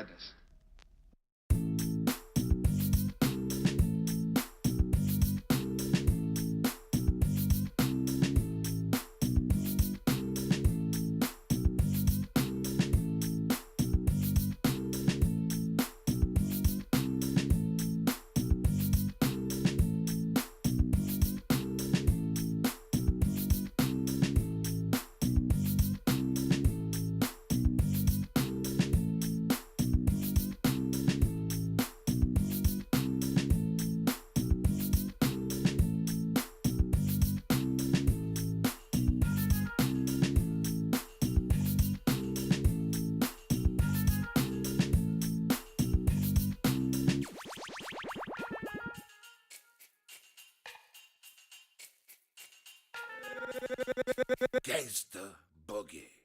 others. Gangsta Boogie.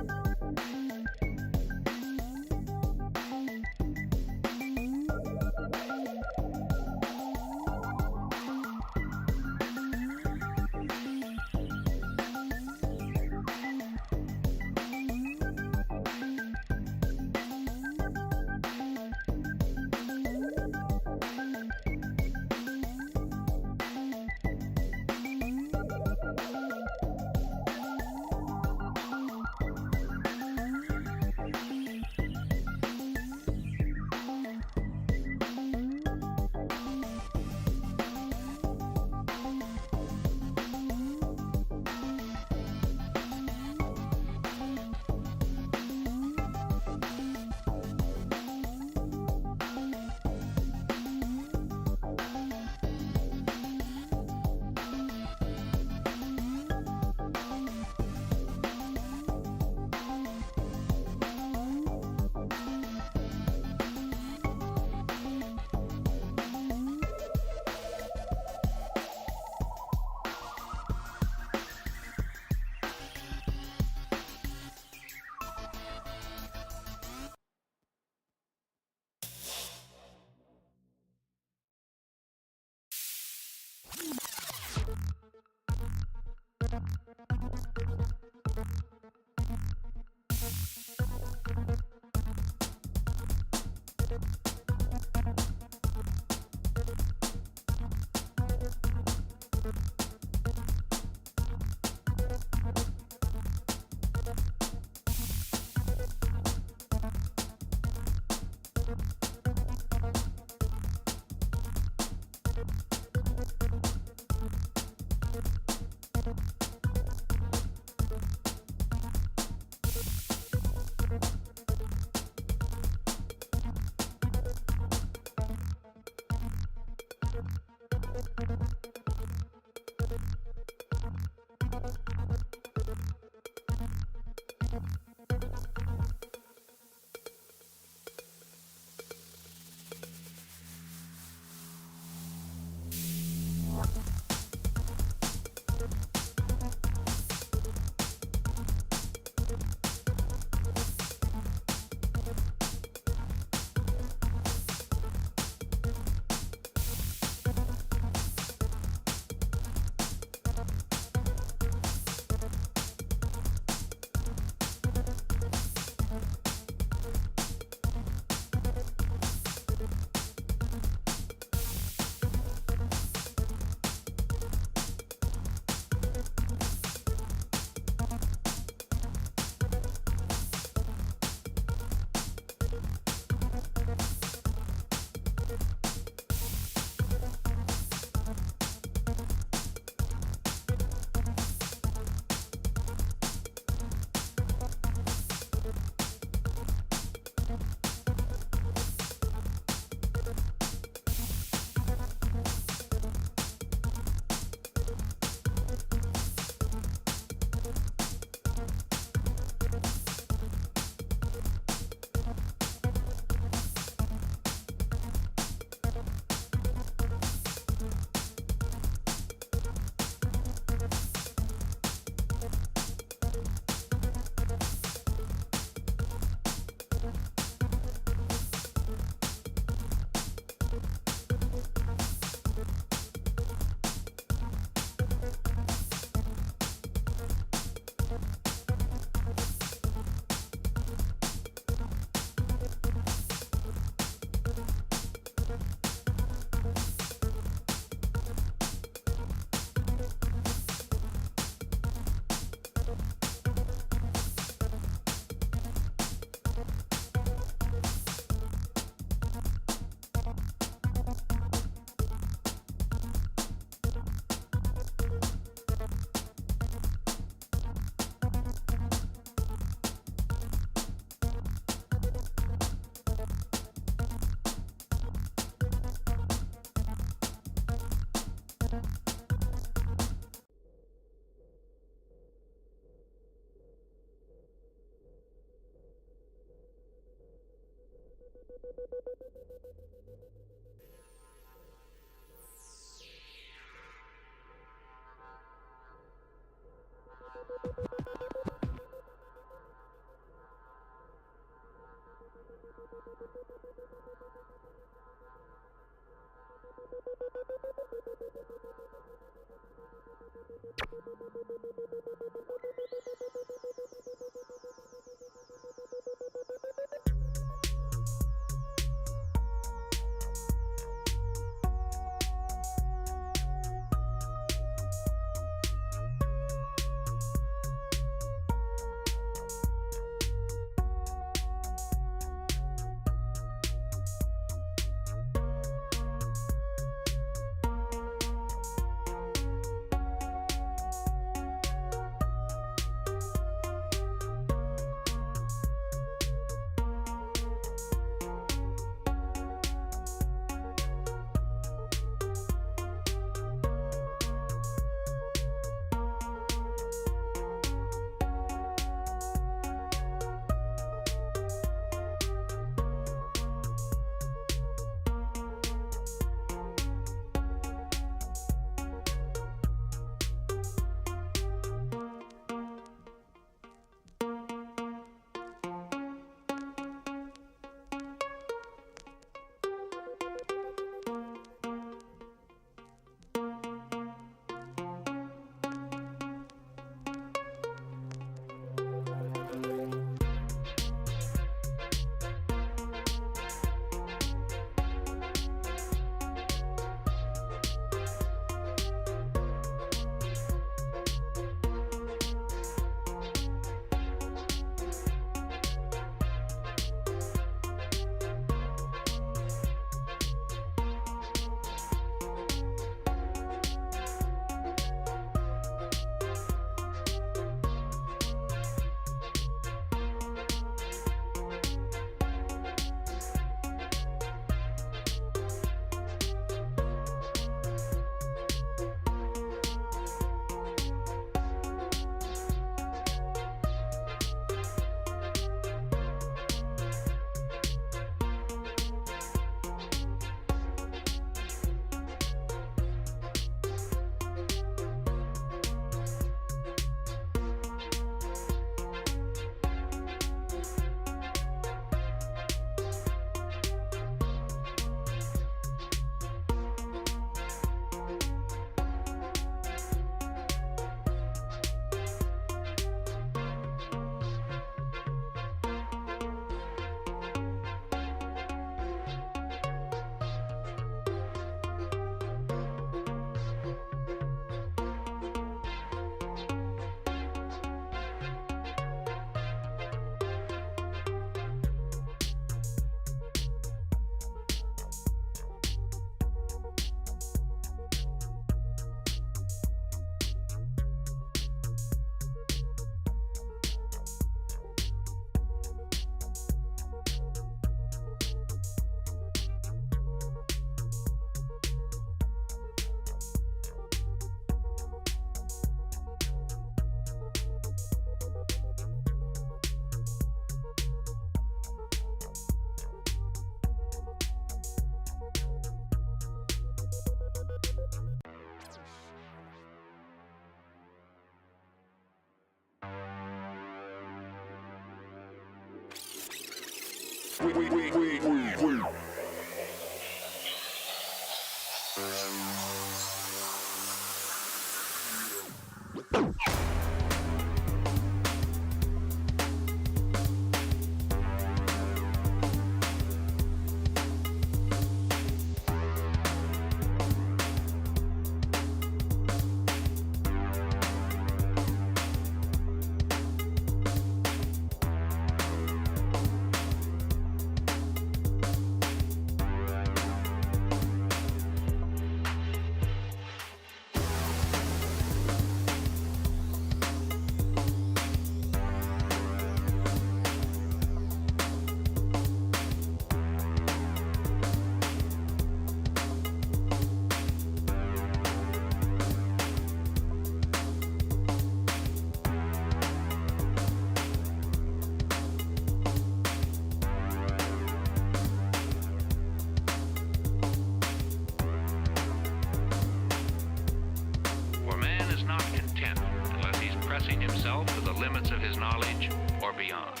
For man is not content unless he's pressing himself to the limits of his knowledge or beyond.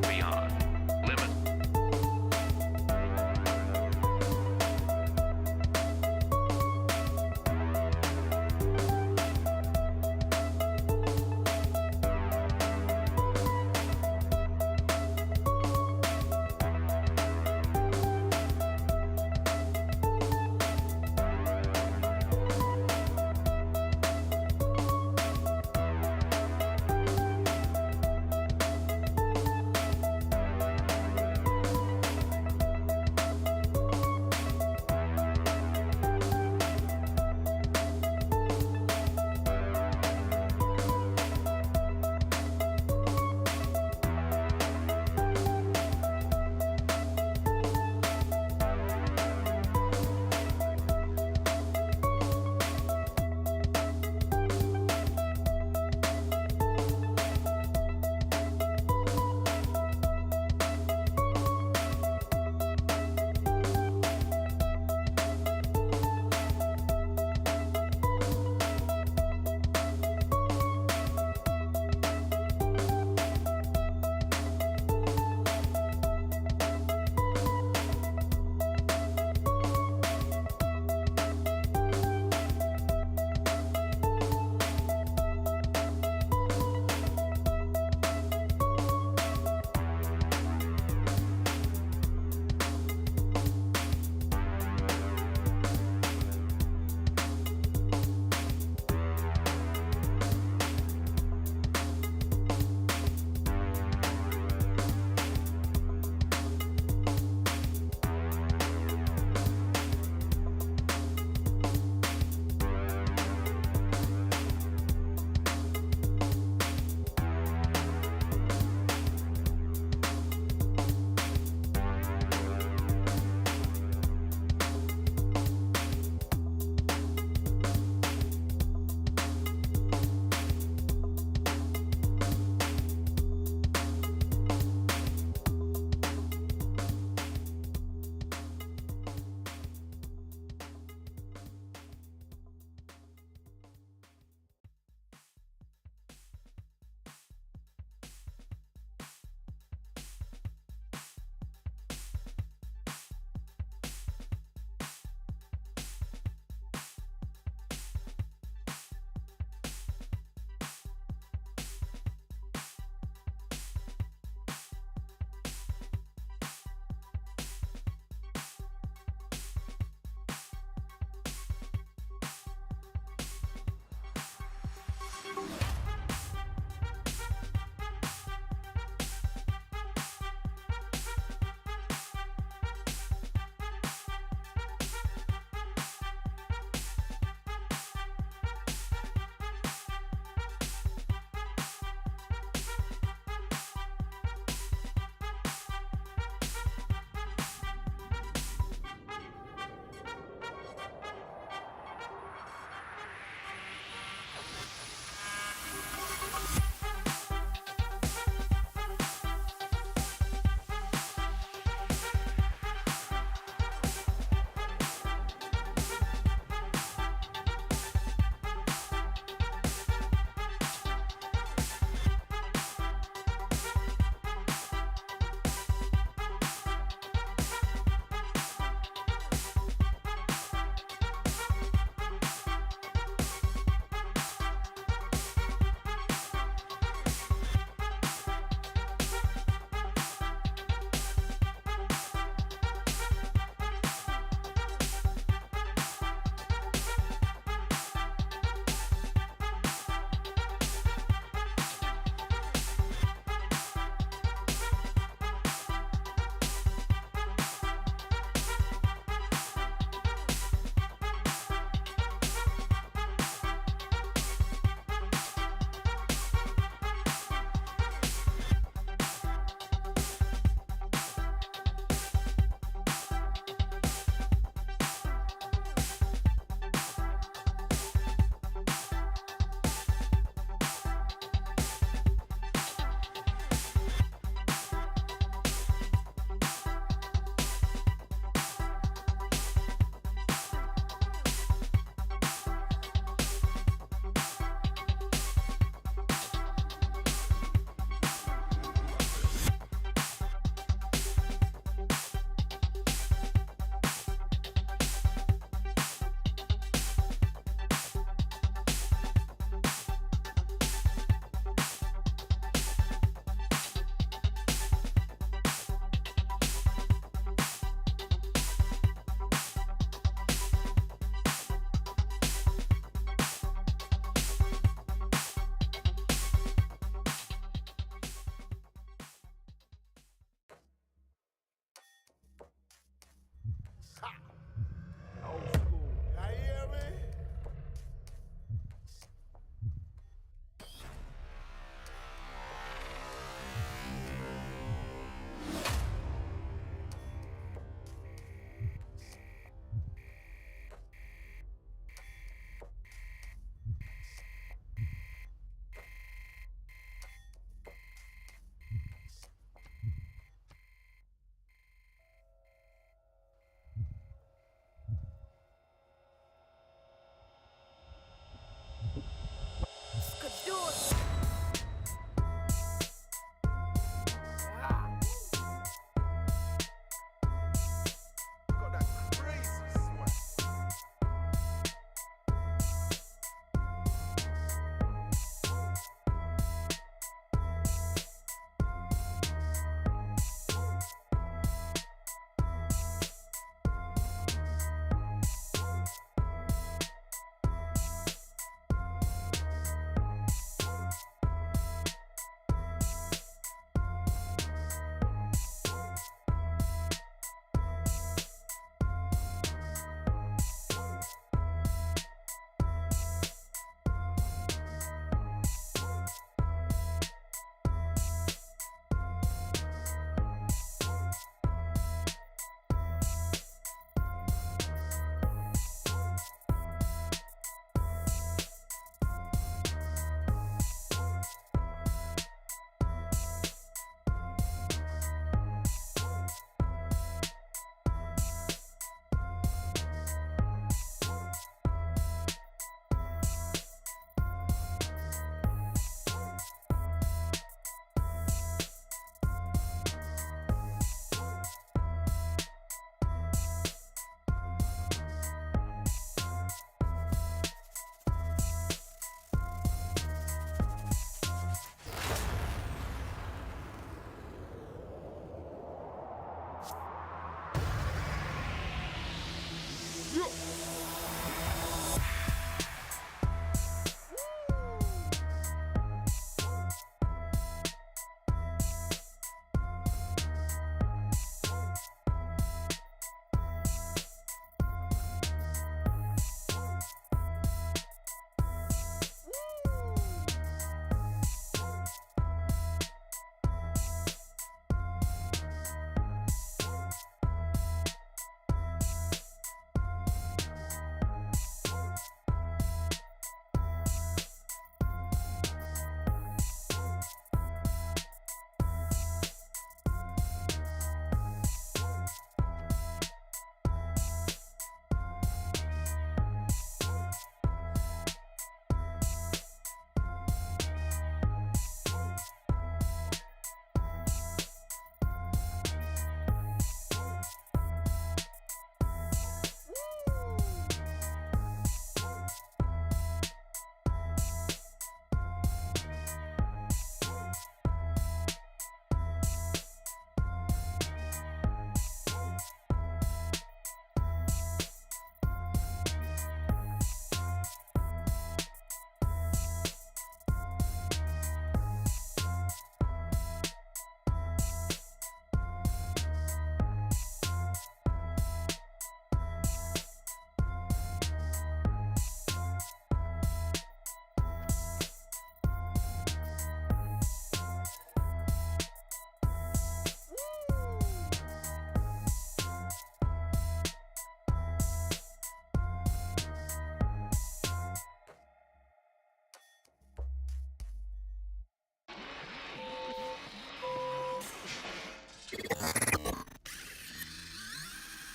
Beyond. Limit.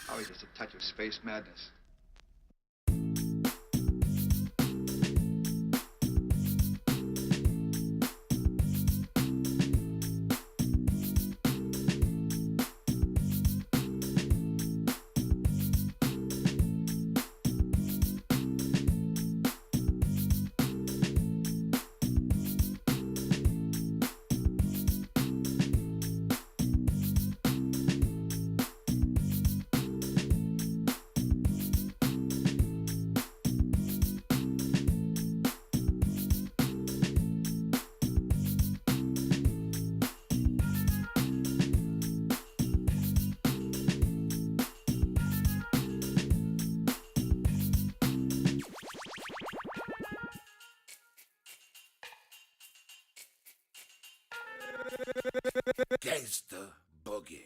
Probably just a touch of space madness. Gangsta boogie.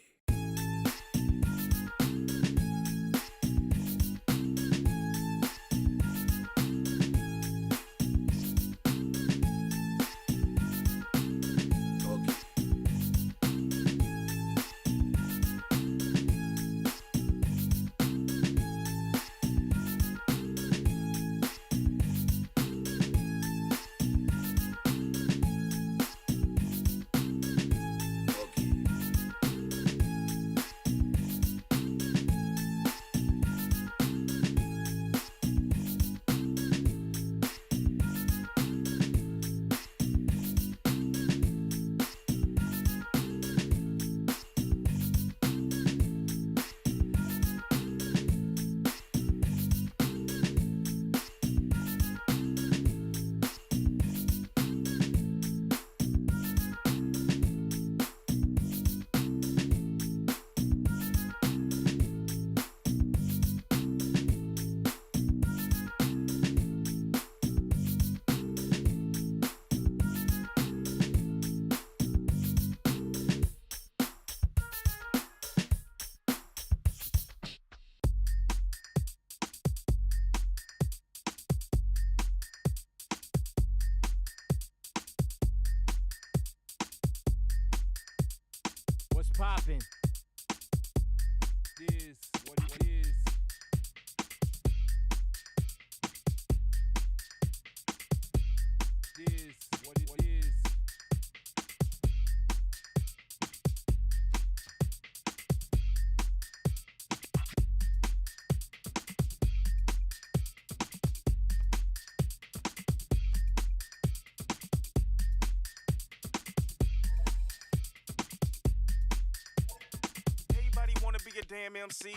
What's poppin'? Is what it is. Is what it is. Everybody wanna be a damn MC.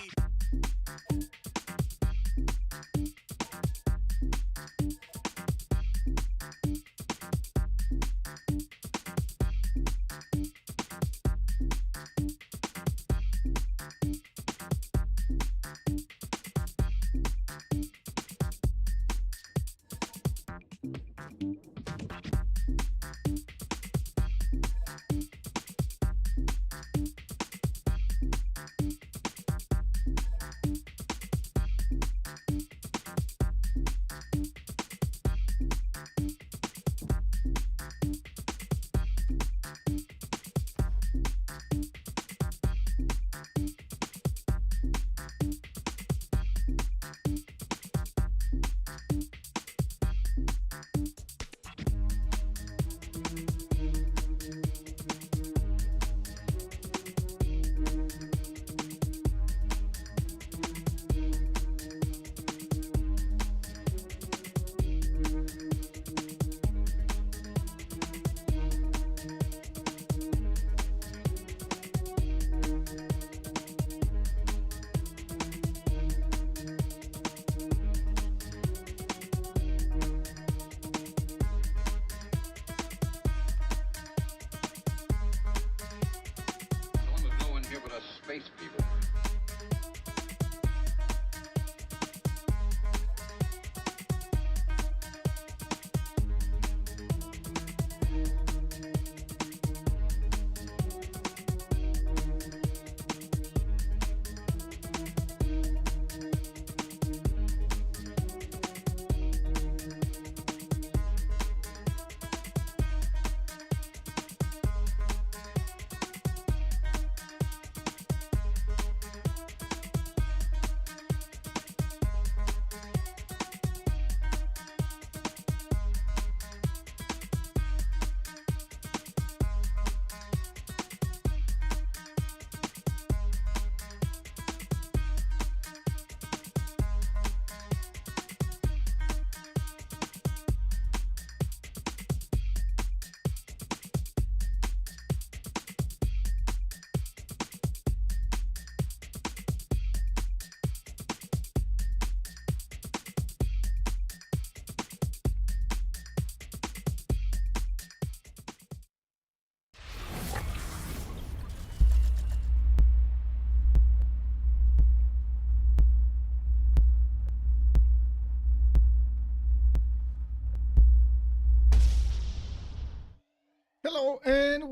Space people.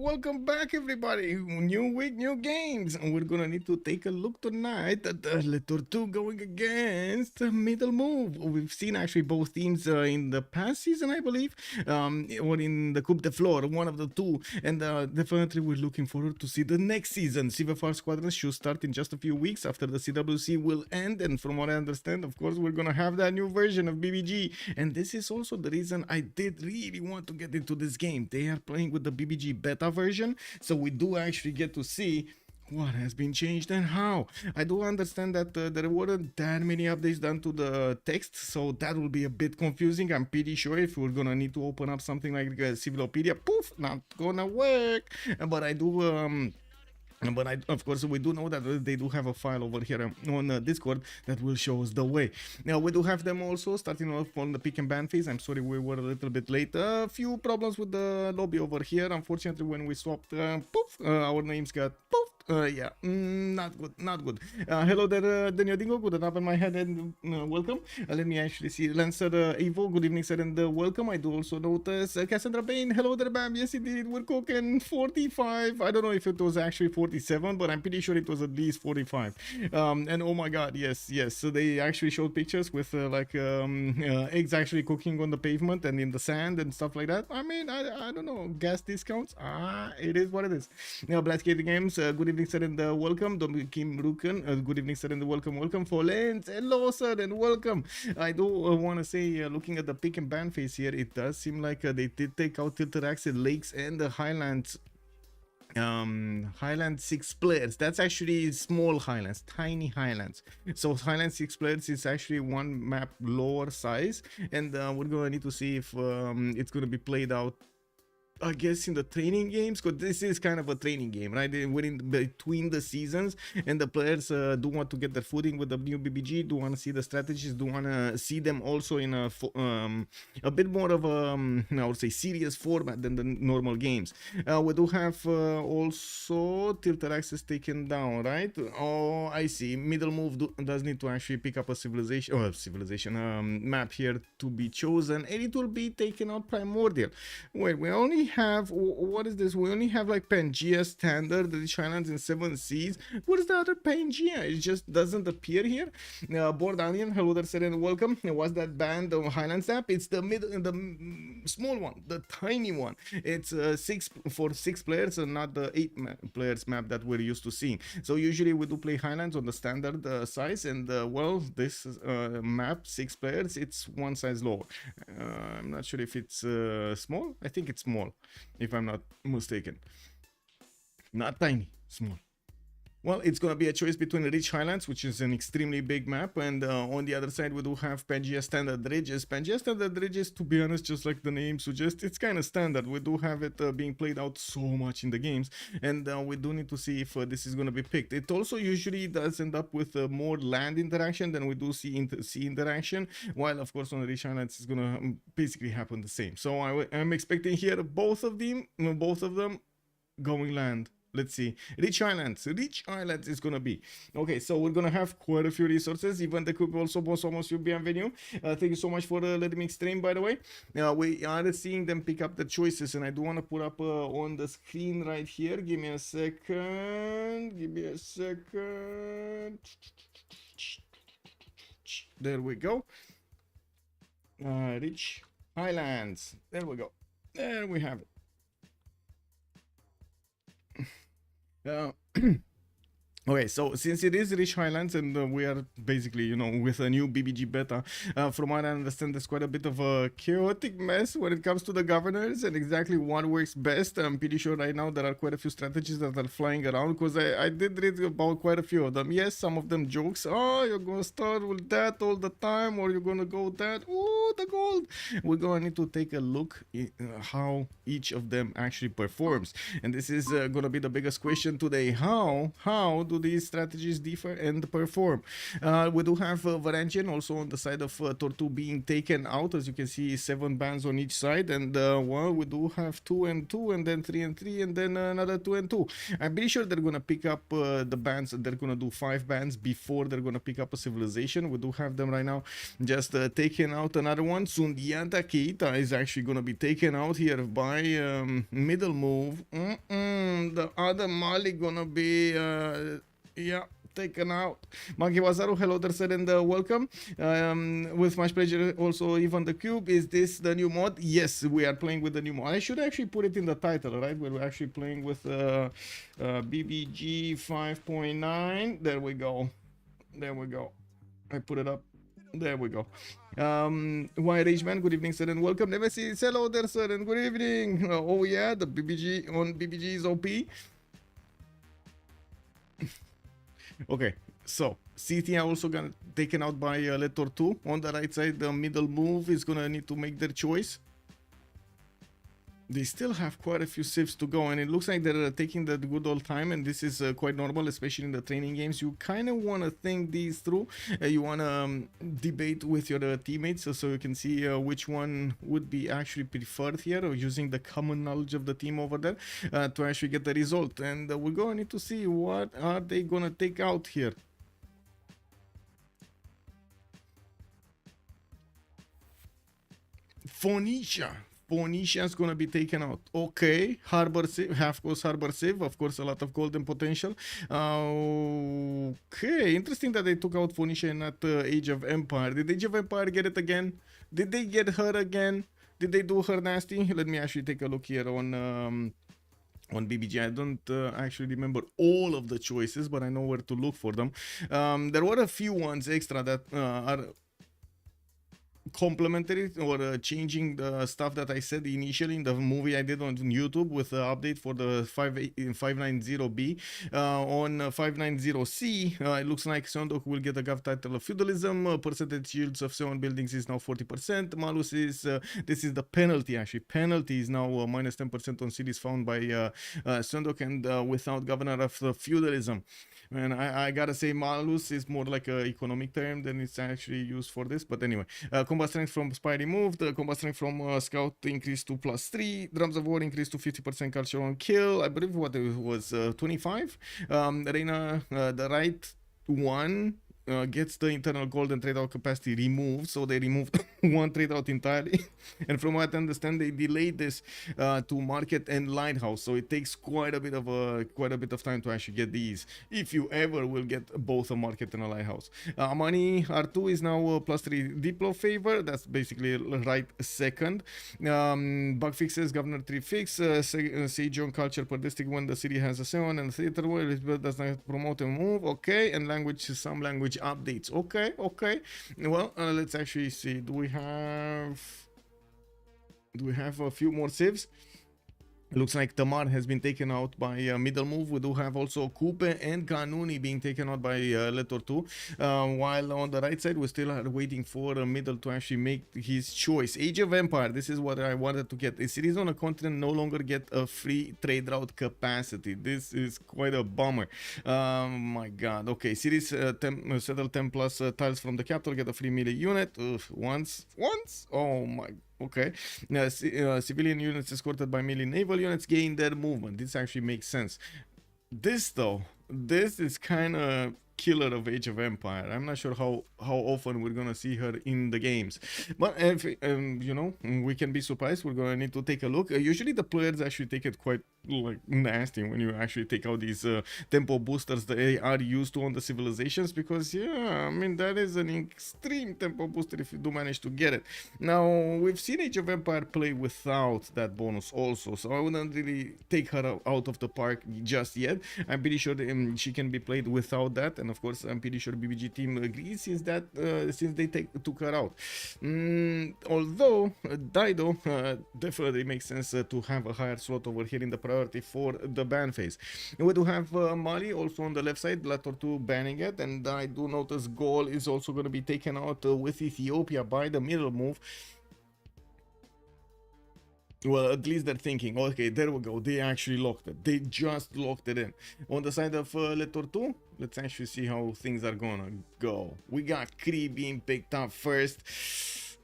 welcome back everybody. New week, new games, and we're gonna need to take a look tonight at the Tort Tue going against Middle Move. We've seen actually both teams in the past season, I believe, or in the Coupe de Flore, one of the two, and definitely we're looking forward to see the next season. Civ6 squadrons should start in just a few weeks after the CWC will end, and from what I understand, of course, we're gonna have that new version of BBG, and this is also the reason I did really want to get into this game. They are playing with the BBG beta version, so we do actually get to see what has been changed and how. I do understand that there weren't that many updates done to the text, so that will be a bit confusing. I'm pretty sure if we're gonna need to open up something like Civilopedia, poof, not gonna work. But I do of course, we do know that they do have a file over here on Discord that will show us the way. Now, we do have them also starting off on the pick and ban phase. I'm sorry we were a little bit late. A few problems with the lobby over here. Unfortunately, when we swapped, poof, our names got poof. Yeah, not good, not good. Hello there, Daniel Dingo. Good up in my head and welcome. Let me actually see. Lancer Evo, good evening, sir, and welcome. I do also notice Cassandra Payne. Hello there, Bam. Yes, indeed, we're cooking 45. I don't know if it was actually 47, but I'm pretty sure it was at least 45. And oh my god, yes. So they actually showed pictures with eggs actually cooking on the pavement and in the sand and stuff like that. I mean, I don't know. Gas discounts. It is what it is. Now, Black Skating Games. Good evening, sir, and welcome. Kim Ruken. Good evening, sir, and welcome. For Lens. Hello, sir, and welcome. I do want to say, looking at the pick and ban phase here, it does seem like they did take out Tilted Axis, Lakes, and the Highlands. Highland 6 players. That's actually small highlands, tiny highlands. So Highland 6 players is actually one map lower size, and we're gonna need to see if it's gonna be played out, I guess, in the training games, because this is kind of a training game, right? We're in between the seasons, and the players do want to get their footing with the new BBG, do want to see the strategies, do want to see them also in a bit more of a, I would say, serious format than the normal games. We do have also Tilted Axis taken down, right? Oh, I see. Middle Move does need to actually pick up a civilization map here to be chosen, and it will be taken out Primordial. Wait, we only have, what is this? We only have like Pangea Standard, the Rich Highlands, and 7 Seas. What is the other Pangea? It just doesn't appear here. Board Alien, hello there, sir, and welcome. What's that band of Highlands app? It's the small one, the tiny one. It's 6 players and not the 8 players map that we're used to seeing. So usually we do play Highlands on the standard size, and well, this map 6 players, it's one size lower. I'm not sure if it's small. I think it's small, if I'm not mistaken. Not tiny, small. Well, it's going to be a choice between Rich Highlands, which is an extremely big map, and on the other side we do have Pangea Standard Ridges. Pangea Standard Ridges, to be honest, just like the name suggests, it's kind of standard. We do have it being played out so much in the games, and we do need to see if this is going to be picked. It also usually does end up with more land interaction than we do see sea interaction, while of course on the Rich Highlands it's going to basically happen the same. So I'm expecting here both of them going land. Let's see. Rich Islands is gonna be. Okay, so we're gonna have quite a few resources. Even the could also boss almost bienvenue. Thank you so much for letting me stream, by the way. We are seeing them pick up the choices, and I do want to put up on the screen right here. Give me a second. There we go. Rich Highlands. There we go. There we have it. Okay, so since it is Rich Highlands and we are basically, you know, with a new BBG beta, from what I understand, there's quite a bit of a chaotic mess when it comes to the governors and exactly what works best. I'm pretty sure right now there are quite a few strategies that are flying around, because I did read about quite a few of them. Yes, some of them jokes. Oh, you're gonna start with that all the time, or you're gonna go that. Oh, the gold. We're gonna need to take a look at how each of them actually performs, and this is gonna be the biggest question today. How do these strategies differ and perform. We do have Varangian also on the side of Tort Tue being taken out. As you can see, 7 bans on each side, and well, we do have 2 and 2, and then 3 and 3, and then another 2 and 2. I'm pretty sure they're gonna pick up the bans. They're gonna do 5 bans before they're gonna pick up a civilization. We do have them right now, just taking out another one. Soon Dianta Keita is actually gonna be taken out here by middle move. The other Mali gonna be yeah, taken out. Monkey Wazaru, hello there, sir, and welcome. With much pleasure. Also, Ivan the Cube, is this the new mod? Yes, we are playing with the new mod. I should actually put it in the title, right? We're actually playing with BBG 5.9. There we go. There we go. I put it up. There we go. Why Rage Man, good evening, sir, and welcome. Nemesis, hello there, sir, and good evening. Oh yeah, the BBG on BBG is OP. Okay, so CT are also gonna taken out by Tort Tue. On the right side, the middle move is gonna need to make their choice. They still have quite a few civs to go, and it looks like they're taking the good old time, and this is quite normal, especially in the training games. You kind of want to think these through. You want to debate with your teammates so you can see which one would be actually preferred here, or using the common knowledge of the team over there to actually get the result. And we're going to need to see what are they going to take out here. Phoenicia is gonna be taken out. Okay, Harbor Civ, half course Harbor Civ, of course, a lot of golden potential. Okay, interesting that they took out Phoenicia and not Age of Empire. Did Age of Empire get it again? Did they get her again? Did they do her nasty? Let me actually take a look here on BBG. I don't actually remember all of the choices, but I know where to look for them. There were a few ones extra that are complementary or changing the stuff that I said initially in the movie I did on YouTube with the update for the 590B. On 590C, it looks like Sondok will get a gov title of feudalism. Percentage yields of 7 buildings is now 40%. Malus is this is the penalty. Actually, penalty is now minus 10% on cities found by Sondok, and without governor of feudalism. And I gotta say, Malus is more like an economic term than it's actually used for this. But anyway, combat strength from Spy removed, combat strength from Scout increased to +3, drums of war increased to 50% culture on kill. I believe what it was 25. Reina, the right one gets the internal gold and trade out capacity removed, so they removed one trade out entirely. And from what I understand, they delayed this to market and lighthouse, so it takes quite a bit of time to actually get these, if you ever will get both a market and a lighthouse. Amani R2 is now +3 Diplo favor, that's basically right second. Bug fixes, governor 3 fix, Sage on culture per district when the city has a 7, and theater where it does not promote a move. Okay, and language, some language updates. Okay. Well, let's actually see. Do we have a few more civs? It looks like Tamar has been taken out by middle move. We do have also Coupe and Kanuni being taken out by Tort Tue. While on the right side, we still are waiting for middle to actually make his choice. Age of Empire, this is what I wanted to get. A cities on a continent no longer get a free trade route capacity. This is quite a bummer. My god. Okay, cities settle 10 plus tiles from the capital, get a free melee unit. Once? Oh my. Okay, civilian units escorted by melee naval units gain their movement. This actually makes sense. This is kind of killer of Age of Empire. I'm not sure how often we're gonna see her in the games, but if you know, we can be surprised. We're gonna need to take a look. Usually the players actually take it quite like nasty when you actually take out these tempo boosters that they are used to on the civilizations, because yeah, I mean, that is an extreme tempo booster if you do manage to get it. Now we've seen Age of Empire play without that bonus also, so I wouldn't really take her out of the park just yet. I'm pretty sure she can be played without that, and of course I'm pretty sure BBG team agrees since they took her out. Although Dido definitely makes sense to have a higher slot over here in the priority for the ban phase. And we do have Mali also on the left side, Tort Tue banning it, and I do notice Gaul is also going to be taken out with Ethiopia by the middle move. Well, at least they're thinking, okay, there we go. They actually locked it. They just locked it in. On the side of Tort Tue, let's actually see how things are gonna go. We got Cree being picked up first.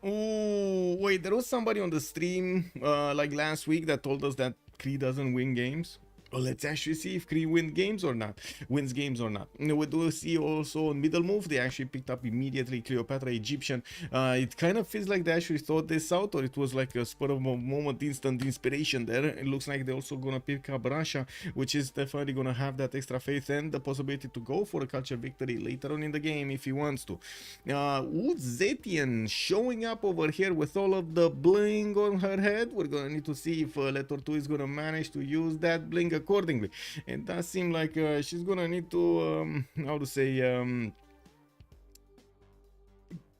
Oh, wait, there was somebody on the stream like last week that told us that Cree doesn't win games. Well, let's actually see if Cree wins games or not. We do see also on middle move, they actually picked up immediately Cleopatra Egyptian. It kind of feels like they actually thought this out, or it was like a spur of a moment instant inspiration there. It looks like they're also gonna pick up Russia, which is definitely gonna have that extra faith and the possibility to go for a culture victory later on in the game if he wants to. Zetian showing up over here with all of the bling on her head. We're gonna need to see if Tort Tue is gonna manage to use that bling accordingly. It does seem like she's gonna need to how to say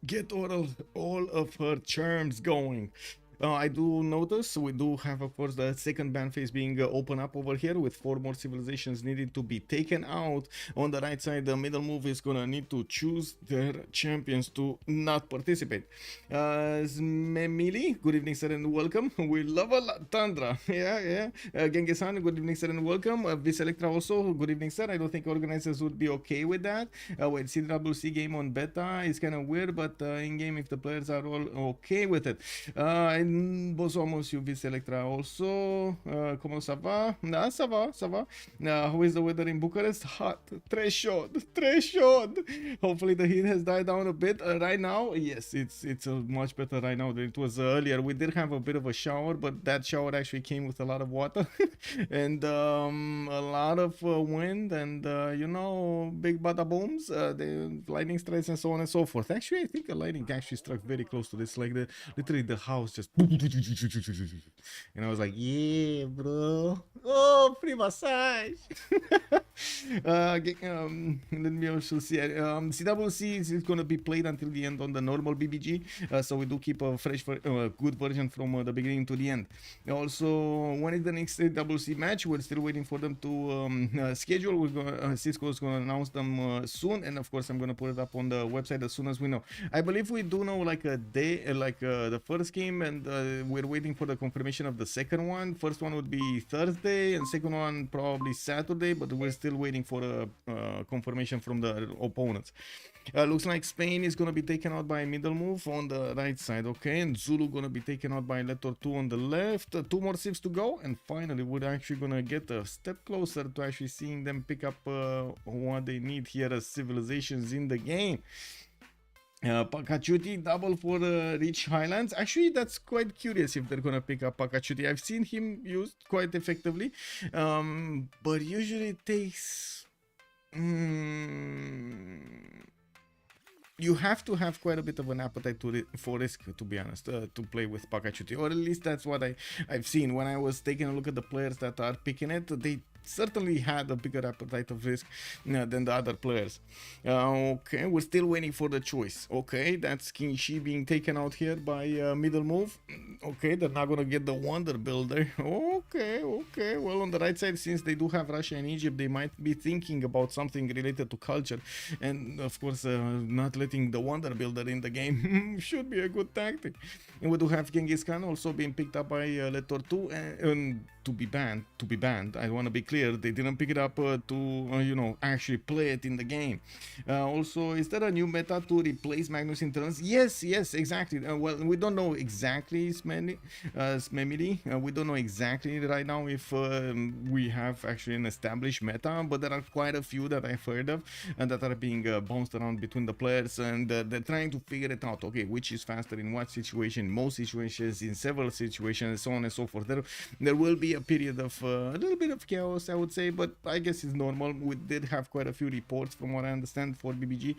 get all of her charms going. I do notice we do have, of course, the second ban phase being open up over here with 4 more civilizations needing to be taken out. On the right side, the middle move is gonna need to choose their champions to not participate. Smemili, good evening, sir, and welcome. We love a lot. Tundra, yeah. Genghis Khan, good evening, sir, and welcome. Vis Electra also, good evening, sir. I don't think organizers would be okay with that. Wait, CWC game on beta is kind of weird, but in game, if the players are all okay with it. Bonsoir, monsieur Vis Electra also. Comment ça va? Nah, ça va. How is the weather in Bucharest? Hot. Très chaud. Hopefully the heat has died down a bit right now. Yes, it's much better right now than it was earlier. We did have a bit of a shower, but that shower actually came with a lot of water and a lot of wind and you know, big bada booms, the lightning strikes and so on and so forth. Actually, I think a lightning actually struck very close to this, like literally the house just and I was like, yeah, bro. Oh, free massage. Let me also see. CWC is going to be played until the end on the normal BBG, so we do keep a fresh, good version from the beginning to the end. Also, when is the next CWC match? We're still waiting for them to schedule. We're going. Cisco is going to announce them soon, and of course, I'm going to put it up on the website as soon as we know. I believe we do know like a day, like the first game, and we're waiting for the confirmation of the second one. First one would be Thursday, and second one probably Saturday, but we're still waiting for a confirmation from the opponents. Looks like Spain is gonna be taken out by middle move on the right side, okay, and Zulu gonna be taken out by Tort Tue on the left. 2 more civs to go, and finally we're actually gonna get a step closer to actually seeing them pick up what they need here as civilizations in the game. Pakachuti double for Rich Highlands. Actually, that's quite curious if they're gonna pick up Pakachuti. I've seen him used quite effectively, but usually it takes you have to have quite a bit of an appetite for risk, to be honest, to play with Pakachuti, or at least that's what I've seen when I was taking a look at the players that are picking it. They certainly had a bigger appetite of risk than the other players. Okay, we're still waiting for the choice. Okay, that's King Shi being taken out here by middle move. Okay, they're not gonna get the Wonder Builder. Okay. Well, on the right side, since they do have Russia and Egypt, they might be thinking about something related to culture, and of course, not letting the Wonder Builder in the game should be a good tactic. And we do have Genghis Khan also being picked up by Tort Tue and to be banned. I want to be clear, they didn't pick it up to you know, actually play it in the game. Also, is there a new meta to replace Magnus in turns? Yes, exactly. Well, we don't know exactly, Smemili. We don't know exactly right now if we have actually an established meta, but there are quite a few that I've heard of and that are being bounced around between the players, and they're trying to figure it out. Okay, which is faster in what situation, most situations, in several situations, so on and so forth. There will be a period of a little bit of chaos, I would say, but I guess it's normal. We did have quite a few reports, from what I understand, for BBG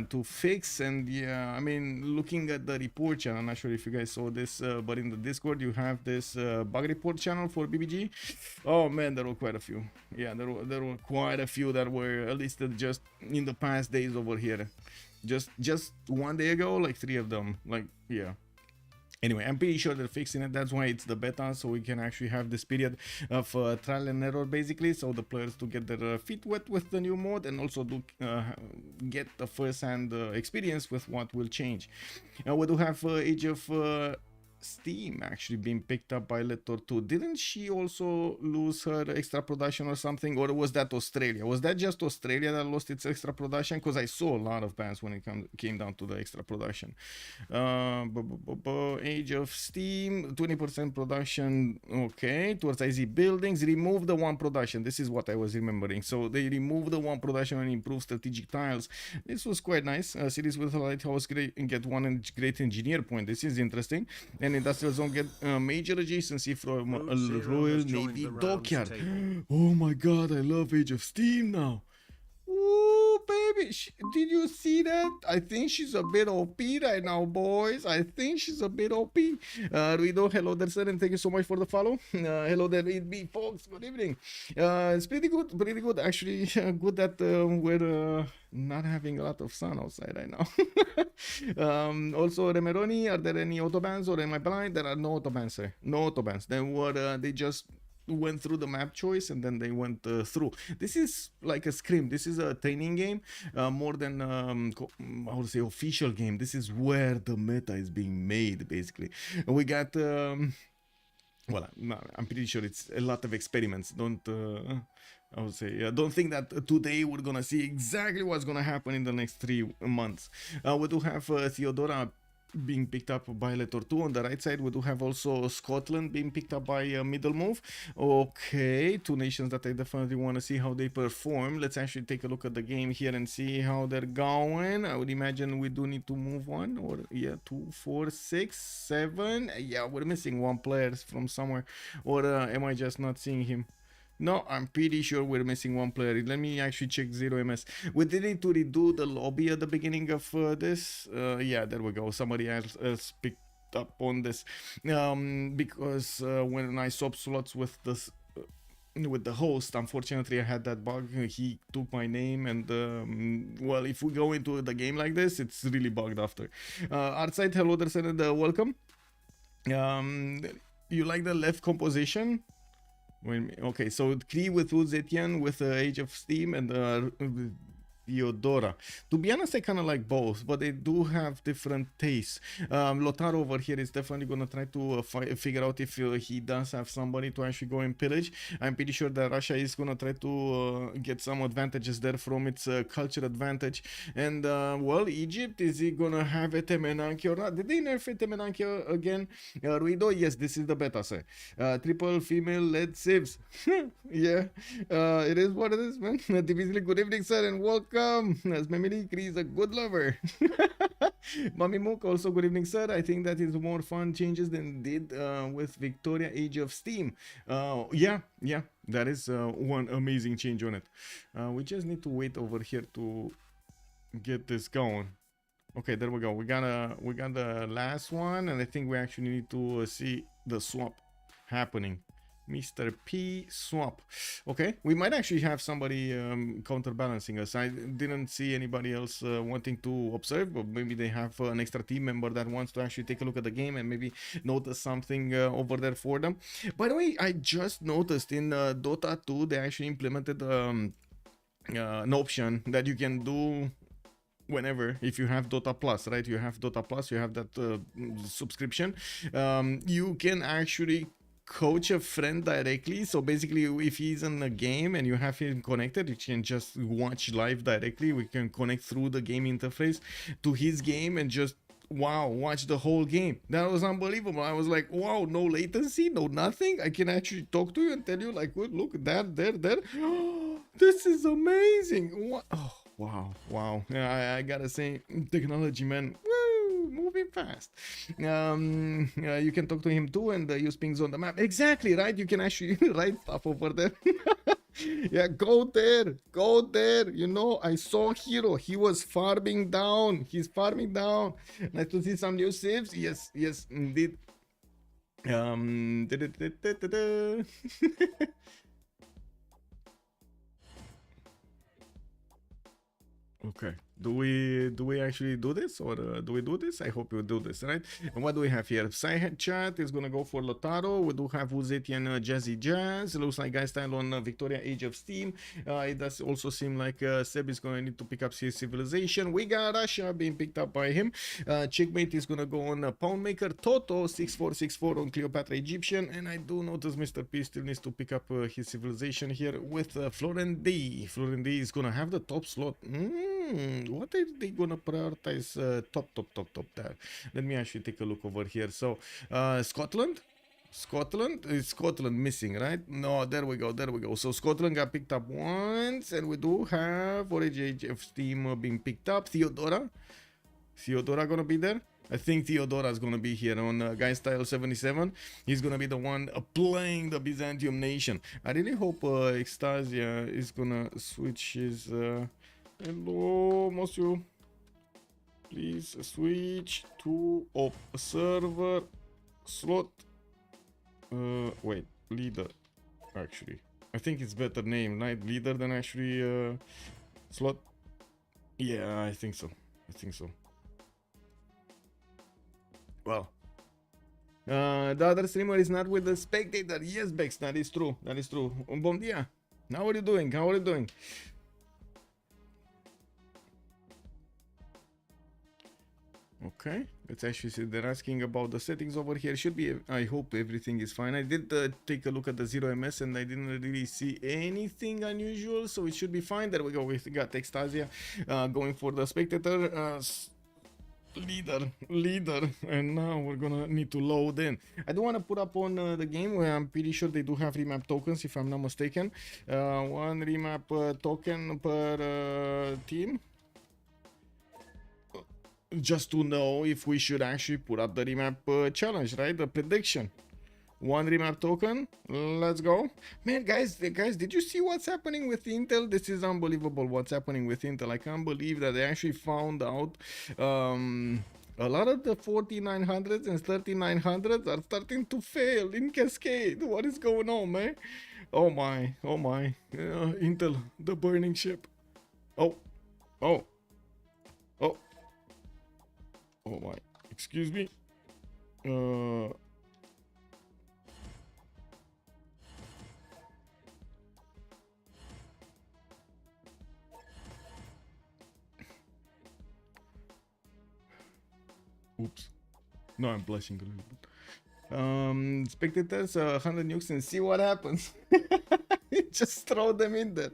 to fix, and yeah, I mean, looking at the report channel, I'm not sure if you guys saw this, but in the Discord you have this bug report channel for BBG. Oh man, there were quite a few. Yeah, there were quite a few that were listed just in the past days over here. Just one day ago, like 3 of them. Like, yeah. Anyway, I'm pretty sure they're fixing it. That's why it's the beta, so we can actually have this period of trial and error, basically, so the players to get their feet wet with the new mode, and also do get the first-hand experience with what will change. We do have Age of Steam actually being picked up by Tort Tue. Didn't she also lose her extra production or something? Or was that Australia? Was that just Australia that lost its extra production? Because I saw a lot of bands when it came down to the extra production. Age of Steam, 20% production. Okay, towards IZ Buildings, remove the one production. This is what I was remembering. So they removed the one production and improved strategic tiles. This was quite nice. Cities with a lighthouse get one great engineer point. This is interesting. And industrial zone get major adjacency from a Royal Navy dockyard. Oh my god, I love Age of Steam now. Ooh, baby, did you see that? I think she's a bit OP right now, boys. I think she's a bit OP. Ruido, hello there, sir, and thank you so much for the follow. Hello there, me, folks. Good evening. It's pretty good. Actually, good that we're not having a lot of sun outside right now. Also, Remeroni, are there any autobans or am I blind? There are no autobans, sir. No autobans. They just went through the map choice and then they went through. This is like a SCRIM. This is a training game more than I would say official game. This is where the meta is being made, basically. We got well, I'm pretty sure it's a lot of experiments. Don't I would say, don't think that today we're gonna see exactly what's gonna happen in the next 3 months. We do have Theodora being picked up by Tort Tue. On the right side, we do have also Scotland being picked up by Middle Moove. Okay, two nations that I definitely want to see how they perform. Let's actually take a look at the game here and see how they're going. I would imagine we do need to move one, or yeah, 2, 4, 6, 7. Yeah, we're missing one player from somewhere, or am I just not seeing him? No, I'm pretty sure we're missing one player. Let me actually check 0ms. We did need to redo the lobby at the beginning of this. Yeah, there we go. Somebody else picked up on this. Because when I swapped slots with this with the host, unfortunately I had that bug. He took my name, and well, if we go into the game like this, it's really bugged after. Artside, hello there, sir, and welcome. You like the left composition? Okay, so Cree with Etienne with Age of Steam and Theodora. To be honest, I kind of like both, but they do have different tastes. Lothar over here is definitely going to try to figure out if he does have somebody to actually go and pillage. I'm pretty sure that Russia is going to try to get some advantages there from its culture advantage. And, well, Egypt, is he going to have Etemenanki or not? Did they nerf Etemenanki again? Ruido, yes, this is the beta, sir. Triple female-led Civs. Yeah, it is what it is, man. Divisely, good evening, sir, and welcome. As Memily is a good lover. Mami Mook, also good evening, sir. I think that is more fun changes than did with Victoria Age of Steam. Yeah, that is one amazing change on it. We just need to wait over here to get this going. Okay, there we go. We got the last one, and I think we actually need to see the swap happening. Mr. P swap. Okay, we might actually have somebody counterbalancing us. I didn't see anybody else wanting to observe, but maybe they have an extra team member that wants to actually take a look at the game and maybe notice something over there for them. By the way, I just noticed in Dota 2 they actually implemented an option that you can do whenever, if you have Dota Plus, right? You have Dota Plus, you have that subscription. You can actually coach a friend directly. So basically, if he's in a game and you have him connected, you can just watch live directly. We can connect through the game interface to his game and just watch the whole game. That was unbelievable. I was like, wow, no latency, no nothing. I can actually talk to you and tell you like, look, there. This is amazing. What? Oh, wow. Yeah, I gotta say, technology, man. Moving fast. You can talk to him too and use pings on the map. Exactly, right? You can actually write stuff over there. Yeah, go there. You know, I saw Hero. He was farming down. He's farming down. Nice to see some new saves. Yes, indeed. Okay, Do we actually do this, or do we do this? I hope we do this, right? And what do we have here? Psyhead Chat is gonna go for Lotaro. We do have Uzetian Jazzy Jazz. It looks like Guy Style on Victoria Age of Steam. It does also seem like Seb is gonna need to pick up his Civilization. We got Russia being picked up by him. Checkmate is gonna go on Poundmaker. Toto 6464 on Cleopatra Egyptian. And I do notice Mr. P still needs to pick up his Civilization here with Florent D. Florent D is gonna have the top slot. What are they gonna prioritize top there? Let me actually take a look over here. So Scotland is Scotland missing, right? No, there we go. So Scotland got picked up once, and we do have Origin of Steam being picked up. Theodora gonna be there. I think Theodora is gonna be here on Guy Style 77. He's gonna be the one playing the Byzantium nation. I really hope Extasia is gonna switch his hello, monsieur. Please switch to server slot. Wait, leader. Actually, I think it's better name, right? Leader than actually slot. Yeah, I think so. Well, the other streamer is not with the spectator. Yes, Bex, that is true. Bom dia. How are you doing? Okay, let's actually see. They're asking about the settings over here. Should be, I hope everything is fine. I did take a look at the 0ms and I didn't really see anything unusual, so it should be fine. There we go. We got Extasia going for the spectator. Leader, and now we're gonna need to load in. I do want to put up on the game where I'm pretty sure they do have remap tokens, if I'm not mistaken. One remap token per team, just to know if we should actually put up the remap challenge, right? The prediction. One remap token. Let's go. Man, guys, did you see what's happening with Intel? This is unbelievable what's happening with Intel. I can't believe that they actually found out a lot of the 4900s and 3900s are starting to fail in cascade. What is going on, man? Oh my. Intel, the burning ship. Oh my. Excuse me. Oops. No, I'm blushing a little bit. Spectators, 100 nukes and see what happens. Just throw them in there.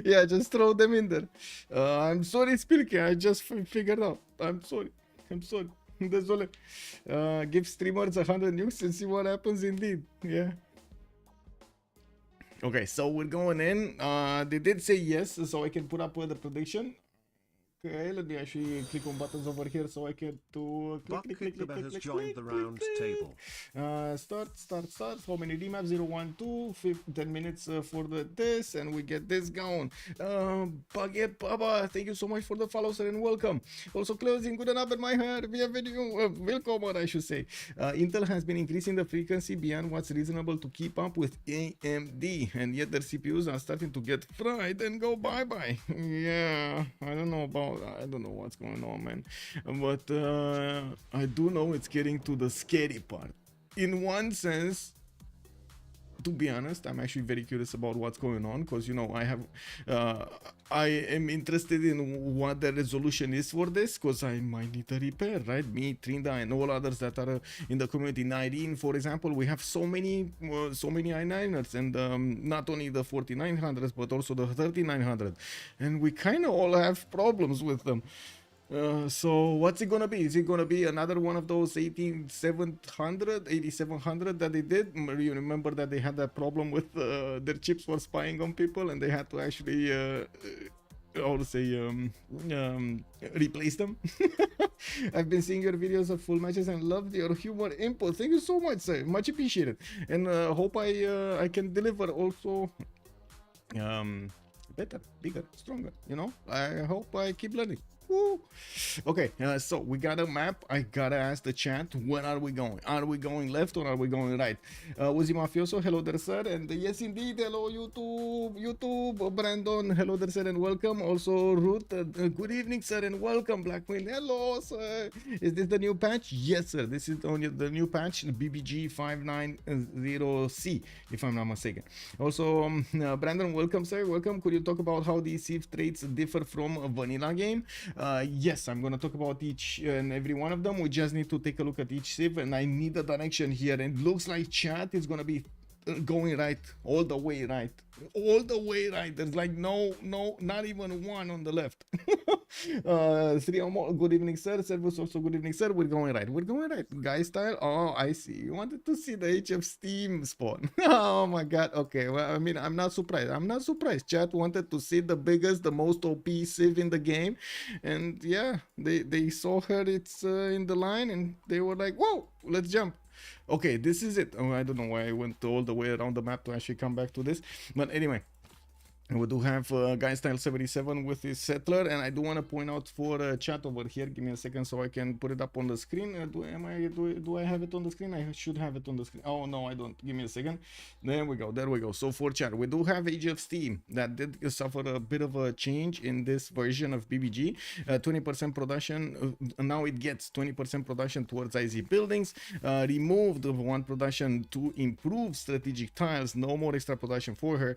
Yeah, just throw them in there. I'm sorry, Spilke. I just figured out. I'm sorry. Désolé. Give streamers 100 nukes and see what happens indeed. Yeah. Okay, so we're going in. They did say yes, so I can put up the prediction. Okay, let me actually click on buttons over here so I can do click. Joined the round table. Start. How many remaps? 0, 1, 2, 10 minutes for this, and we get this going. Baguette Baba, thank you so much for the follow, sir, and welcome. Also closing, good Abend, my hair. Welcome, I should say. Intel has been increasing the frequency beyond what's reasonable to keep up with AMD, and yet their CPUs are starting to get fried and go bye-bye. Yeah, I don't know what's going on, man, but I do know it's getting to the scary part. In one sense, to be honest, I'm actually very curious about what's going on, because you know I am interested in what the resolution is for this, because I might need a repair, right? Me, Trinda, and all others that are in the community. 19, for example, we have so many i9ers, and not only the 4900s but also the 3900, and we kind of all have problems with them. So what's it gonna be? Is it gonna be another one of those 8700 that they did? You remember that they had that problem with their chips were spying on people, and they had to actually replace them. I've been seeing your videos of full matches and loved your humor input. Thank you so much, sir. Much appreciated, and hope I can deliver also better, bigger, stronger. You know, I hope I keep learning. Woo. Okay, so we got a map. I gotta ask the chat, where are we going? Are we going left or are we going right? Uzi Mafioso, hello there, sir. And yes, indeed, hello, YouTube, Brandon, hello there, sir, and welcome. Also, Ruth, good evening, sir, and welcome. Blackmail, hello, sir. Is this the new patch? Yes, sir. This is only the new patch, BBG 590C, if I'm not mistaken. Also, Brandon, welcome, sir. Welcome. Could you talk about how these Civ traits differ from a vanilla game? Yes, I'm gonna talk about each and every one of them. We just need to take a look at each Civ, and I need a direction here. And it looks like chat is gonna be going right, all the way right, all the way right. There's like no, not even one on the left. Three or more. Good evening, sir. Servus also good evening, sir. We're going right. We're going right. Guy style. Oh, I see. You wanted to see the HF Steam spawn. Oh my god. Okay. Well, I mean, I'm not surprised. I'm not surprised. Chat wanted to see the biggest, the most OP Civ in the game, and yeah, they saw her. It's in the line, and they were like, "Whoa, let's jump." Okay, this is it. Oh, I don't know why I went all the way around the map to actually come back to this, but anyway. We do have Guy Style 77 with his settler, and I do want to point out for chat over here. Give me a second so I can put it up on the screen. Do I have it on the screen? I should have it on the screen. Oh no, I don't. Give me a second. There we go. There we go. So for chat, we do have Age of Steam that did suffer a bit of a change in this version of BBG. 20% production. Now it gets 20% production towards IZ buildings. Removed one production to improve strategic tiles. No more extra production for her.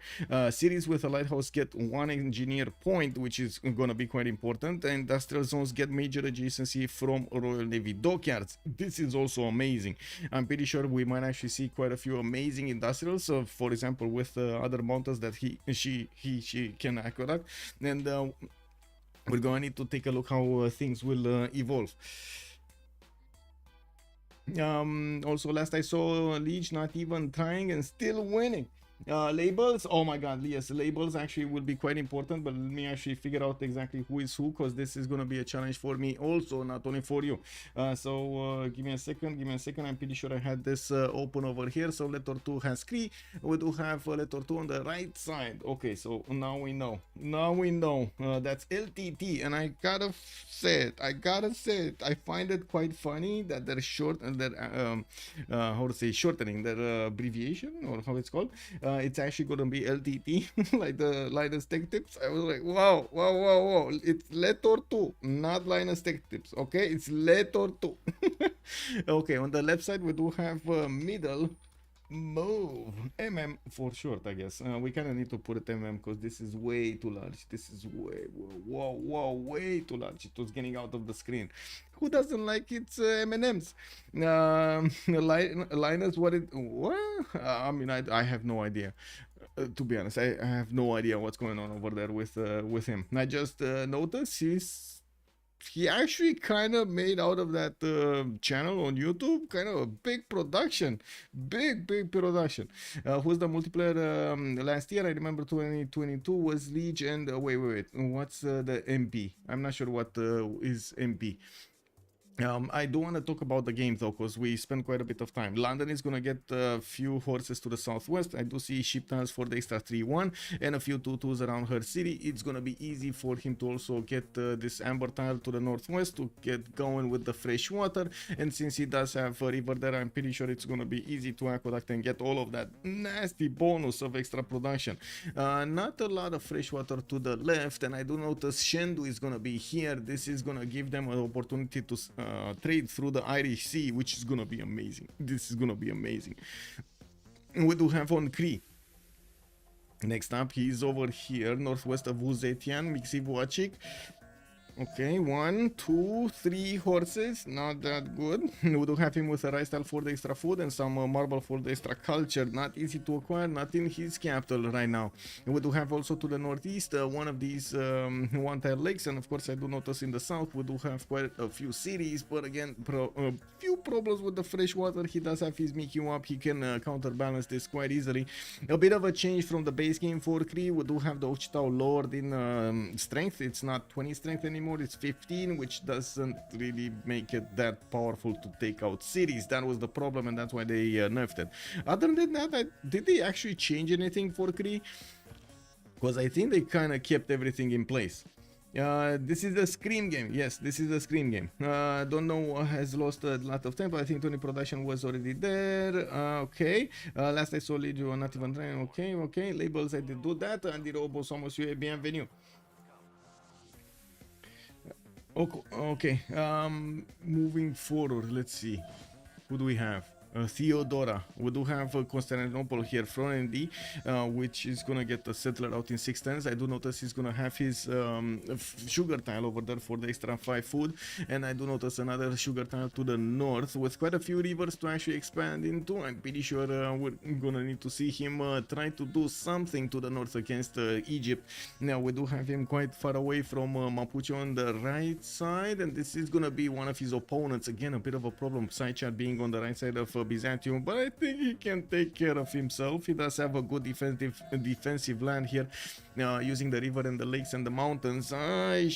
Series with a lighthouse get one engineer point, which is going to be quite important. Industrial zones get major adjacency from Royal Navy dockyards. This is also amazing. I'm pretty sure we might actually see quite a few amazing industrials, for example, with other mountains that she can acquire. And we're going to need to take a look how things will evolve. Also, last I saw Liege not even trying and still winning. Labels, oh my god, yes, labels actually will be quite important, but let me actually figure out exactly who is who, because this is going to be a challenge for me also, not only for you. So give me a second, I'm pretty sure I had this open over here. So Tort Tue has SCRIM. We do have Tort Tue on the right side. Okay, so now we know, that's LTT, and I gotta say it, I find it quite funny that they're short and they're how to say, shortening their abbreviation, or how it's called. It's actually going to be LTT, like the Linus Tech Tips. I was like, wow. It's Tort Tue, not Linus Tech Tips. Okay, it's Tort Tue. Okay, on the left side we do have middle Moove, for short, I guess. We kind of need to put it because this is way too large. This is way too large. It was getting out of the screen. Who doesn't like its M&Ms? Linus, what? I mean, I have no idea. To be honest, I have no idea what's going on over there with him. I just noticed he actually kind of made out of that channel on YouTube kind of a big production, big production. Who's the multiplayer last year? I remember 2022 was Liege and wait, what's the MP? I'm not sure what is MP. I do want to talk about the game though, because we spent quite a bit of time. London is going to get a few horses to the southwest. I do see ship tiles for the extra 3-1 and a few 2-2s around her city. It's going to be easy for him to also get this amber tile to the northwest to get going with the fresh water. And since he does have a river there, I'm pretty sure it's going to be easy to aqueduct and get all of that nasty bonus of extra production. Not a lot of fresh water to the left, and I do notice Shendu is going to be here. This is going to give them an opportunity to trade through the Irish Sea, which is gonna be amazing. This is gonna be amazing. And we do have on Cree. Next up, he's over here, northwest of Uzetian, Mixivuachik. Okay, 1, 2, 3 horses, not that good. We do have him with a rice tile for the extra food and some marble for the extra culture. Not easy to acquire, not in his capital right now. And we do have also to the northeast one of these one-tile lakes, and of course I do notice in the south we do have quite a few cities, but again, few problems with the fresh water. He does have his Mickey up, he can counterbalance this quite easily. A bit of a change from the base game for Cree. We do have the Ochitao Lord in strength. It's not 20 strength anymore, it's 15, which doesn't really make it that powerful to take out cities. That was the problem, and that's why they nerfed it. Other than that, did they actually change anything for Cree? Because I think they kind of kept everything in place. This is a SCRIM game. Yes, this is a SCRIM game. Don't know, has lost a lot of time, but I think Tony production was already there. Okay. Last I saw lead you not even trying. Okay, okay. Labels, I did do that. Andy Robo, somos you, bienvenue. Okay. Moving forward, let's see. Who do we have? Theodora. We do have Constantinople here, Florendi, which is gonna get a settler out in 6 turns. I do notice he's gonna have his sugar tile over there for the extra 5 food, and I do notice another sugar tile to the north with quite a few rivers to actually expand into. I'm pretty sure we're gonna need to see him try to do something to the north against Egypt. Now we do have him quite far away from Mapuche on the right side, and this is gonna be one of his opponents. Again, a bit of a problem, Sidechat being on the right side of Byzantium, but I think he can take care of himself. He does have a good defensive land here, using the river and the lakes and the mountains. I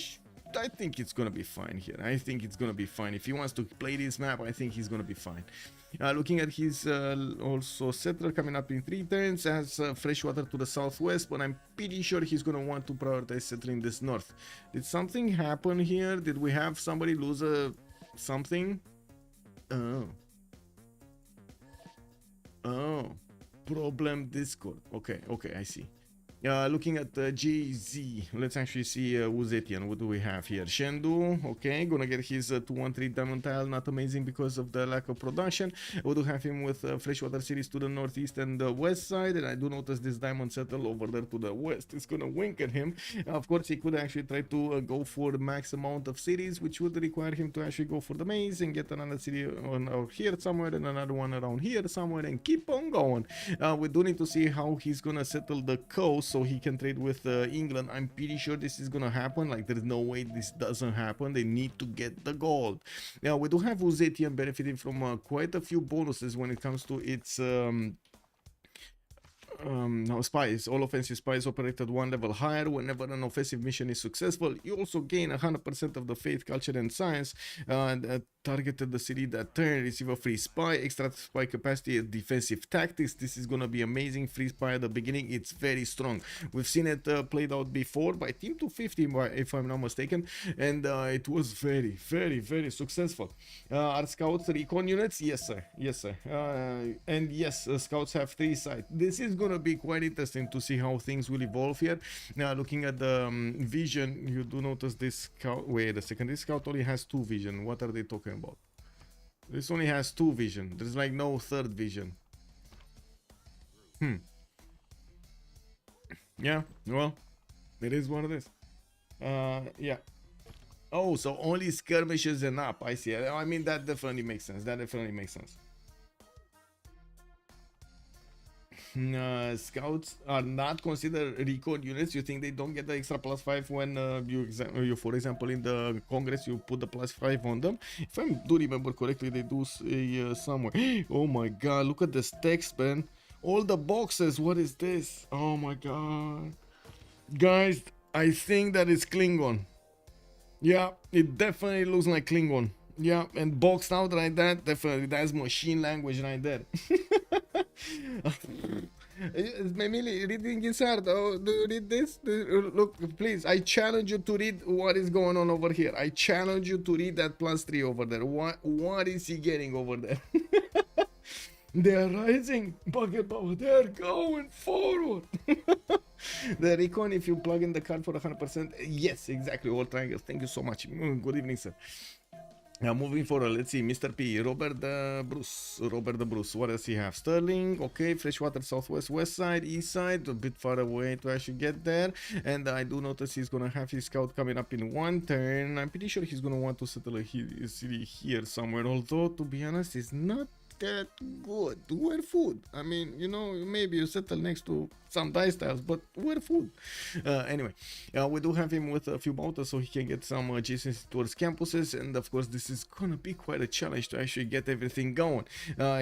think it's gonna be fine here. I think it's gonna be fine. If he wants to play this map, I think he's gonna be fine. Looking at his also settler coming up in 3 turns, has freshwater to the southwest, but I'm pretty sure he's gonna want to prioritize settling this north. Did something happen here? Did we have somebody lose something? Oh, problem Discord. Okay, I see. Looking at JZ, let's actually see Uzetian. What do we have here? Shendu, okay, gonna get his 213 diamond tile, not amazing because of the lack of production. We do have him with freshwater cities to the northeast and the west side, and I do notice this diamond settle over there to the west. It's gonna wink at him. Of course, he could actually try to go for the max amount of cities, which would require him to actually go for the maze and get another city out here somewhere and another one around here somewhere and keep on going. We do need to see how he's gonna settle the coast so he can trade with England. I'm pretty sure this is gonna happen. Like, there's no way this doesn't happen. They need to get the gold. Now we do have Uzetian benefiting from quite a few bonuses when it comes to its spies. All offensive spies operate at 1 level higher. Whenever an offensive mission is successful, you also gain 100% of the faith, culture, and science. Targeted the city that turn, receive a free spy, extra spy capacity, defensive tactics. This is gonna be amazing. Free spy at the beginning, it's very strong. We've seen it played out before by Team 250, if I'm not mistaken, and it was very, very, very successful. Are scouts recon units? Yes, sir. Yes, sir. And yes, scouts have 3 sides. This is gonna be quite interesting to see how things will evolve here. Now, looking at the vision, you do notice this scout. Wait a second, this scout only has 2 vision. What are they talking about? This only has 2 vision. There's like no 3rd vision. Yeah, well, it is what it is. Yeah. Oh, so only skirmishes and up. I see. I mean, that definitely makes sense. That definitely makes sense. Scouts are not considered recon units. You think they don't get the extra +5 when you, for example, in the Congress, you put the +5 on them? If I do remember correctly, they do say somewhere. Oh my god, look at this text, man. All the boxes, what is this? Oh my god. Guys, I think that is Klingon. Yeah, it definitely looks like Klingon. Yeah, and boxed out like that, definitely, that's machine language right there. Maybe reading is hard. Oh, do you read this? Look, please, I challenge you to read what is going on over here. I challenge you to read that +3 over there. What is he getting over there? They're rising, bucket power. They're going forward. The recon, if you plug in the card for 100%, yes, exactly. All triangles. Thank you so much. Good evening, sir. Now moving forward, let's see, Mr. P, Robert the Bruce, what does he have? Sterling, okay, freshwater, southwest, west side, east side, a bit far away to actually get there, and I do notice he's gonna have his scout coming up in 1 turn. I'm pretty sure he's gonna want to settle a city here somewhere, although, to be honest, it's not that good. Where food? I mean, you know, maybe you settle next to some dice tiles, but where food? Anyway, we do have him with a few mountains so he can get some adjacency towards campuses, and of course this is gonna be quite a challenge to actually get everything going.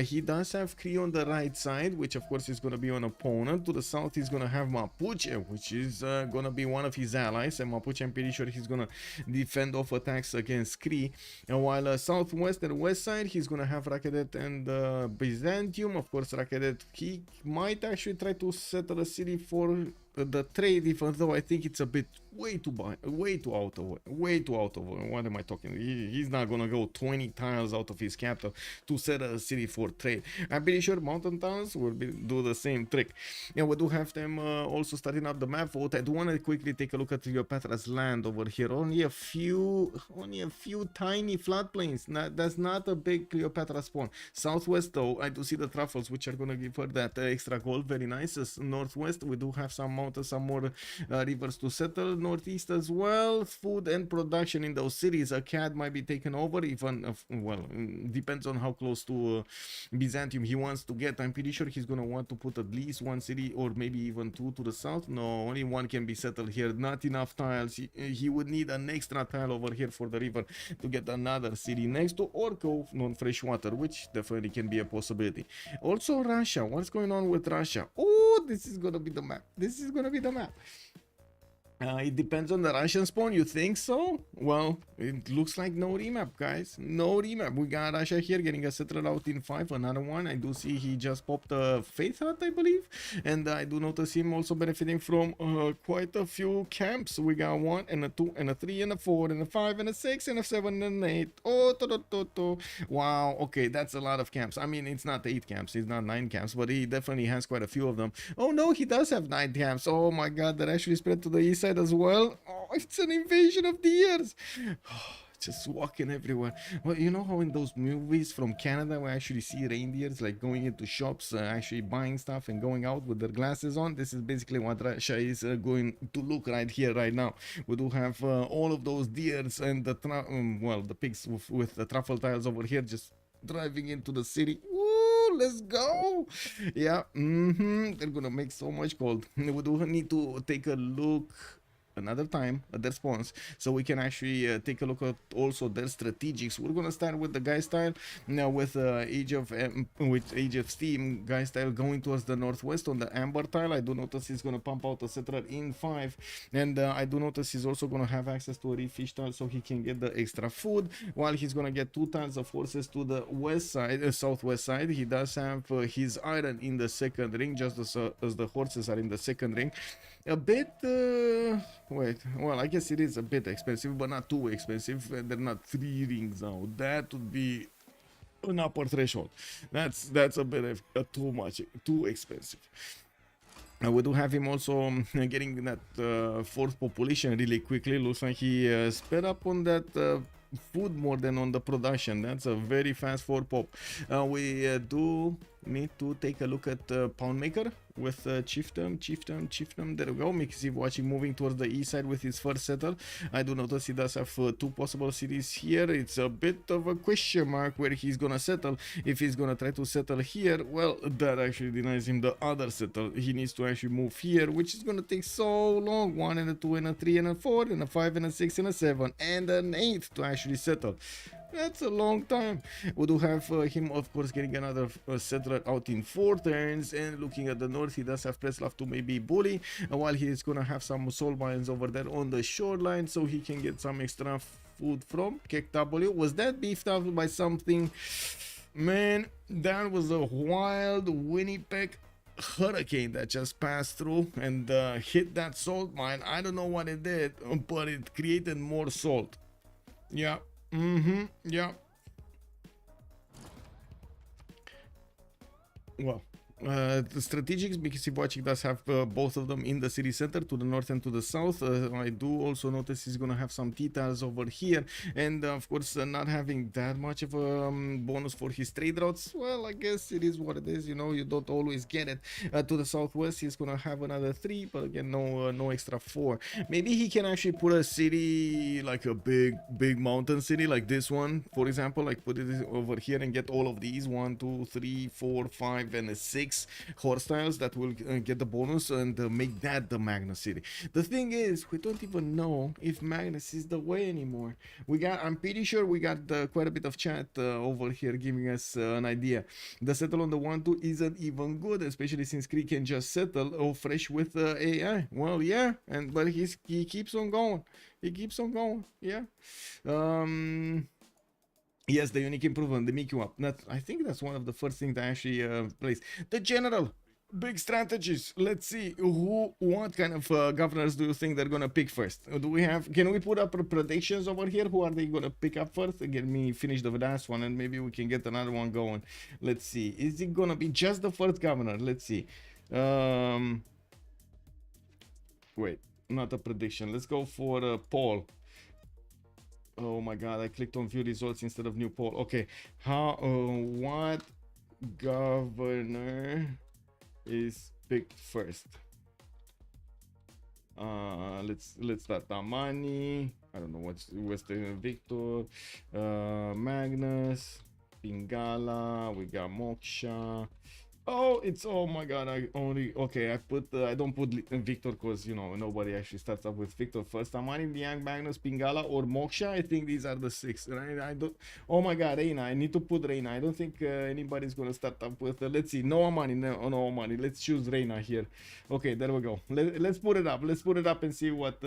He does have Cree on the right side, which of course is gonna be an opponent. To the south he's gonna have Mapuche, which is gonna be one of his allies, and Mapuche, I'm pretty sure he's gonna defend off attacks against Cree. And while southwest and west side he's gonna have Rakedet and Byzantium. Of course, Rakedet, he might actually try to settle a city for the trade, even though I think it's a bit way too out of what am I talking? He's not gonna go 20 tiles out of his capital to set a city for trade. I'm pretty sure mountain towns will do the same trick. Yeah, we do have them also starting up the map vote. I do want to quickly take a look at Cleopatra's land over here. Only a few tiny floodplains. That's not a big Cleopatra spawn. Southwest though, I do see the truffles, which are gonna give her that extra gold. Very nice. Northwest, we do have some mountains, some more rivers to settle. Northeast as well, food and production in those cities. A cat might be taken over, even well, depends on how close to Byzantium he wants to get. I'm pretty sure he's gonna want to put at least one city or maybe even two to the south. No, only one can be settled here. Not enough tiles. He would need an extra tile over here for the river to get another city next to Orko non-fresh water, which definitely can be a possibility. Also Russia, what's going on with Russia? Oh, this is gonna be the map. This is gonna be the map. It depends on the Russian spawn, you think so? Well, it looks like no remap, guys. No remap. We got Russia here getting a settler out in 5, another one. I do see he just popped a Faith Hut, I believe. And I do notice him also benefiting from quite a few camps. We got 1 and a 2 and a 3 and a 4 and a 5 and a 6 and a 7 and an 8. Oh, wow. Okay, that's a lot of camps. I mean, it's not 8 camps. It's not 9 camps, but he definitely has quite a few of them. Oh, no, he does have 9 camps. Oh, my God. That actually spread to the east side as well. Oh, it's an invasion of deers. Just walking everywhere. Well, you know how in those movies from Canada we actually see reindeers like going into shops, actually buying stuff and going out with their glasses on? This is basically what Russia is going to look right here, right now. We do have all of those deers and the the pigs with the truffle tiles over here just driving into the city. Woo, let's go. Yeah, they're gonna make so much gold. We do need to take a look another time at their spawns so we can actually take a look at also their strategics. We're gonna start with the guy style now with Age of Steam guy style going towards the northwest on the amber tile. I do notice he's gonna pump out a settler in 5, and I do notice he's also gonna have access to a refish tile so he can get the extra food, while he's gonna get 2 tiles of horses to the west side, southwest side. He does have his iron in the second ring, just as the horses are in the second ring. A bit well, I guess it is a bit expensive, but not too expensive. They're not 3 rings now. That would be an upper threshold. That's a bit too expensive. We do have him also getting that 4th population really quickly. Looks like he sped up on that food more than on the production. That's a very fast 4 pop. We do need to take a look at Pound Maker with Chieftain. There we go. Mikiziv watching moving towards the east side with his first settle. I do notice he does have 2 possible cities here. It's a bit of a question mark where he's gonna settle. If he's gonna try to settle here, well, that actually denies him the other settle. He needs to actually move here, which is gonna take so long. 1 and a 2 and a 3 and a 4 and a 5 and a 6 and a 7 and an 8 to actually settle. That's a long time. We do have him, of course, getting another settler out in 4 turns, and looking at the north, he does have Preslav to maybe bully, while he is gonna have some soul mines over there on the shoreline, so he can get some extra food from Kek W. Was that beefed up by something? Man, that was a wild Winnipeg hurricane that just passed through and hit that salt mine. I don't know what it did, but it created more salt. Yeah. Yeah. Well, the strategics, because Iwachik does have both of them in the city center to the north and to the south. I do also notice he's gonna have some T-tiles over here, and of course not having that much of a bonus for his trade routes. Well, I guess it is what it is, you know, you don't always get it. To the southwest he's gonna have another 3, but again no extra 4. Maybe he can actually put a city, like a big mountain city like this one, for example, like put it over here and get all of these 1, 2, 3, 4, 5 and a 6 horse tiles that will get the bonus and make that the Magnus city. The thing is, we don't even know if Magnus is the way anymore. I'm pretty sure we got quite a bit of chat over here giving us an idea. The settle on the 1-2 isn't even good, especially since Kree can just settle fresh with AI. Well, yeah, but he keeps on going. He keeps on going. Yeah. Yes, the unique improvement, the make you up. I think that's one of the first things I actually placed. The general. Big strategies. Let's see what kind of governors do you think they're gonna pick first? Do we have? Can we put up predictions over here? Who are they gonna pick up first? Get me finish the last one, and maybe we can get another one going. Let's see. Is it gonna be just the first governor? Let's see. Wait, not a prediction. Let's go for poll. Oh my God! I clicked on view results instead of new poll. Okay, what governor is picked first? Let's start Damani. I don't know what's Western Victor, Magnus, Pingala. We got Moksha. Oh, it's oh my God! I don't put Victor because you know nobody actually starts up with Victor first. Amani, Liang, Magnus, Pingala, or Moksha. I think these are the 6. Right? I don't. Oh my God, Reina! I need to put Reina. I don't think anybody's gonna start up with. Let's see. No Amani, no Amani. Let's choose Reina here. Okay, there we go. Let's put it up. Let's put it up and see what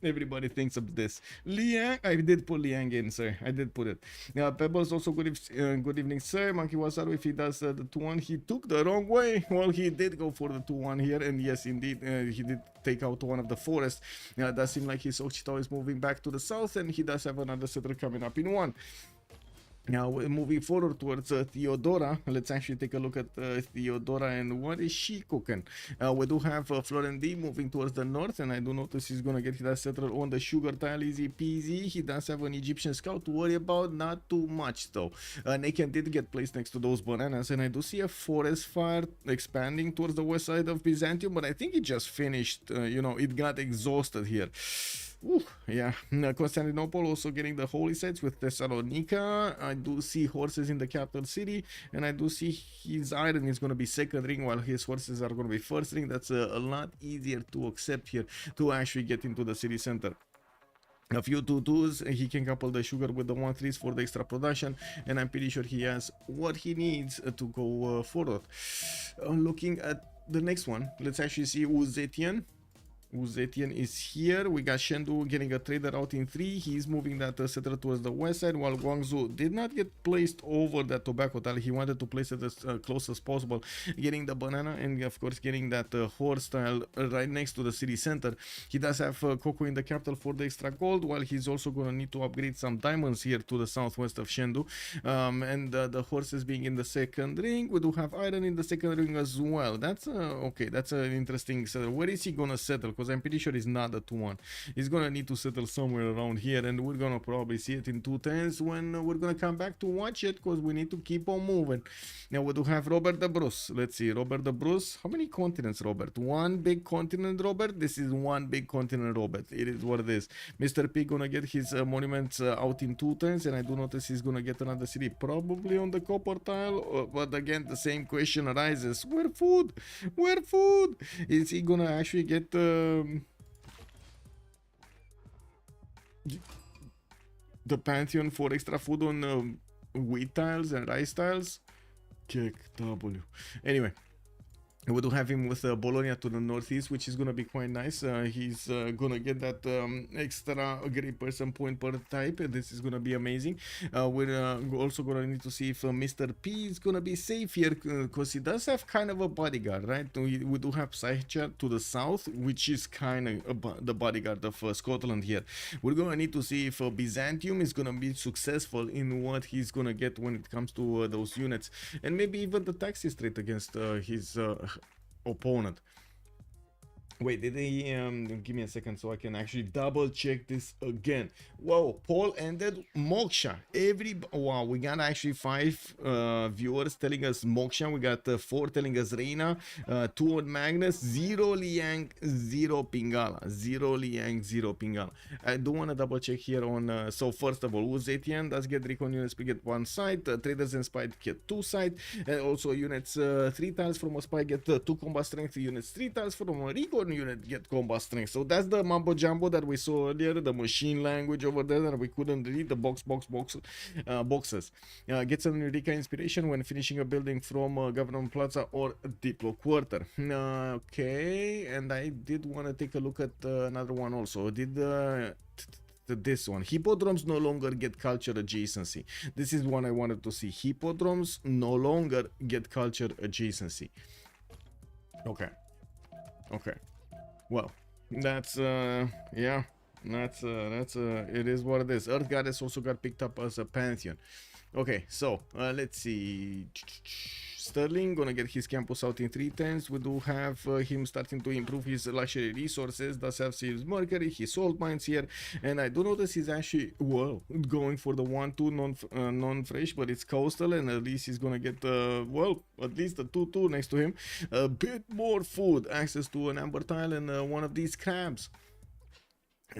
everybody thinks of this. Liang, I did put Liang in, sir. I did put it. Pebbles also good evening, sir. Monkey Wasaru, if he does the 2-1, he took the wrong way. Well, he did go for the 2-1 here, and yes, indeed, he did take out one of the forests. It does seem like his Ochito is moving back to the south, and he does have another settler coming up in 1. Now we're moving forward towards Theodora. Let's actually take a look at Theodora and what is she cooking. We do have Florendi moving towards the north, and I do notice he's gonna get that settler on the sugar tile, easy peasy. He does have an Egyptian scout to worry about, not too much though. Naken did get placed next to those bananas, and I do see a forest fire expanding towards the west side of Byzantium, but I think it just finished. You know, it got exhausted here. Ooh, yeah. Constantinople also getting the holy sites with Thessalonica. I do see horses in the capital city, and I do see his iron is going to be second ring while his horses are going to be first ring. That's a lot easier to accept here to actually get into the city center. A few 2-2s, he can couple the sugar with the 1-3s for the extra production, and I'm pretty sure he has what he needs to go forward. Looking at the next one, let's actually see Uzetian. Uzetian is here. We got Shendu getting a trader out in 3. He's moving that settler towards the west side, while Guangzhou did not get placed over that tobacco tile. He wanted to place it as close as possible, getting the banana and of course getting that horse tile right next to the city center. He does have Coco in the capital for the extra gold, while he's also going to need to upgrade some diamonds here to the southwest of Shendu. And the horses being in the second ring. We do have iron in the second ring as well. That's okay. That's an interesting settler. Where is he going to settle? Because I'm pretty sure he's not a 2-1. He's gonna need to settle somewhere around here, and we're gonna probably see it in 2-10s when we're gonna come back to watch it, because we need to keep on moving. Now we do have Robert the Bruce. Let's see, Robert the Bruce. How many continents, Robert? One big continent, Robert. This is one big continent, Robert. It is what it is. Mr. P gonna get his monuments out in 2-10s, and I do notice he's gonna get another city probably on the copper tile. But again, the same question arises: where food? Where food? Is he gonna actually get the Pantheon for extra food on wheat tiles and rice tiles? Check W. Anyway, we do have him with Bologna to the northeast, which is going to be quite nice. He's going to get that extra great person point per type. This is going to be amazing. We're also going to need to see if Mr. P is going to be safe here, because he does have kind of a bodyguard, right? We do have Saicha to the south, which is kind of the bodyguard of Scotland here. We're going to need to see if Byzantium is going to be successful in what he's going to get when it comes to those units, and maybe even the taxi straight against his opponent. Wait, did they give me a second so I can actually double check this again? Whoa, poll ended Moksha. Wow, we got actually 5 viewers telling us Moksha. We got 4 telling us Reina, 2 on Magnus, 0 Liang, 0 Pingala. 0 Liang, 0 Pingala. I do want to double check here on so first of all, Uzetian does get recon units get 1 side, traders and spy get 2 side, and also units 3 tiles from a spy get 2 combat strength, units 3 tiles from a recon unit get combat strength. So that's the mumbo jumbo that we saw earlier, the machine language over there that we couldn't read, the boxes. Gets an Eureka inspiration when finishing a building from Government Plaza or Diplo Quarter. Okay, and I did want to take a look at another one also. This one, hippodromes no longer get culture adjacency. This is one I wanted to see. Hippodromes no longer get culture adjacency. Okay. Okay. Well, that's yeah. That's it is what it is. Earth Goddess also got picked up as a pantheon. Okay, so let's see. Sterling gonna get his campus out in 3 turns. We do have him starting to improve his luxury resources. Does have his mercury, his salt mines here, and I do notice he's actually well going for the 1-2 non-fresh, but it's coastal, and at least he's gonna get well at least a 2-2 next to him. A bit more food, access to an amber tile, and one of these crabs.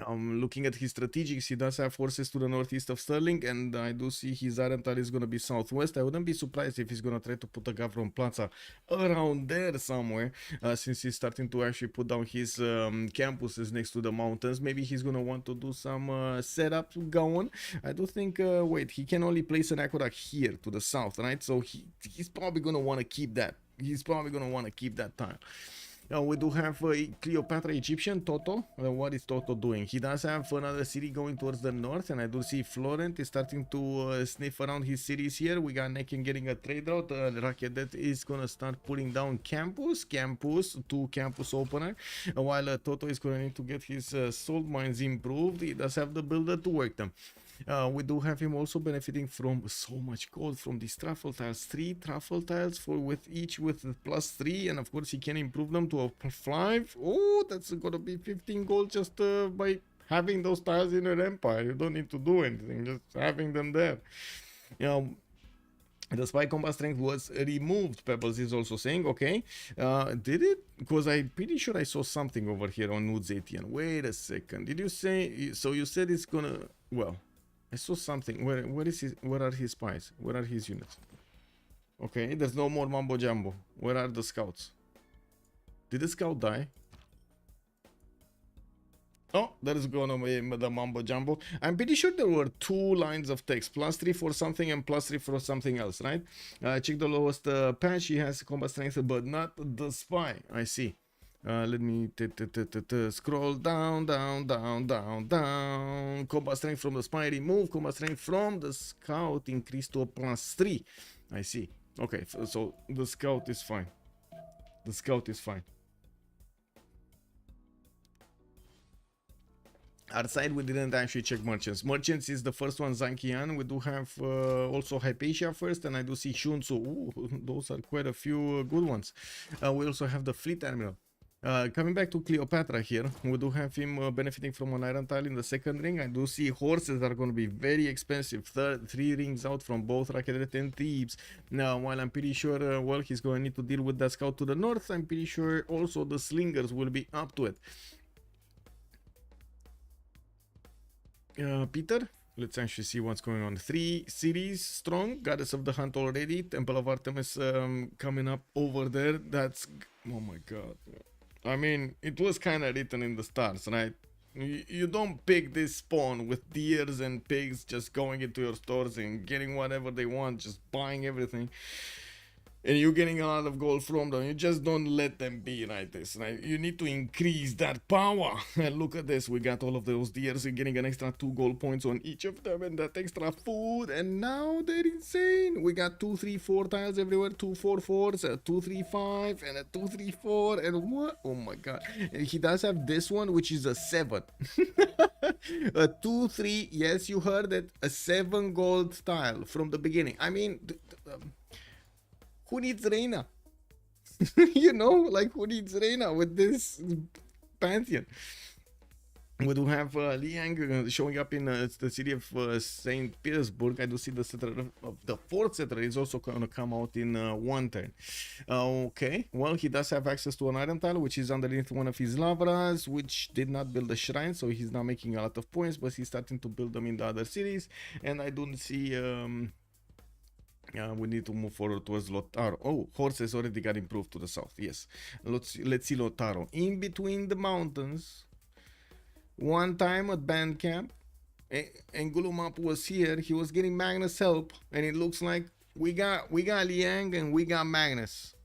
Looking at his strategics, he does have forces to the northeast of Sterling, and I do see his iron tile is going to be southwest. I wouldn't be surprised if he's going to try to put a Gavron Plaza around there somewhere, since he's starting to actually put down his campuses next to the mountains. Maybe he's going to want to do some setup going. I do think, wait, he can only place an aqueduct here to the south, right? So he's probably going to want to keep that. He's probably going to want to keep that tile. We do have Cleopatra Egyptian, Toto. What is Toto doing? He does have another city going towards the north, and I do see Florent is starting to sniff around his cities here. We got Necken getting a trade route. Rakedet is gonna start putting down campus, 2 campus opener, while Toto is gonna need to get his salt mines improved. He does have the builder to work them. We do have him also benefiting from so much gold from these truffle tiles. 3 truffle tiles with each with +3, and of course he can improve them to a +5. Oh, that's gonna be 15 gold just by having those tiles in your empire. You don't need to do anything, just having them there. The spy combat strength was removed, Pebbles is also saying. Okay, did it? Because I'm pretty sure I saw something over here on Nudes 18. Wait a second, did you say, so you said it's gonna, well, I saw something. Where is his? Where are his spies? Where are his units? Okay, there's no more Mambo Jumbo. Where are the scouts? Did the scout die? Oh, there's gonna be the Mambo Jumbo. I'm pretty sure there were 2 lines of text. +3 for something and +3 for something else, right? Check the lowest patch. He has combat strength, but not the spy. I see. Let me scroll down. Combat strength from the spy remove. Combat strength from the scout increased to a +3. I see. Okay, so the scout is fine. The scout is fine. Our side, we didn't actually check merchants. Merchants is the first one, Zankian. We do have also Hypatia first, and I do see Shunsu. Ooh, those are quite a few good ones. We also have the fleet terminal. Coming back to Cleopatra here, we do have him benefiting from an iron tile in the second ring. I do see horses are going to be very expensive. 3 rings out from both Rakedet and Thebes. Now, while I'm pretty sure, well, he's going to need to deal with the scout to the north, I'm pretty sure also the slingers will be up to it. Peter, let's actually see what's going on. 3 cities strong, Goddess of the Hunt already, Temple of Artemis coming up over there. That's, oh my god. I mean, it was kind of written in the stars, right? You don't pick this spawn with deers and pigs just going into your stores and getting whatever they want, just buying everything. And you're getting a lot of gold from them. You just don't let them be like this, right? You need to increase that power. And look at this. We got all of those deers and getting an extra 2 gold points on each of them and that extra food. And now they're insane. We got 2, 3, 4 tiles everywhere. 2, 4, 4s, a 2, 3, 5, and a 2, 3, 4. And what? Oh my god. And he does have this one, which is a 7. A 2, 3. Yes, you heard it. A 7 gold tile from the beginning. I mean, who needs Reina? You know, like, who needs Reina with this pantheon? We do have Liang showing up in the city of St. Petersburg. I do see the settler of the 4th settler is also going to come out in 1 turn. Okay, well, he does have access to an iron tile, which is underneath one of his lavras, which did not build a shrine, so he's now making a lot of points, but he's starting to build them in the other cities. And I don't see... we need to move forward towards Lotaro. Oh, horses already got improved to the south. Yes. Let's see Lotaro. In between the mountains. One time at band camp, Ngulumap was here. He was getting Magnus help. And it looks like we got Liang and we got Magnus.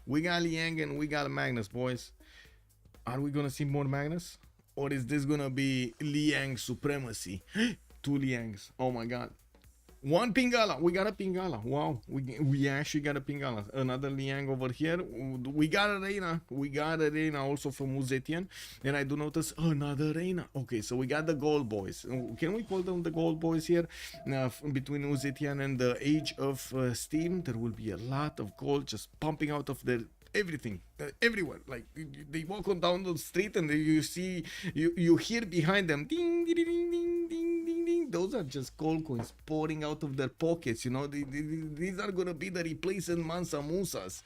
We got Liang and we got Magnus, boys. Are we gonna see more Magnus? Or is this gonna be Liang supremacy? 2 Liangs. Oh my god. One Pingala. We got a Pingala. Wow. We actually got a Pingala. Another Liang over here. We got a Reina. We got a Reina also from Uzetian. And I do notice another Reina. Okay, so we got the gold boys. Can we call them the gold boys here? Between Uzetian and the Age of Steam, there will be a lot of gold just pumping out of their everything, everywhere. Like they walk on down the street and you see, you hear behind them ding ding ding ding ding ding ding. Those are just gold coins pouring out of their pockets. You know, these are gonna be the replacement Mansa Musas.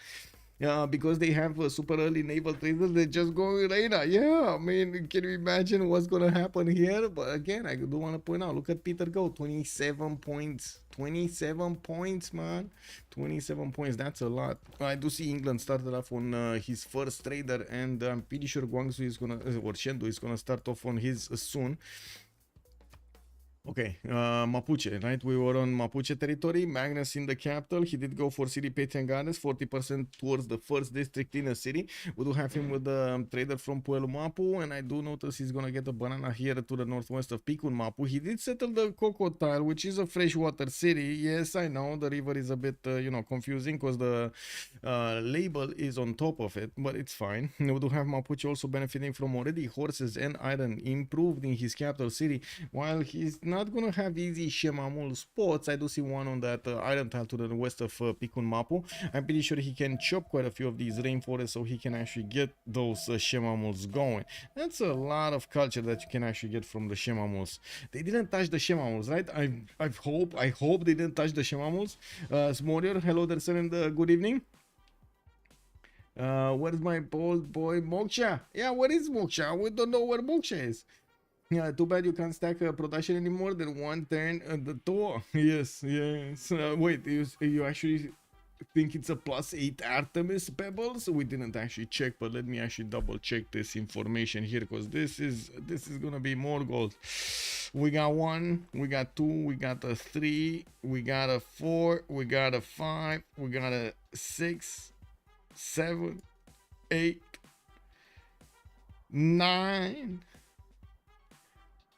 Because they have a super early naval traders, they just go Reina. Yeah, I mean, can you imagine what's gonna happen here? But again, I do want to point out, look at Peter go, 27 points. 27 points, man. 27 points, that's a lot. I do see England started off on his first trader, and I'm pretty sure Guangzhou is gonna, or Chengdu is gonna start off on his soon. Okay, Mapuche, right? We were on Mapuche territory. Magnus in the capital. He did go for City Petien Gardens, 40% towards the first district in the city. We do have him with the trader from Puelu Mapu, and I do notice he's gonna get a banana here to the northwest of Picun Mapu. He did settle the Coco Tile, which is a freshwater city. Yes, I know the river is a bit, you know, confusing because the label is on top of it, but it's fine. We do have Mapuche also benefiting from already horses and iron improved in his capital city, while he's not gonna have easy Shemamul spots. I do see one on that iron tile to the west of Picun Mapu. I'm pretty sure he can chop quite a few of these rainforests so he can actually get those Shemamuls going. That's a lot of culture that you can actually get from the Shemamuls. They didn't touch the Shemamuls, right? I hope they didn't touch the Shemamuls. Smorier, hello there, sir, and good evening. Where's my bold boy Moksha? Yeah, where is Moksha? We don't know where Moksha is. Yeah, too bad you can't stack production anymore than one turn at the door. Yes, yes. Wait, you actually think it's a +8 Artemis Pebbles? We didn't actually check, but let me actually double check this information here, because this is gonna be more gold. We got 1, we got 2, we got a 3, we got a 4, we got a 5, we got a 6, 7, 8, 9.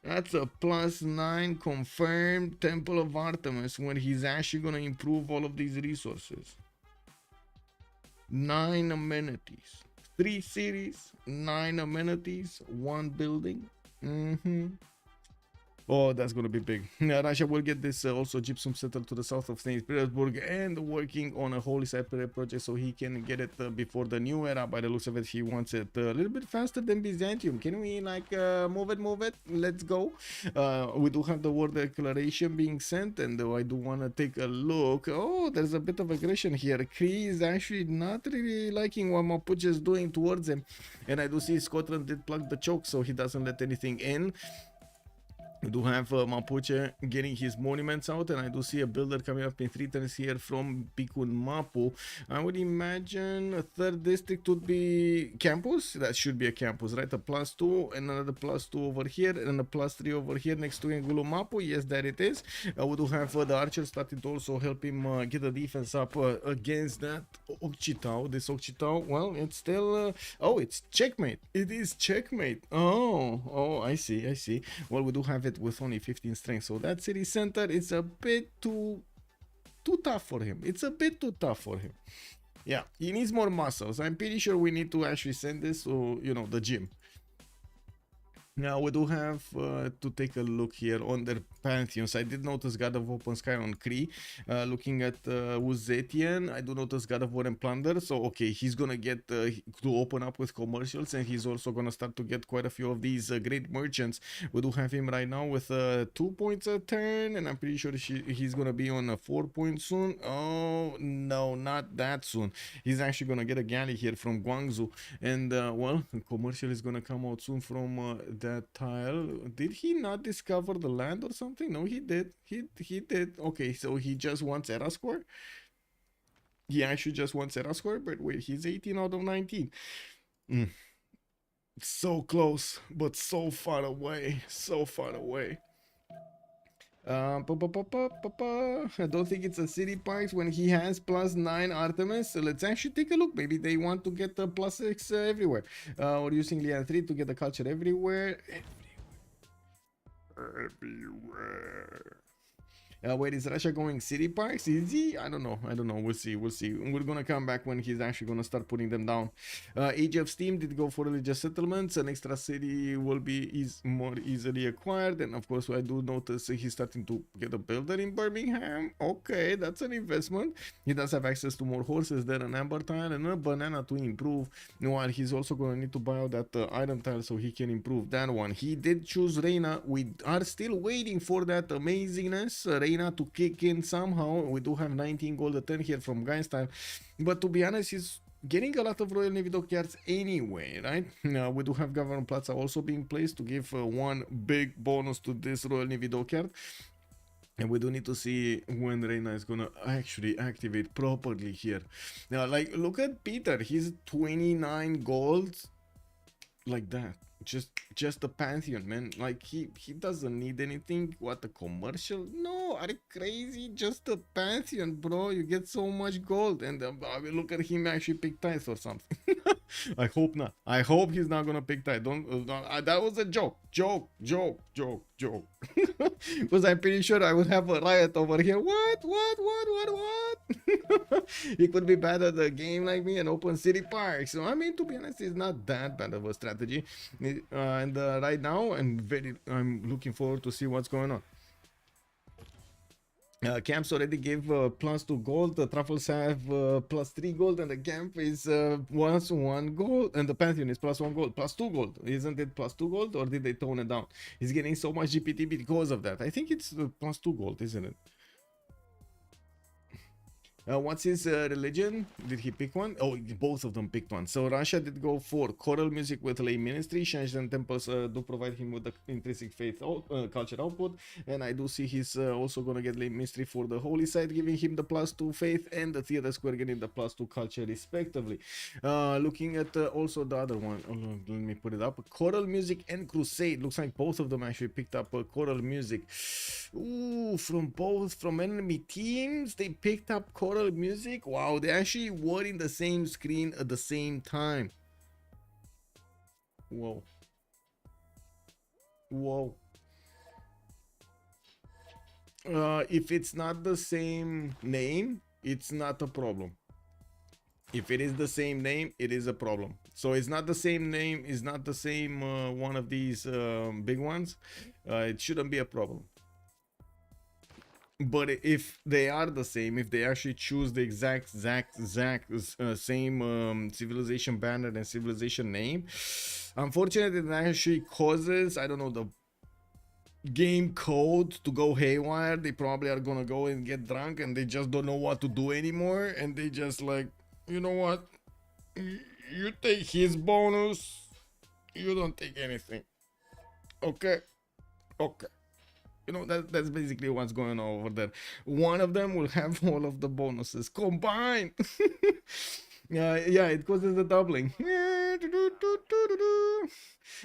That's a +9 confirmed Temple of Artemis when he's actually gonna improve all of these resources. 9 amenities, 3 cities, 9 amenities, 1 building. Oh, that's gonna be big. Russia will get this also gypsum settled to the south of St. Petersburg and working on a holy site project so he can get it before the new era. By the looks of it, he wants it a little bit faster than Byzantium. Can we like move it? Let's go. We do have the war declaration being sent, and I do want to take a look. Oh, there's a bit of aggression here. Cree is actually not really liking what Mapuche is doing towards him, and I do see Scotland did plug the choke so he doesn't let anything in. We do have Mapuche getting his monuments out, and I do see a builder coming up in 3 turns here from Picun Mapu. I would imagine a 3rd district would be campus. That should be a campus, right? A +2, and another +2 over here, and a +3 over here next to Ngulu Mapu. Yes, that it is. We do have the archers starting to also help him get the defense up against that Okchitao. This Okchitao, well, it's still... oh, it's checkmate. It is checkmate. Oh, I see. Well, we do have it with only 15 strength, so that city center is a bit too tough for him. It's a bit too tough for him. Yeah, he needs more muscles. I'm pretty sure we need to actually send this to, you know, the gym. Now we do have to take a look here on their pantheons. I did notice God of Open Sky on Cree. Looking at Uzetian, I do notice God of War and Plunder. So okay, he's gonna get to open up with commercials, and he's also gonna start to get quite a few of these great merchants. We do have him right now with 2 points a turn, and I'm pretty sure he's gonna be on a 4 point soon. Oh no, not that soon. He's actually gonna get a galley here from Guangzhou, and well, commercial is gonna come out soon from that tile. Did he not discover the land or something? No, he did. He did. Okay, so he just wants Era score. He actually just wants Era score, but wait, he's 18 out of 19. So close, but so far away. So far away. I don't think it's a city parks when he has +9 Artemis. So let's actually take a look. Maybe they want to get the +6 everywhere. Or using Lian 3 to get the culture everywhere. Where is Russia going? City parks? Is he? I don't know. We'll see. We're gonna come back when he's actually gonna start putting them down. Age of Steam did go for religious settlements. An extra city will be more easily acquired. And of course, I do notice he's starting to get a builder in Birmingham. Okay, that's an investment. He does have access to more horses there, an amber tile and a banana to improve. While he's also gonna need to buy out that iron tile so he can improve that one. He did choose Reina. We are still waiting for that amazingness. Reina to kick in somehow. We do have 19 gold a turn here from Geistyle, but to be honest, he's getting a lot of Royal Navy dockyards anyway, right? We do have Government Plaza also being placed to give one big bonus to this Royal Navy dockyard. And we do need to see when Reina is gonna actually activate properly here. Now, like, look at Peter. He's 29 gold like that. Just a Pantheon, man. Like, he doesn't need anything. What, a commercial? No, are you crazy? Just a Pantheon, bro. You get so much gold. And I will look at him actually pick ties or something. I hope not. I hope he's not gonna pick ties. Don't that was a joke. Joke. Because I'm pretty sure I would have a riot over here. What? He could be bad at the game like me and open city parks. So I mean, to be honest, it's not that bad of a strategy. And right now, I'm looking forward to see what's going on. Camps already gave +2 gold. The truffles have +3 gold, and the camp is +1 gold, and the Pantheon is +1 gold, +2 gold. Isn't it +2 gold, or did they tone it down? He's getting so much GPT because of that. I think it's +2 gold, isn't it? What's his religion? Did he pick one? Oh, both of them picked one. So Russia did go for choral music with lay ministry. Shrines and temples do provide him with the intrinsic faith culture output. And I do see he's also going to get lay ministry for the holy side, giving him the +2 faith, and the theater square getting the +2 culture respectively. Looking at also the other one. Let me put it up. Choral music and crusade. Looks like both of them actually picked up choral music. Ooh, from enemy teams, they picked up choral music. Wow, they actually were in the same screen at the same time. Whoa. If it's not the same name, it's not a problem. If it is the same name, it is a problem. So it's not the same name, it's not the same one of these big ones, it shouldn't be a problem. But if they are the same, if they actually choose the exact same civilization banner and civilization name, unfortunately it actually causes, I don't know, the game code to go haywire. They probably are gonna go and get drunk and they just don't know what to do anymore, and they just like, you know what, you take his bonus, you don't take anything. Okay. You know, that's basically what's going on over there. One of them will have all of the bonuses combined. Yeah, it causes the doubling.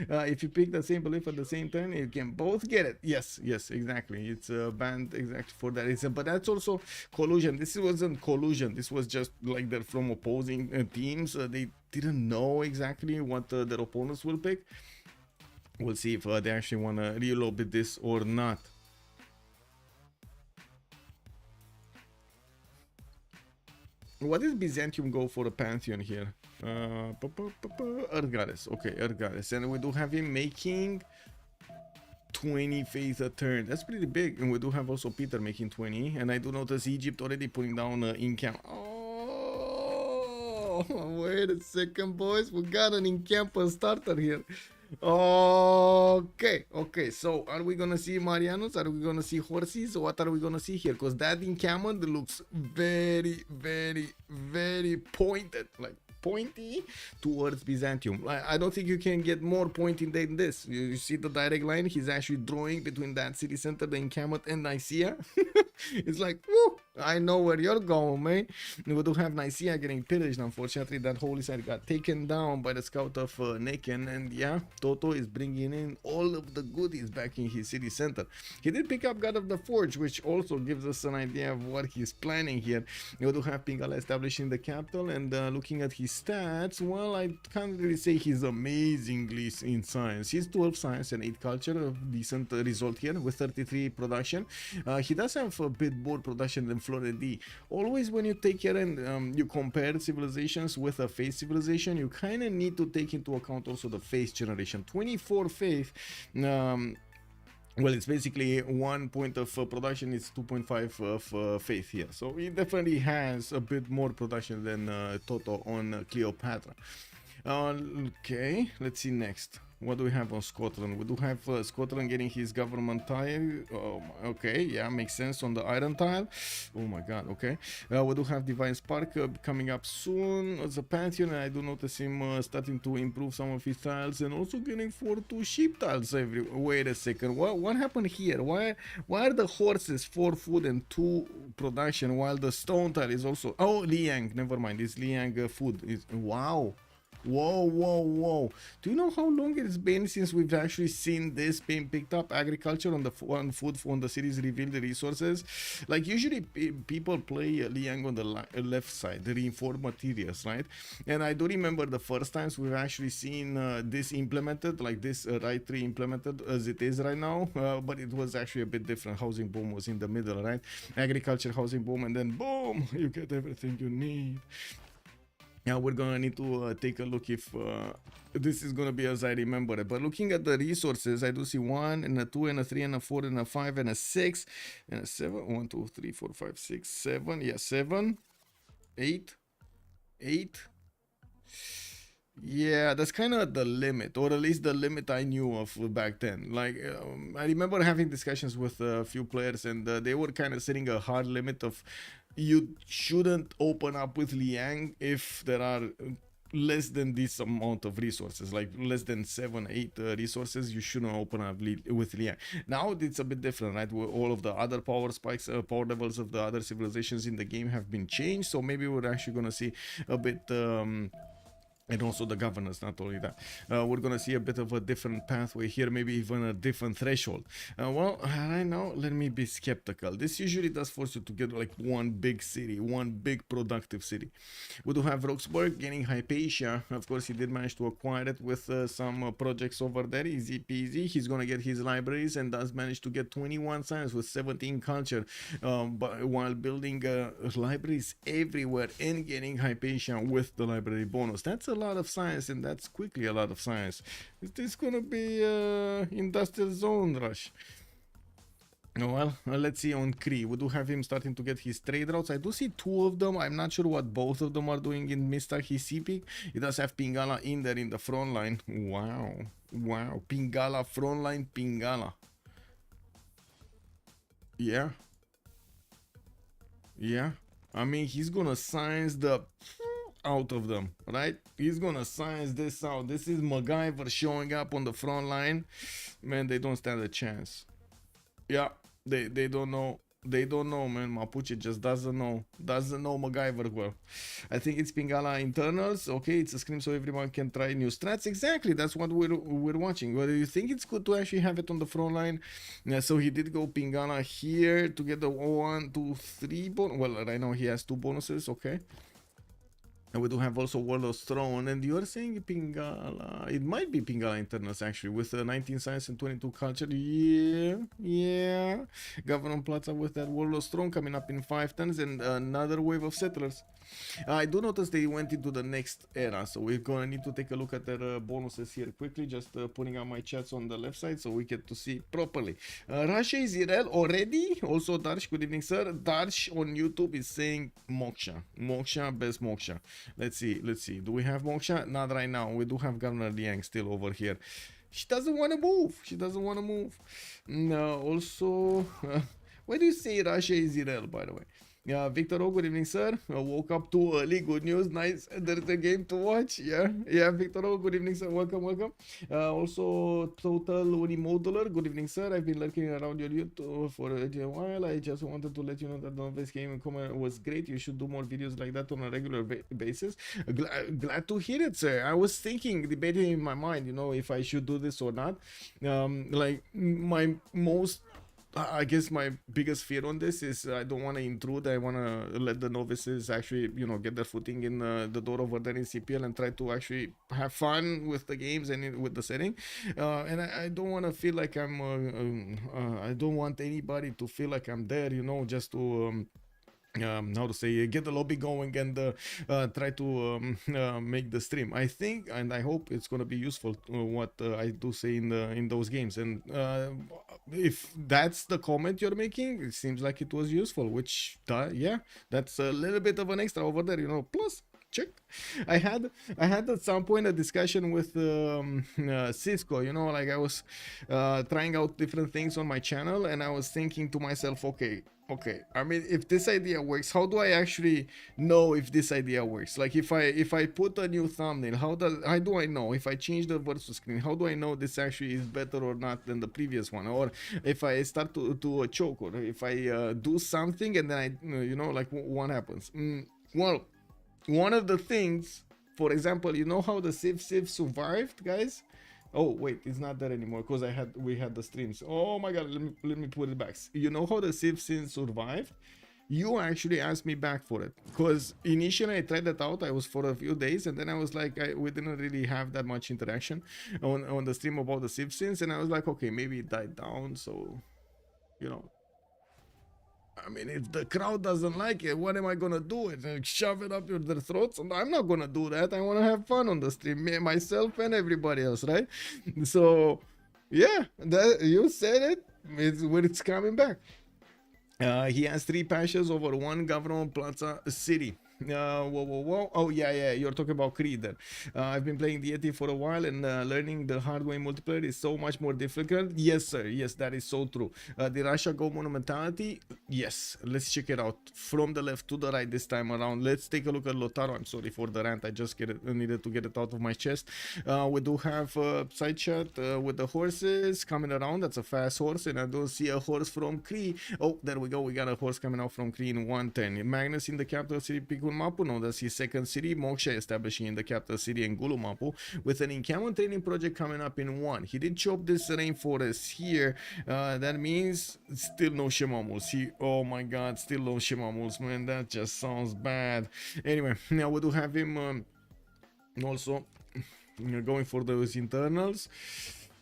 If you pick the same belief at the same time, you can both get it. Yes, exactly. It's banned exactly for that reason. But that's also collusion. This wasn't collusion. This was just like they're from opposing teams. They didn't know exactly what their opponents will pick. We'll see if they actually want to reload this or not. What does Byzantium go for a Pantheon here? Earth Goddess. Okay, Earth Goddess. And we do have him making 20 faith a turn. That's pretty big. And we do have also Peter making 20. And I do notice Egypt already putting down in-camp. Oh, wait a second, boys. We got an in-camp starter here. Okay. So are we gonna see Marianos? Are we gonna see horses? What are we gonna see here? Because that encampment looks very pointed, like pointy towards Byzantium. I don't think you can get more pointing than this. You see the direct line? He's actually drawing between that city center, the encampment, and Nicaea. It's like, woo, I know where you're going, man. We do have Nicaea getting pillaged. Unfortunately, that holy site got taken down by the scout of Naken, and yeah, Toto is bringing in all of the goodies back in his city center. He did pick up God of the Forge, which also gives us an idea of what he's planning here. We do have Pingala establishing the capital, and looking at his stats, well, I can't really say he's amazingly in science. He's 12 science and 8 culture, a decent result here with 33 production. He does have a bit more production than Floridi. Always when you take care and you compare civilizations with a faith civilization, you kind of need to take into account also the faith generation. 24 faith, well, it's basically 1 point of production, it's 2.5 of faith here, so he definitely has a bit more production than Toto on Cleopatra. Okay, let's see next. What do we have on Scotland? We do have Scotland getting his government tile. Oh, okay, yeah, makes sense on the iron tile. Oh my god, okay. We do have Divine Spark coming up soon as a Pantheon, and I do notice him starting to improve some of his tiles and also getting 4-2 sheep tiles every. Wait a second, what happened here? Why are the horses 4 food and 2 production while the stone tile is also. Oh, Liang, never mind, it's Liang food. It's, wow. Whoa. Do you know how long it's been since we've actually seen this being picked up? Agriculture on the food on the cities reveal the resources. Like usually people play Liang on the left side, the reinforced materials, right? And I do remember the first times we've actually seen this implemented, like this right tree implemented as it is right now, but it was actually a bit different. Housing boom was in the middle, right? Agriculture, housing boom, and then boom, you get everything you need. Now we're gonna need to take a look if this is gonna be as I remember it. But looking at the resources, I do see 1 and a 2 and a 3 and a 4 and a 5 and a 6 and a 7. 1, 2, 3, 4, 5, 6, 7. Yeah, 7, 8. Yeah, that's kind of the limit, or at least the limit I knew of back then. Like, I remember having discussions with a few players, and they were kind of setting a hard limit of you shouldn't open up with Liang if there are less than this amount of resources, like less than 7, 8 resources. You shouldn't open up with Liang. Now it's a bit different, right? All of the other power spikes, power levels of the other civilizations in the game have been changed, so maybe we're actually gonna see a bit and also the governance, not only that. We're gonna see a bit of a different pathway here, maybe even a different threshold. Well, right now, let me be skeptical. This usually does force you to get like one big city, one big productive city. We do have Roxburgh getting Hypatia. Of course, he did manage to acquire it with some projects over there, easy peasy. He's gonna get his libraries and does manage to get 21 science with 17 culture, but while building libraries everywhere and getting Hypatia with the library bonus. That's a lot of science, and that's quickly a lot of science. Is this gonna be industrial zone rush? Well, let's see on Kree. We do have him starting to get his trade routes. I do see 2 of them. I'm not sure what both of them are doing in Mr. Hisipik. He does have Pingala in there in the front line. Wow. Pingala front line, Pingala. Yeah. I mean, he's gonna science the out of them, right? He's gonna science this out. This is MacGyver showing up on the front line. Man, they don't stand a chance. Yeah, they don't know. They don't know, man. Mapuche just doesn't know MacGyver well. I think it's Pingala internals. Okay, it's a SCRIM so everyone can try new strats. Exactly, that's what we're watching. Well, do you think it's good to actually have it on the front line? Yeah, so he did go Pingala here to get the 1, 2, 3 bonus. Well, right now he has 2 bonuses. Okay. And we do have also Warlord's Throne, and you're saying Pingala. It might be Pingala internals actually, with 19 science and 22 culture. Yeah. Governor Plaza with that Warlord's Throne coming up in 5 turns, and another wave of settlers. I do notice they went into the next era, so we're gonna need to take a look at their bonuses here quickly. Just putting out my chats on the left side so we get to see properly. Rasha Zirel already. Also Darsh, good evening, sir. Darsh on YouTube is saying Moksha, best Moksha. Let's see. Do we have Moksha? Not right now. We do have Governor Liang still over here. She doesn't want to move. No, also, why do you say Russia is Zirel, by the way? Victor O, good evening, sir. Woke up too early. Good news. Nice. There's a game to watch. Yeah, Victor O, good evening, sir. Welcome. Also, Total Unimodular, good evening, sir. I've been lurking around your YouTube for a while. I just wanted to let you know that the novice game comment was great. You should do more videos like that on a regular basis. Glad to hear it, sir. I was thinking, debating in my mind, you know, if I should do this or not. Like I guess my biggest fear on this is I don't want to intrude. I want to let the novices actually, you know, get their footing in the door over there in CPL and try to actually have fun with the games and with the setting. And I don't want to feel like I don't want anybody to feel like I'm there, you know, just to how to say, get the lobby going and try to make the stream. I think and I hope it's going to be useful what I do say in those games, and if that's the comment you're making, it seems like it was useful, which yeah, that's a little bit of an extra over there, you know. Plus, check. I had at some point a discussion with Cisco, you know, like I was trying out different things on my channel, and I was thinking to myself, okay, I mean, if this idea works, how do I actually know if this idea works? Like if I put a new thumbnail, how do I know? If I change the versus screen, how do I know this actually is better or not than the previous one? Or if I start to do a choke, or if I do something and then I, you know, like what happens? Well, one of the things, for example, you know how the Civ6 survived, guys? Oh wait, it's not there anymore because we had the streams. Oh my god, let me put it back. You know how the Civ6 survived? You actually asked me back for it because initially I tried that out. I was for a few days, and then I was like, we didn't really have that much interaction on the stream about the Civ6, and I was like, okay, maybe it died down. So, you know, I mean, if the crowd doesn't like it, what am I gonna do? Shove it up their throats? And I'm not gonna do that. I want to have fun on the stream, myself and everybody else, right? So, yeah, that you said it. It's coming back. He has 3 patches over 1 government plaza city. Whoa. Oh, yeah, you're talking about Creed then. I've been playing Deity for a while, and learning the hard way multiplayer is so much more difficult. Yes, sir. Yes, that is so true. The Russia Go Monumentality? Yes. Let's check it out. From the left to the right this time around. Let's take a look at Lotaro. I'm sorry for the rant. I just needed to get it out of my chest. We do have side shot with the horses coming around. That's a fast horse, and I don't see a horse from Cree. Oh, there we go. We got a horse coming out from Cree in 110. Magnus in the capital city, Mapu, no, that's his second city. Moksha establishing in the capital city in Gulu Mapu, with an encampment training project coming up in 1. He did chop this rainforest here. That means still no Shemamuls. Oh my god, still no Shemamuls, man. That just sounds bad. Anyway, now we do have him also going for those internals.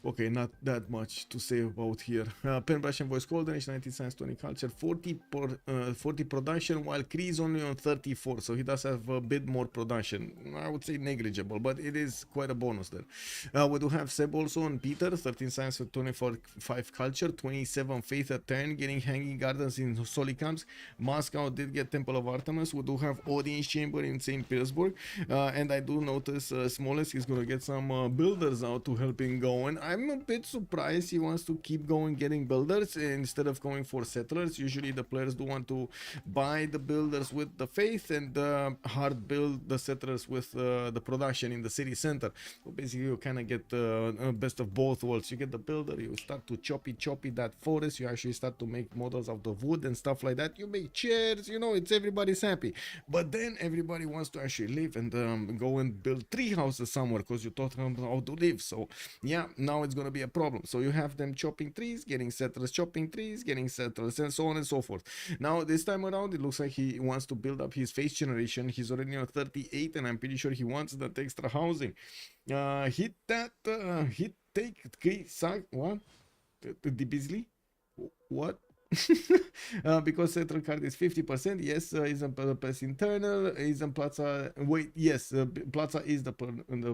Okay, not that much to say about here. Pen brush and voice coordination, 19 science, 20 culture, 40 production, while Cree is only on 34, so he does have a bit more production. I would say negligible, but it is quite a bonus there. We do have Seb also on Peter, 13 science with 25 culture, 27 faith at 10, getting hanging gardens in Solicamps. Moscow did get Temple of Artemis. We do have Audience Chamber in St. Petersburg, and I do notice Smolensk is gonna get some builders out to help him go. And I'm a bit surprised he wants to keep going getting builders instead of going for settlers. Usually the players do want to buy the builders with the faith and hard build the settlers with the production in the city center. So basically you kind of get the best of both worlds. You get the builder, you start to choppy that forest, you actually start to make models out of wood and stuff like that. You make chairs, you know, it's everybody's happy. But then everybody wants to actually live and go and build 3 houses somewhere because you taught them how to live. So yeah, now it's gonna be a problem. So you have them chopping trees, getting settlers, chopping trees, getting settlers, and so on and so forth. Now this time around it looks like he wants to build up his face generation. He's already on 38, and I'm pretty sure he wants that extra housing. Hit that hit take what the Beasley, what? Because central card is 50%. Yes, is a best internal. Is in Plaza. Wait, yes, Plaza is the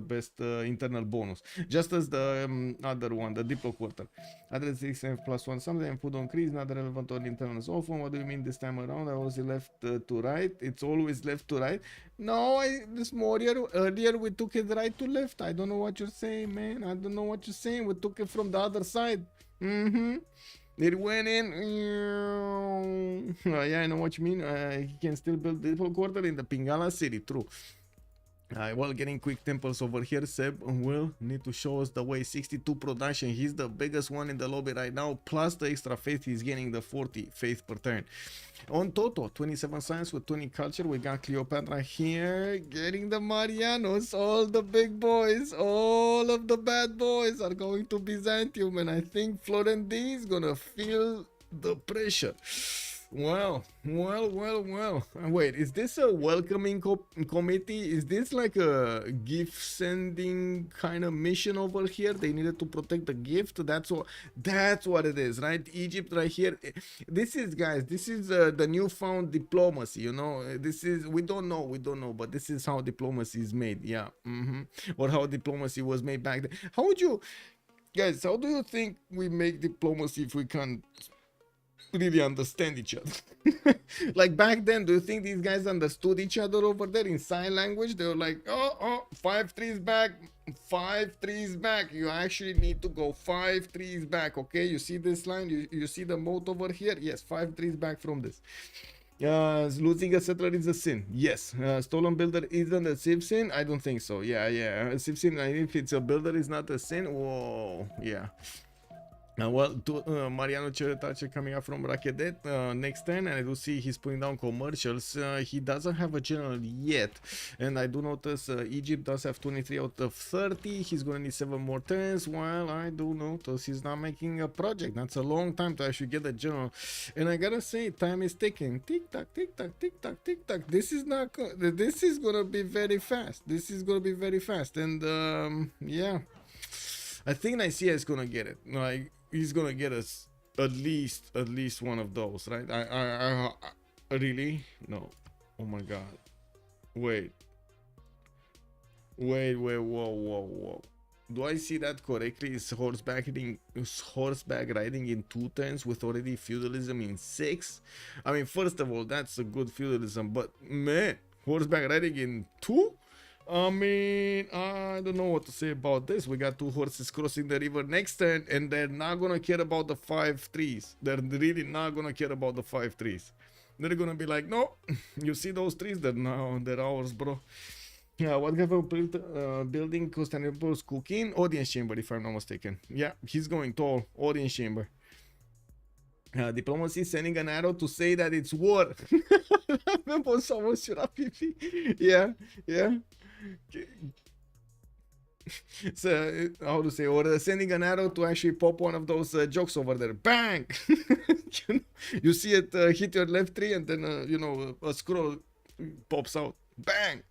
best internal bonus, just as the other one, the Diplo quarter. Other 6 +1 something and food on crease, not relevant on internals. Often, what do you mean this time around? I was left to right. It's always left to right. No, this more earlier we took it right to left. I don't know what you're saying, man. I don't know what you're saying. We took it from the other side. It went in. Yeah, I know what you mean. He can still build the quarter in the Pingala city. True. Well, getting quick temples over here. Seb will need to show us the way. 62 production. He's the biggest one in the lobby right now. Plus the extra faith. He's getting the 40 faith per turn. On Toto, 27 science with 20 culture. We got Cleopatra here. Getting the Marianos. All the big boys. All of the bad boys are going to Byzantium. And I think Florent D is going to feel the pressure. Well. Wait, is this a welcoming committee? Is this like a gift sending kind of mission over here? They needed to protect the gift. That's what it is, right? Egypt right here. This is, guys, this is the newfound diplomacy, you know. This is, we don't know, but this is how diplomacy is made. Yeah. Or how diplomacy was made back then. How would you, guys, how do you think we make diplomacy if we can't really understand each other? Like back then, do you think these guys understood each other over there in sign language? They were like, oh, 5 trees back, 5 trees back. You actually need to go 5 trees back. Okay, you see this line? You see the moat over here? Yes, 5 trees back from this. Losing a settler is a sin. Yes. Stolen builder isn't a Civ sin? I don't think so. Yeah. Civ sin, if it's a builder, is not a sin. Whoa, yeah. Well, Mariano Ceretace coming up from Rakedet next turn, and I do see he's putting down commercials. He doesn't have a general yet, and I do notice Egypt does have 23 out of 30. He's going to need 7 more turns, while I do notice he's not making a project. That's a long time to actually get a general, and I gotta say, time is ticking. Tick tock, tick tock, tick tock, tick tock. This is not. This is gonna be very fast. And yeah, I think Nicaea is gonna get it. Like, he's gonna get us at least one of those, right? I really? No. Oh my god. Wait, whoa. Do I see that correctly? Is horseback riding in 2 turns with already feudalism in 6? I mean, first of all, that's a good feudalism, but man, horseback riding in 2? I mean, I don't know what to say about this. We got 2 horses crossing the river next turn, and they're not gonna care about the 5 trees. They're really not gonna care about the 5 trees. They're gonna be like, no, you see those trees? They're ours, bro. Yeah, what kind of building Constantinople's cooking? Audience chamber, if I'm not mistaken. Yeah, he's going tall. Audience chamber. Diplomacy sending an arrow to say that it's war. Yeah. So, how to say, or sending an arrow to actually pop one of those jokes over there. Bang! You see it hit your left tree, and then a scroll pops out. Bang!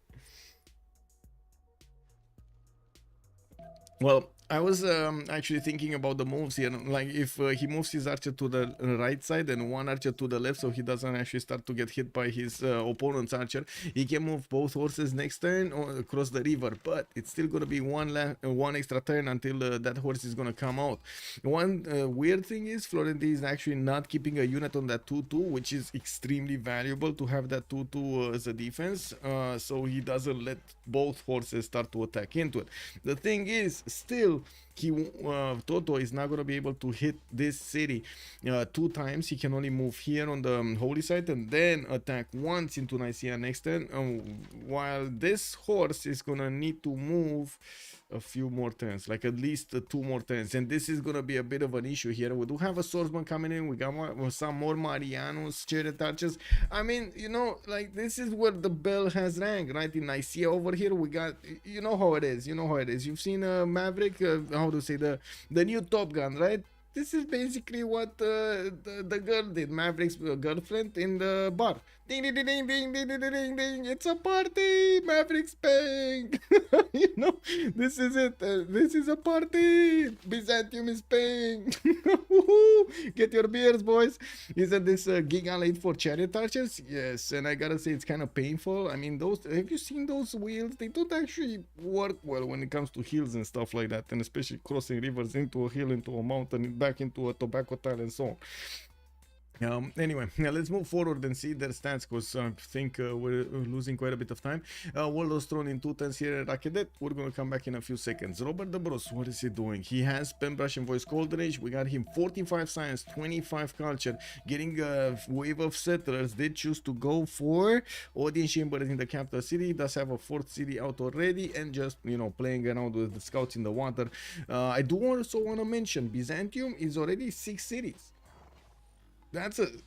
Well, I was actually thinking about the moves here. Like, if he moves his archer to the right side and 1 archer to the left, so he doesn't actually start to get hit by his opponent's archer, he can move both horses next turn across the river. But it's still gonna be one extra turn until that horse is gonna come out. One weird thing is Florentine is actually not keeping a unit on that 2-2, which is extremely valuable to have that 2-2 as a defense. So he doesn't let both horses start to attack into it. The thing is, still, Toto is not going to be able to hit this city 2 times. He can only move here on the holy site and then attack once into Nicaea next turn, while this horse is going to need to move a few more turns, like at least 2 more turns, and this is going to be a bit of an issue here. We do have a swordsman coming in. We got some more Marianos, chariot archers. I mean, like, this is where the bell has rang, right? In Nicaea over here, we got, you know how it is. You've seen Maverick, how to say, the new Top Gun, right? This is basically what the girl did, Maverick's girlfriend, in the bar. Ding ding ding ding ding ding ding ding ding. It's a party. Maverick's paying. This is it. This is a party. Byzantium is paying. Get your beers, boys. Isn't this Giga late for chariot archers? Yes, and I gotta say, it's kind of painful. I mean, have you seen those wheels? They don't actually work well when it comes to hills and stuff like that, and especially crossing rivers into a hill, into a mountain, back into a tobacco tile, and so on. Anyway, now let's move forward and see their stats, because I think we're losing quite a bit of time. Waldo's thrown in 2 turns here at Rakedet. We're gonna come back in a few seconds. Robert the Bros, what is he doing? He has Pen Brush and Voice Golden Age. We got him 45 Science, 25 Culture, getting a wave of settlers. They choose to go for Audience Chamber in the capital city. Does have a 4th city out already, and just, you know, playing around with the scouts in the water. I do also want to mention Byzantium is already 6 cities.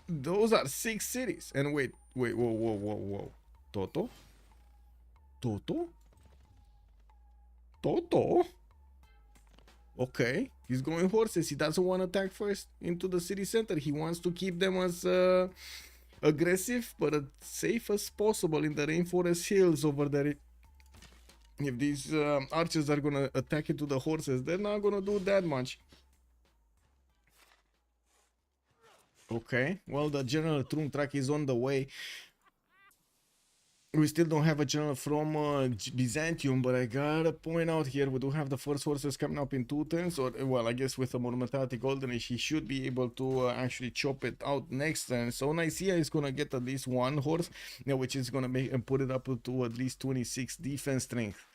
Those are 6 cities. And wait, whoa. Toto? Okay, he's going horses. He doesn't want to attack first into the city center. He wants to keep them as aggressive but as safe as possible in the rainforest hills over there. If these archers are gonna attack into the horses, they're not gonna do that much. Okay, well, the general Trum track is on the way. We still don't have a general from Byzantium, but I gotta point out here, we do have the first horses coming up in 2 turns, or, well, I guess with the Monumentality Golden Age, he should be able to actually chop it out next turn. So Nicaea is gonna get at least 1 horse, which is gonna make and put it up to at least 26 defense strength.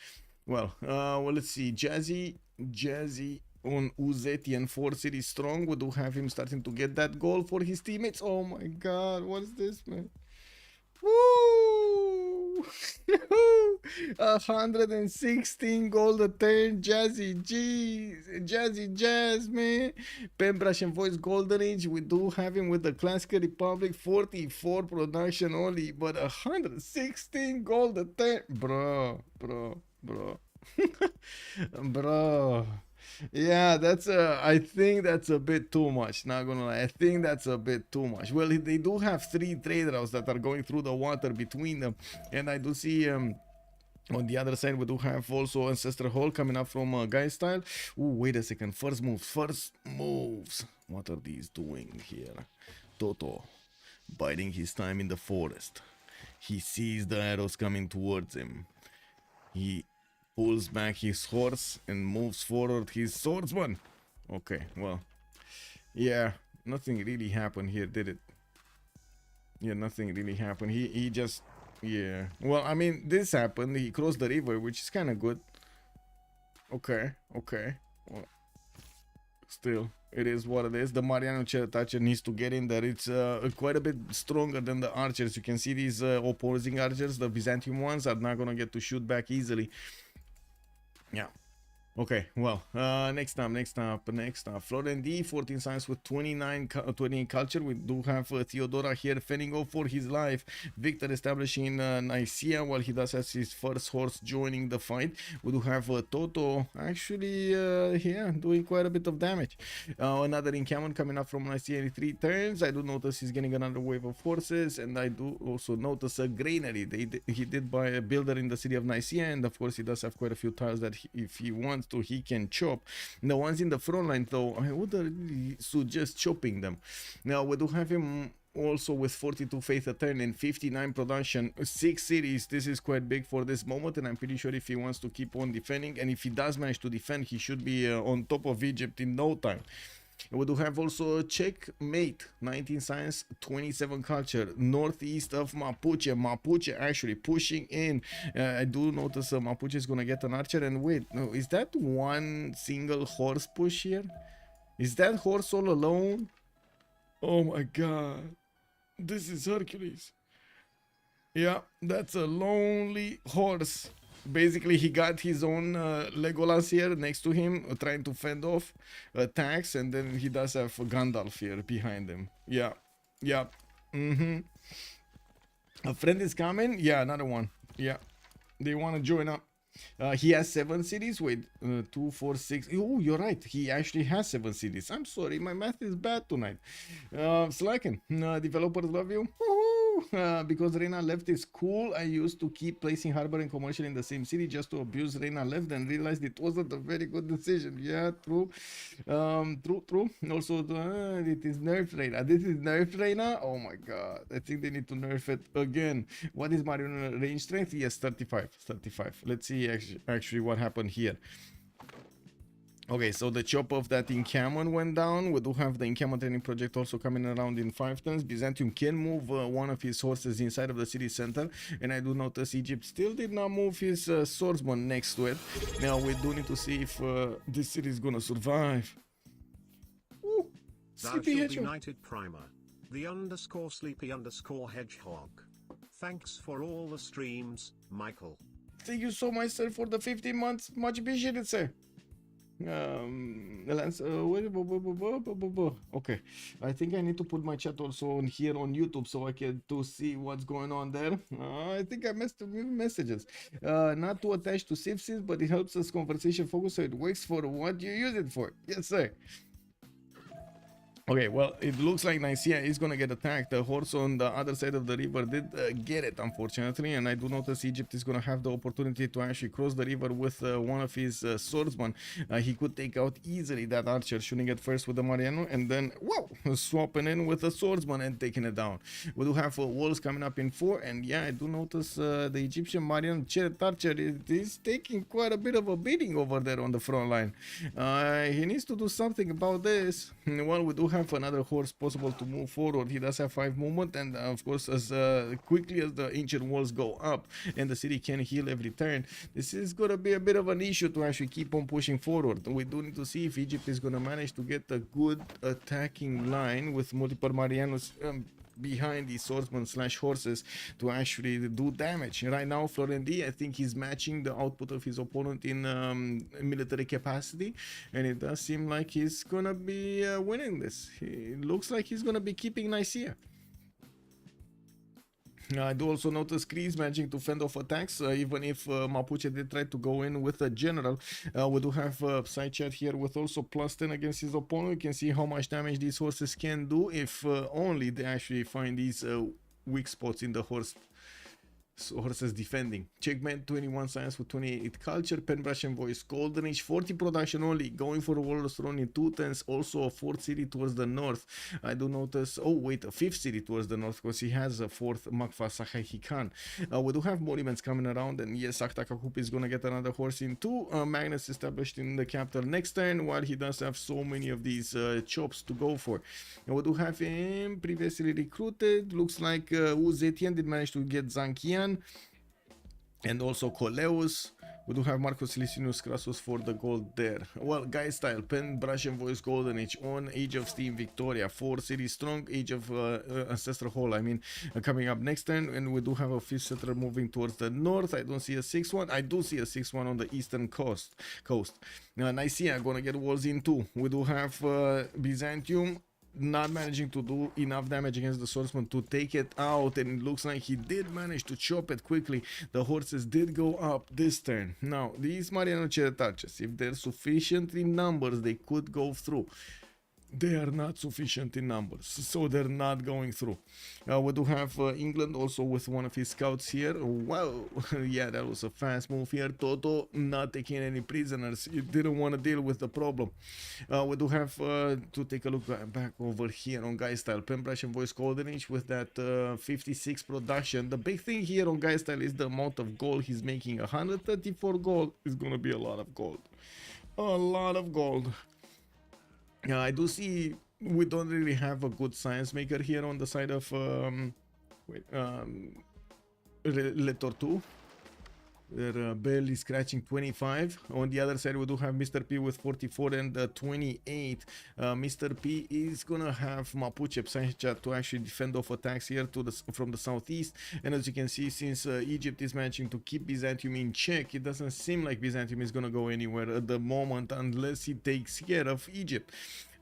Well, let's see, Jazzy on Uzetian 4 city strong. We do have him starting to get that goal for his teammates. Oh my god, what is this, man? Woo! 116 gold a turn. Jazzy Jazz, man. Pen Brush and Voice Golden Age. We do have him with the Classical Republic. 44 production only, but 116 gold a turn. Bro. Bro. Yeah, that's I think that's a bit too much, not gonna lie. I think that's a bit too much. Well, they do have 3 trade routes that are going through the water between them, and I do see on the other side we do have also Ancestral Hall coming up from Guy Style. Ooh, wait a second, first moves. What are these doing here? Toto biding his time in the forest. He sees the arrows coming towards him. He pulls back his horse and moves forward his swordsman. Okay, well, yeah, nothing really happened here, did it? Yeah, nothing really happened. He just, yeah. Well, I mean, this happened. He crossed the river, which is kind of good. Okay. Well, still, it is what it is. The Mariano Chertacher needs to get in there. It's quite a bit stronger than the archers. You can see these opposing archers, the Byzantium ones, are not gonna get to shoot back easily. Yeah. Okay, well, next up, Florian D, 14 science with 28 culture. We do have Theodora here fending off for his life. Victor establishing Nicaea, while he does have his first horse joining the fight. We do have Toto actually, yeah, doing quite a bit of damage. Another encampment coming up from Nicaea in 3 turns. I do notice he's getting another wave of horses, and I do also notice a granary. He did buy a builder in the city of Nicaea, and of course he does have quite a few tiles that if he wants to, he can chop. The ones in the front line, though, I would really suggest chopping them. Now we do have him also with 42 faith a turn and 59 production, 6 cities. This is quite big for this moment, and I'm pretty sure if he wants to keep on defending, and if he does manage to defend, he should be on top of Egypt in no time. We do have also checkmate, 19 science, 27 culture, northeast of Mapuche actually pushing in. I do notice Mapuche is gonna get an archer, and wait, no, is that one single horse push here? Is that horse all alone? Oh my god, this is Hercules. Yeah, that's a lonely horse. Basically, he got his own Legolas here next to him, trying to fend off attacks, and then he does have Gandalf here behind him. Yeah. A friend is coming. Yeah, another one. Yeah, they want to join up. He has 7 cities. Wait, 2, 4, 6. Oh, you're right. He actually has 7 cities. I'm sorry, my math is bad tonight. Slacking. Developers love you. Because Reina left is cool. I used to keep placing harbor and commercial in the same city just to abuse Reina left, and realized it wasn't a very good decision. Yeah, true. True. Also, it is nerfed Reina. This is nerfed Reina. Oh my god. I think they need to nerf it again. What is Marion range strength? Yes, 35. Let's see actually what happened here. Okay, so the chop of that encampment went down. We do have the encampment training project also coming around in 5 turns. Byzantium can move one of his horses inside of the city center, and I do notice Egypt still did not move his swordsman next to it. Now we do need to see if this city is gonna survive. Ooh, Thou sleepy shall be hedgehog. knighted primer. The _ sleepy _ hedgehog. Thanks for all the streams, Michael. Thank you so much, sir, for the 15 months. Much appreciated, sir. Lance, okay, I think I need to put my chat also on here on YouTube so I can to see what's going on there. I think I missed a few messages. Not too attached to Civ6, but it helps us conversation focus so it works for what you use it for. Yes, sir. Okay, well, it looks like Nicaea is gonna get attacked. The horse on the other side of the river did get it, unfortunately, and I do notice Egypt is gonna have the opportunity to actually cross the river with one of his swordsmen. He could take out easily that archer, shooting it first with the Mariano, and then, whoa, swapping in with the swordsman and taking it down. We do have walls coming up in 4, and yeah, I do notice the Egyptian Mariano Chariot Archer is taking quite a bit of a beating over there on the front line. He needs to do something about this. Well, we do have another horse possible to move forward. He does have 5 movement, and of course, as quickly as the ancient walls go up and the city can heal every turn, this is gonna be a bit of an issue to actually keep on pushing forward. We do need to see if Egypt is gonna manage to get a good attacking line with multiple Marianos behind these swordsmen / horses to actually do damage. Right now, Florendi, I think he's matching the output of his opponent in military capacity, and it does seem like he's gonna be winning this. It looks like he's gonna be keeping Nicaea. I do also notice Greece managing to fend off attacks, even if Mapuche did try to go in with a general. We do have side chat here with also +10 against his opponent. You can see how much damage these horses can do if only they actually find these weak spots in the horses defending. Checkmate, 21 science with 28 culture, pen brush and voice, golden age, 40 production only, going for a Warlord's Throne in 2 turns, also a 4th city towards the north. I do notice, oh wait, a 5th city towards the north because he has a 4th Makfa Sahahikan. We do have monuments coming around, and yes, Aktakakup is gonna get another horse in 2. Magnus established in the capital next turn, while he does have so many of these chops to go for. And we do have him previously recruited. Looks like Uzetian did manage to get Zankian and also Coleus. We do have Marcus Licinius Crassus for the gold there. Well, guy style, pen, brush and voice, golden age, on Age of Steam, Victoria, 4 city strong, Age of Ancestral Hall, I mean, coming up next turn. And we do have a 5th settler moving towards the north. I don't see a 6th one. I do see a 6th one on the eastern coast. Nicaea gonna get walls in 2. We do have Byzantium not managing to do enough damage against the swordsman to take it out, and it looks like he did manage to chop it quickly. The horses did go up this turn. Now, these Mariano Chariot Archers, if they're sufficient in numbers, they could go through. They are not sufficient in numbers, so they're not going through. We do have England also with one of his scouts here. Wow, yeah, that was a fast move here. Toto not taking any prisoners. He didn't want to deal with the problem. We do have to take a look back over here on Guy Style. Pen brush and voice golden age with that 56 production. The big thing here on Guy Style is the amount of gold he's making. 134 gold is going to be a lot of gold. A lot of gold. I do see we don't really have a good science maker here on the side of Tort Tue. They're barely scratching 25. On the other side, we do have Mr. P with 44 and 28. Mr. P is gonna have Mapuche Psycha to actually defend off attacks here from the southeast. And as you can see, since Egypt is managing to keep Byzantium in check, it doesn't seem like Byzantium is gonna go anywhere at the moment unless he takes care of Egypt.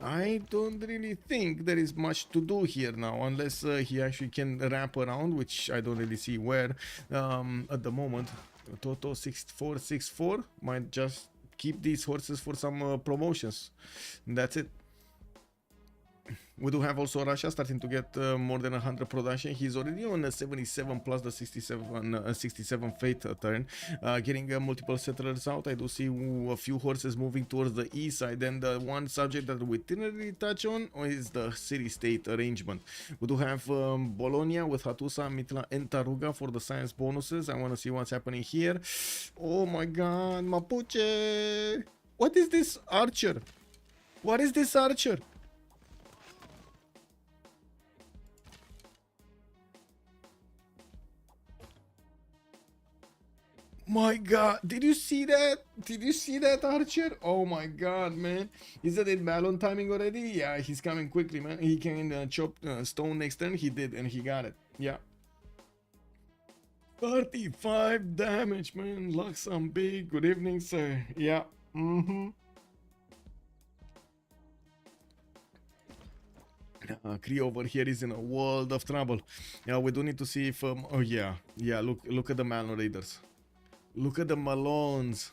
I don't really think there is much to do here now, unless he actually can wrap around, which I don't really see where at the moment. Toto 6464 might just keep these horses for some promotions. That's it. We do have also Russia starting to get more than 100 production. He's already on a 77 plus the 67 fate turn, getting multiple settlers out. I do see a few horses moving towards the east side, and the one subject that we didn't really touch on is the city-state arrangement. We do have Bologna with Hatusa, Mitla, and Taruga for the science bonuses. I want to see what's happening here. Oh my god, Mapuche! What is this archer? What is this archer? My god, did you see that? Did you see that, Archer? Oh my god, man. Isn't it Balon timing already? Yeah, he's coming quickly, man. He can chop stone next turn. He did, and he got it. Yeah. 35 damage, man. Luxem big. Good evening, sir. Yeah. Cree over here is in a world of trouble. Yeah, we do need to see if oh yeah, look at the Malon Raiders. Look at the Malones.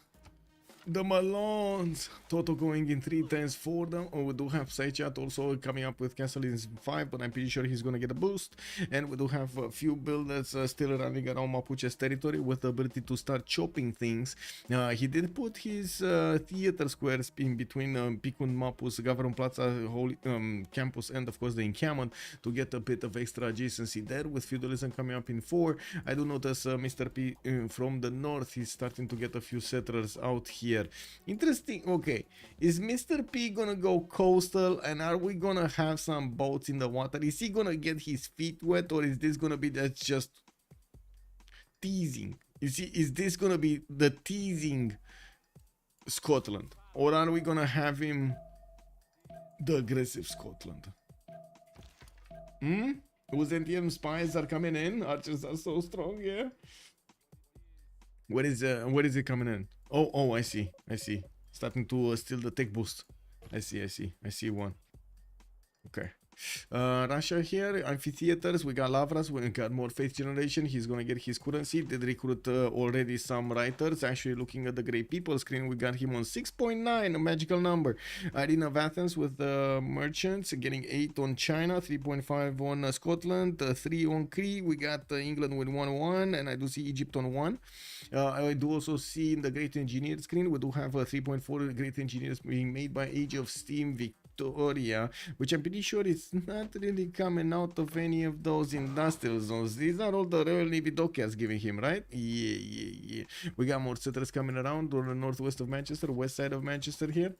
The Malones. Toto going in 3 times for them. Oh, we do have Saichat also coming up with Castle in 5, but I'm pretty sure he's gonna get a boost. And we do have a few builders still running around Mapuche's territory with the ability to start chopping things. He did put his theater squares in between Picun Mapus, Government Plaza, Holy Campus, and of course the encampment to get a bit of extra adjacency there. With feudalism coming up in 4, I do notice Mr. P from the north, he's starting to get a few settlers out here. Interesting. Okay, is Mr. P gonna go coastal, and are we gonna have some boats in the water? Is he gonna get his feet wet, or is this gonna be that's just teasing? Is this gonna be the teasing Scotland, or are we gonna have him the aggressive Scotland? Uzentium spies are coming in. Archers are so strong, yeah. Where is it coming in? Oh, I see. Starting to steal the tech boost. I see one. Okay. Russia here, amphitheaters, we got Lavras, we got more faith generation. He's gonna get his currency. Did recruit already some writers. Actually, looking at the great people screen, we got him on 6.9, a magical number. Arena of Athens with the merchants, getting 8 on China, 3.5 on Scotland, 3 on Cree. We got England with 1-1, and I do see Egypt on 1. I do also see in the great engineer screen, we do have 3.4 great engineers being made by Age of Steam Victoria, which I'm pretty sure is not really coming out of any of those industrial zones. These are all the Royal Navy dockyards giving him, right? Yeah. We got more settlers coming around on the northwest of Manchester, west side of Manchester here.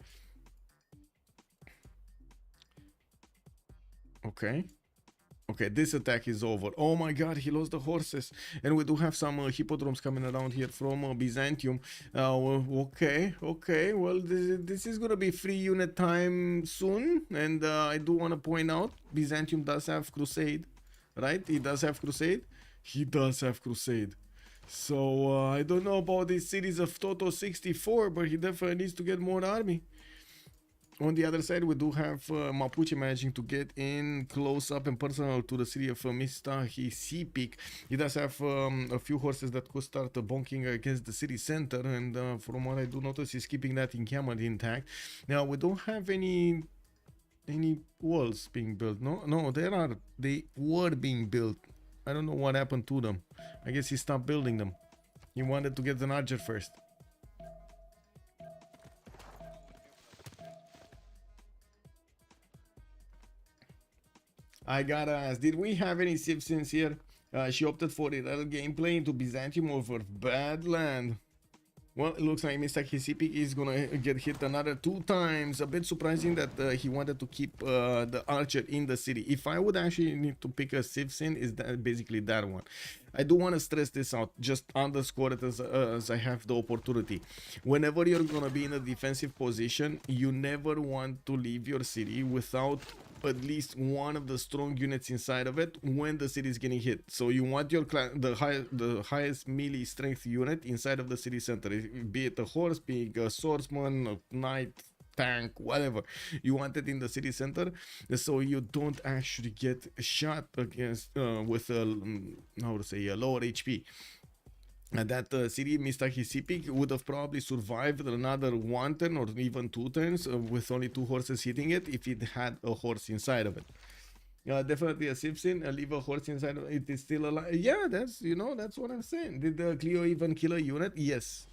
Okay, this attack is over. Oh my god, he lost the horses. And we do have some hippodromes coming around here from Byzantium. Okay. Well, this is gonna be free unit time soon. And I do want to point out, Byzantium does have Crusade, right? He does have Crusade. So, I don't know about this series of Toto 64, but he definitely needs to get more army. On the other side, we do have Mapuche managing to get in close up and personal to the city of Mistahisipic. He does have a few horses that could start bonking against the city center, and from what I do notice, he's keeping that encampment intact. Now, we don't have any walls being built. No, they were being built. I don't know what happened to them. I guess he stopped building them. He wanted to get an archer first. I gotta ask, did we have any Civ6 here? She opted for the gameplay into Byzantium over Badland. Well, it looks like Mr. Hisipik is gonna get hit another 2 times. A bit surprising that he wanted to keep the archer in the city. If I would actually need to pick a Civ6, is that basically that one. I do want to stress this out, just underscore it as I have the opportunity. Whenever you're gonna be in a defensive position, you never want to leave your city without at least one of the strong units inside of it when the city is getting hit. So you want your the highest melee strength unit inside of the city center, be it a horse, be it a swordsman, a knight, tank, whatever. You want it in the city center, so you don't actually get shot against with a lower HP. And that city, Mr. Hisipik, would have probably survived another 1 turn or even 2 turns with only 2 horses hitting it if it had a horse inside of it. Definitely a Civ6, leave a horse inside of it, it is still alive. Yeah, that's what I'm saying. Did Cleo even kill a unit? Yes.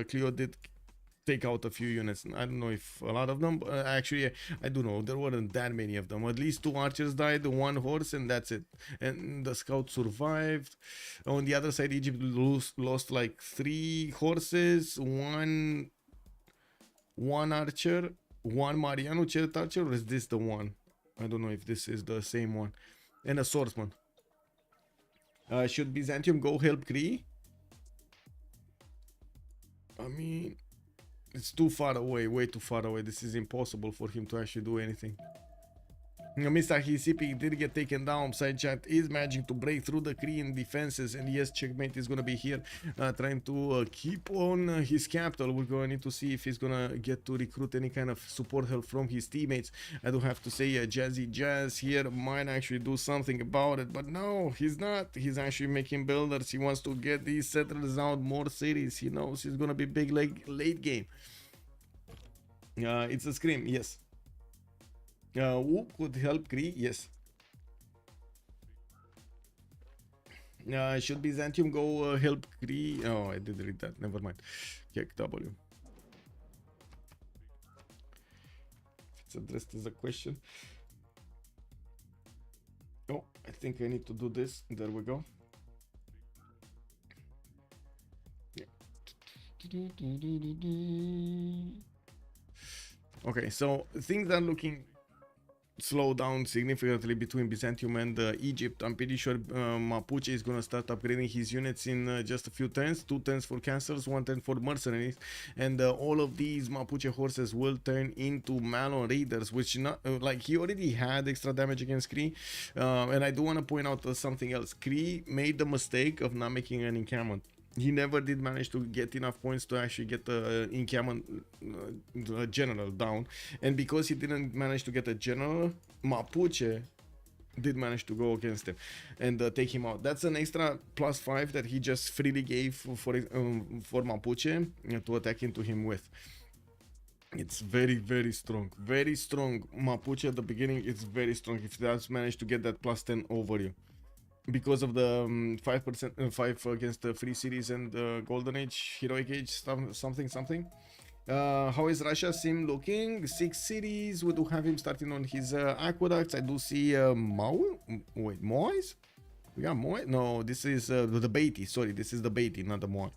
Cleo did take out a few units. I don't know if a lot of them, but actually I do know there weren't that many of them. At least 2 archers died, 1 horse, and that's it. And the scout survived. On the other side, Egypt lost like 3 horses, 1 one archer, one Mariano chariot archer, or is this the one? I don't know if this is the same one. And a swordsman. Should Byzantium go help Cree? I mean, it's too far away, way too far away. This is impossible for him to actually do anything. Mr. Hisipi did get taken down. Side chat is managing to break through the Korean defenses, and yes, checkmate is gonna be here, trying to keep on his capital. We're gonna need to see if he's gonna get to recruit any kind of support help from his teammates. I do have to say, Jazzy Jazz here might actually do something about it, but no, he's not. He's actually making builders. He wants to get these settlers out, more cities. He knows he's gonna be big late game. It's a scream, yes. Who could help Cree? Yes. Should Byzantium go help Cree? Oh, I did read that. Never mind. Check W. If it's addressed as a question. Oh, I think I need to do this. There we go. Yeah. Okay, so things are looking slow down significantly between Byzantium and Egypt. I'm pretty sure Mapuche is gonna start upgrading his units in just a few turns. 2 turns for cancers, 1 turn for mercenaries, and all of these Mapuche horses will turn into Malon raiders, which not like he already had extra damage against Cree. And I do want to point out something else. Cree made the mistake of not making an encampment. He never did manage to get enough points to actually get the encampment general down, and because he didn't manage to get a general, Mapuche did manage to go against him and take him out. That's an extra +5 that he just freely gave for Mapuche to attack into him with. It's very strong, very strong. Mapuche at the beginning, it's very strong if that's managed to get that +10 over you. Because of the 5% 5 against the free cities and golden age, heroic age, something. How is Russia sim looking? 6 cities. We do have him starting on his aqueducts. I do see Mois. We got Moai? No, this is the Beatty. Sorry, this is the Beatty, not the Moai.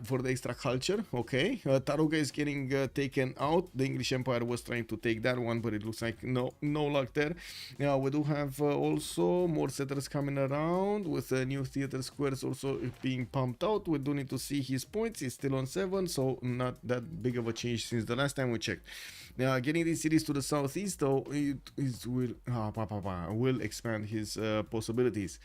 For the extra culture, okay. Taruga is getting taken out. The English Empire was trying to take that one, but it looks like no luck there. We do have also more settlers coming around with new theater squares also being pumped out. We do need to see his points. He's still on 7, so not that big of a change since the last time we checked. Getting these cities to the southeast, though, will expand his possibilities.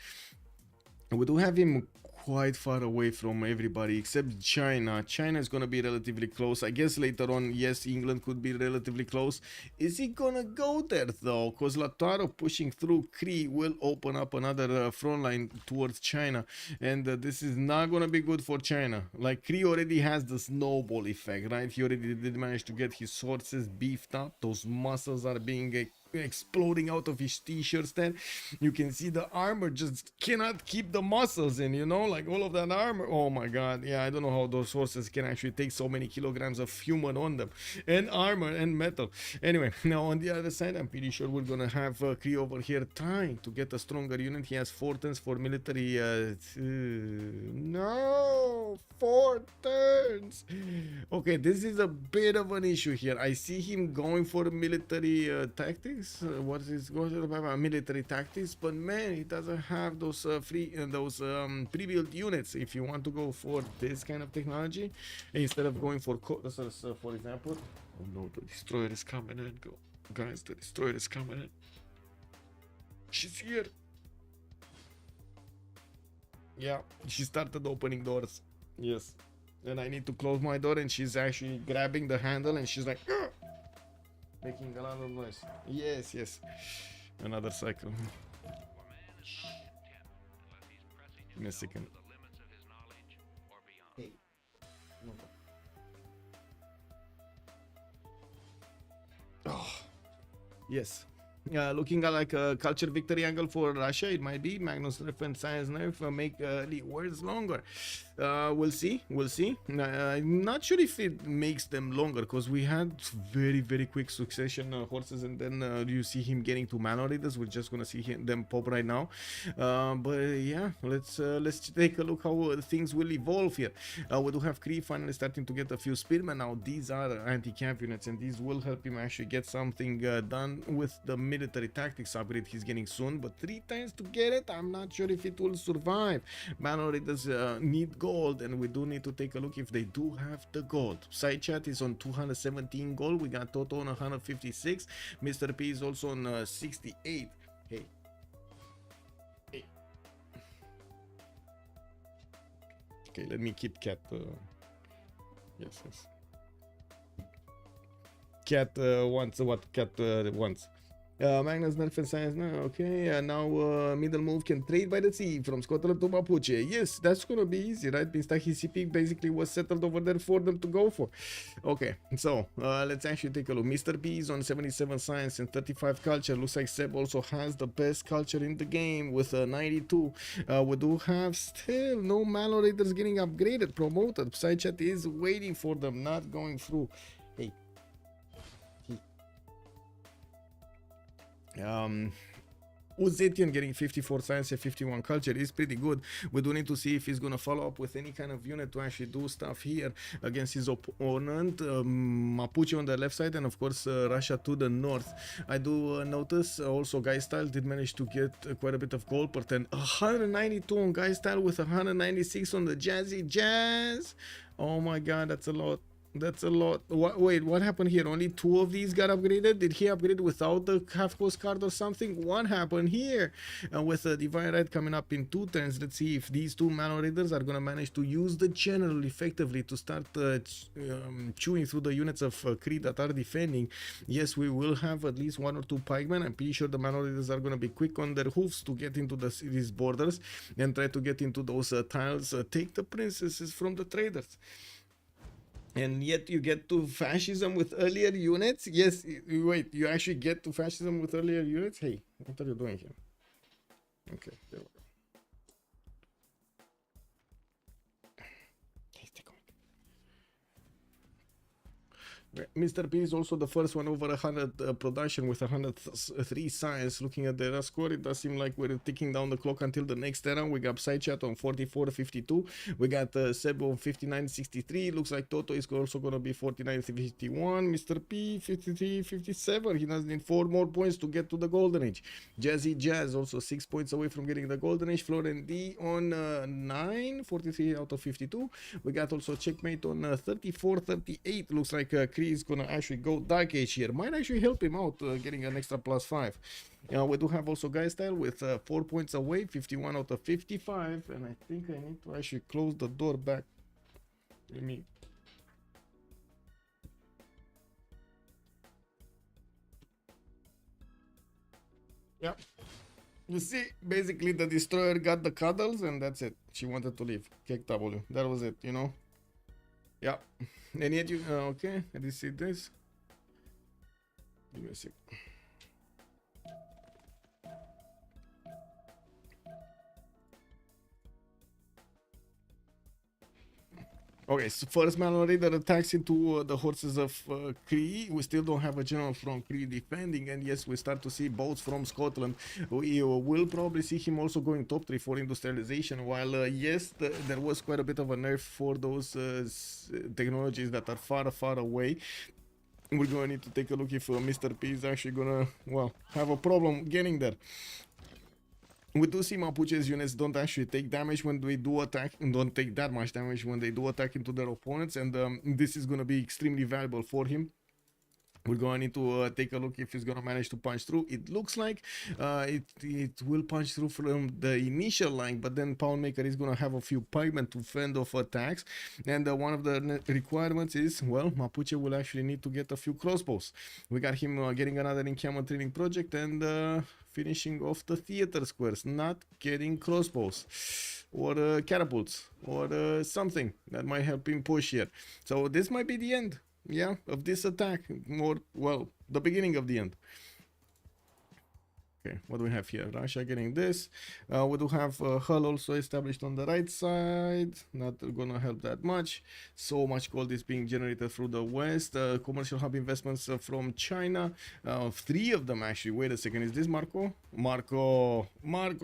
We do have him quite far away from everybody except China. China is going to be relatively close. I guess later on, yes, England could be relatively close. Is he going to go there though? Because Lautaro pushing through Cree will open up another front line towards China. And this is not going to be good for China. Like, Cree already has the snowball effect, right? He already did manage to get his sources beefed up. Those muscles are being exploding out of his t-shirts there. You can see the armor just cannot keep the muscles in, you know, like all of that armor. Oh my god, yeah, I don't know how those horses can actually take so many kilograms of human on them, and armor and metal. Anyway, now on the other side, I'm pretty sure we're gonna have Cree over here trying to get a stronger unit. He has 4 turns for military. No, 4 turns. Okay, this is a bit of an issue here. I see him going for military tactics. What is going to military tactics? But man, he doesn't have those pre-built units. If you want to go for this kind of technology instead of going for for example. Oh no, the destroyer is coming in. Go, guys, the destroyer is coming in. She's here. Yeah, she started opening doors. Yes, and I need to close my door, and she's actually grabbing the handle, and she's like, "Ugh!" Making a lot of noise. Yes, yes. Another cycle. Give me a second. Hey. Oh. Yes. Looking at like a culture victory angle for Russia, it might be Magnus nerf and Science nerf make the wars longer. We'll see. I'm not sure if it makes them longer, because we had very quick succession horses, and then you see him getting to mana readers. We're just gonna see them pop right now. But yeah, let's take a look how things will evolve here. We do have Kree finally starting to get a few spearmen now. These are anti-camp units, and these will help him actually get something done with the military tactics upgrade he's getting soon. But 3 times to get it, I'm not sure if it will survive. Mana readers need gold, and we do need to take a look if they do have the gold. Side chat is on 217 gold. We got Toto on 156. Mr. P is also on 68. Hey. Okay, let me keep cat. Yes. Cat wants what cat wants. Magnus nerf and Science now. Okay, now middle move can trade by the sea from Scotland to Mapuche. Yes, that's gonna be easy, right? Means his CP basically was settled over there for them to go for. Okay, so let's actually take a look. Mr. P is on 77 Science and 35 culture. Looks like Seb also has the best culture in the game with 92. We do have still no Malo Raiders getting upgraded, promoted. Psychat is waiting for them, not going through. Hey. Uzetian getting 54 science and 51 culture is pretty good. We do need to see if he's gonna follow up with any kind of unit to actually do stuff here against his opponent. Mapuche on the left side, and of course Russia to the north. I do notice also Guy Style did manage to get quite a bit of gold per 10. 192 on Guy Style with 196 on the Jazzy Jazz. Oh my god, that's a lot. That's a lot. Wait, what happened here? Only 2 of these got upgraded? Did he upgrade without the half cost card or something? What happened here? With Divine Right coming up in 2 turns, let's see if these 2 Mana Raiders are gonna manage to use the general effectively to start chewing through the units of Kree that are defending. Yes, we will have at least 1 or 2 pikemen. I'm pretty sure the Mana Raiders are gonna be quick on their hoofs to get into these borders and try to get into those tiles, take the princesses from the traders. And yet you get to fascism with earlier units? Yes, wait, you actually get to fascism with earlier units? Hey, what are you doing here? Okay, there we go. Mr. P is also the first one over 100 production with 103 science. Looking at the score, it does seem like we're ticking down the clock until the next era. We got Sidechat on 44.52. We got Seb on 59.63. Looks like Toto is also going to be 49.51. Mr. P 53.57. He does need 4 more points to get to the golden age. Jazzy Jazz also 6 points away from getting the golden age. Florent D on 9, 43 out of 52. We got also Checkmate on 34.38. Looks like is gonna actually go Dark Age here. Might actually help him out getting an extra +5. We do have also Guy Style with 4 points away, 51 out of 55, and I think I need to actually close the door back. Let me. Yeah. You see, basically the destroyer got the cuddles and that's it. She wanted to leave. Kick W. That was it, you know. Yeah. And yet you okay, did you see this? Give me a sec. Okay, so first Mallory Raider attacks into the horses of Kree. We still don't have a general from Kree defending, and yes, we start to see boats from Scotland. We will probably see him also going top 3 for industrialization, while yes, there was quite a bit of a nerf for those technologies that are far away. We're going to need to take a look if Mr. P is actually gonna, well, have a problem getting there. We do see Mapuche's units don't actually take damage when they do attack, and don't take that much damage when they do attack into their opponents, and this is going to be extremely valuable for him. We're going to need to take a look if he's going to manage to punch through. It looks like it will punch through from the initial line, but then Poundmaker is going to have a few pikemen to fend off attacks. And one of the requirements is, well, Mapuche will actually need to get a few crossbows. We got him getting another encampment training project and finishing off the theater squares, not getting crossbows or catapults or something that might help him push here. So this might be the end. Yeah, of this attack, or well, the beginning of the end. Okay, what do we have here? Russia getting this. We do have Hull also established on the right side. Not gonna help that much. So much gold is being generated through the west. Commercial hub investments from China. 3 of them actually. Wait a second, is this Marco? Marco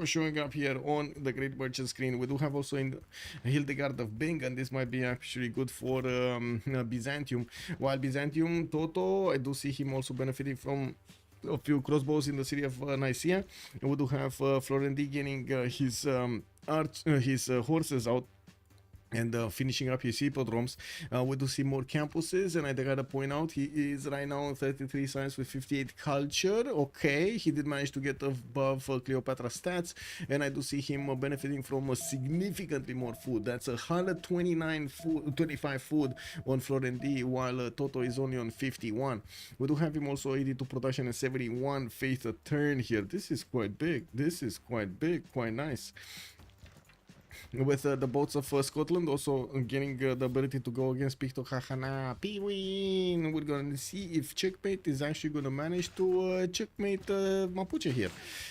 showing up here on the Great Merchant screen. We do have also in Hildegard of Bing, and this might be actually good for Byzantium. While Byzantium, Toto, I do see him also benefiting from a few crossbows in the city of Nicaea. And we do have Florendi getting his horses out and finishing up his hippodromes. We do see more campuses, and I gotta point out he is right now on 33 science with 58 culture. Okay, he did manage to get above Cleopatra stats, and I do see him benefiting from significantly more food. That's 125 food on Florendi, while Toto is only on 51. We do have him also 82 production and 71 faith a turn here. This is quite big. This is quite big, quite nice. With the boats of Scotland also getting the ability to go against Picto Kahana Piwin. We're going to see if Checkmate is actually going to manage to checkmate Mapuche here.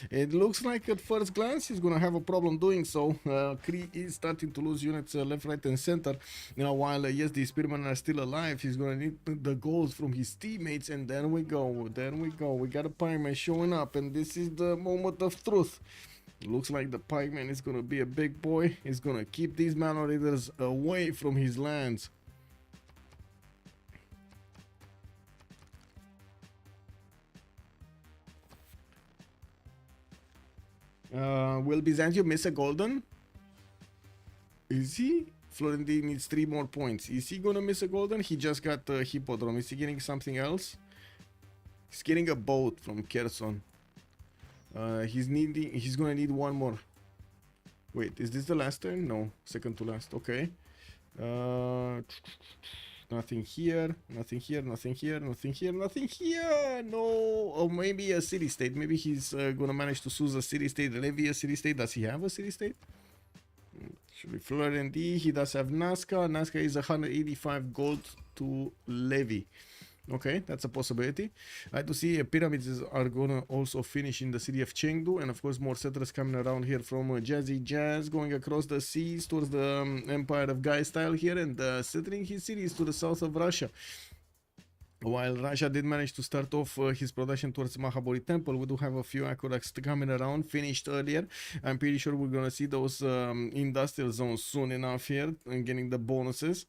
It looks like at first glance he's going to have a problem doing so. Kree is starting to lose units left, right and center. While yes, the spearmen are still alive, he's going to need the goals from his teammates. And then we go. We got a pikeman showing up, and this is the moment of truth. Looks like the pikeman is gonna be a big boy. He's gonna keep these man raiders away from his lands. Will Byzantium miss a golden? Is he? Florendi needs 3 more points. Is he gonna miss a golden? He just got a hippodrome. Is he getting something else? He's getting a boat from Kherson. He's gonna need 1 more. Wait, is this the last turn? No, second to last. Okay. Nothing here, nothing here, nothing here, nothing here, nothing here. No, or maybe a city state. Maybe he's gonna manage to seize a city state, levy a city state. Does he have a city state? Should be Florendi. He does have Nazca. Nazca is 185 gold to levy. Okay, that's a possibility. I do see pyramids are gonna also finish in the city of Chengdu, and of course more settlers coming around here from Jazzy Jazz, going across the seas towards the Empire of Guy style here, and settling his cities to the south of Russia. While Russia did manage to start off his production towards Mahabodhi Temple, we do have a few aqueducts coming around, finished earlier. I'm pretty sure we're gonna see those industrial zones soon enough here and getting the bonuses.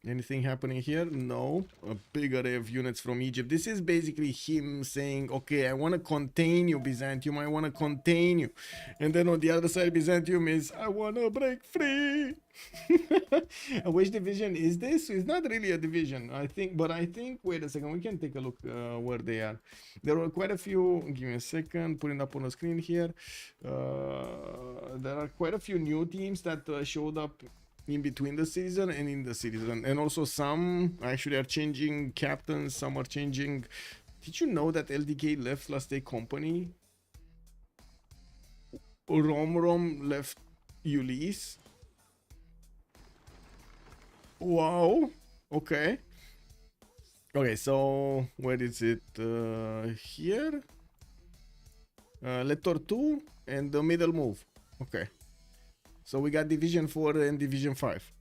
Anything happening here? No. A big array of units from Egypt. This is basically him saying, okay, I want to contain you, Byzantium. I want to contain you. And then on the other side, Byzantium is, I want to break free. Which division is this? It's not really a division, I think. But I think, wait a second, we can take a look where they are. There were quite a few, give me a second, putting up on the screen here. There are quite a few new teams that showed up in between the season and in the season, and also some actually are changing captains, some are changing. Did you know that LDK left last day company? Rom left Ulysse. Wow. Okay, so where is it? Here, Tort Tue and the middle Moove. Okay, so we got Division 4 and Division 5.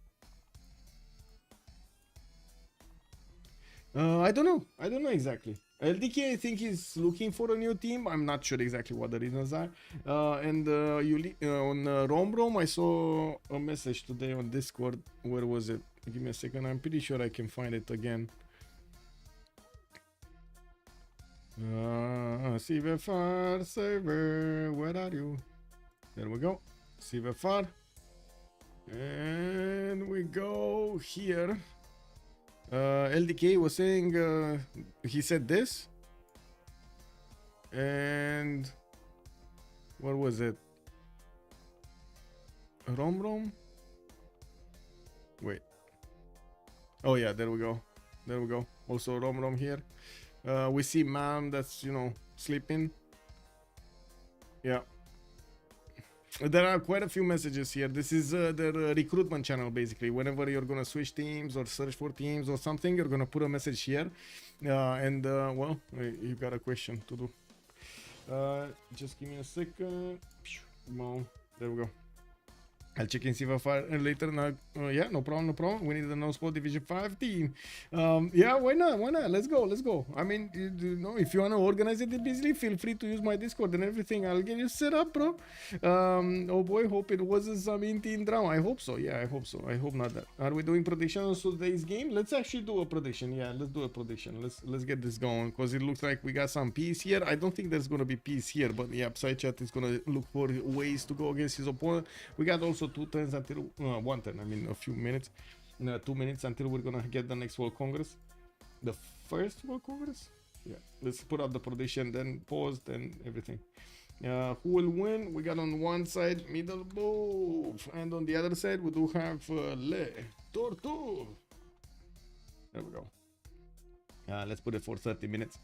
I don't know exactly. LDK, I think, is looking for a new team. I'm not sure exactly what the reasons are. And on Rom, I saw a message today on Discord. Where was it? Give me a second. I'm pretty sure I can find it again. Civ6 server, where are you? There we go. Civ6. And we go here. LDK was saying, he said this, and what was it? Rom? Wait. Oh yeah, there we go. Also Rom here. We see man that's, sleeping. Yeah. There are quite a few messages here. This is their recruitment channel, basically. Whenever you're gonna switch teams or search for teams or something, you're gonna put a message here, and well, you got a question to do. Just give me a second. Well, there we go. I'll check in see if I later. Now, yeah, no problem, no problem. We need the OnSpot Division 5 team. Yeah, why not? Why not? Let's go, let's go. I mean, you know, if you want to organize it easily, feel free to use my Discord and everything. I'll get you set up, bro. Oh boy, hope it wasn't some in-team drama. I hope so. Yeah, I hope so. I hope not that. Are we doing predictions on today's game? Let's actually do a prediction. Yeah, let's do a prediction. Let's get this going because it looks like we got some peace here. I don't think there's gonna be peace here, but yeah, Psy Chat is gonna look for ways to go against his opponent. We got also 2 turns until 1 turn. I mean, a few minutes, 2 minutes until we're gonna get the next World Congress, the first World Congress. Yeah, let's put up the prediction, then pause, then everything. Who will win? We got on one side middle Moove, and on the other side we do have Tort Tue. There we go. Let's put it for 30 minutes.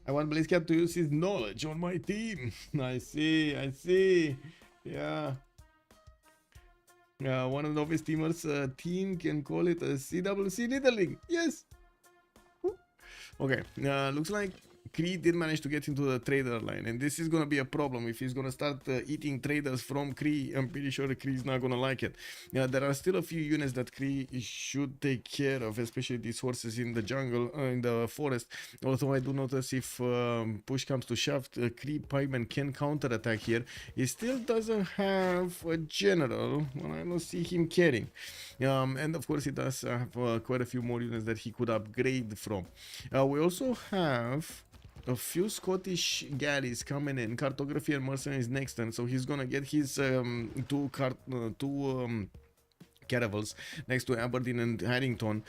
I want BlazeCap to use his knowledge on my team. I see, I see. Yeah. One of the novice teamers team can call it a CWC Little League. Yes. Okay. Looks like Kree did manage to get into the trader line, and this is gonna be a problem if he's gonna start eating traders from Kree. I'm pretty sure Kree's not gonna like it. There are still a few units that Kree should take care of, especially these horses in the jungle, in the forest. Although I do notice if push comes to shove, Kree pikeman can counterattack here. He still doesn't have a general. Well, I don't see him carrying. And of course he does have quite a few more units that he could upgrade from. We also have a few Scottish galleys coming in. Cartography and mercenaries next turn, so he's gonna get his two caravels next to Aberdeen and Harrington.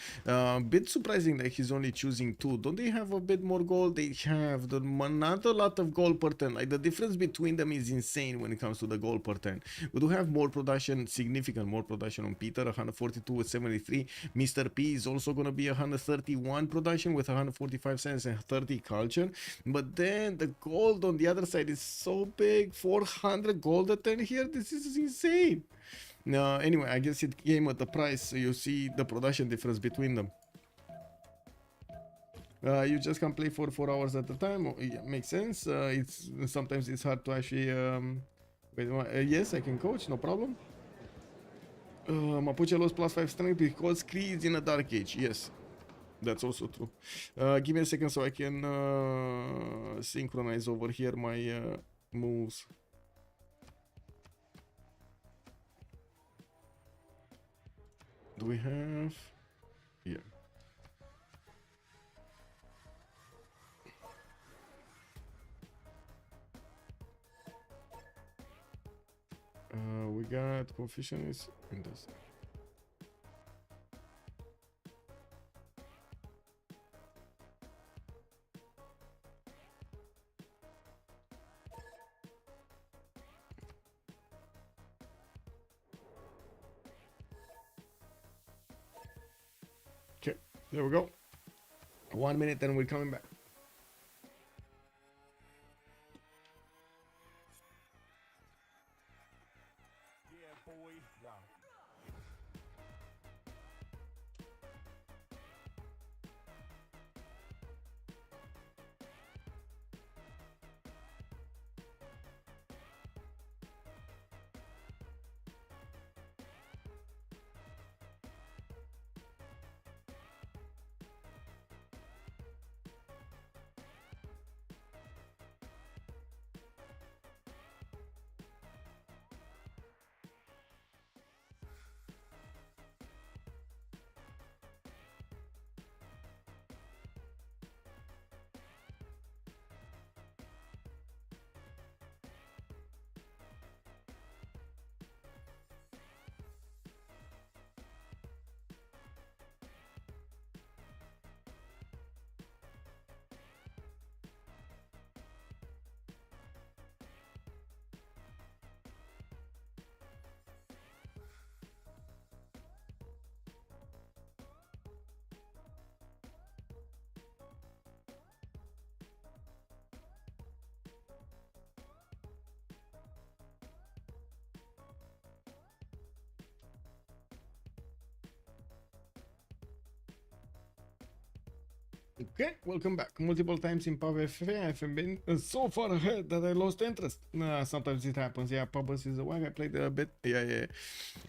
Bit surprising that he's only choosing 2. Don't they have a bit more gold? They have not a lot of gold per turn. Like, the difference between them is insane when it comes to the gold per turn. We do have more production, significant more production on Peter, 142 with 73. Mr. P is also going to be 131 production with 145 cents and 30 culture. But then the gold on the other side is so big, 400 gold a turn here. This is insane. Anyway, I guess it came at the price, so you see the production difference between them. You just can play for 4 hours at a time. Yeah, makes sense. Sometimes it's hard to actually yes, I can coach, no problem. Mapuche lost +5 strength because Kree is in a dark age. Yes, that's also true. Give me a second so I can synchronize over here my moves. Do we have? Yeah. We got Confucianist in this. Okay, there we go. 1 minute, then we're coming back. Yeah, boy. No. Okay, welcome back. Multiple times in PUBG, I've been so far ahead that I lost interest. Sometimes it happens. Yeah, PUBG is the one I played a bit. Yeah.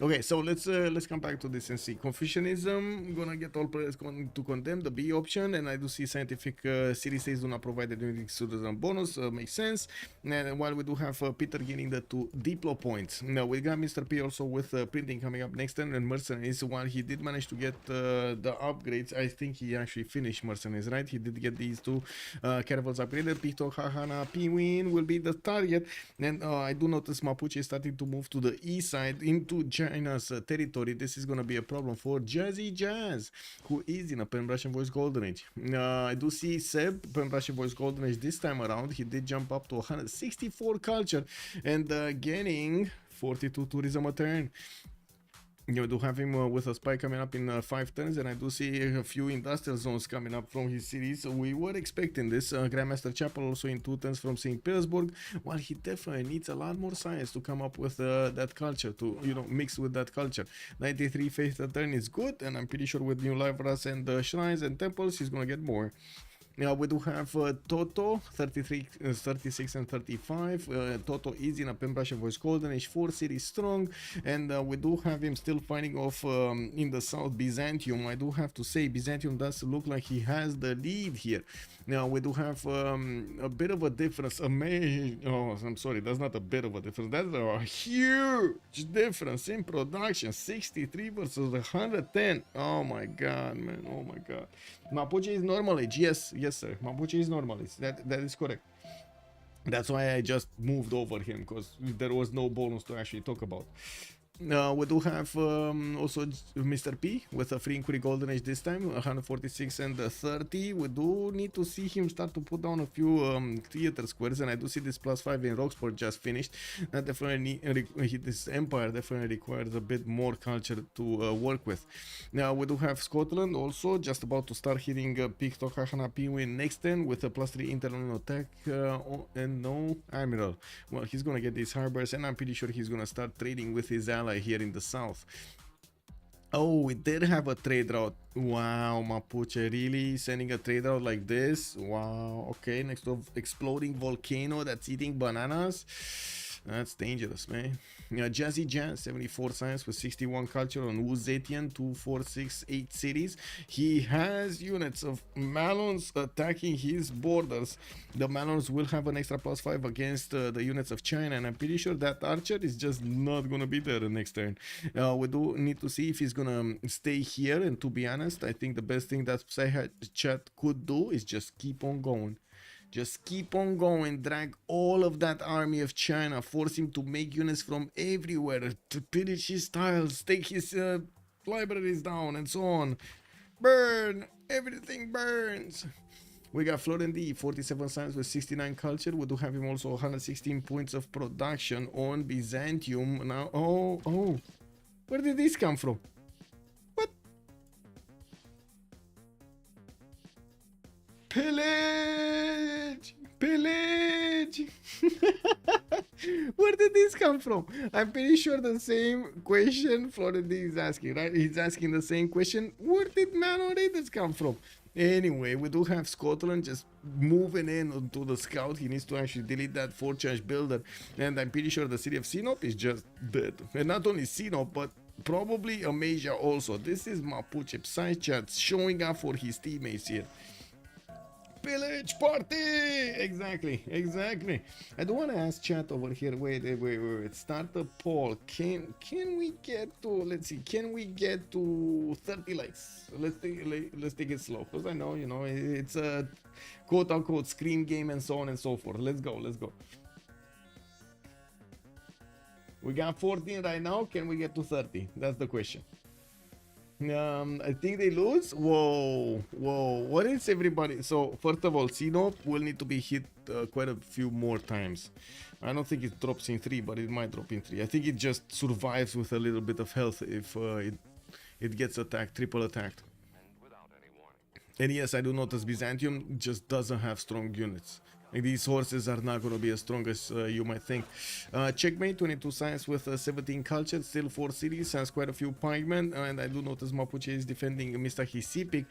Okay, so let's come back to this and see. Confucianism gonna get all players to condemn the B option, and I do see scientific series do not provide the unique student bonus. Makes sense. And while we do have Peter getting the 2 Diplo points. Now we got Mr. P also with printing coming up next turn, and Mercenaries. While he did manage to get the upgrades, I think he actually finished Mercenaries. Right, he did get these 2 caravels upgraded. Pito, Hahana, Pinwin will be the target. And I do notice Mapuche is starting to move to the east side into China's territory. This is gonna be a problem for Jazzy Jazz, who is in a Pen Russian Voice Golden Age. I do see Seb Pen Russian Voice Golden Age this time around. He did jump up to 164 culture and gaining 42 tourism a turn. You do have him with a spy coming up in 5 turns, and I do see a few industrial zones coming up from his cities. So we were expecting this. Grandmaster Chapel also in 2 turns from St. Petersburg, while he definitely needs a lot more science to come up with that culture, to, you know, mix with that culture. 93 faith a turn is good, and I'm pretty sure with new liveras and shrines and temples, he's gonna get more. Now we do have Toto 33, 36 and 35. Toto is in a Pen Russian Voice Golden Age 4 series strong, and we do have him still fighting off in the south Byzantium. I do have to say Byzantium does look like he has the lead here. Now we do have a bit of a difference. Oh, I'm sorry, that's not a bit of a difference. That's a huge difference in production. 63 versus 110. Oh my god, man. Oh my god. Mapuche is normal age. Yes, sir. Mapuche is normal age. That is correct. That's why I just moved over him, because there was no bonus to actually talk about. We do have also Mr. P with a free inquiry golden age this time, 146 and 30. We do need to see him start to put down a few theater squares, and I do see this +5 in Roxport just finished. That definitely this empire definitely requires a bit more culture to work with. Now we do have Scotland also just about to start hitting Picto Hahana Pinwin next turn with a +3 internal attack and no admiral. Well, he's gonna get these harbors, and I'm pretty sure he's gonna start trading with his ally here in the south. Oh, we did have a trade route. Wow, Mapuche really sending a trade route like this? Wow. Okay, next to exploding volcano that's eating bananas. That's dangerous, man. Jazzy Jazz, 74 science with 61 culture on Uzetian, 2468 cities. He has units of Malons attacking his borders. The Malons will have an extra +5 against the units of China, and I'm pretty sure that archer is just not gonna be there the next turn. We do need to see if he's gonna stay here, and to be honest, I think the best thing that Psy Chat could do is just keep on going. Just keep on going, drag all of that army of China, force him to make units from everywhere, to pillage his tiles, take his libraries down, and so on. Burn! Everything burns! We got Florent D, 47 science with 69 culture. We do have him also 116 points of production on Byzantium. Now, oh, where did this come from? What? Pillage! Pillage! Where did this come from? I'm pretty sure the same question Florida is asking, right? He's asking the same question. Where did Manon Raiders come from? Anyway, we do have Scotland just moving in onto the scout. He needs to actually delete that 4-charge builder. And I'm pretty sure the city of Sinop is just dead. And not only Sinop, but probably Amasia also. This is Mapuche Psy Chat showing up for his teammates here. Pillage party! Exactly. I do want to ask chat over here. Wait. Start a poll. Can we get to, let's see, can we get to 30 likes? Let's take it slow, because I know, it's a quote-unquote SCRIM game and so on and so forth. Let's go. We got 14 right now. Can we get to 30? That's the question. I think they lose. Whoa, what is everybody? So first of all, Sinop will need to be hit quite a few more times. I don't think it drops in 3, but it might drop in 3. I think it just survives with a little bit of health if it gets attacked, triple attacked. And yes, I do notice Byzantium just doesn't have strong units. Like, these horses are not going to be as strong as you might think. Checkmate, 22 science with 17 culture, still 4 cities, has quite a few pikemen, and I do notice Mapuche is defending Mr. Hisipic.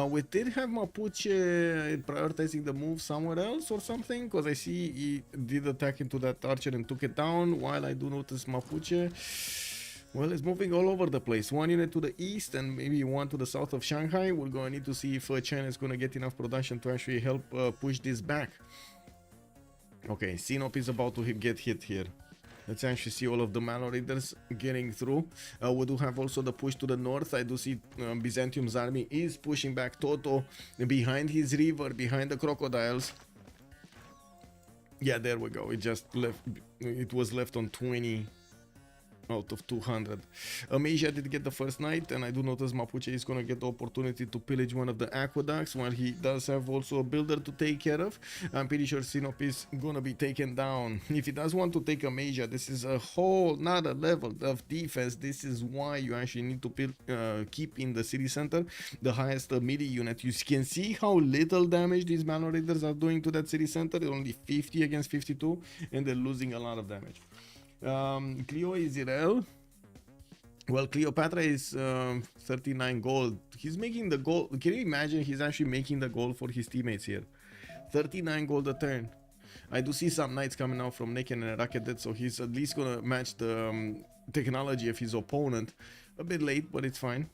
We did have Mapuche prioritizing the move somewhere else or something, because I see he did attack into that archer and took it down, while I do notice Mapuche, well, it's moving all over the place. One unit to the east and maybe one to the south of Shanghai. We're going to need to see if China is going to get enough production to actually help push this back. Okay, Sinop is about to get hit here. Let's actually see all of the Malo Raiders getting through. We do have also the push to the north. I do see Byzantium's army is pushing back Toto behind his river, behind the crocodiles. Yeah, there we go. It just left. It was left on 20 out of 200. Asia did get the first night, and I do notice Mapuche is going to get the opportunity to pillage one of the aqueducts, while he does have also a builder to take care of. I'm pretty sure Sinop is going to be taken down. If he does want to take Asia, this is a whole nother level of defense. This is why you actually need to keep in the city center the highest melee unit. You can see how little damage these Malo Raiders are doing to that city center. Only 50 against 52, and they're losing a lot of damage. Cleo is Irel. Well, Cleopatra is 39 gold. He's making the goal. Can you imagine? He's actually making the goal for his teammates here. 39 gold a turn. I do see some knights coming out from Neken and Rakedet, so he's at least gonna match the technology of his opponent. A bit late, but it's fine.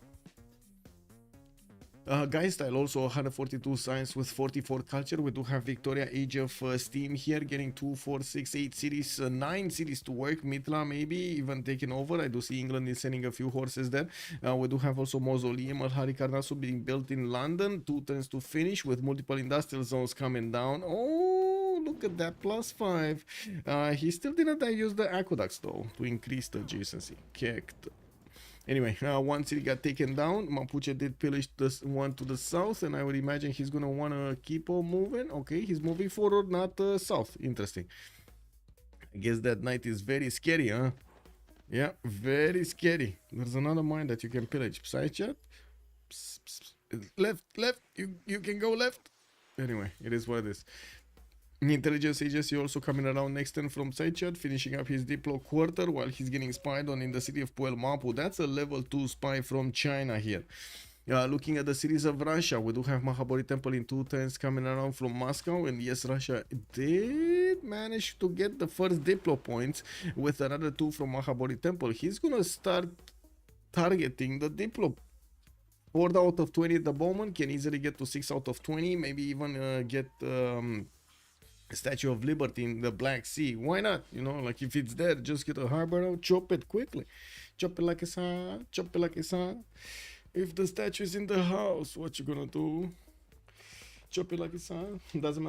Guy style also 142 science with 44 culture. We do have Victoria Age of Steam here, getting 2, 4, 6, 8 cities, 9 cities to work. Mitla maybe even taking over. I do see England is sending a few horses there. We do have also Mausoleum Al Harikarnasu being built in London. 2 turns to finish with multiple industrial zones coming down. Oh, look at that, +5. He still didn't use the aqueducts though to increase the adjacency. Kicked. Anyway, one city got taken down. Mapuche did pillage this one to the south, and I would imagine he's gonna wanna keep on moving. Okay, he's moving forward, not south. Interesting. I guess that knight is very scary, huh? Yeah, very scary. There's another mine that you can pillage. Side chat. Left. You can go left. Anyway, it is what it is. Intelligence agency also coming around next turn from side chat, finishing up his Diplo quarter while he's getting spied on in the city of Puel Mapu. That's a level 2 spy from China here. Looking at the cities of Russia, we do have Mahabori Temple in 2 turns coming around from Moscow, and yes, Russia did manage to get the first Diplo points with another 2 from Mahabori Temple. He's gonna start targeting the Diplo. 4 out of 20 at the moment, can easily get to 6 out of 20, maybe even get Statue of Liberty in the Black Sea. Why not? You know, like if it's there, just get a harbor out, chop it quickly. Chop it like it's hot, chop it like it's hot. If the statue is in the house, what you gonna do? Chop it like it's hot. Doesn't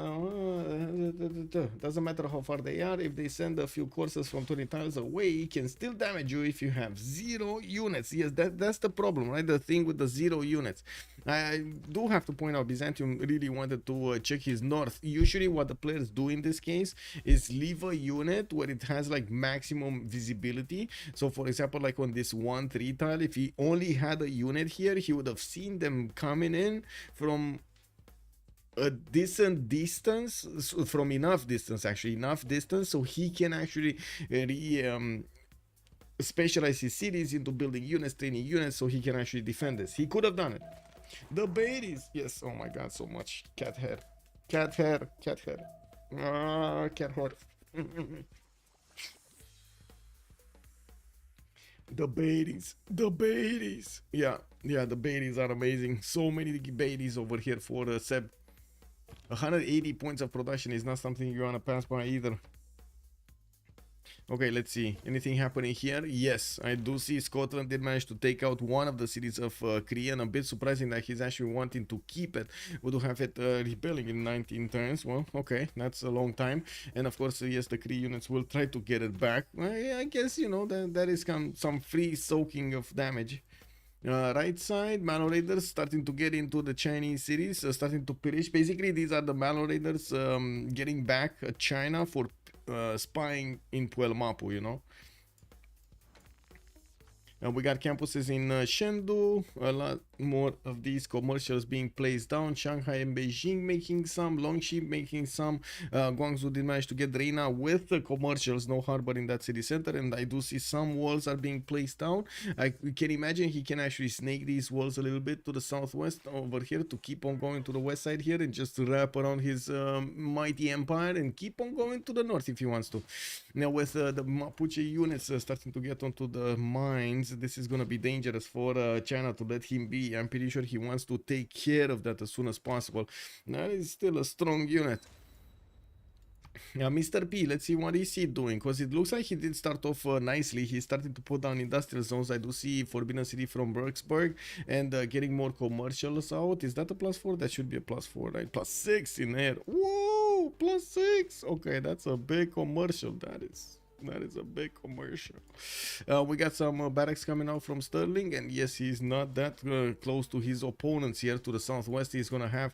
matter how far they are. If they send a few courses from 20 tiles away, it can still damage you if you have 0 units. Yes, that's the problem, right? The thing with the 0 units. I do have to point out, Byzantium really wanted to check his north. Usually what the players do in this case is leave a unit where it has like maximum visibility. So for example, like on this 1-3 tile, if he only had a unit here, he would have seen them coming in from a decent distance, from enough distance, so he can actually specialize his cities into building units, training units, so he can actually defend this. He could have done it. The babies, yes, oh my god, so much cat hair, cat hair. Cat hair. The babies, yeah, the babies are amazing. So many babies over here for Seb. 180 points of production is not something you want to pass by either. Okay, let's see. Anything happening here? Yes, I do see Scotland did manage to take out one of the cities of Korea. A bit surprising that he's actually wanting to keep it. We do have it rebelling in 19 turns. Well, okay, that's a long time. And of course, yes, the Korea units will try to get it back. I guess, you know, that is some free soaking of damage. Right side, Malo Raiders starting to get into the Chinese cities, starting to pillage. Basically, these are the Malo Raiders getting back China for spying in Puel Mapu, you know. We got campuses in Chengdu, a lot more of these commercials being placed down. Shanghai and Beijing making some, Longxi making some. Guangzhou did manage to get Reina with the commercials, no harbor in that city center, and I do see some walls are being placed down. I can imagine he can actually snake these walls a little bit to the southwest over here to keep on going to the west side here and just wrap around his mighty empire and keep on going to the north if he wants to. Now with the Mapuche units starting to get onto the mines, this is gonna be dangerous for China to let him be. I'm pretty sure he wants to take care of that as soon as possible. That is still a strong unit. Mr. P, let's see what is he doing, because it looks like he did start off nicely. He's starting to put down industrial zones. I do see Forbidden City from Berksburg and getting more commercials out. Is that a +4? That should be a +4, right? +6 in there. Whoa, +6. Okay, that's a big commercial. That is a big commercial. We got some barracks coming out from Sterling, and yes, he's not that close to his opponents here to the southwest. He's gonna have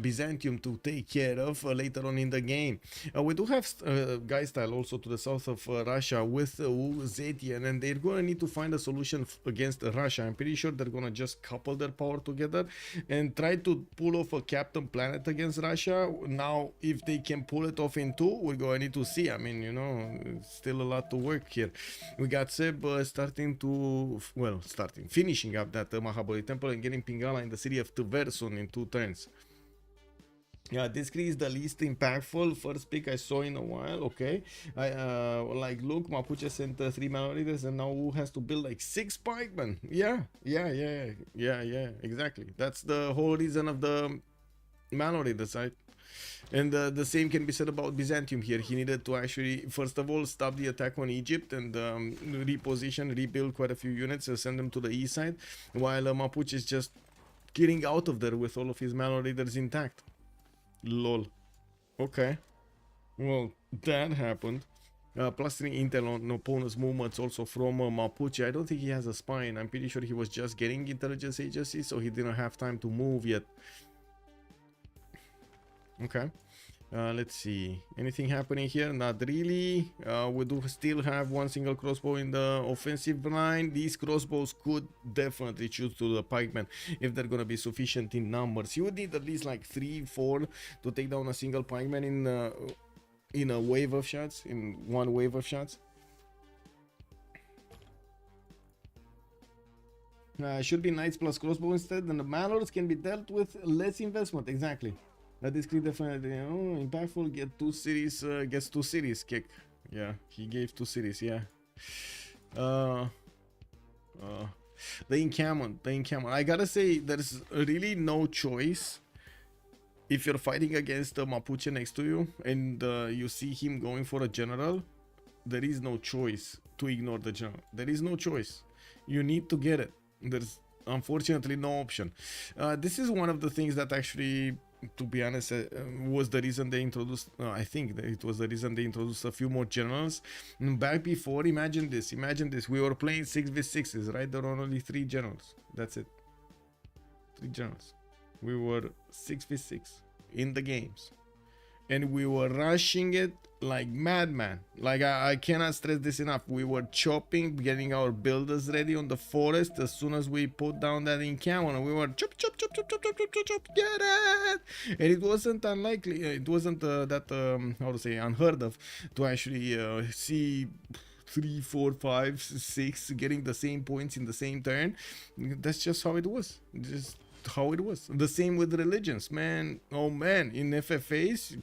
Byzantium to take care of later on in the game. We do have Geistal also to the south of Russia with Zetian, and they're gonna need to find a solution against Russia. I'm pretty sure they're gonna just couple their power together and try to pull off a Captain Planet against Russia. Now, if they can pull it off in two, we're gonna need to see. I mean, you know, still a lot to work here. We got Seb finishing up that Mahabali temple and getting Pingala in the city of Tversun in 2 turns. Yeah, this is the least impactful first pick I saw in a while. Okay, like look, Mapuche sent 3 mana readers, and now who has to build like 6 pikemen? Yeah, exactly. That's the whole reason of the mana readers, right? And the same can be said about Byzantium here. He needed to actually, first of all, stop the attack on Egypt and reposition, rebuild quite a few units and send them to the east side, while Mapuche is just getting out of there with all of his mana raiders intact. Lol. Okay. Well, that happened. +3 intel on opponent's movements also from Mapuche. I don't think he has a spine. I'm pretty sure he was just getting intelligence agency, so he didn't have time to move yet. Okay, let's see, anything happening here? Not really. We do still have 1 single crossbow in the offensive line. These crossbows could definitely choose to the pikemen if they're gonna be sufficient in numbers. You would need at least like 3-4 to take down a single pikeman in a wave of shots, in 1 wave of shots. Should be knights plus crossbow instead, and the malords can be dealt with less investment. Exactly. This could definitely, you know, impactful. Get 2 cities, gets 2 cities kick. Yeah, he gave 2 cities. Yeah. The encampment. I gotta say, there's really no choice. If you're fighting against the Mapuche next to you and you see him going for a general, there is no choice to ignore the general. There is no choice. You need to get it. There's unfortunately no option. This is one of the things that actually, to be honest, was the reason they introduced, I think that it was the reason they introduced a few more generals. Back before, imagine this, we were playing 6v6s, right? There were only 3 generals, that's it. 3 generals. We were 6v6 in the games. And we were rushing it like madman. Like I cannot stress this enough. We were chopping, getting our builders ready on the forest as soon as we put down that encampment. We were chop, get it. And it wasn't unlikely. It wasn't how to say, unheard of to actually see 3, 4, 5, 6 getting the same points in the same turn. That's just how it was. Just how it was. The same with religions, man. Oh man, in FFAs,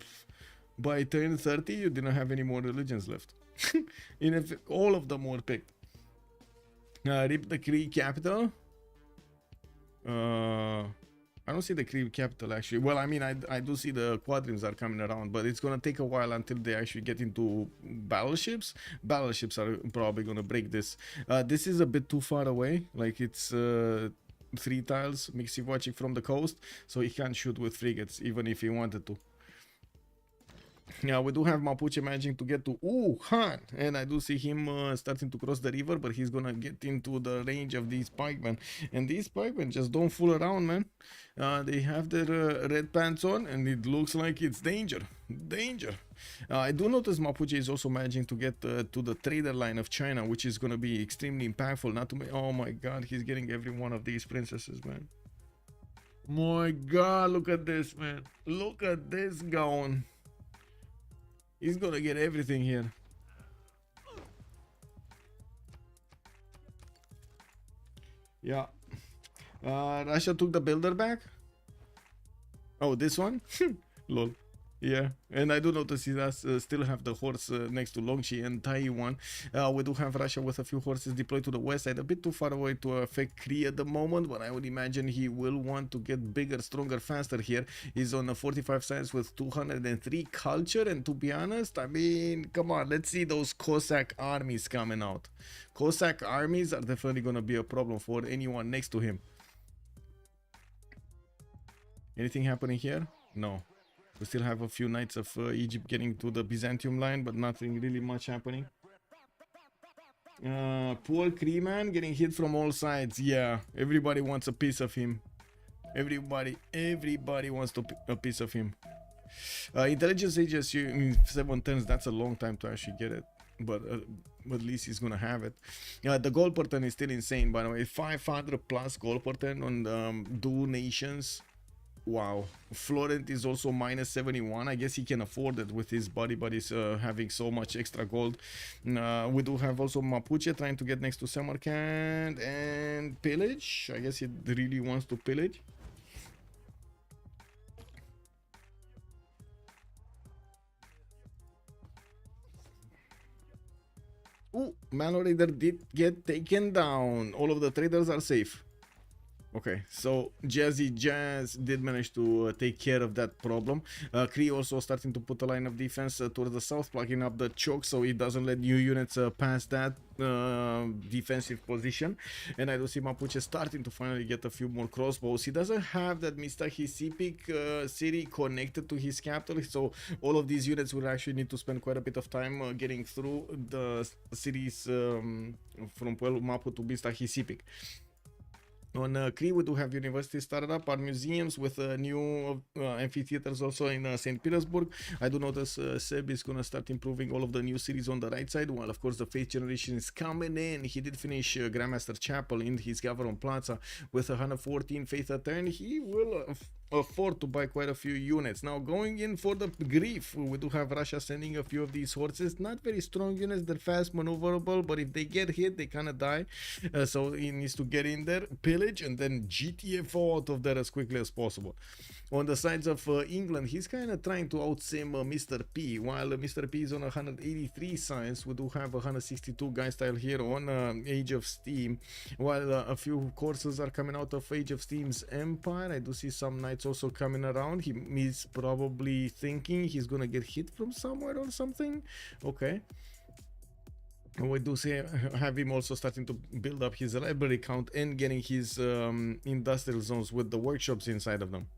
by turn 30 you didn't have any more religions left. All of them were picked. Rip the Cree capital. I don't see the Cree capital actually. Well, I mean, I do see the quadrims are coming around, but it's gonna take a while until they actually get into battleships. Battleships are probably gonna break this. This is a bit too far away. Like it's 3 tiles, Mixi watching from the coast, so he can't shoot with frigates even if he wanted to. Yeah, we do have Mapuche managing to get to Wuhan, and I do see him starting to cross the river, but he's gonna get into the range of these pikemen, and these pikemen just don't fool around, man. They have their red pants on, and it looks like it's danger. I do notice Mapuche is also managing to get to the trader line of China, which is gonna be extremely impactful. Not to oh my god, he's getting every one of these princesses, man. My god, look at this, man. Look at this going. He's gonna get everything here. Yeah. Russia took the builder back. Oh, this one? Lol. Yeah, and I do notice he does still have the horse next to Longxi and Taiwan. We do have Russia with a few horses deployed to the west side, a bit too far away to affect Kree at the moment, but I would imagine he will want to get bigger, stronger, faster here. He's on a 45 science with 203 culture, and to be honest, I mean, come on, let's see those Cossack armies coming out. Cossack armies are definitely going to be a problem for anyone next to him. Anything happening here? No. We still have a few knights of Egypt getting to the Byzantium line, but nothing really much happening. Poor Kree man getting hit from all sides. Yeah, everybody wants a piece of him. Everybody wants a piece of him. Intelligence ages you in 7 turns. That's a long time to actually get it, but at least he's gonna have it. The gold per turn is still insane, by the way. 500 plus gold per turn on two nations. Wow. Florent is also minus 71. I guess he can afford it with his body, but he's having so much extra gold. We do have also Mapuche trying to get next to Samarkand and pillage. I guess he really wants to pillage. Ooh, Manor Raider did get taken down. All of the traders are safe. Okay, so Jazzy Jazz did manage to take care of that problem. Kree also starting to put a line of defense towards the south, plugging up the choke so it doesn't let new units pass that defensive position. And I do see Mapuche starting to finally get a few more crossbows. He doesn't have that Mistahisipic city connected to his capital, so all of these units will actually need to spend quite a bit of time getting through the cities from Pueblo Mapu to Mistahisipic. On Kree, we do have universities started up, art museums with new amphitheaters also in St. Petersburg. I do notice Seb is going to start improving all of the new cities on the right side, while of course the Faith Generation is coming in. He did finish Grandmaster Chapel in his Gavaron Plaza with 114 Faith a turn. He will afford to buy quite a few units. Now going in for the grief, we do have Russia sending a few of these horses. Not very strong units, they're fast maneuverable, but if they get hit they kind of die, so he needs to get in there, pillage, and then GTFO out of there as quickly as possible. On the sides of England, he's kind of trying to outsim Mr. P. While Mr. P is on 183 science, we do have 162 guy style here on Age of Steam, while a few courses are coming out of Age of Steam's Empire. I do see some knights also coming around. He's probably thinking he's gonna get hit from somewhere or something. Okay. We do see have him also starting to build up his library count and getting his industrial zones with the workshops inside of them.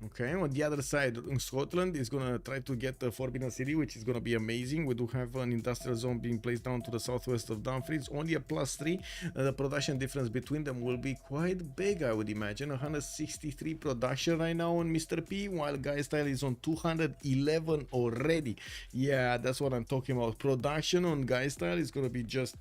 Okay, on the other side, Scotland is gonna try to get the Forbidden City, which is gonna be amazing. We do have an industrial zone being placed down to the southwest of Dumfries, only a +3. The production difference between them will be quite big, I would imagine. 163 production right now on Mr. P, while Guy Style is on 211 already. Yeah, that's what I'm talking about. Production on Guy Style is gonna be just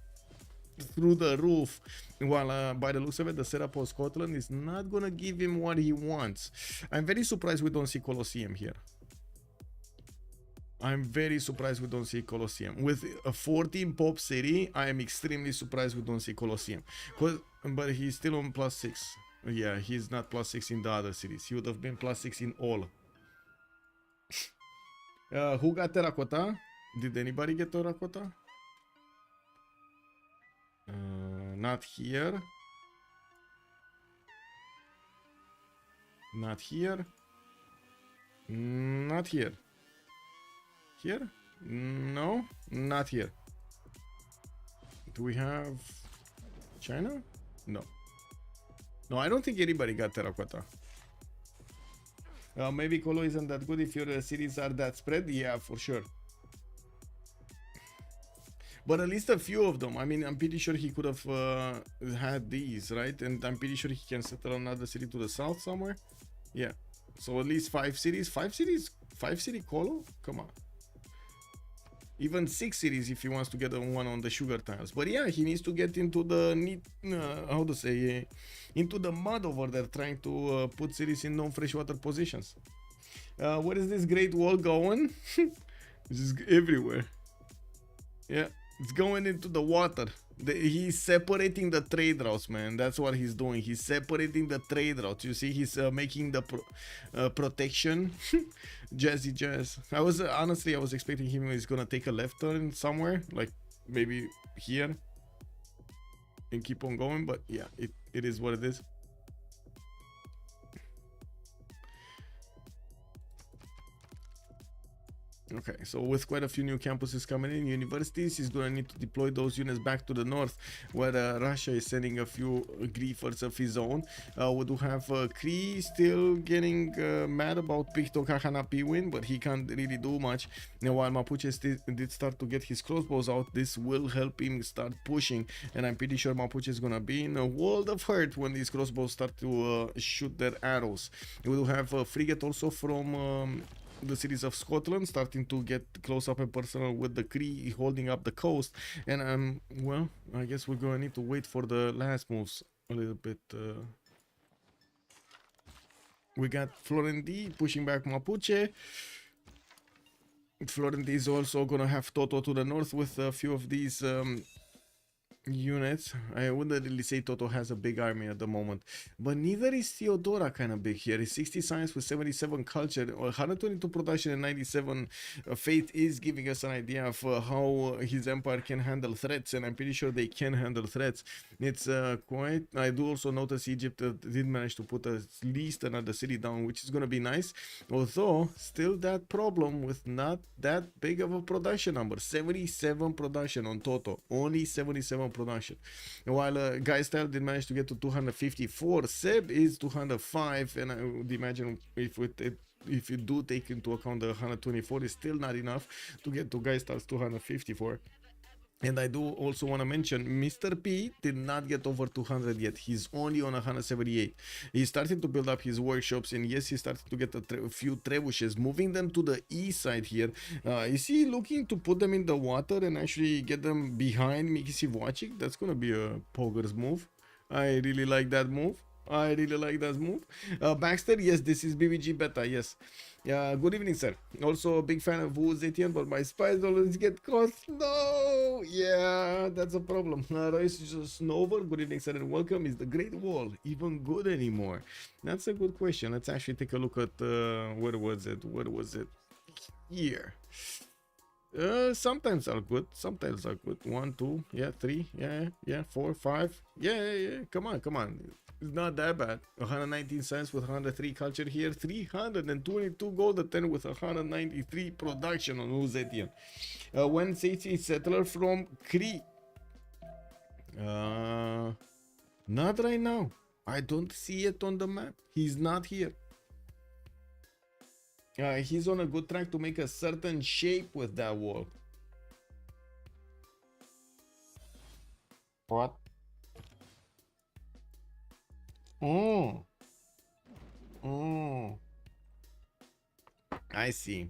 through the roof, while by the looks of it, the setup of Scotland is not gonna give him what he wants. I'm very surprised we don't see Colosseum here. I'm very surprised we don't see Colosseum. With a 14 pop city, I am extremely surprised we don't see Colosseum. But he's still on +6. Yeah, he's not +6 in the other cities. He would have been +6 in all. Who got terracotta? Did anybody get terracotta? Not here. Not here. Not here. Here? No, not here. Do we have China? No. No, I don't think anybody got terracotta. Maybe Colo isn't that good if your cities are that spread. Yeah, for sure. But at least a few of them. I mean, I'm pretty sure he could have had these, right? And I'm pretty sure he can settle another city to the south somewhere. Yeah. So at least 5 cities. 5 cities? 5 city Colo? Come on. Even 6 cities if he wants to get one on the sugar tiles. But yeah, he needs to get into the how to say, into the mud over there, trying to put cities in non-freshwater positions. Where is this Great Wall going? This is everywhere. Yeah, it's going into the water. He's separating the trade routes, man. That's what he's doing. He's separating the trade routes. You see, he's making the protection. Jazzy jazz. Honestly, I was expecting him he's gonna take a left turn somewhere, like maybe here, and keep on going. But yeah, it is what it is. Okay, so with quite a few new campuses coming in, universities, he's going to need to deploy those units back to the north, where Russia is sending a few griefers of his own. We do have Kree still getting mad about Picto Kahanapi win, but he can't really do much. Now, while Mapuche did start to get his crossbows out, this will help him start pushing, and I'm pretty sure Mapuche is going to be in a world of hurt when these crossbows start to shoot their arrows. We do have a frigate also from the cities of Scotland starting to get close up and personal with the Cree holding up the coast, and well, I guess we're gonna need to wait for the last moves a little bit. We got Florendi pushing back Mapuche. Florendi is also gonna have Toto to the north with a few of these units. I wouldn't really say Toto has a big army at the moment, but neither is Theodora kind of big here. It's 60 science with 77 culture, 122 production and 97 faith is giving us an idea of how his empire can handle threats, and I'm pretty sure they can handle threats. It's quite. I do also notice Egypt did manage to put at least another city down, which is going to be nice, although still that problem with not that big of a production number. 77 production on Toto, only 77 production. And while Guy Style did manage to get to 254, Seb is 205, and I would imagine if you do take into account the 124, is still not enough to get to Guy Style's 254. And I do also want to mention Mr. P did not get over 200 yet. He's only on 178. He's starting to build up his workshops, and yes, he started to get a few trebuchets, moving them to the east side here. Is he looking to put them in the water and actually get them behind Miki Sivuacic? That's going to be a Poggers move. I really like that move. Baxter, yes, this is BBG beta, yes. Good evening, sir. Also a big fan of Who's Etienne, but my spies always get caught. No, yeah, that's a problem. Royce Snover, good evening, sir, and welcome. Is the Great Wall even good anymore? That's a good question. Let's actually take a look at where was it? Here. Sometimes are good, 1, 2, yeah, 3, yeah, 4, 5, yeah, come on, it's not that bad. 119 cents with 103 culture here, 322 gold at 10 with 193 production on Uzetian. When safety settler from Cree, not right now. I don't see it on the map. He's not here. He's on a good track to make a certain shape with that wall. What? Oh. I see.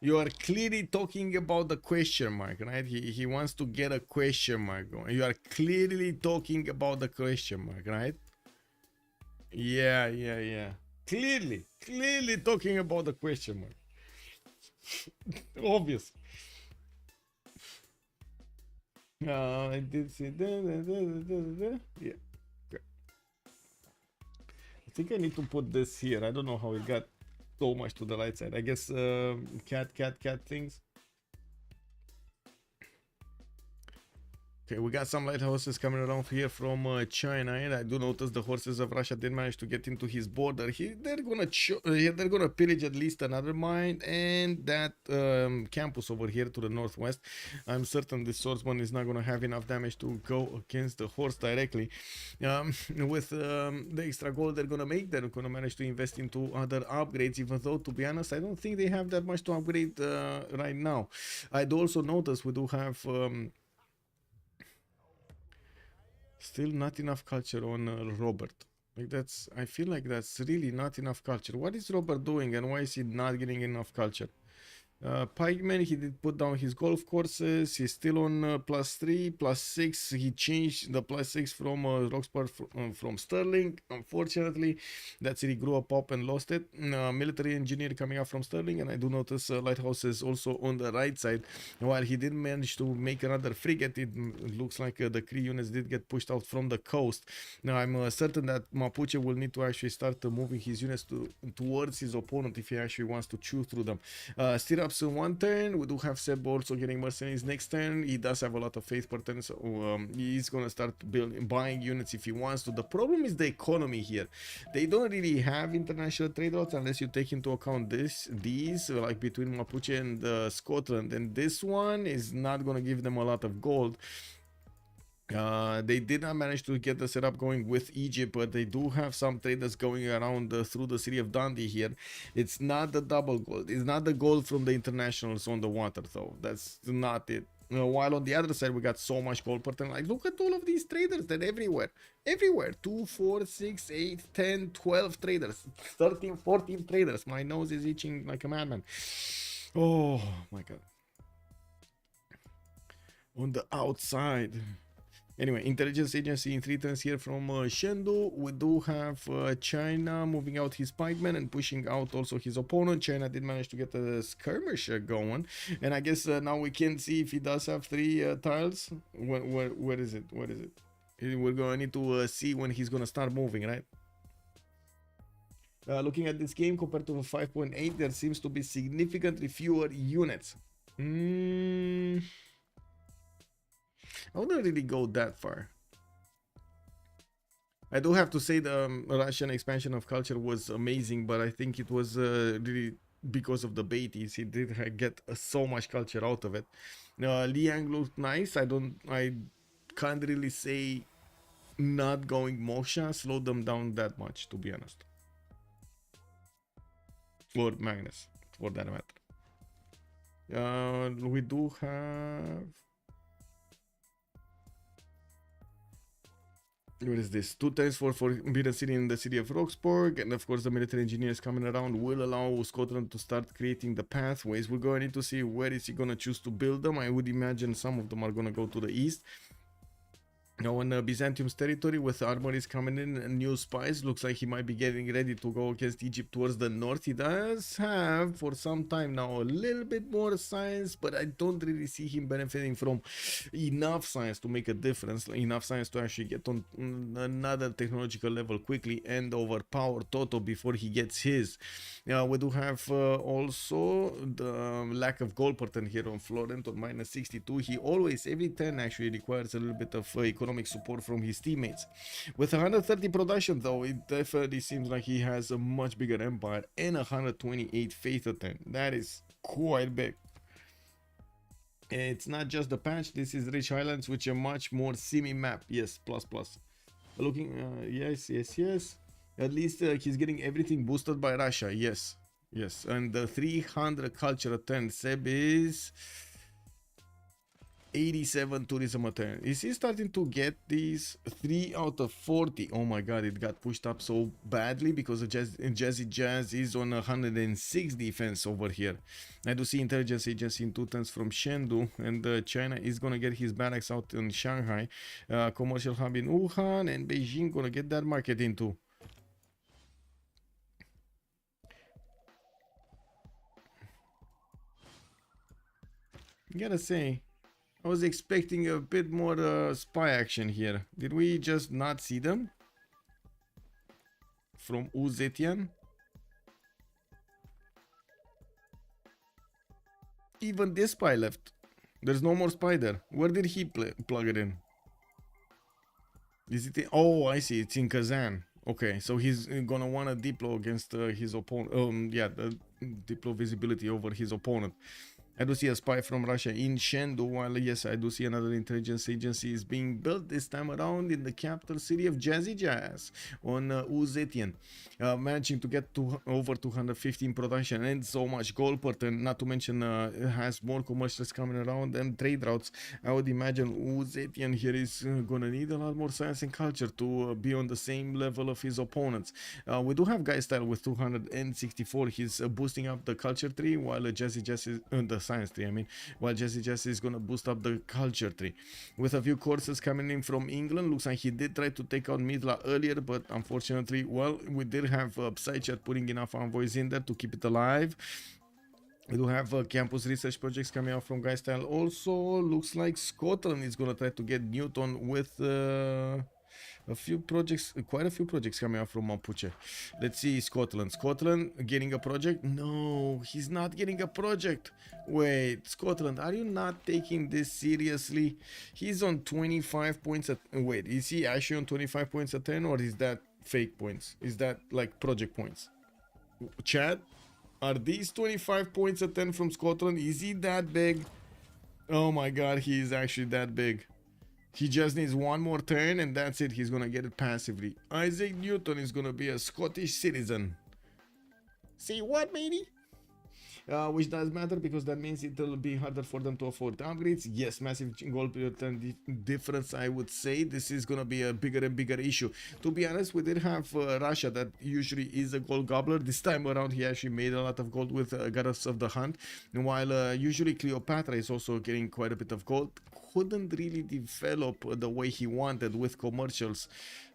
You are clearly talking about the question mark, right? He wants to get a question mark going. You are clearly talking about the question mark, right? Yeah. Clearly talking about the question mark. Obvious. I did see that. Yeah. Okay. I think I need to put this here. I don't know how it got so much to the right side. I guess cat things. Okay, we got some lighthouses coming around here from China, and I do notice the horses of Russia did manage to get into his border. They're gonna pillage at least another mine and that campus over here to the northwest. I'm certain this swordsman is not gonna have enough damage to go against the horse directly. With the extra gold they're gonna make, they're gonna manage to invest into other upgrades. Even though, to be honest, I don't think they have that much to upgrade right now. I do also notice we do have. Still not enough culture on Robert. Like I feel like that's really not enough culture. What is Robert doing and why is he not getting enough culture? Pikeman, he did put down his golf courses. He's still on +3, +6. He changed the +6 from Roxburgh from Sterling. Unfortunately, that's it. He grew up and lost it. Military engineer coming up from Sterling, and I do notice lighthouses also on the right side. While he did manage to make another frigate, it looks like the Cree units did get pushed out from the coast. Now I'm certain that Mapuche will need to actually start moving his units towards his opponent if he actually wants to chew through them. Stirrups in one turn. We do have Seb also getting mercenaries next turn. He does have a lot of faith per turn, so he's gonna start buying units if he wants to. The problem is the economy here. They don't really have international trade routes unless you take into account these like between Mapuche and Scotland, and this one is not gonna give them a lot of gold. They did not manage to get the setup going with Egypt, but they do have some traders going around through the city of Dundee here. It's not the double gold. It's not the gold from the internationals on the water, though. That's not it. While on the other side, we got so much gold per turn. Like, look at all of these traders. They're everywhere. Everywhere. 2, 4, 6, 8, 10, 12 traders. 13, 14 traders. My nose is itching like a madman. Oh, my God. On the outside. Anyway, intelligence agency in 3 turns here from Chengdu. We do have China moving out his pikemen and pushing out also his opponent. China did manage to get a skirmisher going, and I guess now we can see if he does have 3 tiles. Where is it? Where is it? We're gonna need to see when he's gonna start moving, right? Looking at this game compared to 5.8, there seems to be significantly fewer units. I wouldn't really go that far. I do have to say the Russian expansion of culture was amazing, but I think it was really because of the Beatties. He did get so much culture out of it. Liang looked nice. I can't really say not going Moksha slowed them down that much, to be honest. Or Magnus, for that matter. We do have... What is this? 2 times for Forbidden City in the city of Roxburgh, and of course the military engineers coming around will allow Scotland to start creating the pathways. We're going to need to see where is he going to choose to build them. I would imagine some of them are going to go to the east. Now on Byzantium's territory with armories coming in and new spies, looks like he might be getting ready to go against Egypt towards the north. He does have for some time now a little bit more science, but I don't really see him benefiting from enough science to make a difference, enough science to actually get on another technological level quickly and overpower Toto before he gets his. We do have also the lack of gold per turn here on Florent on -62. He always, every turn actually requires a little bit of economic support from his teammates. With 130 production though, it definitely seems like he has a much bigger empire and 128 faith attempt. That is quite big. It's not just the patch, this is Rich Highlands, which a much more semi map. Yes, plus. Looking, yes. At least he's getting everything boosted by Russia. Yes. And the 300 culture attempt. Seb is 87 tourism attempt. Is he starting to get these 3 out of 40? Oh my god, it got pushed up so badly because of Jazzy Jazz is on 106 defense over here. I do see intelligence agency in 2 turns from Chengdu, and China is gonna get his barracks out in Shanghai, commercial hub in Wuhan, and Beijing gonna get that market into. Gotta say, I was expecting a bit more spy action here. Did we just not see them? From Uzetian? Even this spy left. There's no more spider. Where did he plug it in? Is it oh, I see, it's in Kazan. Okay, so he's gonna want a diplo against his opponent. Yeah, the diplo visibility over his opponent. I do see a spy from Russia in Chengdu, while yes, I do see another intelligence agency is being built this time around in the capital city of Jazzy Jazz on Uzetian, managing to get to over 215 production and so much gold per turn, not to mention it has more commercials coming around and trade routes. I would imagine Uzetian here is gonna need a lot more science and culture to be on the same level of his opponents. We do have Guy Style with 264. He's boosting up the culture tree, while Jazzy Jazz is the science tree, I mean, while Jazzy Jazz is gonna boost up the culture tree. With a few courses coming in from England, looks like he did try to take out Midla earlier, but unfortunately, well, we did have Psychat putting enough envoys in there to keep it alive. We do have campus research projects coming out from Guy Style. Also, looks like Scotland is gonna try to get Newton with a few projects, quite a few projects coming out from Mapuche. Let's see, Scotland. Scotland getting a project? No, he's not getting a project. Wait, Scotland, are you not taking this seriously? He's on 25 points at... Wait, is he actually on 25 points at 10, or is that fake points? Is that like project points? Chat, are these 25 points at 10 from Scotland? Is he that big? Oh my god, he is actually that big. He just needs one more turn and that's it. He's gonna get it passively. Isaac Newton is gonna be a Scottish citizen. See what, matey? Which does matter because that means it'll be harder for them to afford upgrades. Yes, massive gold per turn difference, I would say. This is gonna be a bigger and bigger issue. To be honest, we did have Russia that usually is a gold gobbler. This time around, he actually made a lot of gold with Goddess of the Hunt. And while usually Cleopatra is also getting quite a bit of gold, couldn't really develop the way he wanted with commercials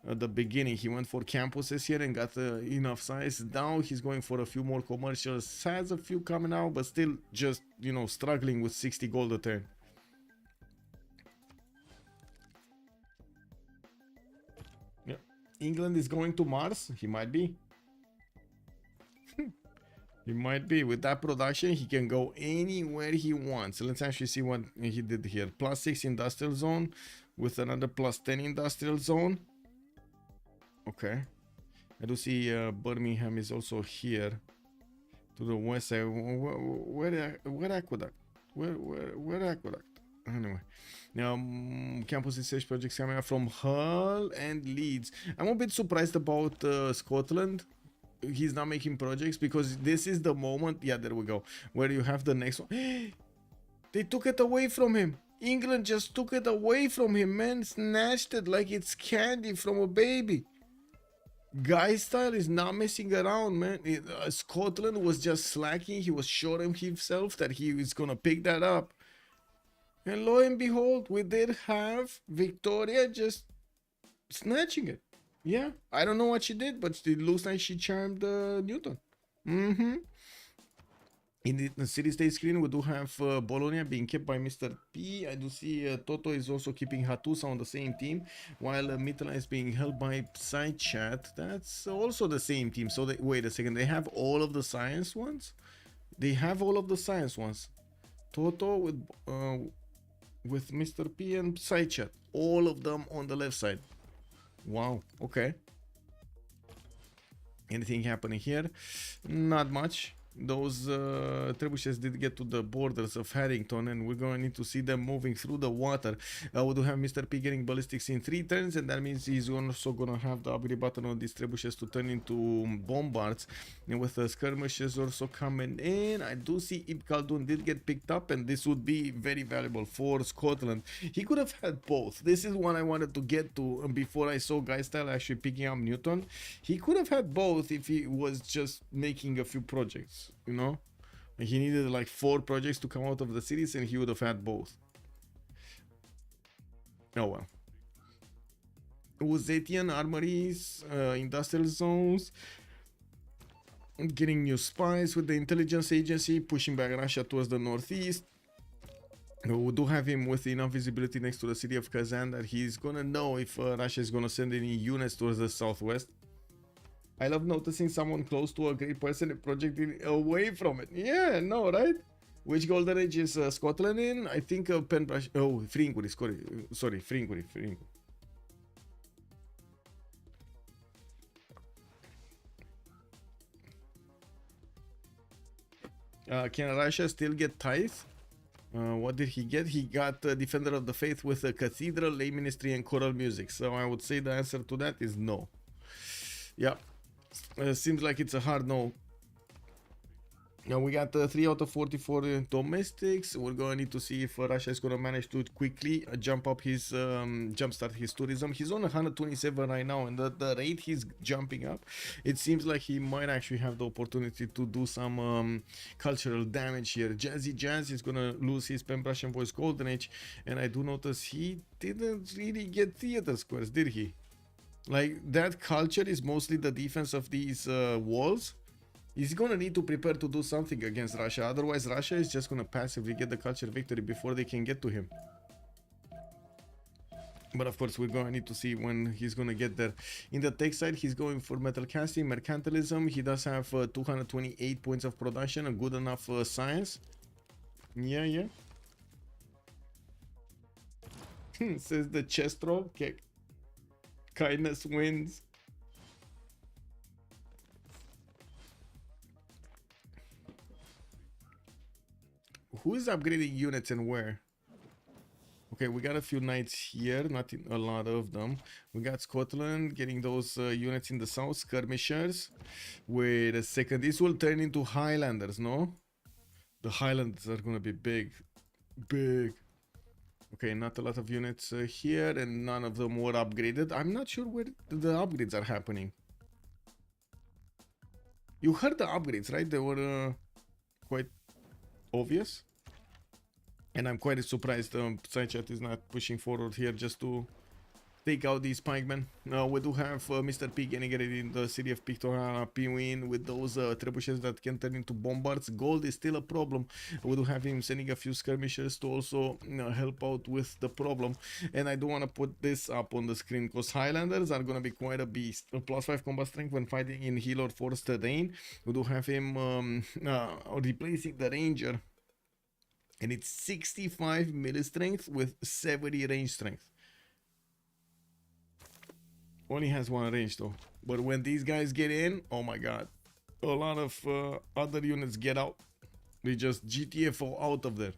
at the beginning. He went for campuses here and got enough size. Now he's going for a few more commercials. Has a few coming out, but still just, you know, struggling with 60 gold a turn. Yeah. England is going to Mars. He might be. He might be. With that production, he can go anywhere he wants. Let's actually see what he did here. +6 industrial zone with another +10 industrial zone. Okay. I do see Birmingham is also here to the west side. Where Aqueduct? Where Aqueduct? Anyway. Now, campus research projects coming out from Hull and Leeds. I'm a bit surprised about Scotland. He's not making projects because this is the moment, yeah, there we go, where you have the next one. They took it away from him. England just took it away from him, man. Snatched it like it's candy from a baby. Guy Style is not messing around, man. Scotland was just slacking. He was showing himself that he is gonna pick that up, and lo and behold, we did have Victoria just snatching it. Yeah, I don't know what she did, but it looks like she charmed Newton. In the city-state screen, we do have Bologna being kept by Mr. P. I do see Toto is also keeping Hattusa on the same team, while Mitala is being held by Psychat. That's also the same team. So, wait a second, they have all of the science ones? They have all of the science ones. Toto with Mr. P and Psychat. All of them on the left side. Wow, okay. Anything happening here? Not much. Those trebuchets did get to the borders of Harrington, and we're going to need to see them moving through the water. We do have Mr. P getting ballistics in 3 turns, and that means he's also going to have the upgrade button on these trebuchets to turn into bombards. And with the skirmishes also coming in, I do see Ibn Khaldun did get picked up, and this would be very valuable for Scotland. He could have had both. This is what I wanted to get to before I saw Guy Style actually picking up Newton. He could have had both if he was just making a few projects. You know, he needed like 4 projects to come out of the cities, and he would have had both. Oh well. Uzetian armories, industrial zones, getting new spies with the intelligence agency, pushing back Russia towards the northeast. We do have him with enough visibility next to the city of Kazan that he's gonna know if Russia is gonna send any units towards the southwest. I love noticing someone close to a great person and projecting away from it. Yeah, no, right? Which golden age is Scotland in? I think Penbrush. Oh, Fringuri. Sorry, Fringuri. Can Russia still get tithe? What did he get? He got Defender of the Faith with a cathedral, lay ministry, and choral music. So I would say the answer to that is no. Yeah, seems like it's a hard no. Now we got 3 out of 44 domestics. We're going to need to see if Russia is going to manage to quickly jump up his jumpstart his tourism. He's on 127 right now, and the rate he's jumping up, it seems like he might actually have the opportunity to do some cultural damage here. Jazzy Jazz is going to lose his Pen Russian Voice Golden Age, and I do notice he didn't really get theater squares, did he? Like, that culture is mostly the defense of these walls. He's gonna need to prepare to do something against Russia, otherwise Russia is just gonna passively get the culture victory before they can get to him. But of course we're gonna need to see when he's gonna get there. In the tech side, he's going for metal casting, mercantilism. He does have 228 points of production, a good enough science. Yeah. Says the chest roll. Okay. Kindness wins. Who is upgrading units and where? Okay, we got a few knights here, not a lot of them. We got Scotland getting those units in the south, skirmishers. Wait a second, this will turn into Highlanders, no? The Highlanders are gonna be big. Okay, not a lot of units here, and none of them were upgraded. I'm not sure where the upgrades are happening. You heard the upgrades, right? They were quite obvious. And I'm quite surprised Sidechat is not pushing forward here just to take out these pikemen. We do have Mr. P getting it in the city of Pictoria, Pinwin with those trebuchets that can turn into bombards. Gold is still a problem. We do have him sending a few skirmishers to also help out with the problem. And I do want to put this up on the screen because Highlanders are going to be quite a beast. +5 combat strength when fighting in hill or forest terrain. We do have him replacing the ranger. And it's 65 melee strength with 70 range strength. Only has one range though. But when these guys get in, oh my god. A lot of other units get out. They just GTFO out of there.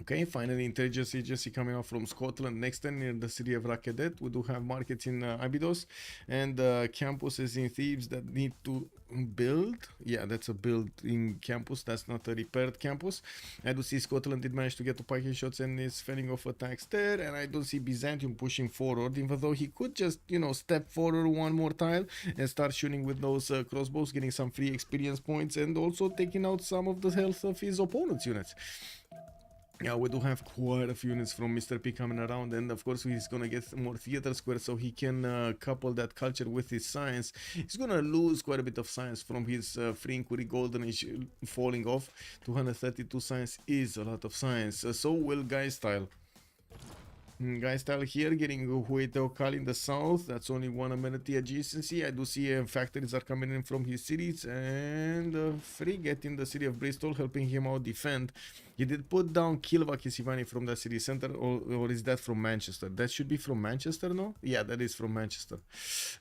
Okay, finally intelligence agency coming out from Scotland next turn near the city of Rakedet. We do have markets in Abydos and campuses in Thebes that need to build. Yeah, that's a building campus, that's not a repaired campus. I do see Scotland did manage to get to pike shots and is fending off attacks there, and I don't see Byzantium pushing forward, even though he could just, you know, step forward one more tile and start shooting with those crossbows, getting some free experience points and also taking out some of the health of his opponent's units. Yeah, we do have quite a few units from Mr. P coming around, and of course he's gonna get more theater squares so he can couple that culture with his science. He's gonna lose quite a bit of science from his free inquiry golden age falling off. 232 science is a lot of science. So will Guy Style. Guy Style here getting Hueteocal in the south. That's only one amenity adjacency. I do see factories are coming in from his cities, and Frigate in the city of Bristol helping him out defend. He did put down Kilvakisivani from the city center, or is that from Manchester? That should be from Manchester, no? Yeah, that is from Manchester.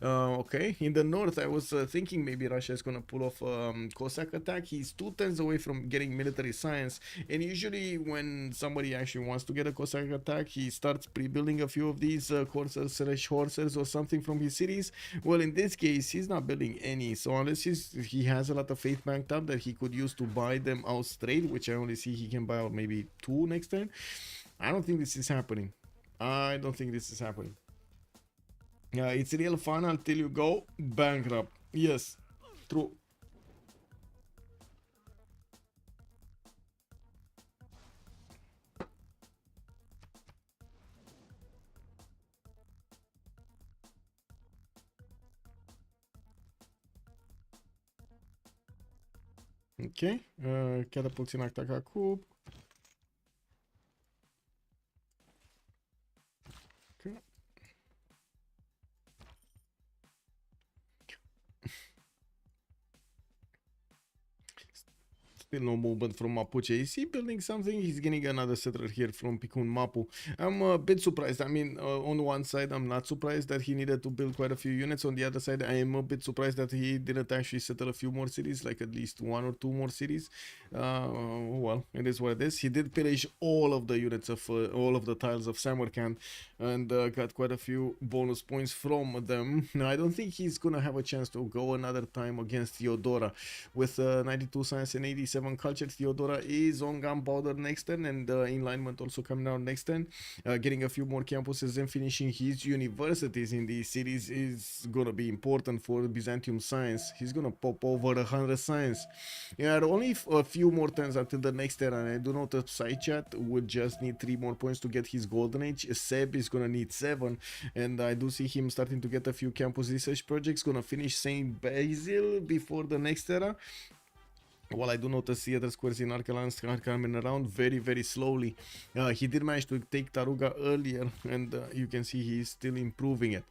Okay, in the north, I was thinking maybe Russia is gonna pull off Cossack attack. He's 2 turns away from getting military science, and usually when somebody actually wants to get a Cossack attack, he starts pre-building a few of these coursers/horsers or something from his cities. Well, in this case, he's not building any, so unless he has a lot of faith banked up that he could use to buy them out straight, which I only see he can buy out maybe 2 next turn. I don't think this is happening. It's real fun until you go bankrupt. Yes, true. Ok, catapulți în ataca cub. Still no movement from Mapuche. Is he building something? He's getting another settler here from Picun Mapu. I'm a bit surprised. I mean, on one side, I'm not surprised that he needed to build quite a few units. On the other side, I am a bit surprised that he didn't actually settle a few more cities, like at least 1 or 2 more cities. Well, it is what it is. He did pillage all of the units of all of the tiles of Samarkand and got quite a few bonus points from them. Now, I don't think he's gonna have a chance to go another time against Theodora. With 92 science and 87 culture, Theodora is on gunpowder next turn, and alignment also coming out next turn. Getting a few more campuses and finishing his universities in these cities is gonna be important for Byzantium science. He's gonna pop over 100 science. Yeah, only a few more turns until the next turn, and I do note that side chat would just need 3 more points to get his golden age. Seb is gonna need 7, and I do see him starting to get a few campus research projects. Gonna finish Saint Basil before the next era. While I do notice the other squares in Arcalan are coming around very slowly. He did manage to take Taruga earlier, and you can see he's still improving it.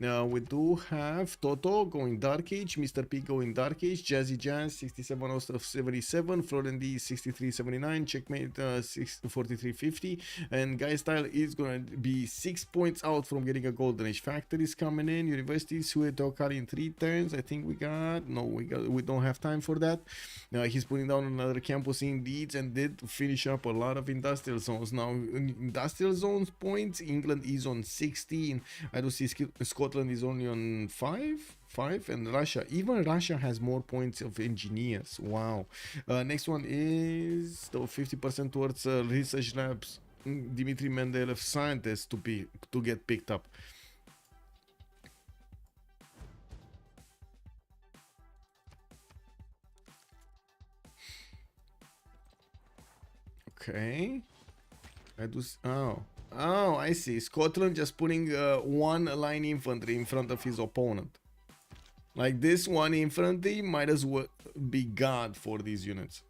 Now we do have Toto going Dark Age, Mr. P going Dark Age, Jazzy Jazz 67 out of 77, Florendi 63.79, Checkmate 43.50, and Guy Style is gonna be 6 points out from getting a Golden Age. Factories coming in, University, Suetokar in 3 turns. I think we don't have time for that. He's putting down another campus in Leeds and did finish up a lot of industrial zones. Now industrial zones points, England is on 16. I do see Scotland is only on 5, and Russia, even Russia has more points of engineers. Wow. Next one is the 50% towards research labs. Dimitri Mendeleev scientists to get picked up. Okay. I do. Oh, I see. Scotland just putting 1 line infantry in front of his opponent. Like this 1 infantry might as well be God for these units.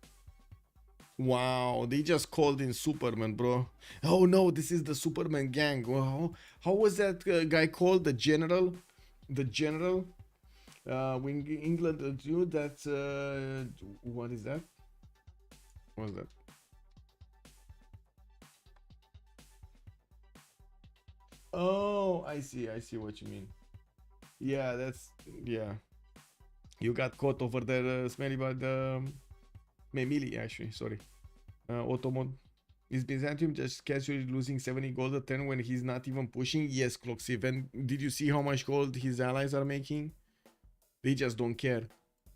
Wow, they just called in Superman, bro. Oh no, this is the Superman gang. Wow. How was that guy called? The general? The general? When England do that, what is that? What's that? Oh, I see what you mean. Yeah, yeah. You got caught over there, smelly by the Memili, actually, sorry. Ottoman. Is Byzantium just casually losing 70 gold a turn when he's not even pushing? Yes, Cloxiv. And did you see how much gold his allies are making? They just don't care.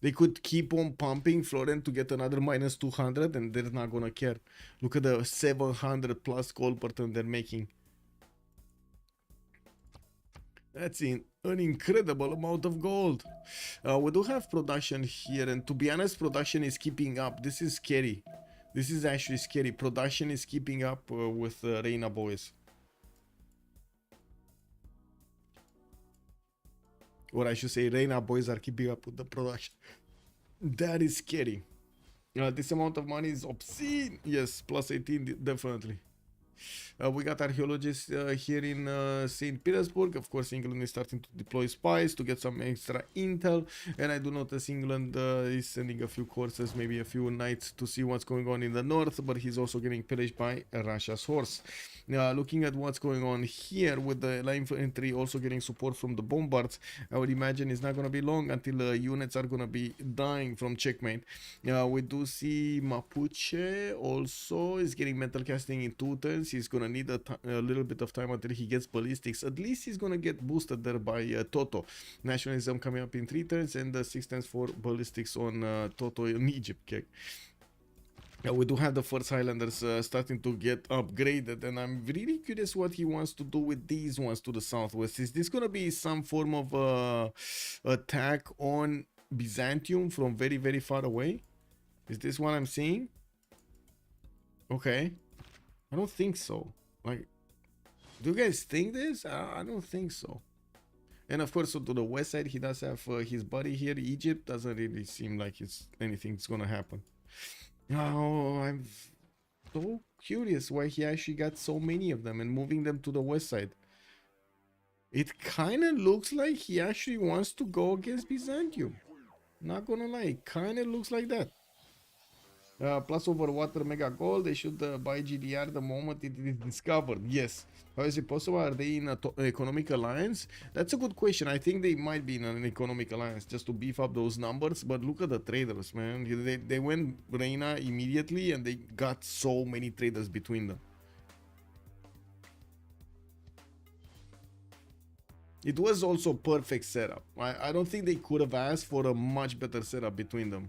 They could keep on pumping Florent to get another minus 200 and they're not gonna care. Look at the 700 plus gold per turn they're making. That's an incredible amount of gold. We do have production here, and to be honest, production is keeping up. This is scary. This is actually scary. Production is keeping up with Reina boys. Or I should say Reina boys are keeping up with the production. That is scary. This amount of money is obscene. Yes, plus 18 definitely. We got archaeologists here in St. Petersburg. Of course, England is starting to deploy spies to get some extra intel. And I do notice England is sending a few courses, maybe a few knights to see what's going on in the north. But he's also getting pillaged by Russia's horse. Looking at what's going on here with the line infantry also getting support from the bombards, I would imagine it's not going to be long until the units are going to be dying from checkmate. We do see Mapuche also is getting mental casting in 2 turns. He's gonna need a little bit of time until he gets ballistics. At least he's gonna get boosted there by Toto. Nationalism coming up in 3 turns and 6 turns for ballistics on Toto in Egypt. Okay. We do have the first Highlanders starting to get upgraded, and I'm really curious what he wants to do with these ones to the southwest. Is this gonna be some form of attack on Byzantium from very far away? Is this what I'm seeing? Okay. I don't think so. Like, do you guys think this? I don't think so. And of course, so to the west side, he does have his buddy here. Egypt doesn't really seem like anything's gonna happen. Oh, I'm so curious why he actually got so many of them and moving them to the west side. It kind of looks like he actually wants to go against Byzantium. Not gonna lie, it kind of looks like that. Plus over water mega gold. They should buy GDR the moment it is discovered. Yes. How is it possible? Are they in an economic alliance? That's a good question. I think they might be in an economic alliance just to beef up those numbers. But look at the traders, man. They went Reina immediately and they got so many traders between them. It was also perfect setup. I don't think they could have asked for a much better setup between them.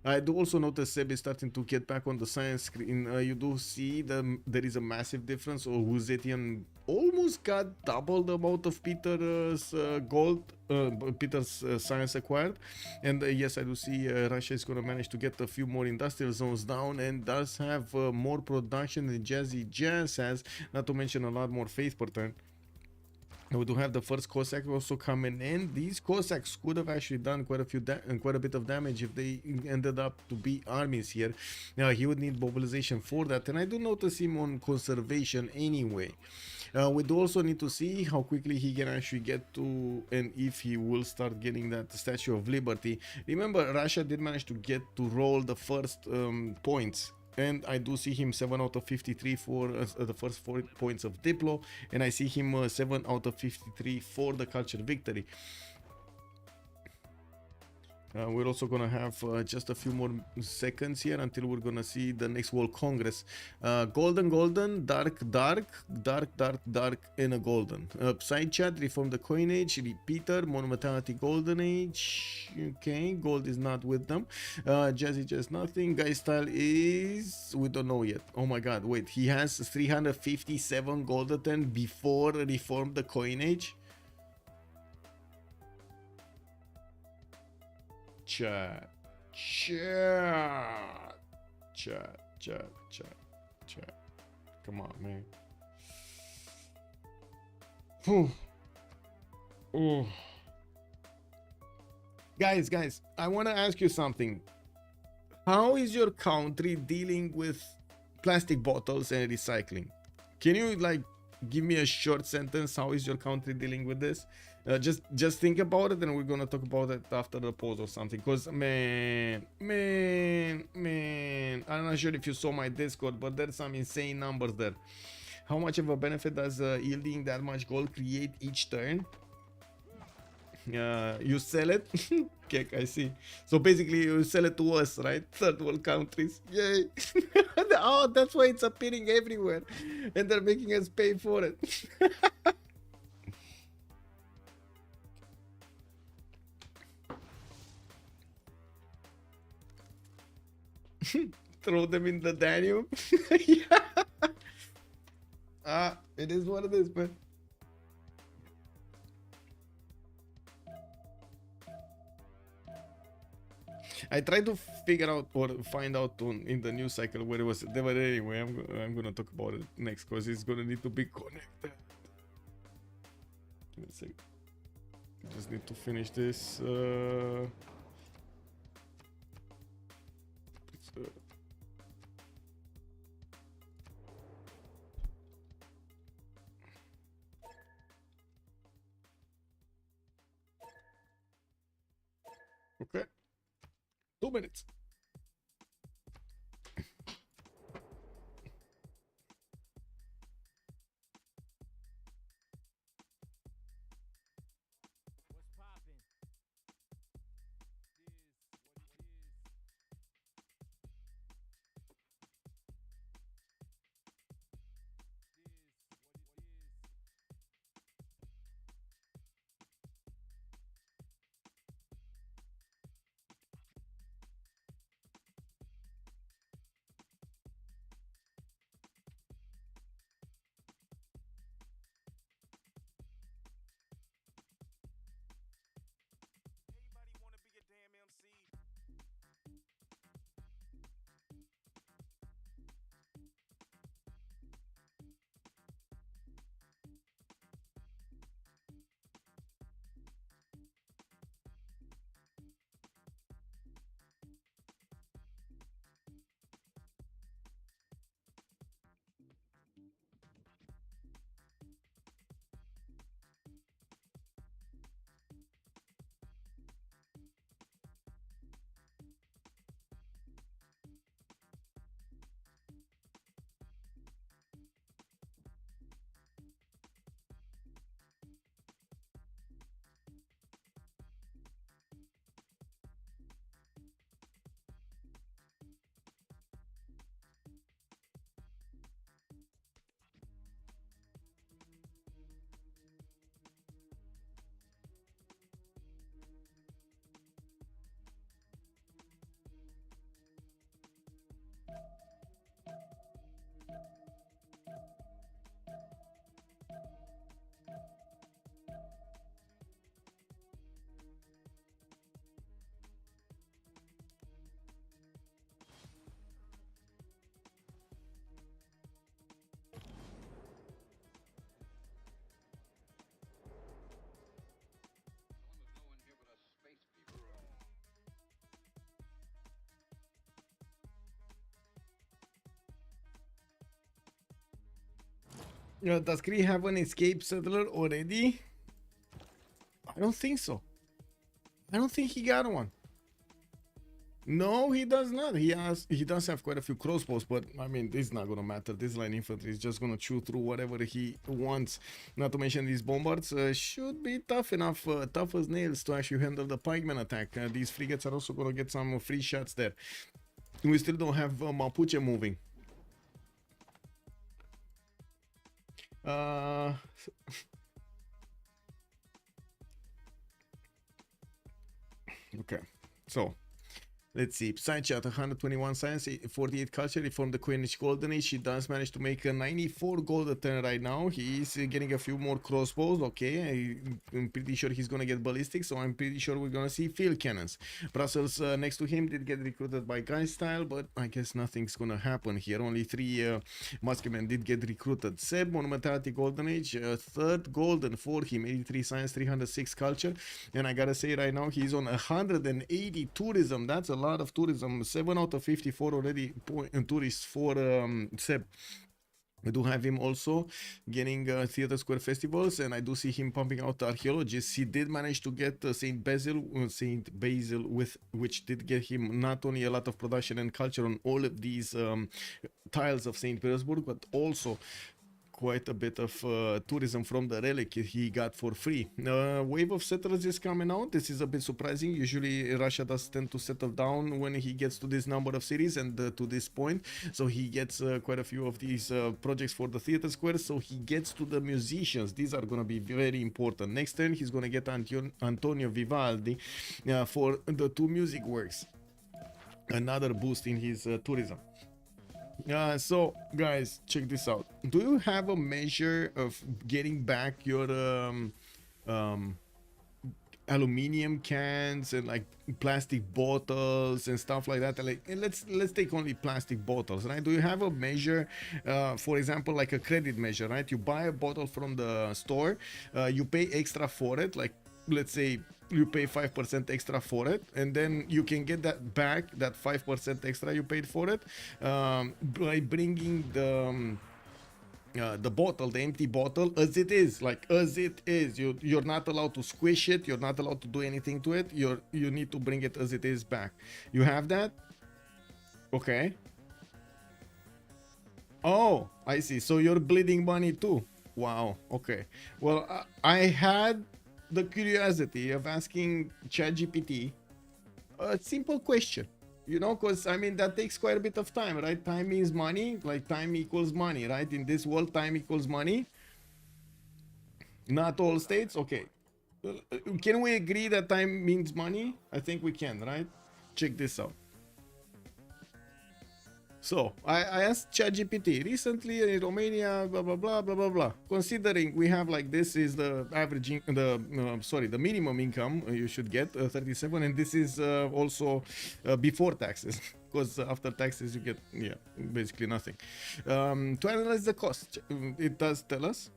I do also notice Seb is starting to get back on the science screen. You do see there is a massive difference. Or Huzetian almost got double the amount of Peter's Peter's science acquired. And yes, I do see Russia is going to manage to get a few more industrial zones down and does have more production than Jazzy Jazz has, not to mention a lot more faith per turn. We do have the first Cossack also coming in. These Cossacks could have actually done quite a bit of damage if they ended up to be armies here. Now he would need mobilization for that, and I do notice him on conservation anyway. We do also need to see how quickly he can actually get to, and if he will start getting that Statue of Liberty. Remember, Russia did manage to get to roll the first points. And I do see him 7 out of 53 for the first 4 points of Diplo. And I see him 7 out of 53 for the Culture Victory. We're also going to have just a few more seconds here until we're going to see the next World Congress. Golden, dark, and a golden. Side chat, reform the coinage, repeater, monumentality, golden age. Okay, gold is not with them. Jazzy just nothing. Guy style is, we don't know yet. Oh my god, wait, he has 357 golden before reform the coinage. Chat. Come on, man. Whew. Oh. Guys, I want to ask you something. How is your country dealing with plastic bottles and recycling? Can you like give me a short sentence? How is your country dealing with this? Just think about it, and we're gonna talk about it after the pause or something. Cause man, I'm not sure if you saw my Discord, but there's some insane numbers there. How much of a benefit does yielding that much gold create each turn? You sell it. Okay, I see. So basically, you sell it to us, right? Third world countries. Yay! Oh, that's why it's appearing everywhere, and they're making us pay for it. Throw them in the Danube. Yeah. It is what it is, man. I tried to figure out or find out in the news cycle where it was. But anyway, I'm gonna talk about it next because it's gonna need to be connected. Give me a second. I just need to finish this. Okay. 2 minutes. Does Kree have an escape settler already? I don't think so. I don't think he got one. No, he does not. He does have quite a few crossbows, but I mean, this is not gonna matter. This line infantry is just gonna chew through whatever he wants. Not to mention these bombards should be tough enough, tough as nails to actually handle the pikeman attack. These frigates are also gonna get some free shots there. We still don't have Mapuche moving. Okay, so let's see. Side chat 121 science, 48 culture. He formed the Queenish Golden Age. He does manage to make a 94 gold a turn right now. He is getting a few more crossbows. Okay, I'm pretty sure he's gonna get ballistic, so I'm pretty sure we're gonna see field cannons. Brussels next to him did get recruited by Guy Style, but I guess nothing's gonna happen here. Only 3 musketmen did get recruited. Seb, Monumentality Golden Age, third golden for him, 83 science, 306 culture, and I gotta say right now he's on 180 tourism. That's a lot of tourism. 7 out of 54 already tourists for Seb. We do have him also getting Theater Square festivals, and I do see him pumping out archaeologists. He did manage to get Saint Basil, with which did get him not only a lot of production and culture on all of these tiles of Saint Petersburg, but also quite a bit of tourism from the relic he got for free. Wave of settlers is coming out. This is a bit surprising. Usually Russia does tend to settle down when he gets to this number of cities and to this point, so he gets quite a few of these projects for the theater square, so he gets to the musicians. These are going to be very important. Next turn he's going to get Antonio Vivaldi for the 2 music works, another boost in his tourism. So guys, check this out. Do you have a measure of getting back your aluminum cans and like plastic bottles and stuff like that? Like, and let's take only plastic bottles, right? Do you have a measure, for example, like a credit measure, right? You buy a bottle from the store, you pay extra for it, like let's say you pay 5% extra for it, and then you can get that back, that 5% extra you paid for it, by bringing the bottle, the empty bottle, as it is, like as it is. You're not allowed to squish it, you're not allowed to do anything to it. You need to bring it as it is back. You have that? Okay. Oh, I see. So you're bleeding money too. Wow. Okay. Well, I had the curiosity of asking ChatGPT a simple question, you know, because I mean that takes quite a bit of time, right? Time means money, like time equals money, right? In this world, time equals money. Not all states. Okay, can we agree that time means money? I think we can, right? Check this out. So I asked ChatGPT recently in Romania, blah blah blah blah blah blah. Considering we have like this is the average, the minimum income you should get 37, and this is also before taxes, because after taxes you get basically nothing. To analyze the cost, it does tell us.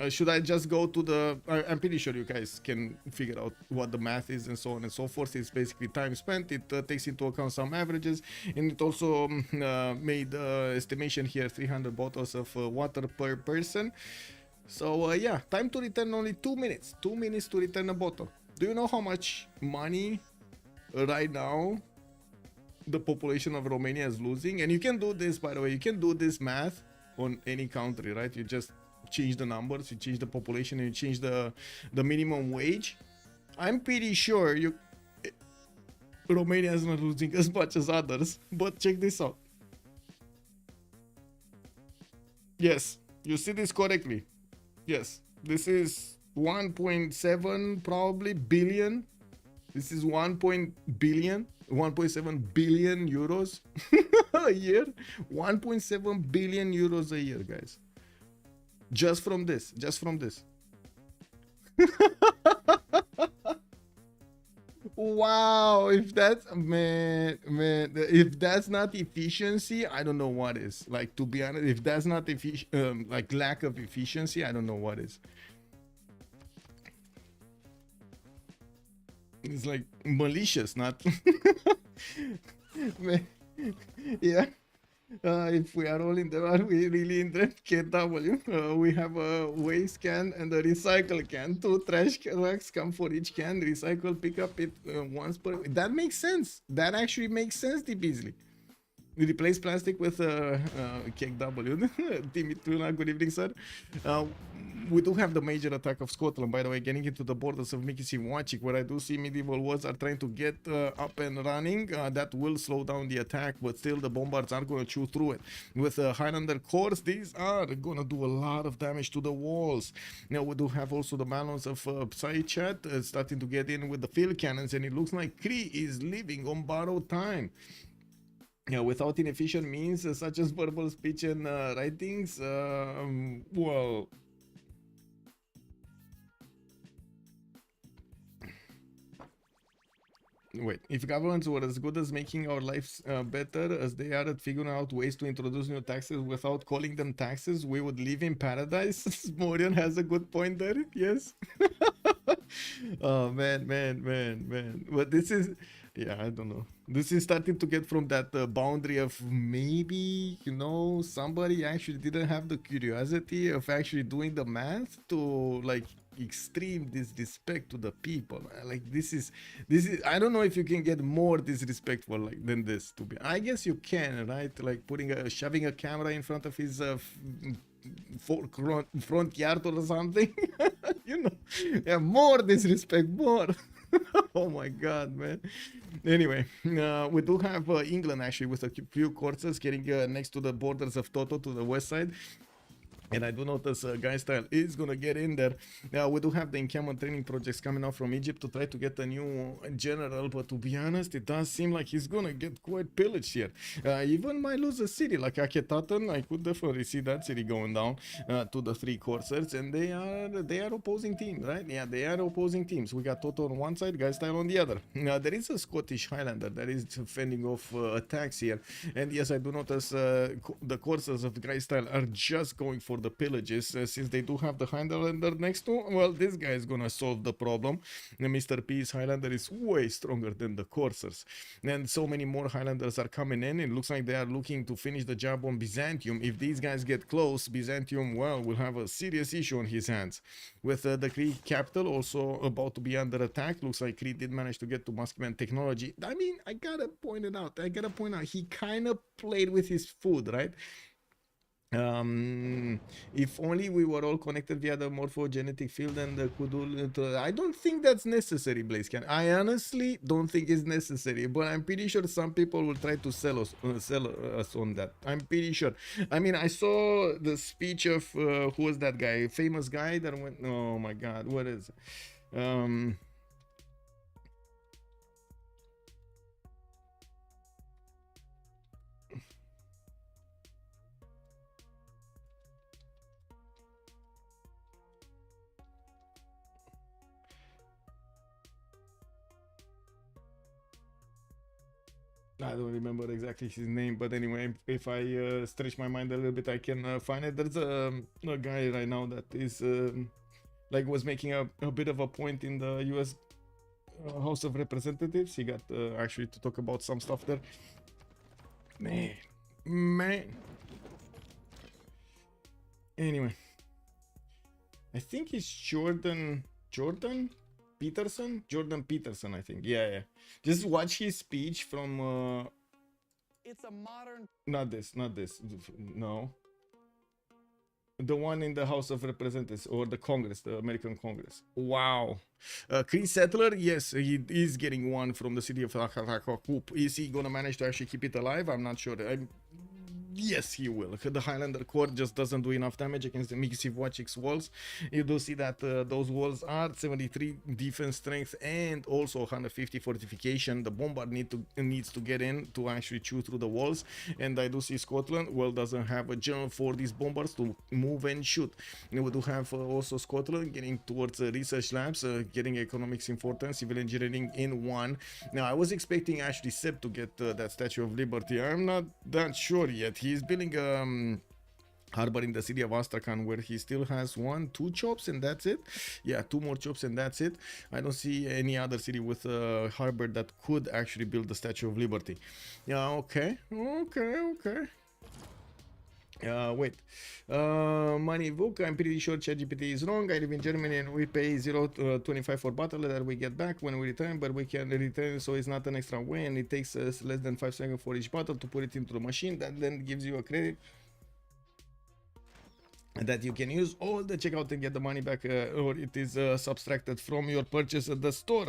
Should I just go to the... I'm pretty sure you guys can figure out what the math is and so on and so forth. It's basically time spent. It takes into account some averages, and it also made estimation here 300 bottles of water per person. So yeah, time to return only 2 minutes. 2 minutes to return a bottle. Do you know how much money right now the population of Romania is losing? And you can do this, by the way, you can do this math on any country, right? You just change the numbers, you change the population, and you change the minimum wage. I'm pretty sure Romania is not losing as much as others, but check this out. Yes, you see this correctly. Yes, this is 1.7 probably billion. This is 1.7 billion euros a year. 1.7 billion euros a year, guys. Just from this. Wow, if that's if that's not efficiency, I don't know what is. Like, to be honest, if that's not like lack of efficiency, I don't know what is. It's like malicious, not man, yeah. If we are all in there, are we really in the KW? We have a waste can and a recycle can. 2 trash racks come for each can. Recycle, pick up it once per. That makes sense. That actually makes sense, Deep Beasley. We replace plastic with cake W. Timmy Tuna, good evening, sir. We do have the major attack of Scotland, by the way, getting into the borders of Mickey Watchik, where I do see medieval wars are trying to get up and running. That will slow down the attack, but still the bombards are going to chew through it. With Highlander cores, these are going to do a lot of damage to the walls. Now, we do have also the balance of Psy Chat starting to get in with the field cannons, and it looks like Kree is living on borrowed time. Yeah, without inefficient means such as verbal speech and writings, well, wait, if governments were as good as making our lives better as they are at figuring out ways to introduce new taxes without calling them taxes, we would live in paradise. Morian has a good point there, yes. Oh, man. But this is, yeah, I don't know. This is starting to get from that boundary of maybe, you know, somebody actually didn't have the curiosity of actually doing the math to like extreme disrespect to the people. Like this is I don't know if you can get more disrespectful like than this, to be. I guess you can, right? Like shoving a camera in front of his front yard or something. You know, yeah, more disrespect, more. Oh my god, man. Anyway, we do have England actually with a few courses getting next to the borders of Toto to the west side. And I do notice Guy Style is going to get in there. We do have the encampment training projects coming out from Egypt to try to get a new general. But to be honest, it does seem like he's going to get quite pillaged here. Even might lose a city like Akhenaten. I could definitely see that city going down to the 3 corsairs. And they are opposing teams, right? Yeah, they are opposing teams. We got Toto on one side, Guy Style on the other. There is a Scottish Highlander that is fending off attacks here. And yes, I do notice the corsairs of Guy Style are just going for the pillages since they do have the Highlander next to. Well, this guy is gonna solve the problem. Mr. P's Highlander is way stronger than the Corsairs, and so many more Highlanders are coming in. It looks like they are looking to finish the job on Byzantium. If these guys get close, Byzantium, well, will have a serious issue on his hands. With the Kree capital also about to be under attack, looks like Kree did manage to get to Muskeman technology. I mean, I gotta point out, he kind of played with his food, right? If only we were all connected via the morphogenetic field and could I don't think that's necessary, Blazecan. I honestly don't think it's necessary, but I'm pretty sure some people will try to sell us on that. I'm pretty sure. I mean, I saw the speech of who was that guy, famous guy that went, oh my god, what is it? I don't remember exactly his name, but anyway, if I stretch my mind a little bit, I can find it. There's a guy right now that is like was making a bit of a point in the US House of Representatives. He got actually to talk about some stuff there. Man. Anyway, I think it's Jordan Peterson, I think. Yeah. Just watch his speech from It's a modern not this. No. The one in the House of Representatives or the Congress, the American Congress. Wow. Kree Settler, yes, he is getting one from the city of Hakakup. Is he gonna manage to actually keep it alive? I'm not sure. Yes, he will. The Highlander core just doesn't do enough damage against the Mickey Watchik's walls. You do see that those walls are 73 defense strength and also 150 fortification. The bombard needs to get in to actually chew through the walls. And I do see Scotland, well, doesn't have a general for these bombards to move and shoot. And we do have also Scotland getting towards research labs, getting economics in 4 and civil engineering in 1. Now, I was expecting actually Seb to get that Statue of Liberty. I'm not that sure yet. He's building harbor in the city of Astrakhan, where he still has 2 chops and that's it. Yeah, 2 more chops and that's it. I don't see any other city with a harbor that could actually build the Statue of Liberty. Yeah, okay. Wait. Money book. I'm pretty sure ChatGPT is wrong. I live in Germany and we pay 0.25 for bottle that we get back when we return, but we can return, so it's not an extra way, and it takes us less than 5 seconds for each bottle to put it into the machine. That then gives you a credit that you can use all the checkout and get the money back, or it is subtracted from your purchase at the store.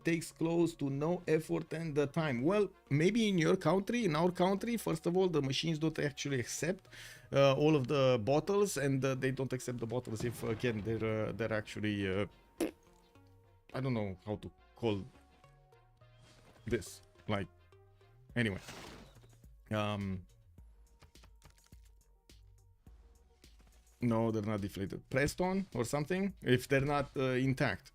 Takes close to no effort and the time. Well, maybe in your country, in our country, first of all, the machines don't actually accept all of the bottles, and they don't accept the bottles if again they're actually I don't know how to call this, like, anyway. No, they're not deflated. Pressed on or something if they're not intact.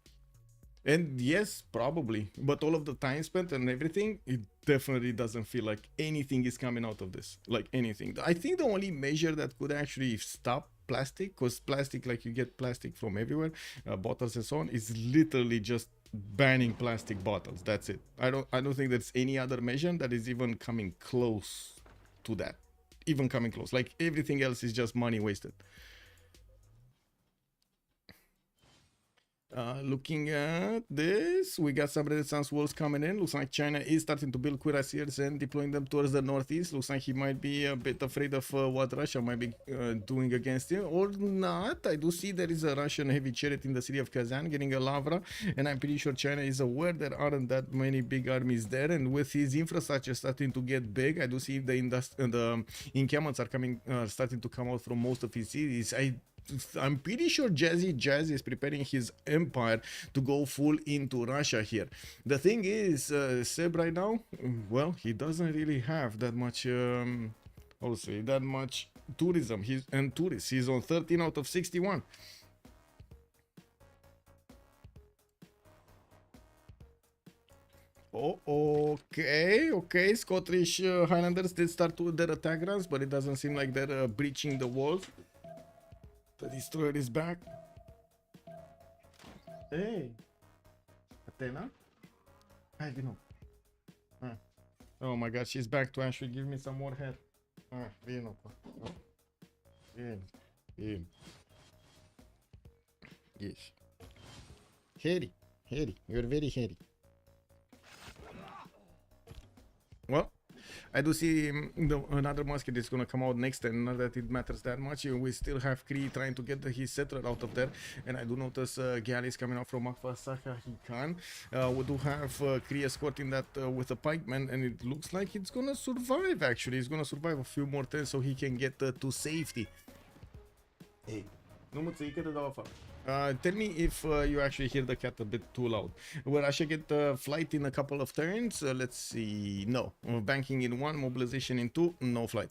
And yes, probably. But all of the time spent and everything, it definitely doesn't feel like anything is coming out of this. Like anything. I think the only measure that could actually stop plastic, because plastic, like you get plastic from everywhere, bottles and so on, is literally just banning plastic bottles. That's it. I don't think there's any other measure that is even coming close to that. Even coming close. Like everything else is just money wasted. Looking at this, we got some Renaissance walls coming in. Looks like China is starting to build cuirassiers and deploying them towards the northeast. Looks like he might be a bit afraid of what Russia might be doing against him, or not. I do see there is a Russian heavy chariot in the city of Kazan getting a Lavra, and I'm pretty sure China is aware there aren't that many big armies there. And with his infrastructure starting to get big, I do see the encampments are coming, starting to come out from most of his cities. I'm pretty sure Jazzy is preparing his empire to go full into Russia here. The thing is, Seb right now, well, he doesn't really have that much, I'll say, that much tourism. Tourists. He's on 13 out of 61. Oh, okay. Scottish Highlanders did start to their attack runs, but it doesn't seem like they're breaching the walls. The destroyer is back. Hey, Athena? Hai, vino. Oh my god, she's back to actually give me some more head. Vino. Vino. Yes. Hairy. You're very hairy. Well, I do see another musket is going to come out next, and not that it matters that much. We still have Kree trying to get his settler out of there, and I do notice Galley is coming out from Akvasaka Hikan. We do have Kree escorting that with a pikeman, and it looks like it's going to survive, actually. He's going to survive a few more turns so he can get to safety. Hey, nu mă ții câte dau afară. Tell me if you actually hear the cat a bit too loud. Will Russia get flight in a couple of turns? Let's see. No. Banking in 1, mobilization in 2, no flight.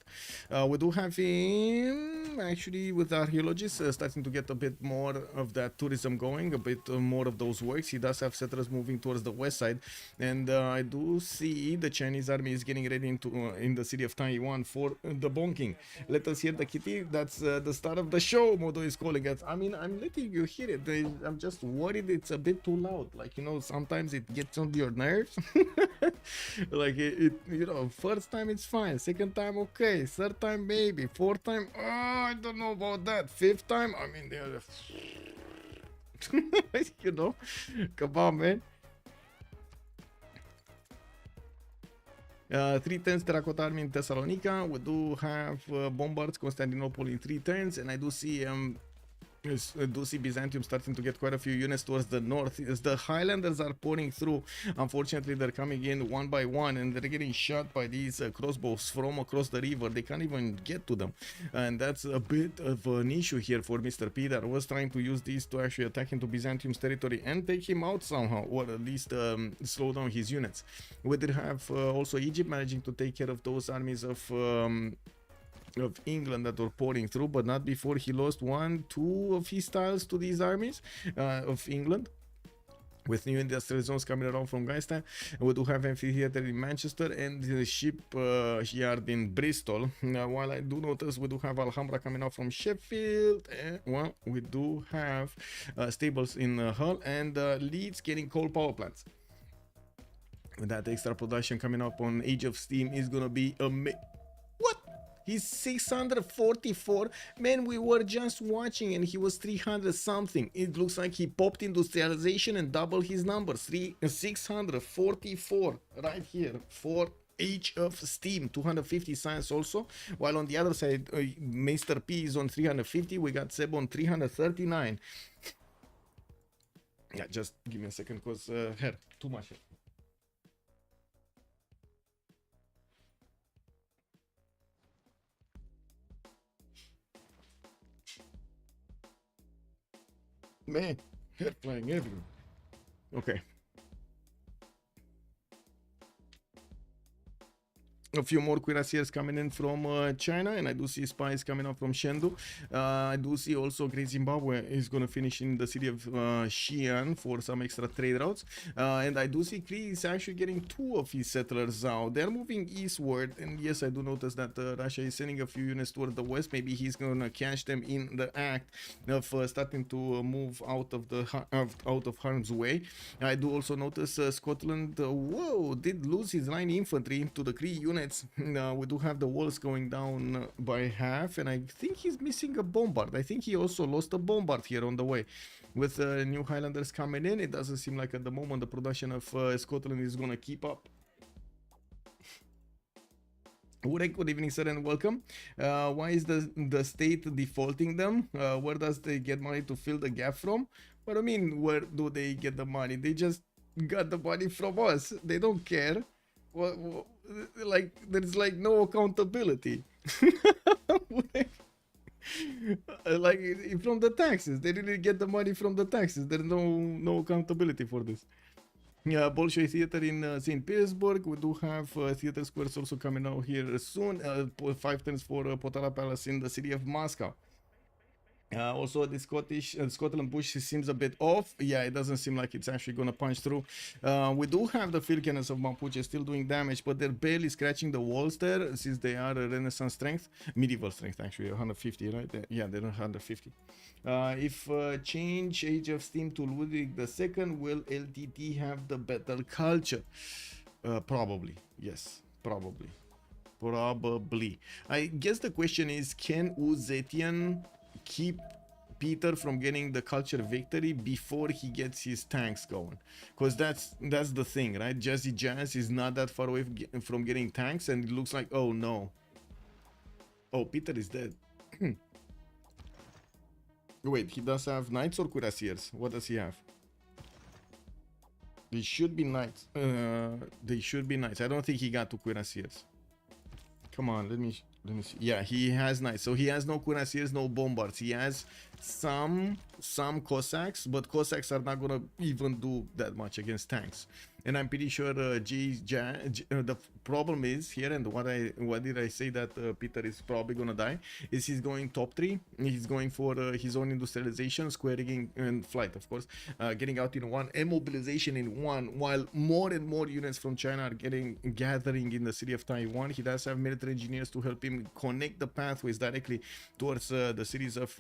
We do have him actually with archaeologists starting to get a bit more of that tourism going, a bit more of those works. He does have settlers moving towards the west side, and I do see the Chinese army is getting ready in the city of Taiwan for the bonking. Let us hear the kitty. That's the start of the show. Modo is calling us. I mean, I'm letting you hear it. I'm just worried it's a bit too loud. Like, you know, sometimes it gets on your nerves. Like it, you know, first time it's fine, second time okay, third time maybe, fourth time, I don't know about that, fifth time, I mean, they're you know, come on, man. 3 turns Terracotta Army in Thessalonica. We do have bombards Constantinople in 3 turns, and I do see Byzantium starting to get quite a few units towards the north. As the Highlanders are pouring through, unfortunately they're coming in one by one, and they're getting shot by these crossbows from across the river. They can't even get to them, and that's a bit of an issue here for Mr. P that was trying to use these to actually attack into Byzantium's territory and take him out somehow, or at least slow down his units. We did have also Egypt managing to take care of those armies of England that were pouring through, but not before he lost 1-2 of his tiles to these armies of England. With new industrial zones coming around from Gaistan, we do have amphitheater in Manchester and the ship yard in Bristol. While I do notice we do have Alhambra coming out from Sheffield, well, we do have stables in Hull, and Leeds getting coal power plants. With that extra production coming up on Age of Steam is gonna be what? He's 644. Man, we were just watching and he was 300 something. It looks like he popped industrialization and doubled his numbers. 644 right here for Age of Steam. 250 science also. While on the other side, Mr. P is on 350. We got Seb on 339. Yeah, just give me a second because hair, too much hair. Man, hair flying everywhere. Okay. A few more cuirassiers coming in from China, and I do see spies coming up from Chengdu. I do see also Great Zimbabwe is going to finish in the city of Xi'an for some extra trade routes. And I do see Kree is actually getting 2 of his settlers out. They're moving eastward, and yes, I do notice that Russia is sending a few units toward the west. Maybe he's going to catch them in the act of starting to move out of harm's way. I do also notice Scotland, whoa, did lose his line infantry to the Kree unit. We do have the walls going down by half, and I think he's missing a bombard. I think he also lost a bombard here on the way. With new Highlanders coming in, it doesn't seem like at the moment the production of Scotland is going to keep up. Good evening, sir, and welcome. Why is the state defaulting them? Where does they get money to fill the gap from? What I mean, where do they get the money? They just got the money from us. They don't care. Like, there's like no accountability. Like from the taxes, they didn't get the money from the taxes. There's no accountability for this. Yeah, Bolshoi Theater in St. Petersburg. We do have theater squares also coming out here soon. 5 turns for Potala Palace in the city of Moscow. Also, the Scotland push seems a bit off. Yeah, it doesn't seem like it's actually gonna punch through. We do have the field cannons of Mapuche still doing damage, but they're barely scratching the walls there, since they are a Renaissance strength, medieval strength actually, 150, right? Yeah, they're 150. If change Age of Steam to Ludwig II, will LTT have the better culture? Probably, yes, probably. I guess the question is, can Uzetian keep Peter from getting the culture victory before he gets his tanks going? Because that's the thing, right? Jazzy Jazz is not that far away from getting tanks, and it looks like, oh no, oh, Peter is dead. Wait, he does have knights or cuirassiers? What does he have? They should be knights. They should be knights. I don't think he got 2 cuirassiers. Come on, let me see. Yeah, he has knights. So he has no cuirassiers, no bombards. He has some Cossacks, but Cossacks are not gonna even do that much against tanks. And I'm pretty sure the problem is here, and what did I say that Peter is probably gonna die, is he's going top 3. He's going for his own industrialization, squaring and flight, of course, getting out in 1, and mobilization in 1, while more and more units from China are gathering in the city of Taiwan. He does have military engineers to help him connect the pathways directly towards the cities of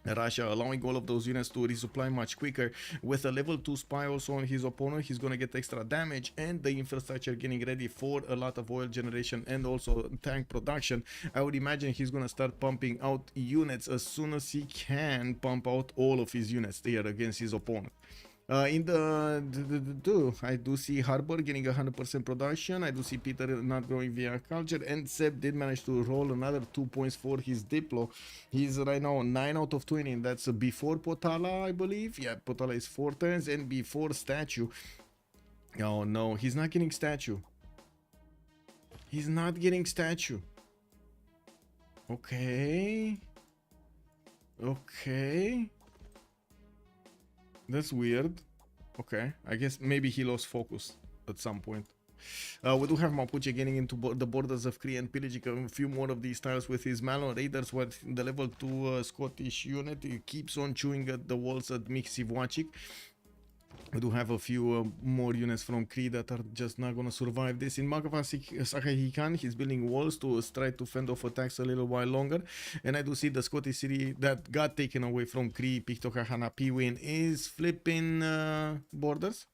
Russia, allowing all of those units to resupply much quicker. With a level 2 spy also on his opponent, he's gonna get extra damage, and the infrastructure getting ready for a lot of oil generation and also tank production. I would imagine he's gonna start pumping out units as soon as he can pump out all of his units there against his opponent. In the I do see Harbor getting 100% production. I do see Peter not growing via culture, and Seb did manage to roll another 2 points for his Diplo. He's right now 9 out of 20, and that's before Potala, I believe. Yeah, Potala is 4 turns, and before statue. Oh no, he's not getting statue. He's not getting statue. Okay. That's weird. Okay, I guess maybe he lost focus at some point. We do have Mapuche getting into the borders of Kree and pillaging a few more of these tiles with his Malon Raiders, where the level 2 Scottish unit keeps on chewing at the walls at Miksivwachik. We do have a few more units from Kree that are just not gonna survive this. In Magavan Sakahikan, he's building walls to try to fend off attacks a little while longer. And I do see the Scottish city that got taken away from Kree, Piktokahana Piwin, is flipping borders.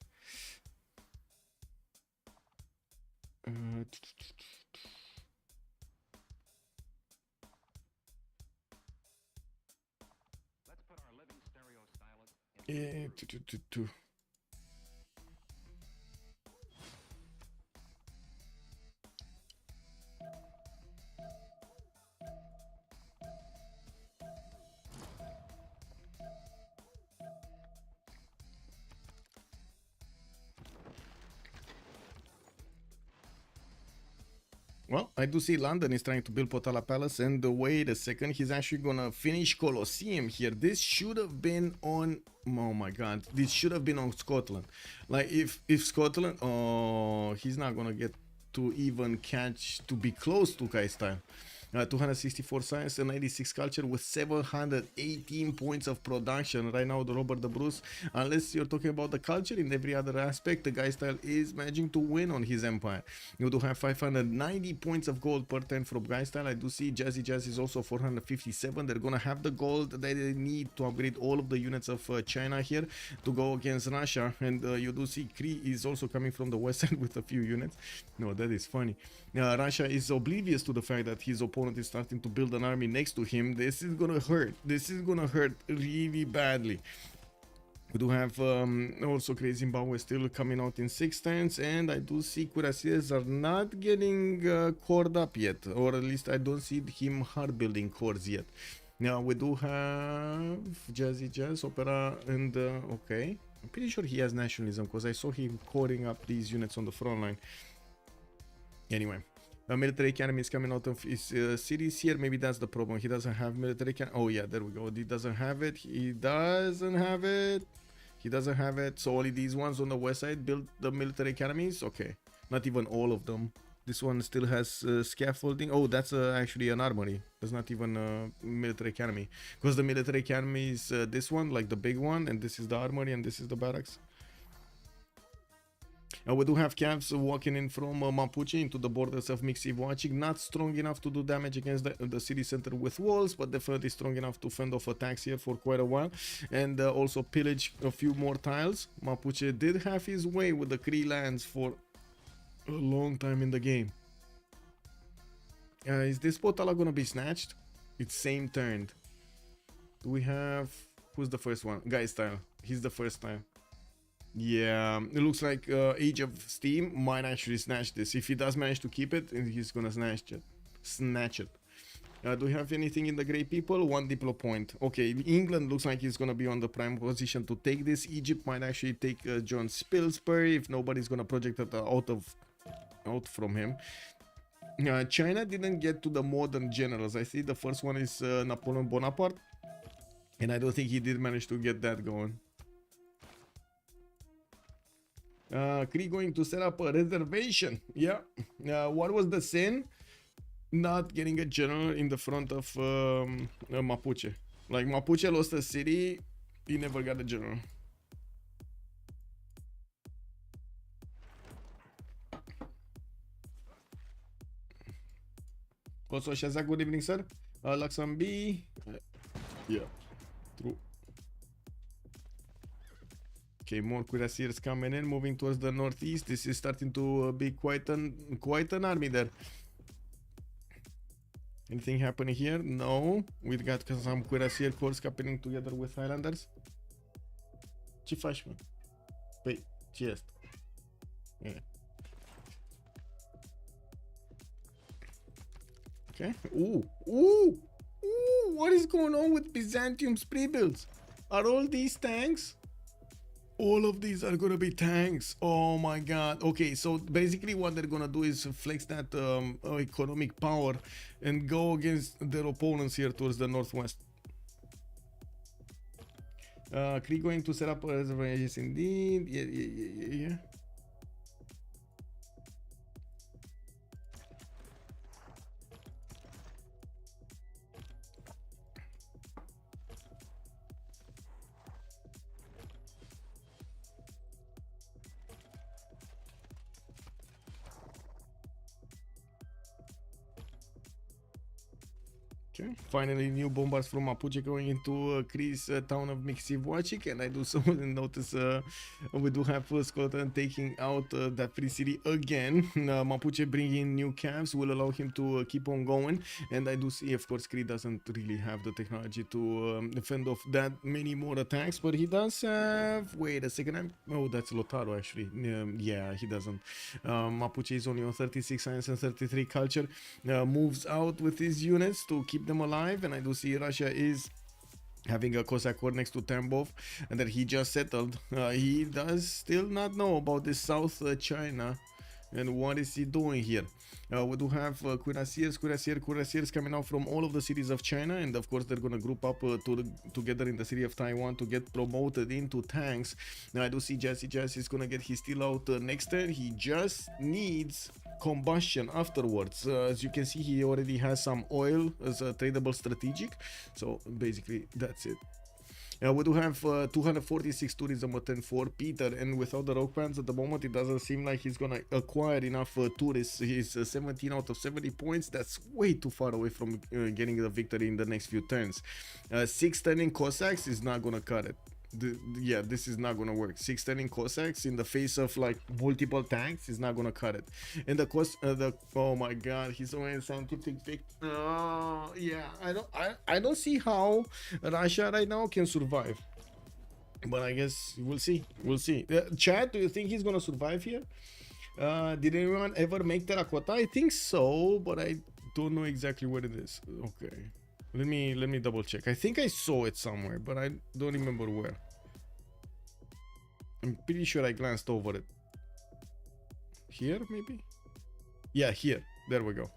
Well, I do see London is trying to build Potala Palace, and wait a second, he's actually gonna finish Colosseum here. This should have been on, oh my god, this should have been on Scotland. Like if Scotland, oh, he's not gonna get to even catch, to be close to Kai style. 264 science and 96 culture with 718 points of production right now. The Robert the Bruce, unless you're talking about the culture, in every other aspect the guy style is managing to win on his empire. You do have 590 points of gold per turn from guy style. I do see Jazzy Jazz is also 457. They're gonna have the gold that they need to upgrade all of the units of China here to go against Russia. And you do see Kree is also coming from the west side with a few units. No, that is funny. Russia is oblivious to the fact that his opponent is starting to build an army next to him. This is gonna hurt. This is gonna hurt really badly. We do have also Crazy Zimbabwe still coming out in 6 turns, and I do see Cuirassiers are not getting cored up yet, or at least I don't see him hard building cores yet. Now we do have Jazzy Jazz, Opera, and okay, I'm pretty sure he has nationalism because I saw him coring up these units on the front line. Anyway, military academy is coming out of his cities here. Maybe that's the problem. He doesn't have military academy. Oh yeah, there we go. He doesn't have it. He doesn't have it. He doesn't have it. So only these ones on the west side build the military academies. Okay, not even all of them. This one still has scaffolding. Oh, that's actually an armory. That's not even a military academy, because the military academy is this one, like the big one, and this is the armory, and this is the barracks. We do have Cavs walking in from Mapuche into the borders of Mixiv watching. Not strong enough to do damage against the city center with walls, but definitely strong enough to fend off attacks here for quite a while. And also pillage a few more tiles. Mapuche did have his way with the Cree lands for a long time in the game. Is this Potala gonna be snatched? It's same turn. Do we have... Who's the first one? Guy style. He's the first time. Yeah, it looks like Age of Steam might actually snatch this. If he does manage to keep it, he's gonna snatch it. Do we have anything in the Grey People? 1 diplo point. Okay, England looks like he's gonna be on the prime position to take this. Egypt might actually take John Spilsbury if nobody's gonna project it out from him. China didn't get to the modern generals. I see the first one is Napoleon Bonaparte, and I don't think he did manage to get that going. Kree going to set up a reservation. Yeah. What was the sin? Not getting a general in the front of Mapuche. Like, Mapuche lost a city, he never got a general. Also, Shazak, good evening, sir. Luxembourg. Yeah, true. Okay, more cuirassiers coming in, moving towards the northeast. This is starting to be quite an army there. Anything happening here? No. We've got some cuirassier corps happening together with Highlanders. Ce faci, mă? Păi, ce este? Yeah. Okay. Ooh! What is going on with Byzantium's pre-builds? Are all these tanks? All of these are gonna be tanks. Oh my god. Okay, so basically what they're gonna do is flex that economic power and go against their opponents here towards the northwest. Kree going to set up a reservation. Yes, indeed. Yeah. Okay, finally new bombers from Mapuche going into Chris town of Mixivuacic, and I do so notice we do have Scotland taking out that free city again. Mapuche bringing new camps will allow him to keep on going, and I do see, of course, Cree doesn't really have the technology to defend off that many more attacks, but he does have, wait a second, oh, that's Lotaro actually. Yeah, he doesn't. Mapuche is only on 36 science and 33 culture, moves out with his units to keep them alive, and I do see Russia is having a Cossack war next to Tambov, and that he just settled. He does still not know about this South China and what is he doing here. We do have cuirassiers coming out from all of the cities of China, and of course they're gonna group up together in the city of Taiwan to get promoted into tanks. Now I do see Jesse is gonna get his steel out next turn. He just needs combustion afterwards. As you can see, he already has some oil as a tradable strategic, so basically that's it. We do have 246 tourism at 10-4 Peter, and without the rogue pants at the moment it doesn't seem like he's gonna acquire enough tourists. He's 17 out of 70 points. That's way too far away from getting the victory in the next few turns. 6 turning Cossacks is not gonna cut it. Yeah, this is not gonna work. 6 turning Cossacks in the face of like multiple tanks is not gonna cut it. And the oh my god, he's only scientific victory. Yeah, I don't see how Russia right now can survive, but I guess we'll see. Chad, do you think he's gonna survive here? Did anyone ever make terracotta? I think so, but I don't know exactly what it is. Okay, let me double check. I think I saw it somewhere, but I don't remember where. I'm pretty sure I glanced over it. Here, maybe? Yeah, here. There we go.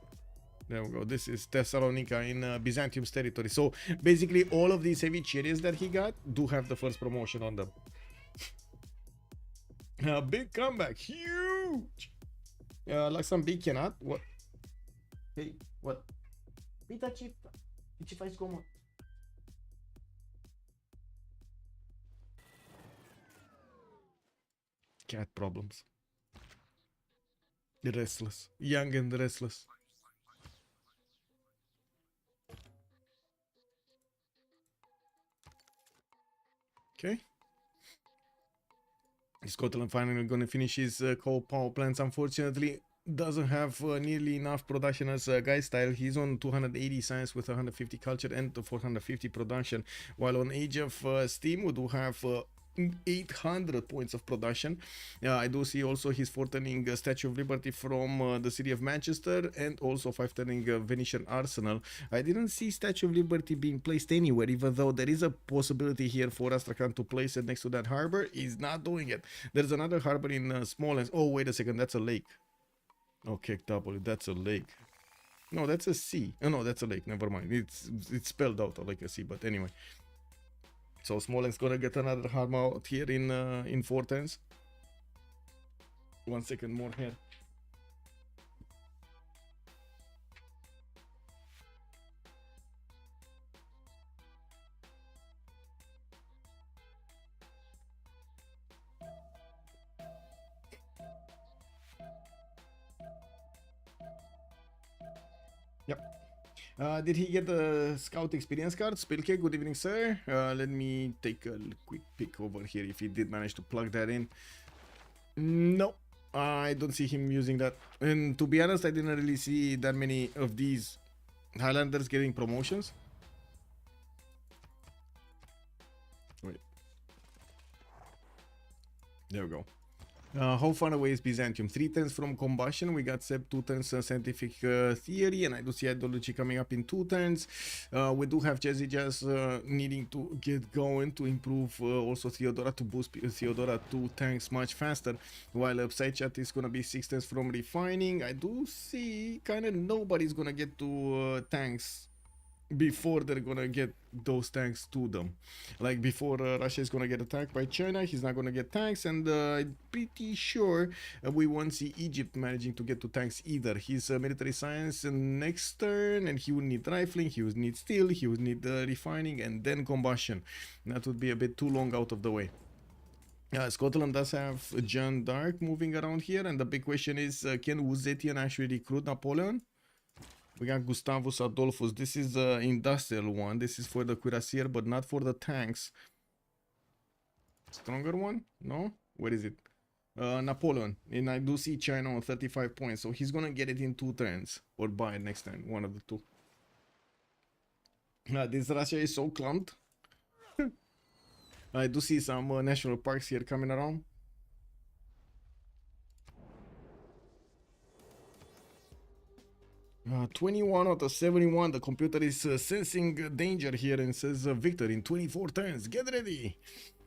This is Thessalonica in Byzantium's territory. So basically all of these heavy chariots that he got do have the first promotion on them. Big comeback. Huge. Like some big cannot. What? Hey, what? Pita chip. Ce faci comod? Cat problems. Restless. Young and restless. Okay. Scotland finally gonna finish his coal power plants. Unfortunately, doesn't have nearly enough production as Guy style. He's on 280 science with 150 culture and 450 production, while on Age of Steam we do have 800 points of production. I do see also he's 4 turning Statue of Liberty from the city of Manchester, and also 5 turning Venetian Arsenal. I didn't see Statue of Liberty being placed anywhere, even though there is a possibility here for Astrakhan to place it next to that harbor. He's not doing it. There's another harbor in Smolensk. Oh, wait a second, that's a lake. Okay, double, that's a lake. No, that's a sea. Oh, no, that's a lake. Never mind. It's spelled out like a sea, but anyway. So Smolensk gonna get another harbor out here in 4 turns. 1 second more here. Did he get the scout experience card? Spilke, good evening, sir. Let me take a quick peek over here if he did manage to plug that in. No, I don't see him using that. And to be honest, I didn't really see that many of these Highlanders getting promotions. Wait. There we go. How far away is Byzantium? 3 turns from combustion. We got Seb 2 turns scientific theory, and I do see ideology coming up in 2 turns. We do have Jazzy Jazz needing to get going to improve also Theodora, to boost Theodora 2 tanks much faster, while Upside Chat is gonna be 6 turns from refining. I do see kind of nobody's gonna get to tanks before they're gonna get those tanks to them. Like before Russia is gonna get attacked by China, he's not gonna get tanks, and I'm pretty sure we won't see Egypt managing to get to tanks either. His military science next turn, and he would need rifling, he would need steel, he would need refining, and then combustion. That would be a bit too long out of the way. Scotland does have John Dark moving around here, and the big question is, can Uzetian actually recruit Napoleon? We got Gustavus Adolphus. This is the industrial one. This is for the cuirassier, but not for the tanks. Stronger one? No? Where is it? Napoleon. And I do see China on 35 points. So he's gonna get it in 2 turns. Or buy it next turn. One of the two. This Russia is so clumped. I do see some national parks here coming around. Uh, 21 out of 71. The computer is sensing danger here and says victory in 24 turns. Get ready.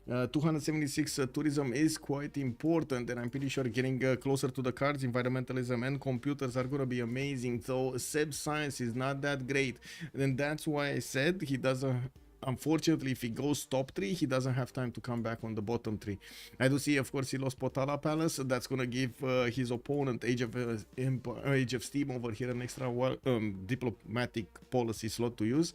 276 tourism is quite important, and I'm pretty sure getting closer to the cards, environmentalism and computers are gonna be amazing. So Civ6 is not that great, and that's why I said he doesn't. Unfortunately, if he goes top 3, he doesn't have time to come back on the bottom 3. I do see, of course, he lost Potala Palace. That's gonna give his opponent Age of Steam over here an extra diplomatic policy slot to use.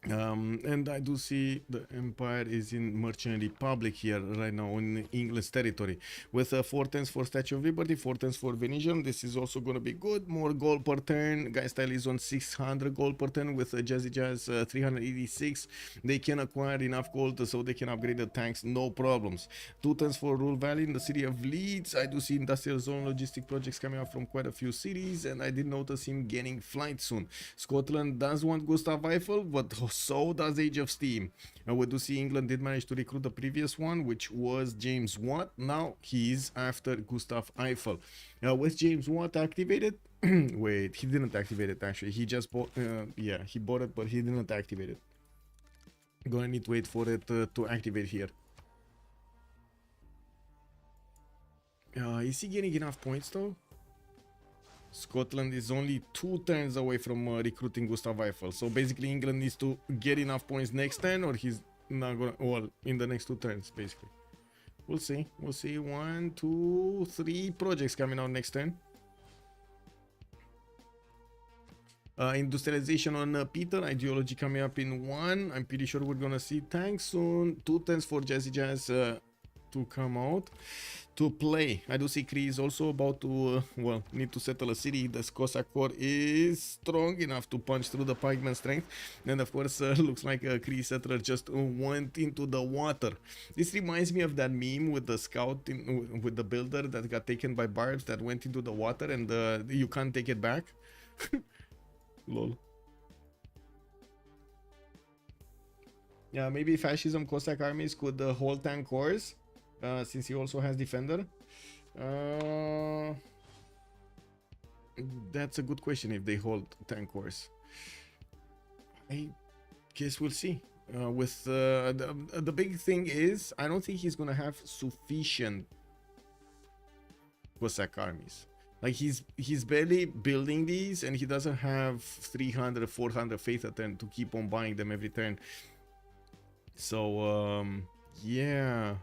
And I do see the Empire is in Merchant Republic here right now in England's territory with 4 turns for Statue of Liberty, 4 turns for Venetian. This is also going to be good. More gold per turn. Guy Style is on 600 gold per turn with Jazzy Jazz 386. They can acquire enough gold so they can upgrade the tanks, no problems. 2 turns for Rule Valley in the city of Leeds. I do see industrial zone logistic projects coming up from quite a few cities, and I did notice him getting flight soon. Scotland does want Gustav Eiffel, but so does Age of Steam. We do see England did manage to recruit the previous one, which was James Watt. Now he's after Gustav Eiffel. With James Watt activated, wait, he didn't activate it actually. He just bought, yeah, he bought it, but he didn't activate it. Gonna need to wait for it to activate here. Is he getting enough points though? Scotland is only 2 turns away from recruiting Gustav Eiffel. So basically England needs to get enough points next turn, or he's not gonna, well, in the next 2 turns basically. We'll see. We'll see. 1, 2, 3 projects coming out next turn. Industrialization on Peter. Ideology coming up in 1. I'm pretty sure we're gonna see tanks soon. 2 turns for Jazzy Jazz to come out to play. I do see Kree is also about to well, need to settle a city. The Cossack Corps is strong enough to punch through the pikeman strength, and of course looks like a Kree settler just went into the water. This reminds me of that meme with the scout with the builder that got taken by barbs that went into the water, and you can't take it back. Lol. Yeah, maybe fascism Cossack armies could hold tank cores. Since he also has defender. That's a good question if they hold tank cores. I guess we'll see. With the big thing is, I don't think he's gonna have sufficient Cossack armies. Like he's barely building these, and he doesn't have 300, 400 faith a turn to keep on buying them every turn. So yeah.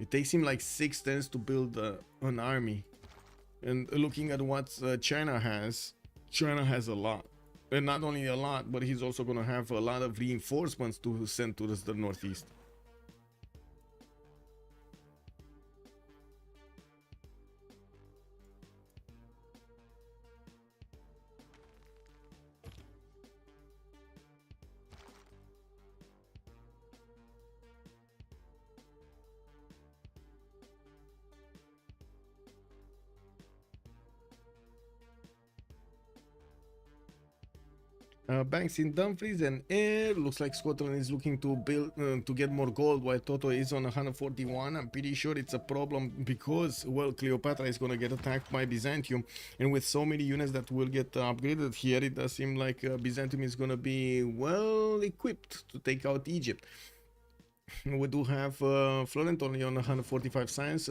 It takes him like 6 turns to build an army. And looking at what China has a lot. And not only a lot, but he's also going to have a lot of reinforcements to send to the northeast. Banks in Dumfries and Air. Looks like Scotland is looking to build to get more gold, while Toto is on 141. I'm pretty sure it's a problem because, well, Cleopatra is gonna get attacked by Byzantium, and with so many units that will get upgraded here, it does seem like Byzantium is gonna be well equipped to take out Egypt. We do have Florent only on 145 science,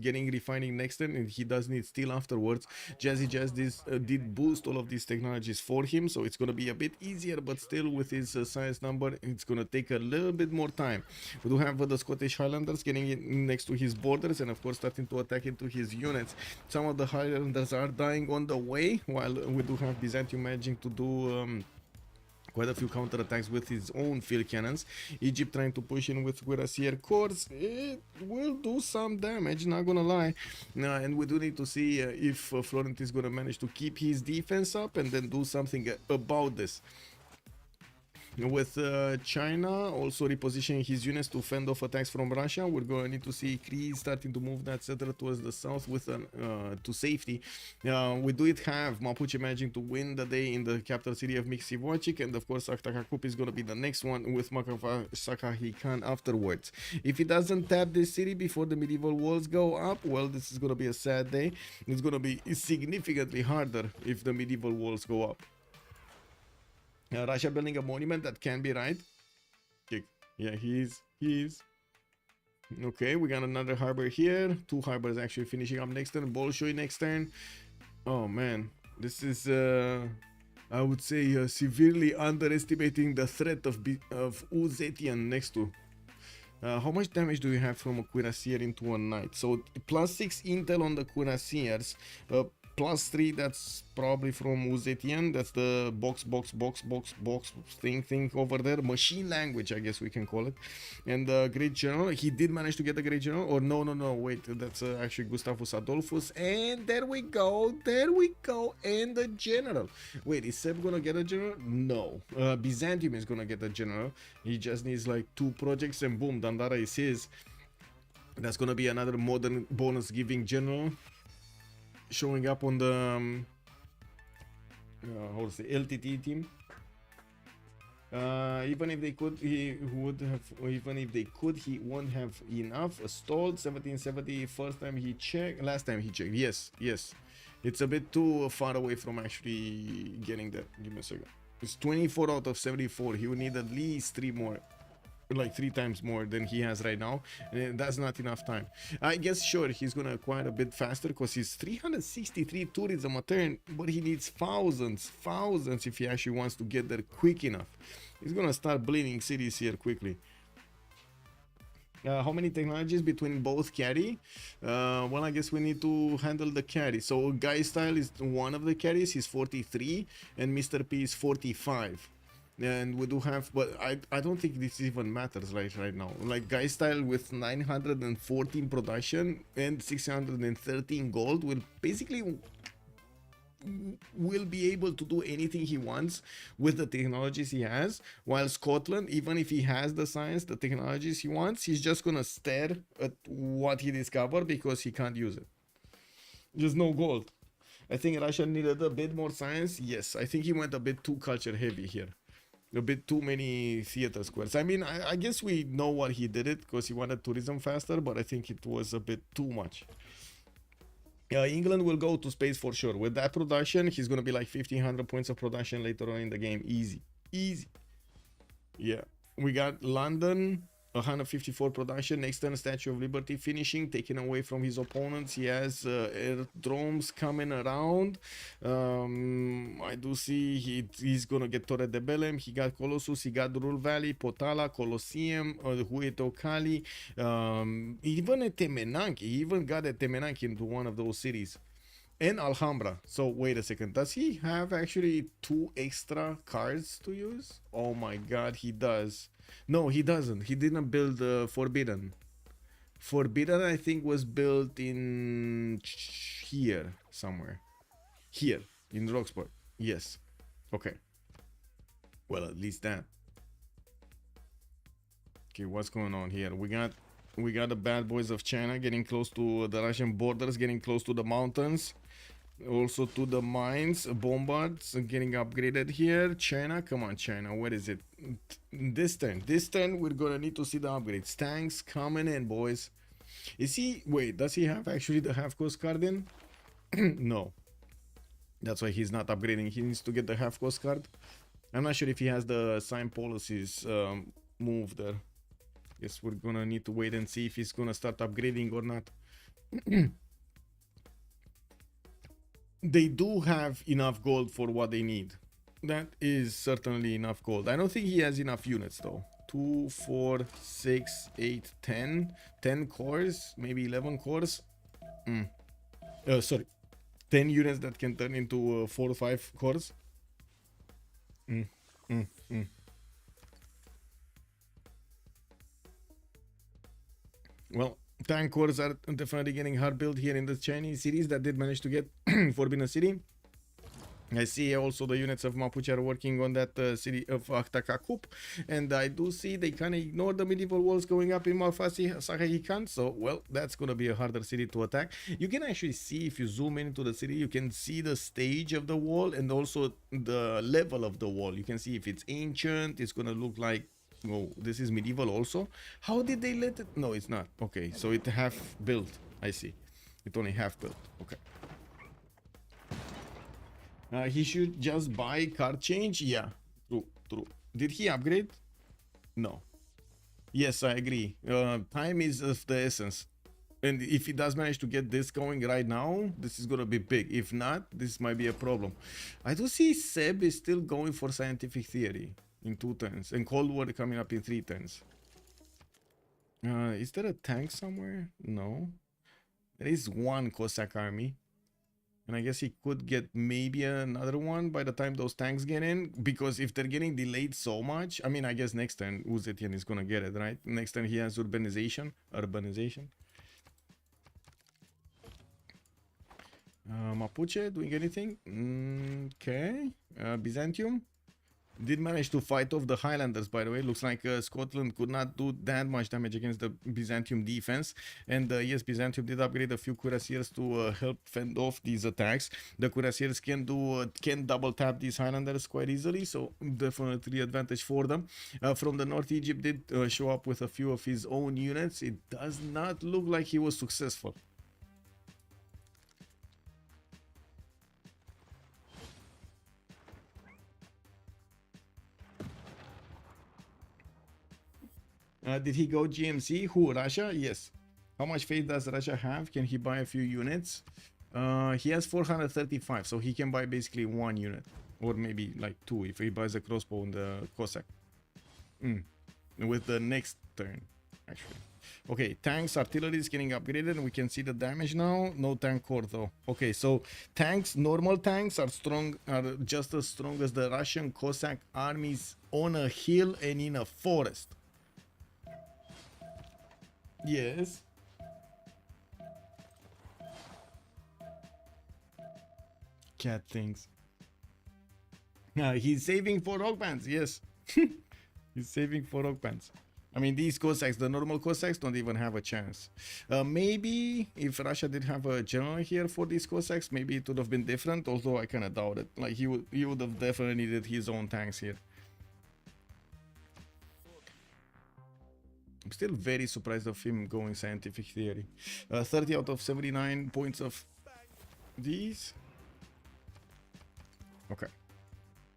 getting refining next turn, and he does need steel afterwards. Jazzy Jazz did boost all of these technologies for him, so it's going to be a bit easier, but still with his science number, it's going to take a little bit more time. We do have the Scottish Highlanders getting in next to his borders, and of course starting to attack into his units. Some of the Highlanders are dying on the way, while we do have Byzantium managing to do quite a few counterattacks with his own field cannons. Egypt trying to push in with cuirassier corps. It will do some damage, not gonna lie. And we do need to see if Florent is gonna manage to keep his defense up and then do something about this. With China also repositioning his units to fend off attacks from Russia, we're going to need to see Greece starting to move that center towards the south with to safety. We do have Mapuche managing to win the day in the capital city of Mixivochik, and of course Aktakakup is going to be the next one with Makafa Sakahikan afterwards. If he doesn't tap this city before the medieval walls go up, well, this is going to be a sad day. It's going to be significantly harder if the medieval walls go up. Russia building a monument, that can be right. Okay. Yeah, he is. Okay, we got another harbor here. 2 harbors actually finishing up next turn. Bolshoi next turn. Oh man, this is I would say severely underestimating the threat of Uzetian next to. How much damage do you have from a cuirassier into a knight? So +6 intel on the cuirassiers. +3, that's probably from Uzetian. That's the box thing over there. Machine language, I guess we can call it. And the great general, he did manage to get the great general. Or no, wait, that's actually Gustavus Adolphus. And there we go. And the general. Wait, is Seb gonna get a general? No. Byzantium is gonna get a general. He just needs like 2 projects and boom, Dandara is his. That's gonna be another modern bonus giving general. Showing up on the how to say, LTT team. Even if they could, he would have. Even if they could, he won't have enough. Stalled 1770. First time he checked. Last time he checked. Yes. It's a bit too far away from actually getting that. Give me a second. It's 24 out of 74. He would need at least 3 more. Like 3 times more than he has right now, and that's not enough time. I guess sure he's gonna acquire a bit faster because he's 363 tourism a turn, but he needs thousands if he actually wants to get there quick enough. He's gonna start bleeding cities here quickly. How many technologies between both carry? Well, I guess we need to handle the carry. So Guy Style is one of the carries, he's 43, and Mr. P is 45. And we do have, but I don't think this even matters right now. Like Guy Style with 914 production and 613 gold will basically be able to do anything he wants with the technologies he has, while Scotland, even if he has the science, the technologies he wants, he's just gonna stare at what he discovered because he can't use it. There's no gold. I think Russia needed a bit more science. Yes, I think he went a bit too culture heavy here. A bit too many theater squares. I mean, I guess we know what he did it because he wanted tourism faster, but I think it was a bit too much. England will go to space for sure. With that production, he's going to be like 1,500 points of production later on in the game. Easy. Yeah. We got London, 154 production. Next turn, Statue of Liberty finishing, taken away from his opponents. He has airdromes coming around. I do see he's gonna get Torre de Belém. He got Colossus, he got Ruhr Valley, Potala, Colosseum, Hueto Kali, even a Temenanki. He even got a Temenanki into one of those cities. And Alhambra. So wait a second, does he have actually 2 extra cards to use? Oh my god, he does. No, he doesn't. He didn't build Forbidden. Forbidden, I think, was built in here somewhere. Here in Roxport. Yes. Okay. Well, at least that. Okay, what's going on here? We got the bad boys of China getting close to the Russian borders, getting close to the mountains. Also to the mines, bombards getting upgraded here. China, come on China, what is it? This turn we're gonna need to see the upgrades. Tanks coming in, boys. Is he, wait, does he have actually the half cost card in? No, that's why he's not upgrading. He needs to get the half cost card. I'm not sure if he has the sign policies move there. Guess we're gonna need to wait and see if he's gonna start upgrading or not. They do have enough gold for what they need. That is certainly enough gold. I don't think he has enough units though. 2, 4, 6, 8, 10. 10 cores, maybe 11 cores. Sorry. 10 units that can turn into 4 or 5 cores. Well, tank wars are definitely getting hard built here in the Chinese series that did manage to get Forbidden City. I see also the units of Mapuche are working on that city of Ahtakakup, and I do see they kind of ignore the medieval walls going up in Malfasi Sahahikan, so well, that's gonna be a harder city to attack. You can actually see, if you zoom into the city, you can see the stage of the wall and also the level of the wall. You can see if it's ancient, it's gonna look like, oh, this is medieval also. How did they let it? No, it's not. Okay, so it half built. I see. It only half built. Okay. He should just buy card change. Yeah, true. Did he upgrade? No. Yes, I agree. Time is of the essence. And if he does manage to get this going right now, this is gonna be big. If not, this might be a problem. I do see Seb is still going for scientific theory in 2 turns, and Cold War coming up in 3 turns. Is there a tank somewhere? No. There is one Cossack army. And I guess he could get maybe another one by the time those tanks get in. Because if they're getting delayed so much, I mean, I guess next turn Uzetian is gonna get it, right? Next turn he has urbanization. Mapuche doing anything? Okay. Byzantium did manage to fight off the Highlanders, by the way. Looks like Scotland could not do that much damage against the Byzantium defense. And yes, Byzantium did upgrade a few cuirassiers to help fend off these attacks. The cuirassiers can double tap these Highlanders quite easily, so definitely advantage for them. From the north, Egypt did show up with a few of his own units. It does not look like he was successful. Did he go GMC? Who? Russia? Yes. How much faith does Russia have? Can he buy a few units? He has 435, so he can buy basically 1 unit. Or maybe like 2 if he buys a crossbow and the Cossack. With the next turn, actually. Okay, tanks, artillery is getting upgraded, and we can see the damage now. No tank core though. Okay, so tanks, normal tanks are just as strong as the Russian Cossack armies on a hill and in a forest. Yes. Cat things. He's saving for rock bands. Yes. He's saving for rock bands. I mean, these Cossacks, the normal Cossacks, don't even have a chance. Maybe if Russia did have a general here for these Cossacks, maybe it would have been different. Although I kind of doubt it. Like he would have definitely needed his own tanks here. I'm still very surprised of him going scientific theory. 30 out of 79 points of these. Okay.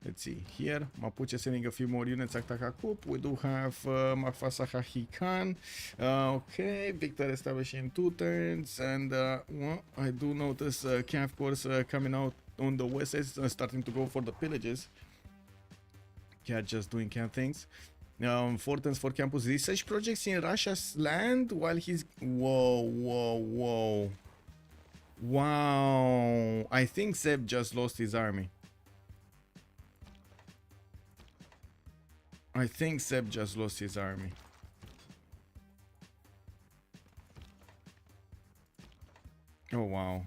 Let's see. Here, Mapuche sending a few more units. Aktakakup. We do have Makfasa Hikan. Okay. Victor established in 2 turns. And well, I do notice Cav Corps coming out on the west side, starting to go for the pillages. Yeah, just doing Cav things. 4 turns for campus research projects in Russia's land while he's... Whoa. Wow. I think Seb just lost his army. Oh, wow.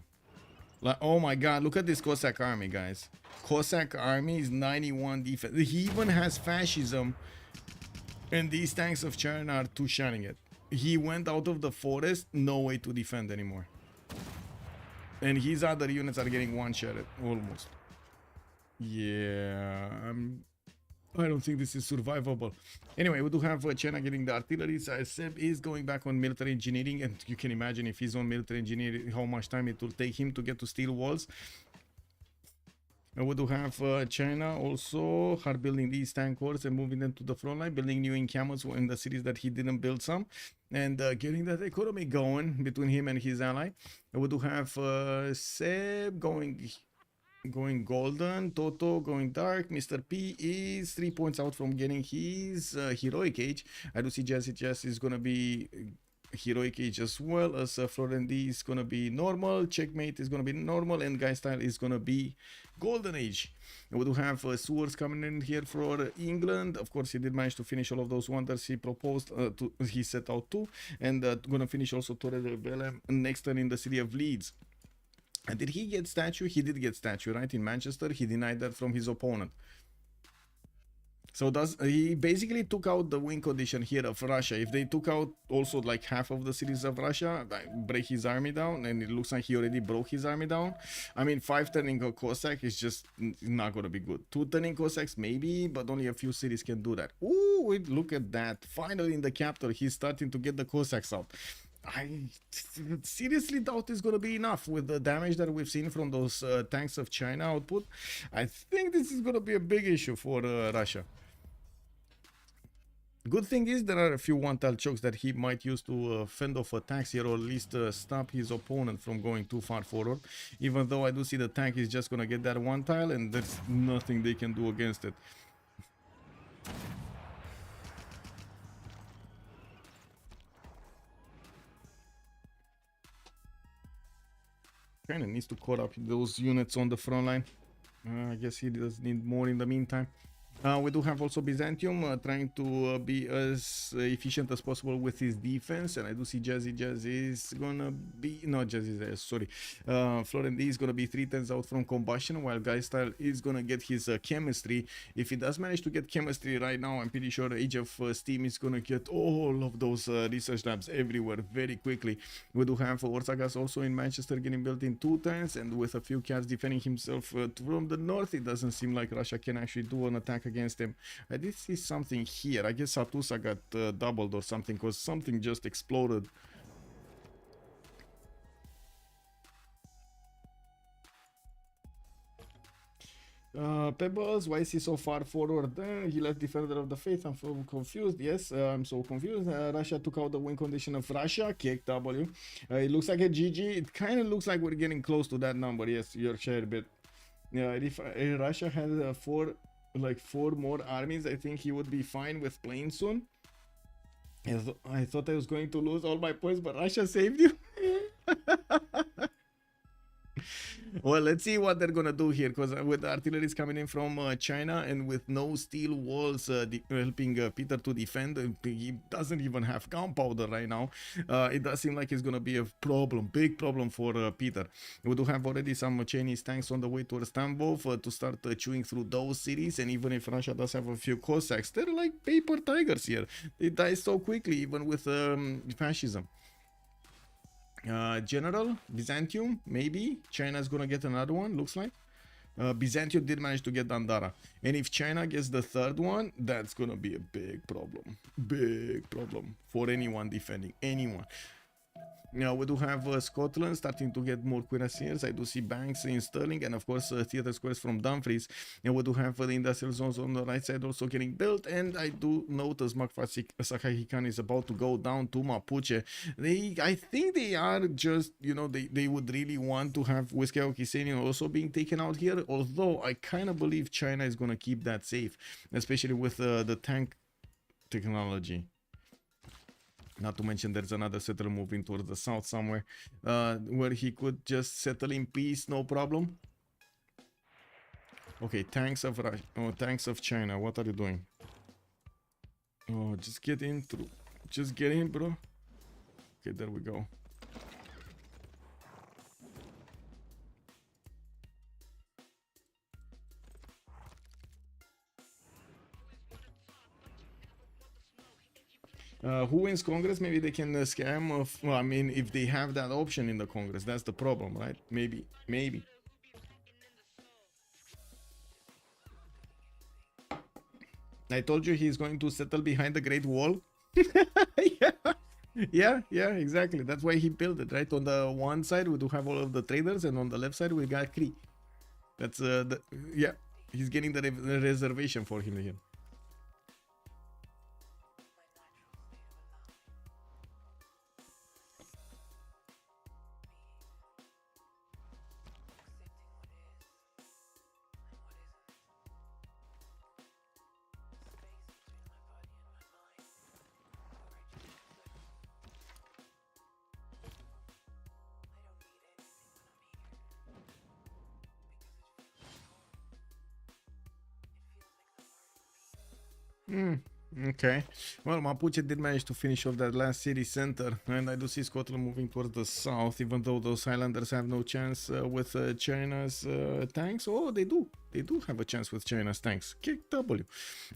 Like, oh my god, look at this Cossack army, guys. Cossack army is 91 defense. He even has fascism. And these tanks of China are two-shotting it. He went out of the forest, no way to defend anymore. And his other units are getting one-shotted, almost. Yeah, I don't think this is survivable. Anyway, we do have China getting the artillery. So Seb is going back on military engineering, and you can imagine if he's on military engineering, how much time it will take him to get to steel walls. And we do have China also hard building these tank cores and moving them to the front line, building new encampments in the cities that he didn't build some, and getting that economy going between him and his ally. And we do have Seb going golden, Toto going dark. Mr. P is 3 points out from getting his heroic age. I do see Jesse is gonna be heroic age as well as Florent D is gonna be normal, checkmate is gonna be normal, and guy style is gonna be golden age. And we do have Sewers coming in here for England. Of course, he did manage to finish all of those wonders he proposed he set out to, and gonna finish also Torre del Belle next turn in the city of Leeds. And did he get statue? He did get statue, right? In Manchester, he denied that from his opponent. So he basically took out the win condition here of Russia. If they took out also like half of the cities of Russia, break his army down, and it looks like he already broke his army down. I mean, 5 turning a Cossack is just not gonna be good. 2 turning Cossacks maybe, but only a few cities can do that. Ooh, wait, look at that. Finally in the capital, he's starting to get the Cossacks out. I seriously doubt it's gonna be enough with the damage that we've seen from those tanks of China output. I think this is gonna be a big issue for Russia. Good thing is there are a few one-tile chokes that he might use to fend off attacks here, or at least stop his opponent from going too far forward. Even though I do see the tank is just gonna get that one tile and there's nothing they can do against it. Kinda needs to cut up those units on the front line. I guess he does need more in the meantime. We do have also Byzantium trying to be as efficient as possible with his defense, and I do see Jazzy is gonna be Florent D is gonna be 3 turns out from combustion, while Guy Style is gonna get his chemistry. If he does manage to get chemistry right now, I'm pretty sure Age of Steam is gonna get all of those research labs everywhere very quickly. We do have Orsagas also in Manchester getting built in 2 turns, and with a few cats defending himself from the north, it doesn't seem like Russia can actually do an attack against him. I did see something here. I guess Satusa got doubled or something, because something just exploded. Pebbles, why is he so far forward? He left Defender of the Faith. I'm so confused. Yes, I'm so confused. Russia took out the win condition of Russia. Kick W. It looks like a GG. It kind of looks like we're getting close to that number. Yes, Yorkshire bit. Yeah, if Russia had 4 more armies, I think he would be fine with playing soon. I thought I was going to lose all my points, but Russia saved you. Well, let's see what they're gonna do here, because with the artillery is coming in from China, and with no steel walls helping Peter to defend, he doesn't even have gunpowder right now. It does seem like it's gonna be a problem, big problem for Peter. We do have already some Chinese tanks on the way towards Tambov to start chewing through those cities, and even if Russia does have a few Cossacks, they're like paper tigers here. They die so quickly, even with fascism. General, Byzantium, maybe. China's gonna get another one, looks like. Byzantium did manage to get Dandara. And if China gets the 3rd one, that's gonna be a big problem. Big problem for anyone defending, anyone. Now we do have Scotland starting to get more cuirassiers. I do see banks in Stirling, and of course theater squares from Dumfries. And we do have the industrial zones on the right side also getting built. And I do notice Sakhahikan is about to go down to Mapuche. I think they are just, you know, they would really want to have Whiskey Kisenian also being taken out here. Although I kind of believe China is going to keep that safe, especially with the tank technology. Not to mention there's another settler moving towards the south somewhere, where he could just settle in peace, no problem. Okay, tanks of Russia, tanks of China, what are you doing? Oh, just get in through. Just get in, bro. Okay, there we go. Who wins Congress? Maybe they can scam of, well, I mean, if they have that option in the Congress, that's the problem, right? Maybe. I told you he's going to settle behind the Great Wall. Yeah, exactly. That's why he built it, right? On the one side, we do have all of the traders, and on the left side, we got Cree. That's, yeah, he's getting the reservation for him here. Okay. Well, Mapuche did manage to finish off that last city center, and I do see Scotland moving towards the south, even though those Highlanders have no chance with China's tanks. Oh, they do. They do have a chance with China's tanks. Kick W.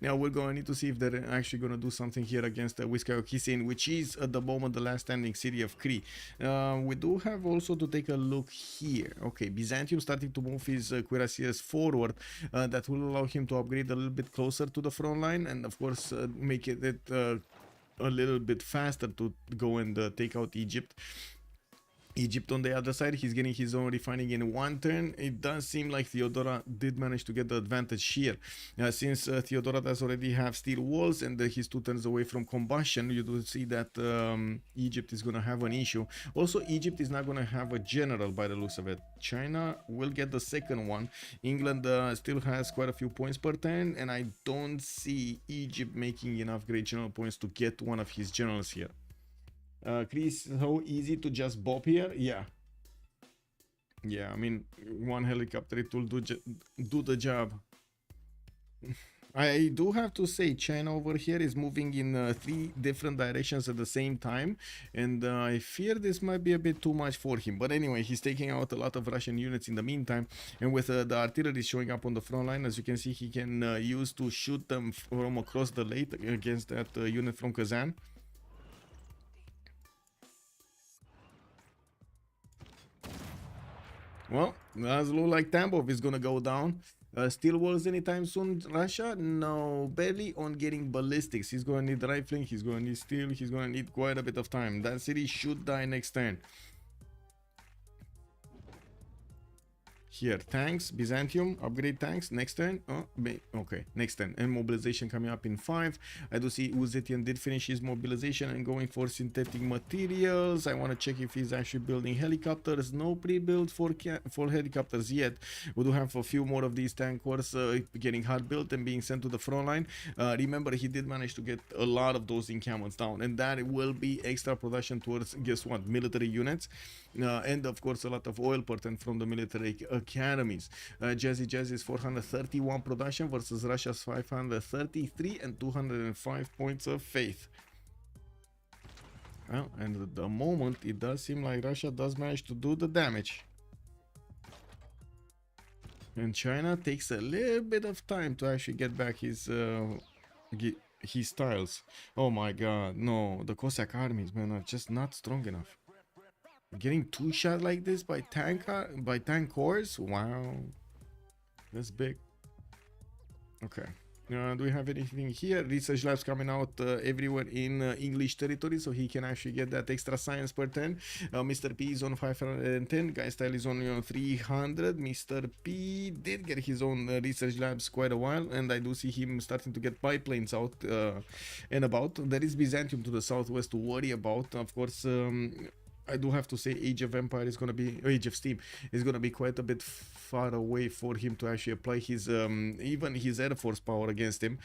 Now we're going to need to see if they're actually going to do something here against Wiskayokissin, which is at the moment the last standing city of Cree. We do have also to take a look here. Okay, Byzantium starting to move his cuirassiers forward. That will allow him to upgrade a little bit closer to the front line, and of course make it a little bit faster to go and take out Egypt. Egypt on the other side, he's getting his own refining in one turn. It does seem like Theodora did manage to get the advantage here. Since Theodora does already have steel walls and he's 2 turns away from combustion, you do see that Egypt is going to have an issue. Also, Egypt is not going to have a general by the looks of it. China will get the second one. England still has quite a few points per turn, and I don't see Egypt making enough great general points to get one of his generals here. Chris, so easy to just bop here? Yeah. Yeah, I mean, one helicopter, it will do the job. I do have to say, China over here is moving in 3 different directions at the same time, and I fear this might be a bit too much for him. But anyway, he's taking out a lot of Russian units in the meantime, and with the artillery showing up on the front line, as you can see, he can use to shoot them from across the lake against that unit from Kazan. Well, doesn't look like Tambov is gonna go down. Steel walls anytime soon, Russia? No, barely on getting ballistics. He's gonna need rifling, he's gonna need steel, he's gonna need quite a bit of time. That city should die next turn. Here, tanks, Byzantium, upgrade tanks, next turn. Oh, okay, next turn. And mobilization coming up in 5. I do see Uzetian did finish his mobilization and going for synthetic materials. I want to check if he's actually building helicopters. No pre-build for helicopters yet. We do have a few more of these tankers getting hard built and being sent to the front line. Remember, he did manage to get a lot of those encampments down, and that will be extra production towards, guess what, military units. And of course a lot of oil pertain from the military academies. Jazzy is 431 production versus Russia's 533 and 205 points of faith. Well, and at the moment it does seem like Russia does manage to do the damage. And China takes a little bit of time to actually get back his tiles. Oh my god, no, the Cossack armies, man, are just not strong enough. Getting 2 shot like this by tank cores? Wow, that's big. Okay, do we have anything here? Research labs coming out everywhere in English territory, so he can actually get that extra science per turn. Mr. P is on 510, Guy Style is only on 300. Mr. P did get his own research labs quite a while, and I do see him starting to get pipelines out and about. There is Byzantium to the southwest to worry about, of course. I do have to say Age of Steam is gonna be quite a bit far away for him to actually apply his even his air force power against him.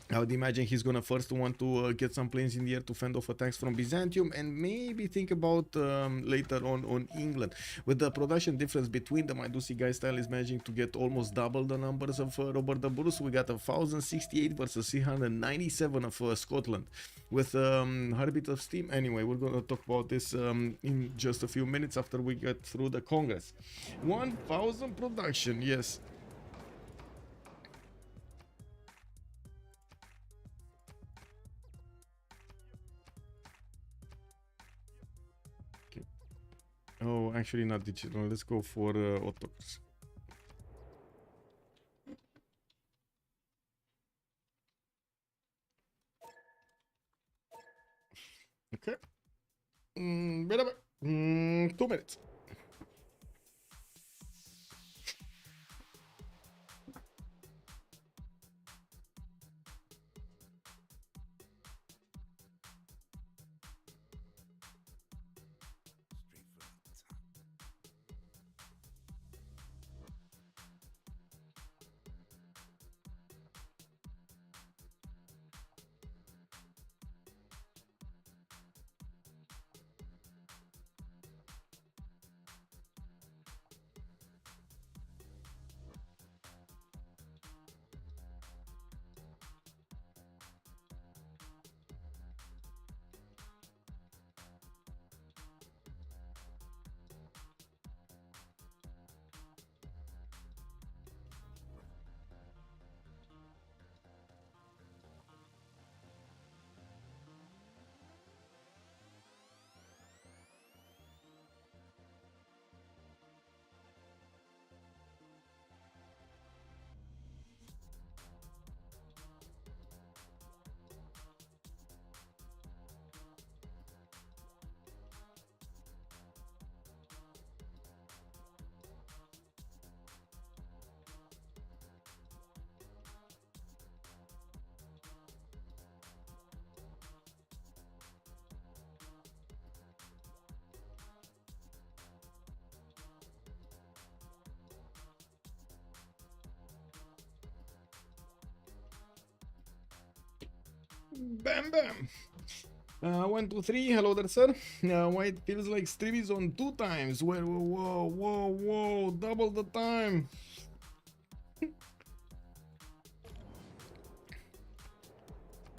I would imagine he's gonna first want to get some planes in the air to fend off attacks from Byzantium, and maybe think about later on England. With the production difference between them, I do see Guy Style is managing to get almost double the numbers of Robert the Bruce. We got 1068 versus 397 of Scotland. With Heartbeat of Steam. Anyway, we're gonna talk about this in just a few minutes after we get through the Congress. 1000 production, yes. Oh, actually not digital. Let's go for autocs. Okay. 2 minutes. Bam bam. 1, 2, 3. Hello there, sir. Why it feels like stream is on 2 times? Whoa, whoa, whoa, whoa, double the time.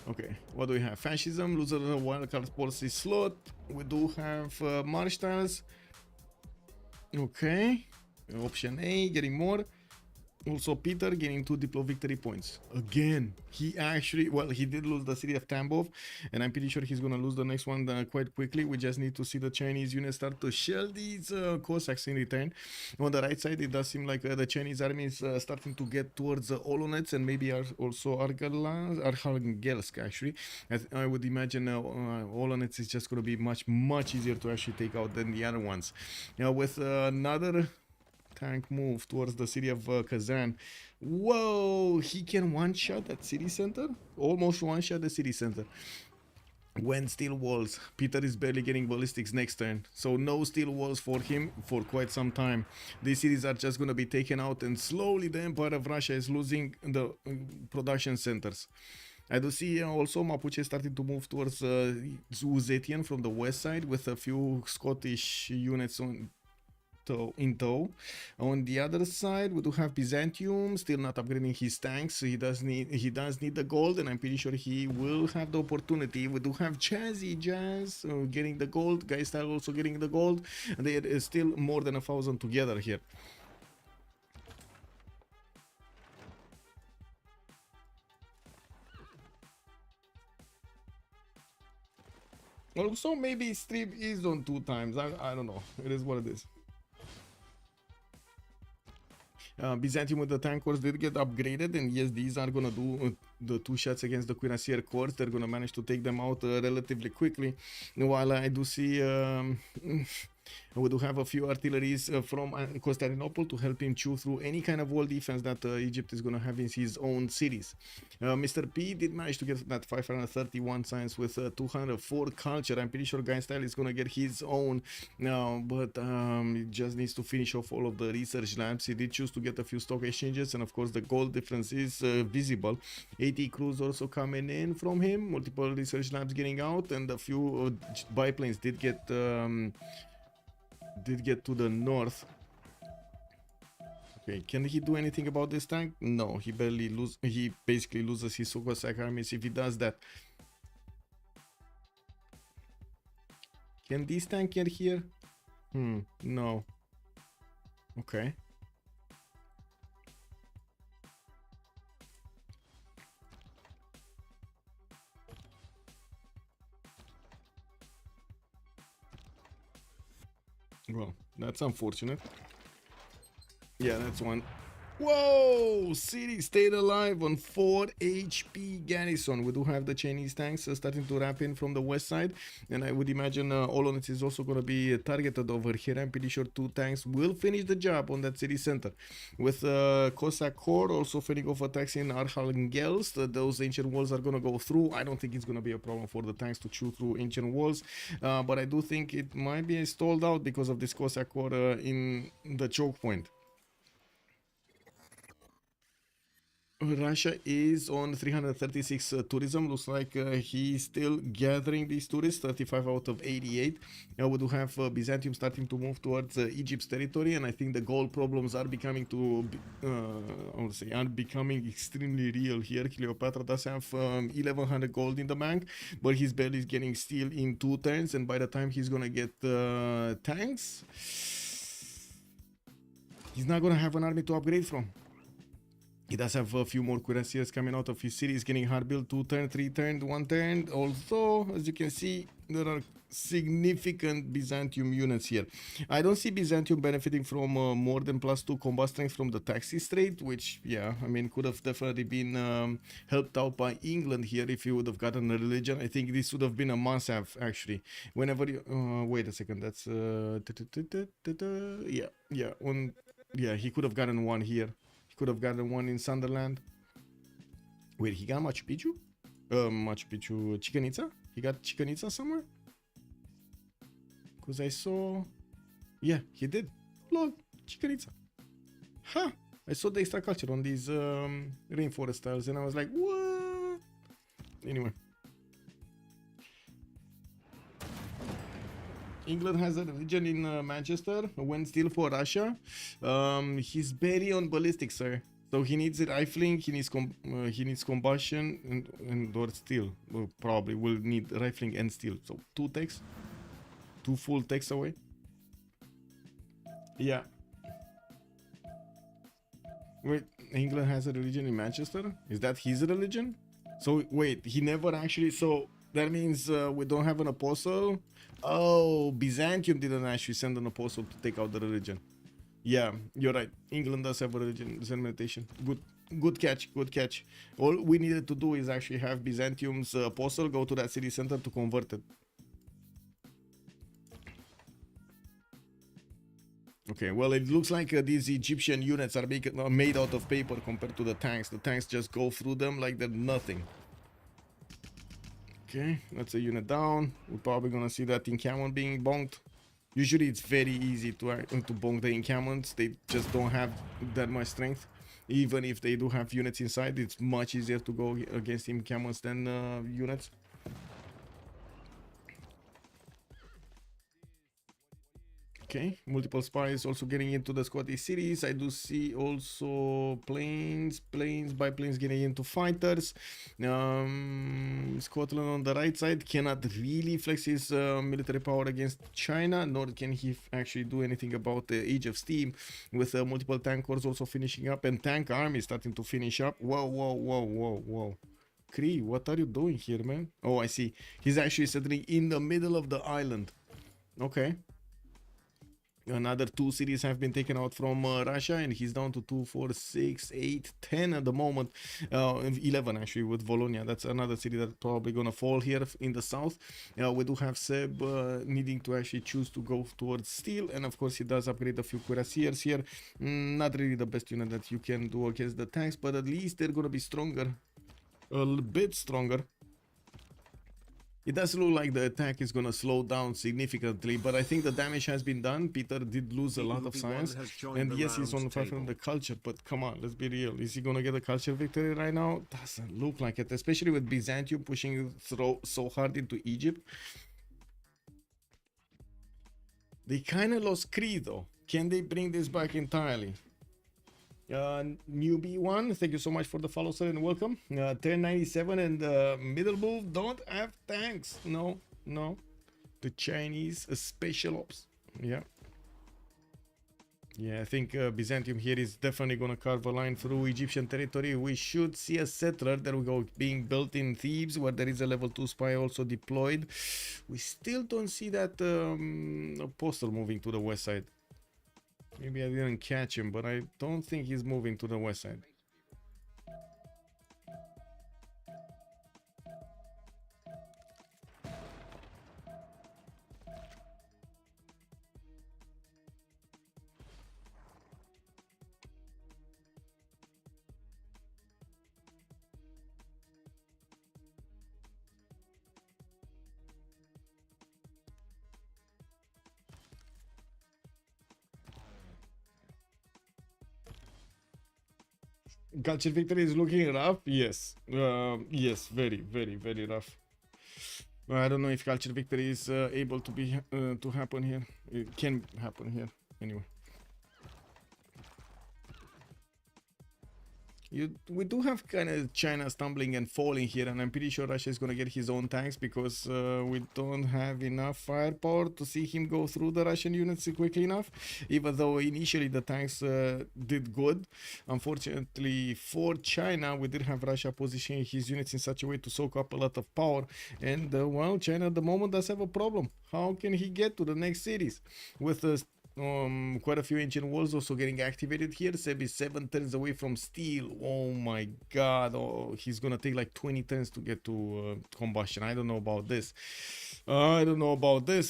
Okay, what do we have? Fascism, loser wildcard policy slot. We do have Marshals. Okay, option A, getting more. Also, Peter getting 2 Diplo victory points. Again, he actually, well, he did lose the city of Tambov, and I'm pretty sure he's gonna lose the next one quite quickly. We just need to see the Chinese units start to shell these Cossacks in return. On the right side, it does seem like the Chinese army is starting to get towards Olonets and maybe also Arkhangelsk, actually. I would imagine Olonets is just gonna be much easier to actually take out than the other ones. Now, with another tank move towards the city of Kazan. Whoa, he can one-shot that city center? Almost one-shot the city center. When steel walls, Peter is barely getting ballistics next turn, so no steel walls for him for quite some time. These cities are just gonna be taken out, and slowly the Empire of Russia is losing the production centers. I do see also Mapuche starting to move towards Uzetian from the west side with a few Scottish units in tow. On the other side, we do have Byzantium still not upgrading his tanks, so he does need the gold, and I'm pretty sure he will have the opportunity. We do have Jazz getting the gold, Geistal also getting the gold, and there is still more than 1,000 together here. Also, maybe stream is on 2 times. I don't know. It is what it is. Byzantium with the tank corps did get upgraded, and yes, these are gonna do the 2 shots against the Cuirassier corps. They're gonna manage to take them out relatively quickly. While I do see we do have a few artilleries from Constantinople to help him chew through any kind of wall defense that Egypt is gonna have in his own cities. Mr. P did manage to get that 531 science with 204 culture. I'm pretty sure Guy Style is gonna get his own now, but he just needs to finish off all of the research labs. He did choose to get a few stock exchanges, and of course the gold difference is visible. 80 crews also coming in from him, multiple research labs getting out, and a few biplanes did get to the north. Okay, can he do anything about this tank? No, he basically loses his Cossack armies if he does that. Can this tank get here? No. Okay. Well, that's unfortunate. Yeah, that's one. Whoa! City stayed alive on 4 HP garrison. We do have the Chinese tanks starting to wrap in from the west side, and I would imagine Olonets is also going to be targeted over here. I'm pretty sure 2 tanks will finish the job on that city center. With Cossack Corps also finishing off attacks in Arkhangelsk. Those ancient walls are going to go through. I don't think it's going to be a problem for the tanks to chew through ancient walls, but I do think it might be stalled out because of this Cossack Corps in the choke point. Russia is on 336 tourism. Looks like he's still gathering these tourists, 35 out of 88. Now we do have Byzantium starting to move towards Egypt's territory, and I think the gold problems are becoming extremely real here. Cleopatra does have 1100 gold in the bank, but he's barely getting steel in 2 turns, and by the time he's gonna get tanks, he's not gonna have an army to upgrade from. He does have a few more cuirassiers coming out of his cities, getting hard built 2 turn, 3 turn, 1 turn. Also, as you can see, there are significant Byzantium units here. I don't see Byzantium benefiting from more than +2 combat strength from the Taxi Strait, which, yeah, I mean, could have definitely been helped out by England here if you would have gotten a religion. I think this would have been a must-have, actually. Whenever you... wait a second, that's... yeah, he could have gotten one here. Could have gotten one in Sunderland. Wait, he got Machu Picchu? Machu Picchu, Chichen Itza? He got Chichen Itza somewhere? Because I saw... Yeah, he did. Lol, Chichen Itza. Huh. I saw the extra culture on these rainforest tiles, and I was like, what? Anyway. England has a religion in Manchester. Went still for Russia. He's barely on ballistic, sir. So he needs rifling. He needs combustion and or steel. Well, probably will need rifling and steel. So 2 techs, 2 full techs away. Yeah. Wait, England has a religion in Manchester? Is that his religion? So wait, he never actually. So that means we don't have an apostle. Oh, Byzantium didn't actually send an apostle to take out the religion. Yeah, you're right. England does have a religion, Zen meditation. Good catch, good catch. All we needed to do is actually have Byzantium's apostle go to that city center to convert it. Okay, well, it looks like these Egyptian units are made out of paper compared to the tanks. The tanks just go through them like they're nothing. Okay, that's a unit down. We're probably gonna see that encampment being bonked. Usually it's very easy to bonk the encampments. They just don't have that much strength. Even if they do have units inside, it's much easier to go against encampments than units. Okay, multiple spies also getting into the Scottish cities. I do see also planes getting into fighters. Scotland on the right side cannot really flex his military power against China, nor can he actually do anything about the Age of Steam, with multiple tank corps also finishing up and tank army starting to finish up. Whoa. Kree, what are you doing here, man? Oh, I see. He's actually settling in the middle of the island. Okay. Another 2 cities have been taken out from Russia, and he's down to 2, 4, 6, 8, 10 at the moment. 11 actually with Volhynia. That's another city that's probably gonna fall here in the south. We do have Seb needing to actually choose to go towards steel, and of course he does upgrade a few cuirassiers here. Not really the best unit that you can do against the tanks, but at least they're gonna be stronger, a little bit stronger. It does look like the attack is going to slow down significantly, but I think the damage has been done. Peter did lose a lot of science, and yes, he's on 500 culture, but come on, let's be real. Is he going to get a culture victory right now? Doesn't look like it, especially with Byzantium pushing so hard into Egypt. They kind of lost Kree though. Can they bring this back entirely? Newbie one, thank you so much for the follow, sir, and welcome. 1097 and Middle Move don't have tanks. No. The Chinese special ops. Yeah, I think Byzantium here is definitely gonna carve a line through Egyptian territory. We should see a settler, there we go, being built in Thebes, where there is a level 2 spy also deployed. We still don't see that apostle moving to the west side. Maybe I didn't catch him, but I don't think he's moving to the west side. Culture victory is looking rough. Yes, yes, very rough. I don't know if culture victory is able to be to happen here. It can happen here anyway. We do have kind of China stumbling and falling here, and I'm pretty sure Russia is gonna get his own tanks because we don't have enough firepower to see him go through the Russian units quickly enough. Even though initially the tanks did good, unfortunately for China, we did have Russia positioning his units in such a way to soak up a lot of power, and well, China at the moment does have a problem. How can he get to the next cities with quite a few ancient walls also getting activated here? Seb is 7 turns away from steel. Oh my god. Oh, he's gonna take like 20 turns to get to combustion. I don't know about this.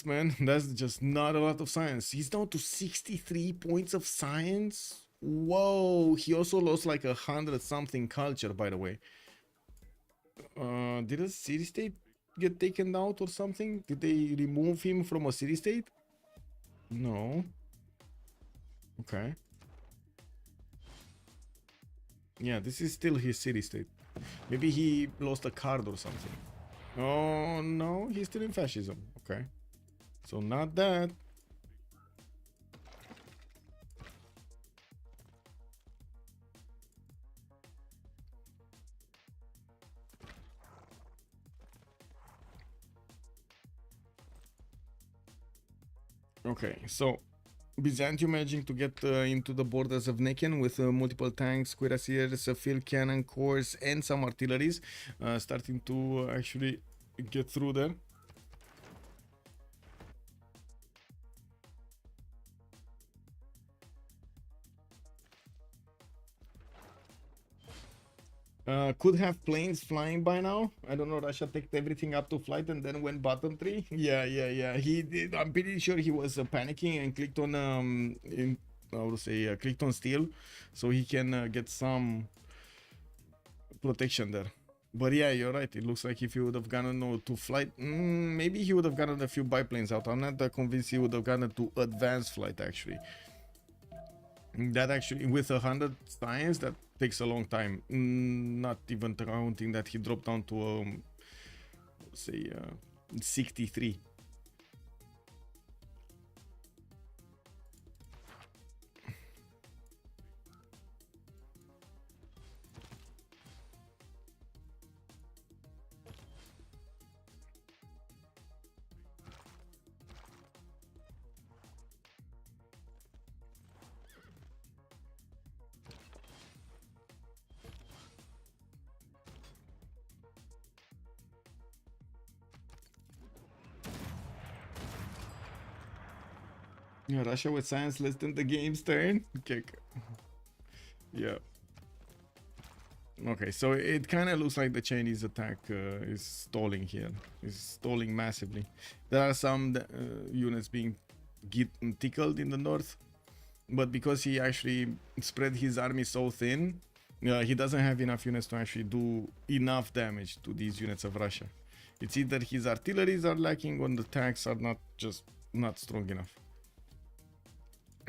Man. That's just not a lot of science. He's down to 63 points of science. Whoa. He also lost like 100 something culture, by the way. Did a city state get taken out or something? Did they remove him from a city state? No. Okay. Yeah, this is still his city state. Maybe he lost a card or something. Oh no, he's still in fascism. Okay. So not that. Okay, so Byzantium managing to get into the borders of Neken with multiple tanks, cuirassiers, field cannon corps, and some artilleries, starting to actually get through there. Could have planes flying by now. I don't know. Russia picked everything up to flight and then went bottom 3. Yeah. He did. I'm pretty sure he was panicking and clicked on clicked on steel, so he can get some protection there. But yeah, you're right. It looks like if he would have gotten to flight, maybe he would have gotten a few biplanes out. I'm not that convinced he would have gotten to advanced flight actually. That actually, with 100 science, that takes a long time. Not even counting that he dropped down to, 63. Yeah, Russia with science less than the game's turn. Okay. Yeah. Okay, so it kind of looks like the Chinese attack is stalling here. Is stalling massively. There are some units being tickled in the north, but because he actually spread his army so thin, he doesn't have enough units to actually do enough damage to these units of Russia. It's either his artilleries are lacking or the tanks are not strong enough.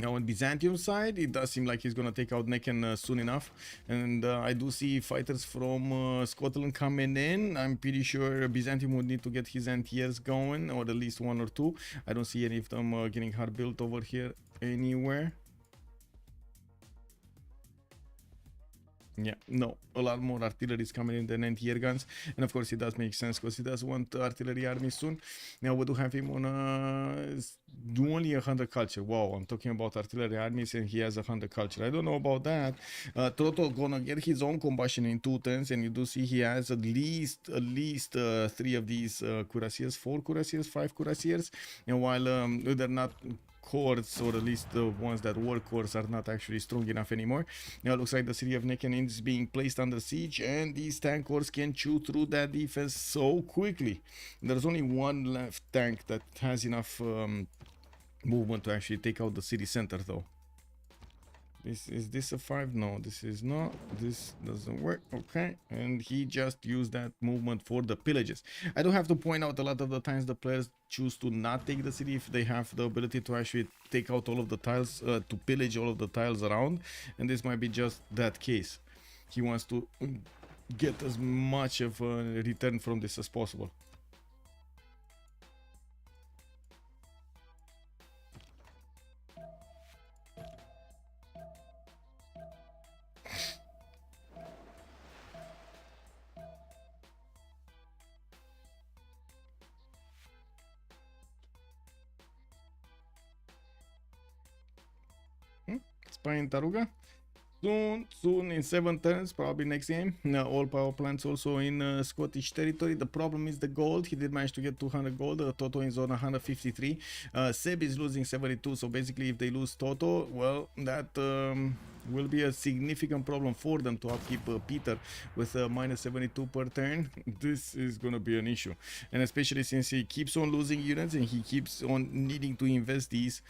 Now on Byzantium side, it does seem like he's gonna take out Necken soon enough, and I do see fighters from Scotland coming in. I'm pretty sure Byzantium would need to get his anti-airs going, or at least one or two. I don't see any of them getting hard built over here anywhere. Yeah, no, a lot more artillery is coming in than anti-air guns, and of course it does make sense because he does want artillery army soon. Now we do have him on only 100 culture. Wow, I'm talking about artillery armies and he has 100 culture. I don't know about that. Toto gonna get his own combustion in 2 turns, and you do see he has at least 3 of these cuirassiers, 4 cuirassiers, 5 cuirassiers, and while they're not cores, or at least the ones that were cores, are not actually strong enough anymore. Now it looks like the city of Necken is being placed under siege, and these tank cores can chew through that defense so quickly. There's only one left tank that has enough movement to actually take out the city center though. Is this a 5? No, this is not. This doesn't work. Okay, and he just used that movement for the pillages. I do have to point out a lot of the times the players choose to not take the city if they have the ability to actually take out all of the tiles, to pillage all of the tiles around, and this might be just that case. He wants to get as much of a return from this as possible. Spy in Taruga. Soon in 7 turns, probably next game. All power plants also in Scottish territory. The problem is the gold. He did manage to get 200 gold. Toto is on 153. Seb is losing 72. So basically, if they lose Toto, well, that will be a significant problem for them to upkeep Peter with minus 72 per turn. This is gonna be an issue, and especially since he keeps on losing units and he keeps on needing to invest these.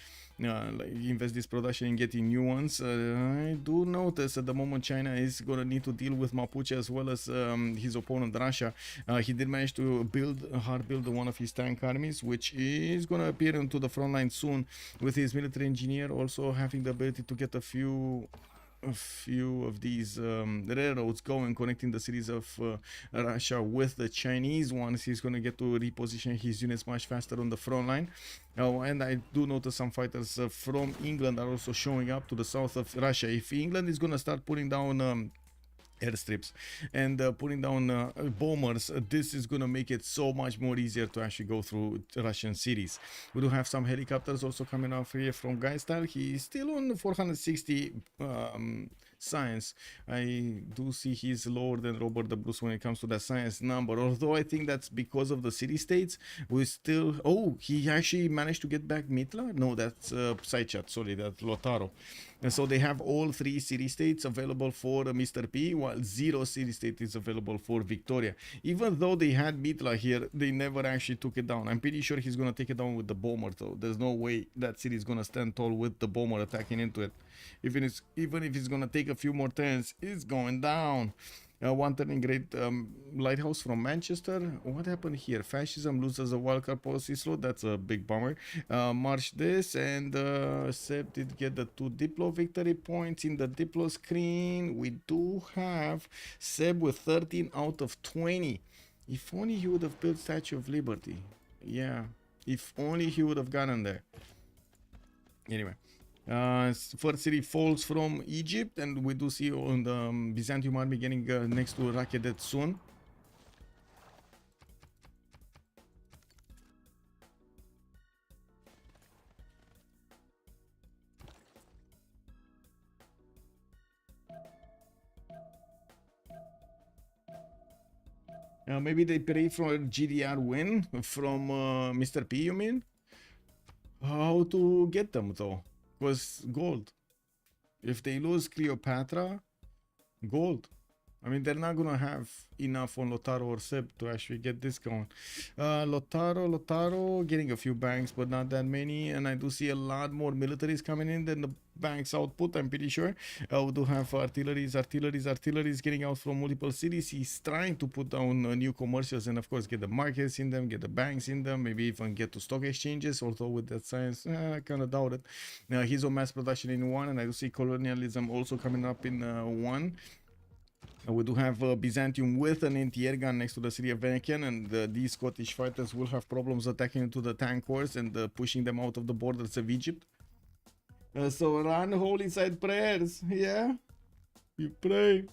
Invest this production in getting new ones. I do notice at the moment China is gonna need to deal with Mapuche as well as his opponent Russia. He did manage to hard build one of his tank armies, which is gonna appear into the front line soon, with his military engineer also having the ability to get a few a few of these railroads going, connecting the cities of Russia with the Chinese ones. He's going to get to reposition his units much faster on the front line. And I do notice some fighters from England are also showing up to the south of Russia. If England is going to start putting down airstrips and putting down bombers, this is going to make it so much more easier to actually go through Russian cities. We do have some helicopters also coming off here from Geistal. He's still on 460 science. I do see he's lower than Robert the Bruce when it comes to that science number, although I think that's because of the city states. We still, oh, he actually managed to get back Mitla. No, that's side chat, sorry, that's Lotaro. And so they have all 3 city states available for Mr. P, while 0 city state is available for Victoria. Even though they had Mitla here, they never actually took it down. I'm pretty sure he's going to take it down with the bomber, though. There's no way that city is going to stand tall with the bomber attacking into it. Even if it's going to take a few more turns, it's going down. One turning great lighthouse from Manchester. What happened here? Fascism loses a wildcard policy slot. That's a big bummer. March this, and Seb did get the 2 Diplo victory points in the Diplo screen. We do have Seb with 13 out of 20. If only he would have built Statue of Liberty. Yeah, if only he would have gotten there. Anyway. First city falls from Egypt, and we do see on the Byzantium army getting next to Rakedet soon. Maybe they pray for a GDR win from Mr. P, you mean? How to get them though? Was gold. If they lose Cleopatra, gold. I mean, they're not gonna have enough on Lotaro or Seb to actually get this going. Lotaro getting a few banks, but not that many. And I do see a lot more militaries coming in than the bank's output, I'm pretty sure. We do have artilleries getting out from multiple cities. He's trying to put down new commercials and of course get the markets in them, get the banks in them, maybe even get to stock exchanges, although with that science, I kind of doubt it. He's on mass production in 1, and I do see colonialism also coming up in 1. We do have Byzantium with an anti-air gun next to the city of Vatican, and these Scottish fighters will have problems attacking into the tank corps and pushing them out of the borders of Egypt. So run holy side prayers, yeah? You pray.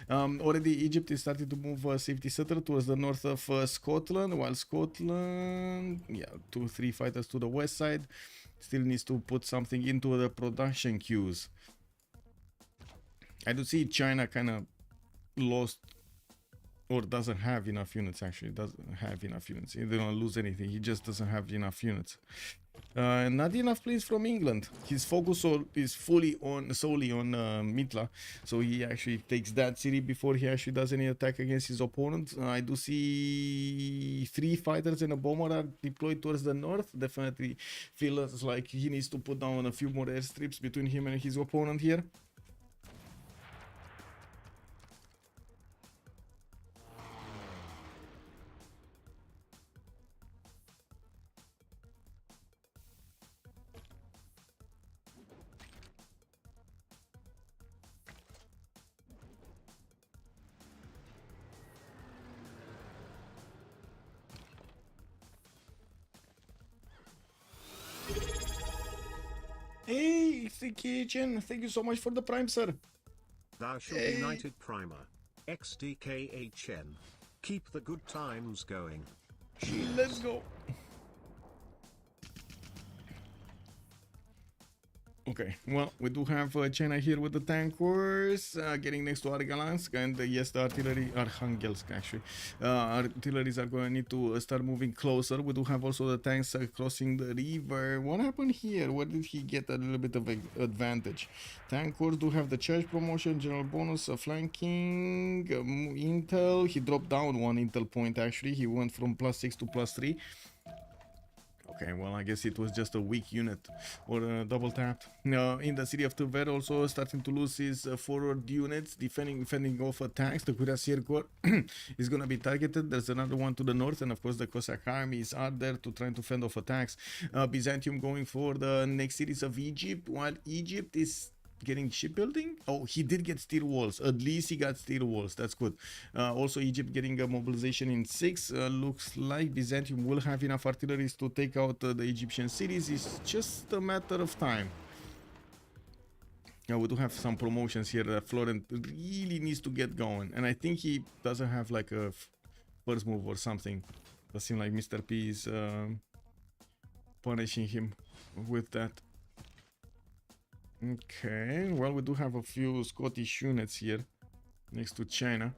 Already Egypt is starting to move safety center towards the north of Scotland, while Scotland, 2-3 fighters to the west side, still needs to put something into the production queues. I do see China kind of lost or doesn't have enough units, actually. Doesn't have enough units. He didn't lose anything. He just doesn't have enough units. Not enough planes from England. His focus is solely on Mitla. So he actually takes that city before he actually does any attack against his opponent. I do see 3 fighters and a bomber are deployed towards the north. Definitely feels like he needs to put down a few more airstrips between him and his opponent here. Hey, Kitchen, thank you so much for the prime, sir. Thou shalt be knighted primer. XDKHN. Keep the good times going. Cheers. Let's go. Okay, well, we do have China here with the tankers getting next to Argalansk, and yes, the artillery, Arkhangelsk actually, artilleries are going to need to start moving closer. We do have also the tanks crossing the river. What happened here? Where did he get a little bit of an advantage? Tankers do have the charge promotion, general bonus, flanking, intel. He dropped down 1 intel point actually. He went from +6 to +3. Okay, well, I guess it was just a weak unit or double tapped. In the city of Tver also starting to lose his forward units, defending off attacks. The Cuirassier Corps is going to be targeted. There's another one to the north, and of course the Cossack armies are there to try to fend off attacks. Byzantium going for the next cities of Egypt, while Egypt is getting shipbuilding. Oh, he did get steel walls. At least he got steel walls. That's good. Also, Egypt getting a mobilization in 6. Looks like Byzantium will have enough artillery to take out the Egyptian cities. It's just a matter of time. We do have some promotions here that Florent really needs to get going, and I think he doesn't have like a first move or something. Does seem like Mr. P is punishing him with that. Okay, well, we do have a few Scottish units here next to China.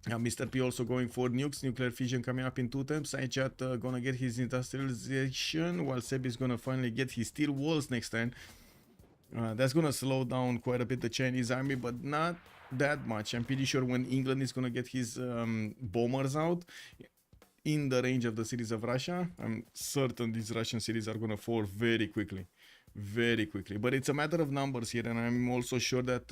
Now, Mr. P also going for nukes, nuclear fission coming up in 2 times. Saichat gonna get his industrialization, while Seb is gonna finally get his steel walls next turn. That's gonna slow down quite a bit the Chinese army, but not that much. I'm pretty sure when England is gonna get his bombers out in the range of the cities of Russia, I'm certain these Russian cities are gonna fall very quickly. Very quickly, but it's a matter of numbers here, and I'm also sure that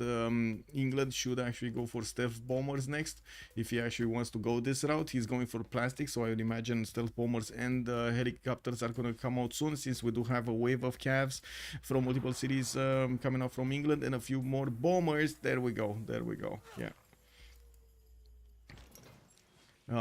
England should actually go for stealth bombers next. If he actually wants to go this route, he's going for plastic, so I would imagine stealth bombers and helicopters are going to come out soon, since we do have a wave of calves from multiple cities coming out from England, and a few more bombers. There we go, yeah.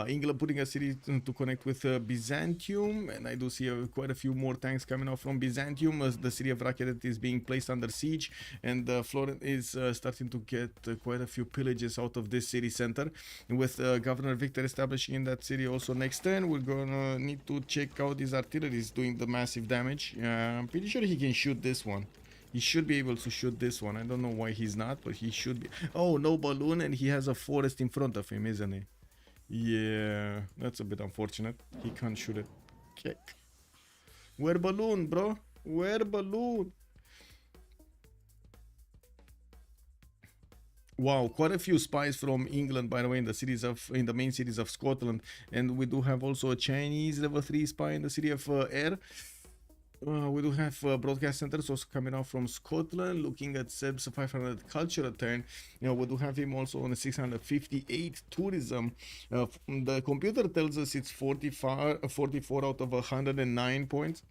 England putting a city to connect with Byzantium, and I do see quite a few more tanks coming out from Byzantium as the city of Rakedet is being placed under siege, and Florent is starting to get quite a few pillages out of this city center. And with Governor Victor establishing in that city also next turn, we're gonna need to check out his artillery is doing the massive damage. I'm pretty sure he can shoot this one. He should be able to shoot this one. I don't know why he's not, but he should be. Oh, no balloon, and he has a forest in front of him, isn't he? Yeah, that's a bit unfortunate. He can't shoot it. Kick. Where balloon, bro? Where balloon? Wow, quite a few spies from England, by the way, in the main cities of Scotland, and we do have also a Chinese level 3 spy in the city of Ayr. We do have broadcast centers also coming out from Scotland, looking at Seb's 500 cultural turn. We do have him also on a 658 tourism. The computer tells us it's 44 out of 109 points.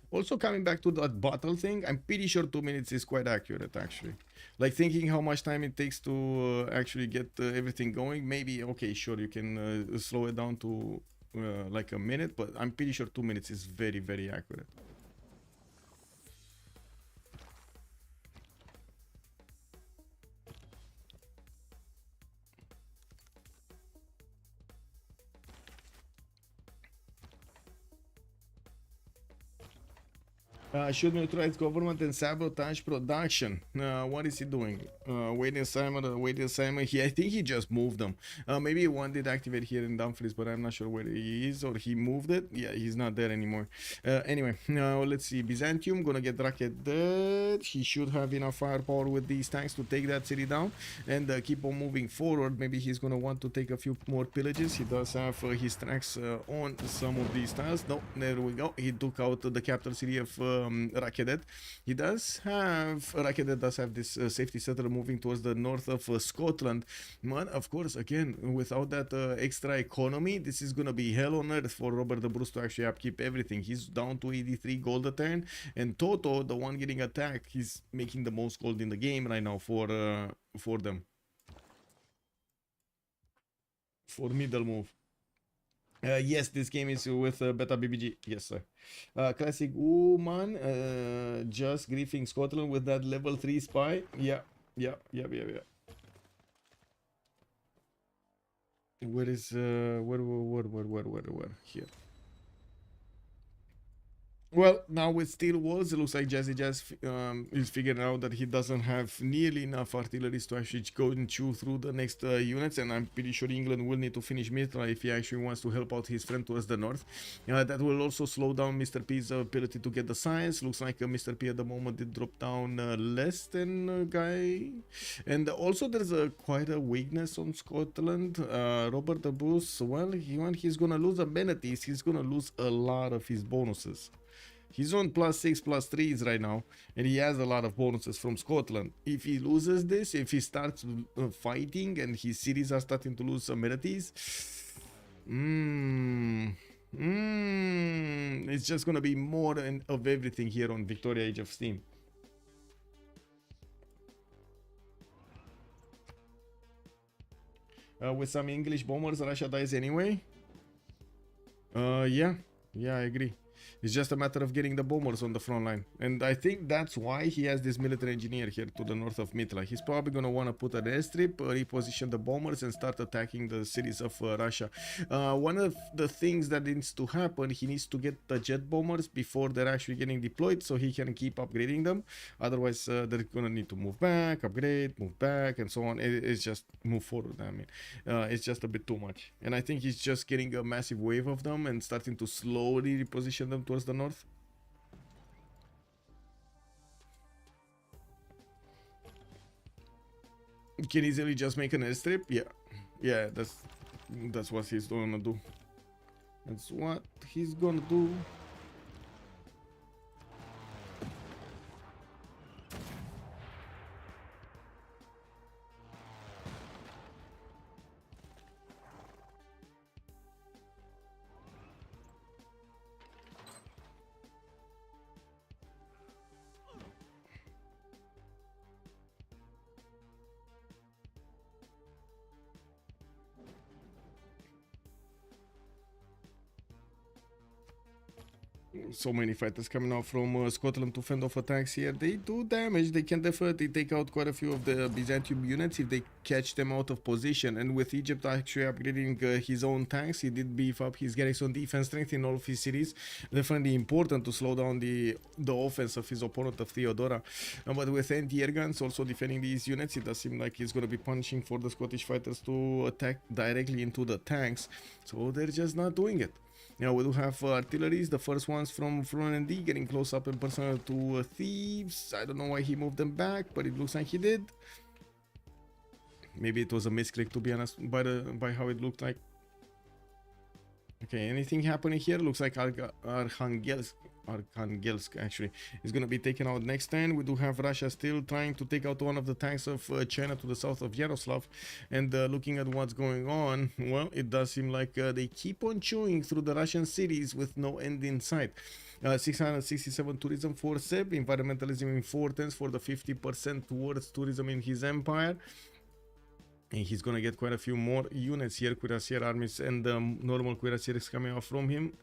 Also, coming back to that battle thing, I'm pretty sure 2 minutes is quite accurate, actually. Like, thinking how much time it takes to actually get everything going, maybe, okay, sure, you can slow it down to like a minute, but I'm pretty sure 2 minutes is very, very accurate. Should neutralize government and sabotage production. What is he doing? Waiting assignment, I think he just moved them. Maybe one did activate here in Dumfries, but I'm not sure where he is, or he moved it. Yeah, he's not there anymore. Anyway, now let's see. Byzantium gonna get Racket dead. He should have enough firepower with these tanks to take that city down and keep on moving forward. Maybe he's gonna want to take a few more pillages. He does have his tracks on some of these tiles. No, there we go. He took out the capital city of Rakedet. He does have Rakedet does have this safety settler moving towards the north of Scotland. But of course, again, without that extra economy, this is gonna be hell on earth for Robert the Bruce to actually upkeep everything. He's down to 83 gold a turn, and Toto, the one getting attacked, he's making the most gold in the game right now for them. For middle move. Yes, this game is with Beta BBG. Yes, sir. Classic woman, just griefing Scotland with that level 3 spy. Yeah. Where is where here? Well, now with steel walls, it looks like Jazzy Jazz is figuring out that he doesn't have nearly enough artillery to actually go and chew through the next units, and I'm pretty sure England will need to finish Mitra if he actually wants to help out his friend towards the north. That will also slow down Mr. P's ability to get the science. Looks like Mr. P at the moment did drop down less than a guy. And also there's quite a weakness on Scotland. Robert the Bruce, well, he's gonna lose amenities. He's gonna lose a lot of his bonuses. He's on +6, +3s right now, and he has a lot of bonuses from Scotland. If he loses this, if he starts fighting and his cities are starting to lose amenities, it's just gonna be more of everything here on Victoria Age of Steam. With some English bombers, Russia dies anyway. Yeah, I agree. It's just a matter of getting the bombers on the front line. And I think that's why he has this military engineer here to the north of Mitla. He's probably going to want to put an airstrip, reposition the bombers, and start attacking the cities of Russia. One of the things that needs to happen, he needs to get the jet bombers before they're actually getting deployed so he can keep upgrading them. Otherwise, they're going to need to move back, upgrade, move back, and so on. It's just move forward. I mean, it's just a bit too much. And I think he's just getting a massive wave of them and starting to slowly reposition them towards the north. Can easily just make an airstrip. Yeah, that's what he's gonna do. That's what he's gonna do. So many fighters coming out from Scotland to fend off attacks here. They do damage. They can definitely take out quite a few of the Byzantium units if they catch them out of position. And with Egypt actually upgrading his own tanks, he did beef up his garrison defense strength in all of his cities. Definitely important to slow down the offense of his opponent of Theodora. But with anti-air guns also defending these units, it does seem like he's going to be punishing for the Scottish fighters to attack directly into the tanks. So they're just not doing it. Now we do have artilleries, the first ones from Florian D getting close up and personal to thieves. I don't know why he moved them back, but it looks like he did. Maybe it was a misclick, to be honest, by how it looked like. Okay, anything happening here? Looks like Arkhangelsk actually is going to be taken out next turn. We do have Russia still trying to take out one of the tanks of China to the south of Yaroslav. And looking at what's going on, well, it does seem like they keep on chewing through the Russian cities with no end in sight. 667 tourism for Seb, environmentalism in 410 for the 50% towards tourism in his empire. And he's gonna get quite a few more units here, cuirassier armies and normal cuirassiers coming out from him.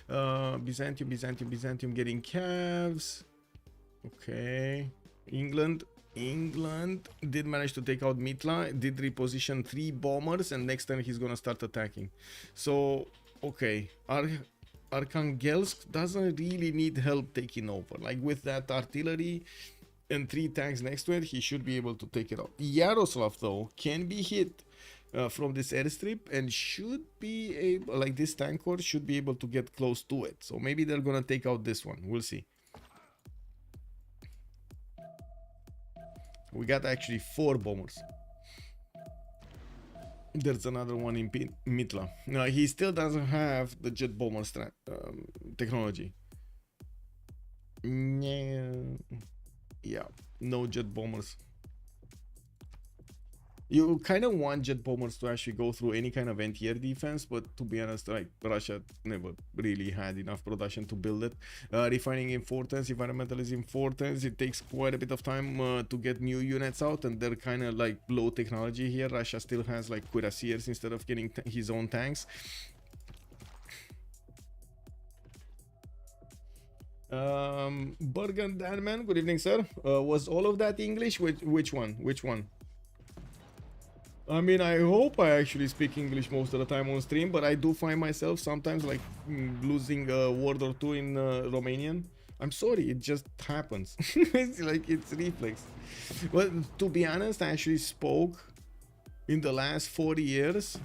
Byzantium getting calves. Okay. England did manage to take out Mitla, did reposition 3 bombers, and next time he's gonna start attacking. So, okay. Arkhangelsk doesn't really need help taking over. Like with that artillery and 3 tanks next to it, he should be able to take it out. Yaroslav though can be hit from this airstrip and should be able, like this tank corps should be able to get close to it. So maybe they're gonna take out this one. We'll see. We got actually 4 bombers. There's another one in Mitla. Now he still doesn't have the jet bomber technology. Yeah, no jet bombers. You kind of want jet bombers to actually go through any kind of anti-air defense, but to be honest, like Russia never really had enough production to build it. Refining in 410s, environmentalism in 410s, it takes quite a bit of time to get new units out, and they're kind of like low technology here. Russia still has like cuirassiers instead of getting his own tanks. Bergen Danman, good evening, sir. Was all of that English? Which one? I mean, I hope I actually speak English most of the time on stream, but I do find myself sometimes like losing a word or two in Romanian. I'm sorry, it just happens. It's like it's reflex. Well, to be honest, I actually spoke in the last 40 years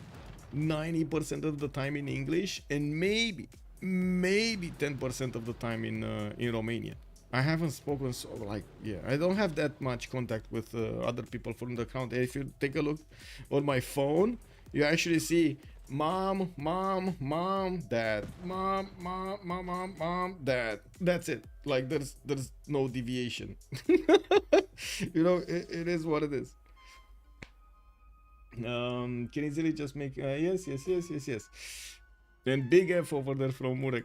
90% of the time in English, and maybe 10% of the time in Romanian. I haven't spoken so like, yeah, I don't have that much contact with other people from the account. If you take a look on my phone, you actually see Mom, mom, mom, dad, mom, mom, mom, mom, mom, dad. That's it. Like there's no deviation. You know, it is what it is. Can easily just make yes, yes, yes, yes, yes. Then big F over there from Murek.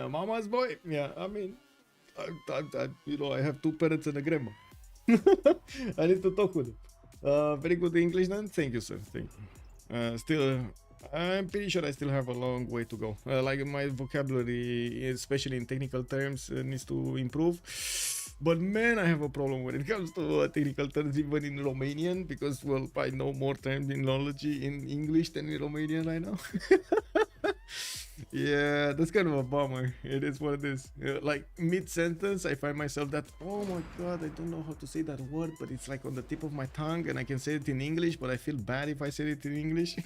Mama's boy. Yeah, I mean, you know, I have two parents and a grandma. I need to talk with them. Very good English then. Thank you, sir. Thank you. Still, I'm pretty sure I still have a long way to go. Like my vocabulary, especially in technical terms, needs to improve. But man, I have a problem when it comes to technical terms, even in Romanian, because well, I know more terminology in English than in Romanian right now. Yeah, that's kind of a bummer. It is what it is. Like mid-sentence, I find myself that, oh my god, I don't know how to say that word, but it's like on the tip of my tongue and I can say it in English, but I feel bad if I say it in English.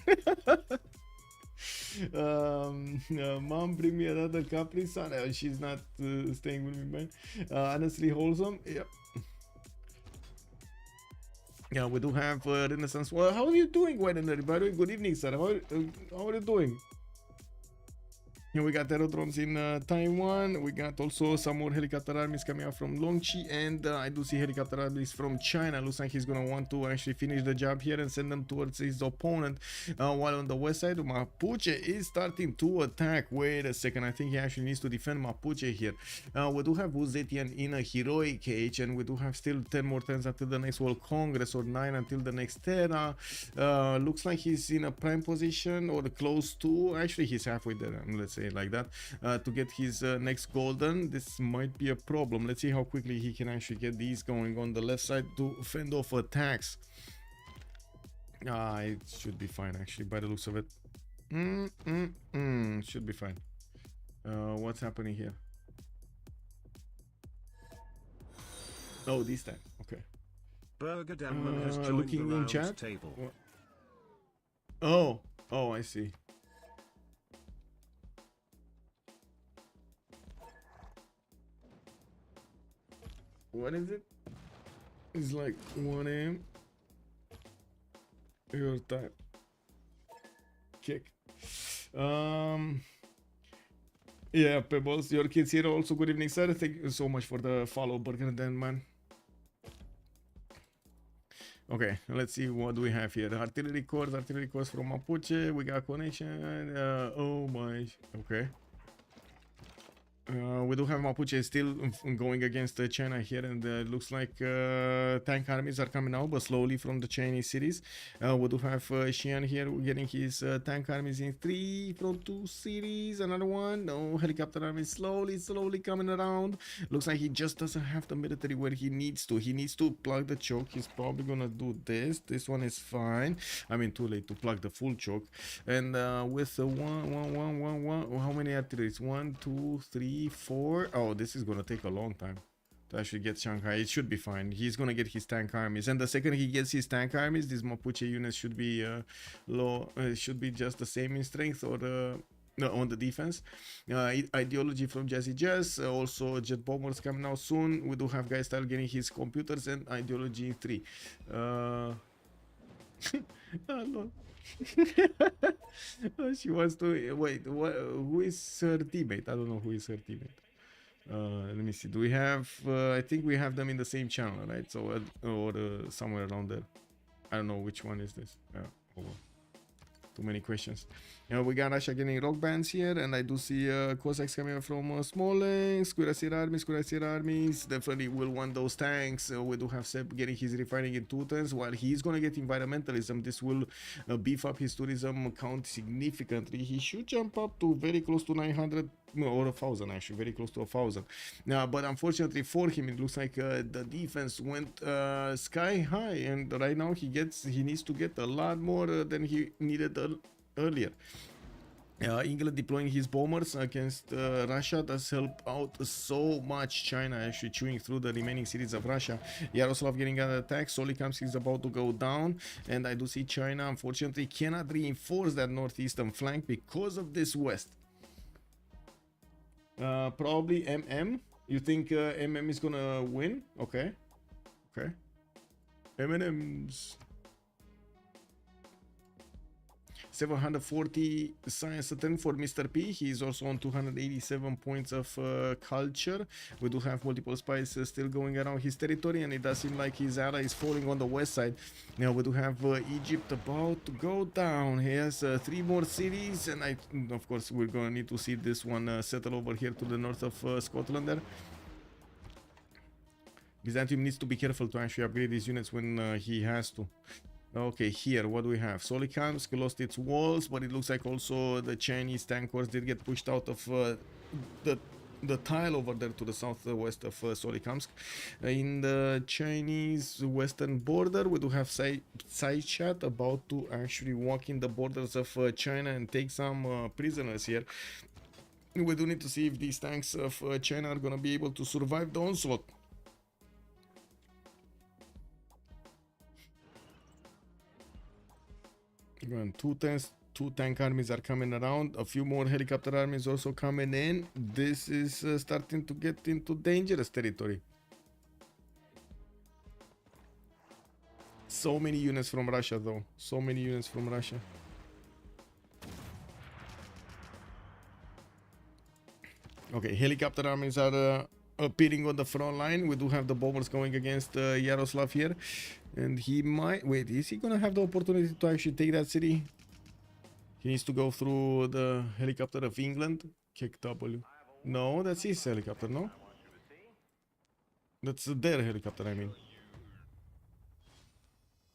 Mom, bring me another Capri Sun. She's not staying with me, man. Honestly wholesome. Yep. Yeah, we do have Renaissance. Well, how are you doing, Wednesday? By the way, good evening, sir. How are you doing? Here we got aerodromes in Taiwan. We got also some more helicopter armies coming out from Longqi, and I do see helicopter armies from China. Looks like he's gonna want to actually finish the job here and send them towards his opponent. While on the west side, Mapuche is starting to attack. Wait a second, I think he actually needs to defend Mapuche here. We do have Wu Zetian in a heroic age, and we do have still 10 more turns until the next World Congress, or 9 until the next Terra. Looks like he's in a prime position, or close to. Actually, he's halfway there. Let's say like that, to get his next golden. This might be a problem. Let's see how quickly he can actually get these going on the left side to fend off attacks. It should be fine actually by the looks of it. Should be fine. What's happening here? Oh, this time. Okay. Burger Denman has joined looking the in round chat table. Oh, I see. What is it? It's like 1 AM. Your time. Kick. Yeah, Pebbles, your kids here also. Good evening, sir. Thank you so much for the follow, Burger Den, man. Okay, let's see what do we have here. Artillery course from Mapuche. We got connection. Oh my. Okay. We do have Mapuche still going against China here, and looks like tank armies are coming out, but slowly from the Chinese cities. We do have Xi'an here getting his tank armies in 3 from 2 cities. Another one. No, helicopter armies slowly coming around. Looks like he just doesn't have the military where he needs to. He needs to plug the choke. He's probably gonna do this. This one is fine. I mean, too late to plug the full choke. And with the one, how many artilleries? 1, 2, 3, 4. Oh, this is gonna take a long time to actually get Shanghai. It should be fine. He's gonna get his tank armies, and the second he gets his tank armies, these Mapuche units should be low. Should be just the same in strength, or no, on the defense. Ideology from Jazzy Jazz. Also jet bombers coming out soon. We do have Guy Style getting his computers, and ideology 3. Oh, no. She wants to wait. Who is her teammate? I don't know who is her teammate. Let me see. Do we have? I think we have them in the same channel, right? So or somewhere around there. I don't know which one is this. Oh, well. Too many questions. We got Russia getting rock bands here, and I do see Cossacks coming from Smolensk. Cuirassier armies definitely will want those tanks. We do have Seb getting his refining in 2 turns, while he's gonna get environmentalism. This will beef up his tourism count significantly. He should jump up to very close to 900, or 1,000 actually, very close to 1,000. But unfortunately for him, it looks like the defense went sky high, and right now he needs to get a lot more than he needed earlier. England deploying his bombers against Russia does help out so much. China actually chewing through the remaining cities of Russia. Yaroslav getting under attack. Solikamsk is about to go down, and I do see China unfortunately cannot reinforce that northeastern flank because of this west. Probably MM. You think MM is gonna win? Okay. Okay. M&M's. 740 science attempt for Mr. P. He is also on 287 points of culture. We do have multiple spies still going around his territory, and it does seem like his ally is falling on the west side. Now we do have Egypt about to go down. He has 3 more cities, and of course we're gonna need to see this one settle over here to the north of Scotland there. Byzantium needs to be careful to actually upgrade these units when he has to. Okay, here, what do we have? Solikamsk lost its walls, but it looks like also the Chinese tank corps did get pushed out of the tile over there to the southwest of Solikamsk. In the Chinese western border, we do have Saichat about to actually walk in the borders of China and take some prisoners here. We do need to see if these tanks of China are going to be able to survive the onslaught. Two tank armies are coming around. A few more helicopter armies also coming in. This is starting to get into dangerous territory. So many units from Russia though. So many units from Russia. Okay, helicopter armies are appearing on the front line. We do have the bombers going against Yaroslav here. And he might... Wait, is he gonna have the opportunity to actually take that city? He needs to go through the helicopter of England. Kick W. No, that's his helicopter, no? That's their helicopter, I mean.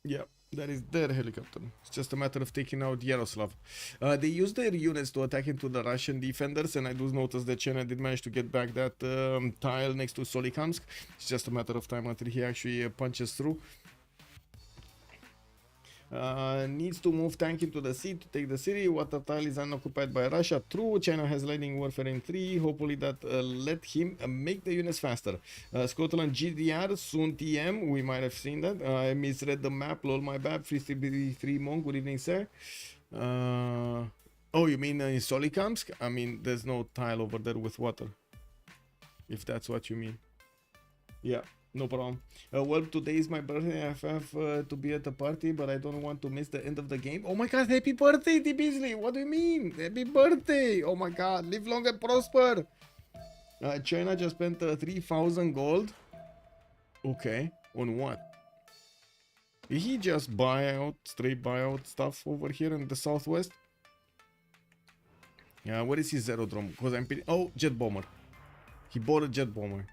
Yeah, that is their helicopter. It's just a matter of taking out Yaroslav. They used their units to attack into the Russian defenders, and I do notice that China did manage to get back that tile next to Solikamsk. It's just a matter of time until he actually punches through. Needs to move tank into the sea to take the city. Water tile is unoccupied by Russia. True, China has lightning warfare in 3. Hopefully that let him make the units faster. Scotland GDR, soon TM. We might have seen that. I misread the map. Lol, my bad. 333 Monk. Good evening, sir. Oh, you mean in Solikamsk? I mean, there's no tile over there with water. If that's what you mean. Yeah. No problem. Well, today is my birthday. I have to be at the party, but I don't want to miss the end of the game. Oh my god, happy birthday, T. Beasley. What do you mean? Happy birthday. Oh my god, live long and prosper. China just spent 3,000 gold. Okay, on what? Did he just buy out, straight buy out stuff over here in the southwest? Yeah, what is his aerodrome? Because I'm pretty... Oh, jet bomber. He bought a jet bomber.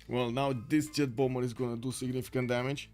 Well, now this jet bomber is gonna do significant damage.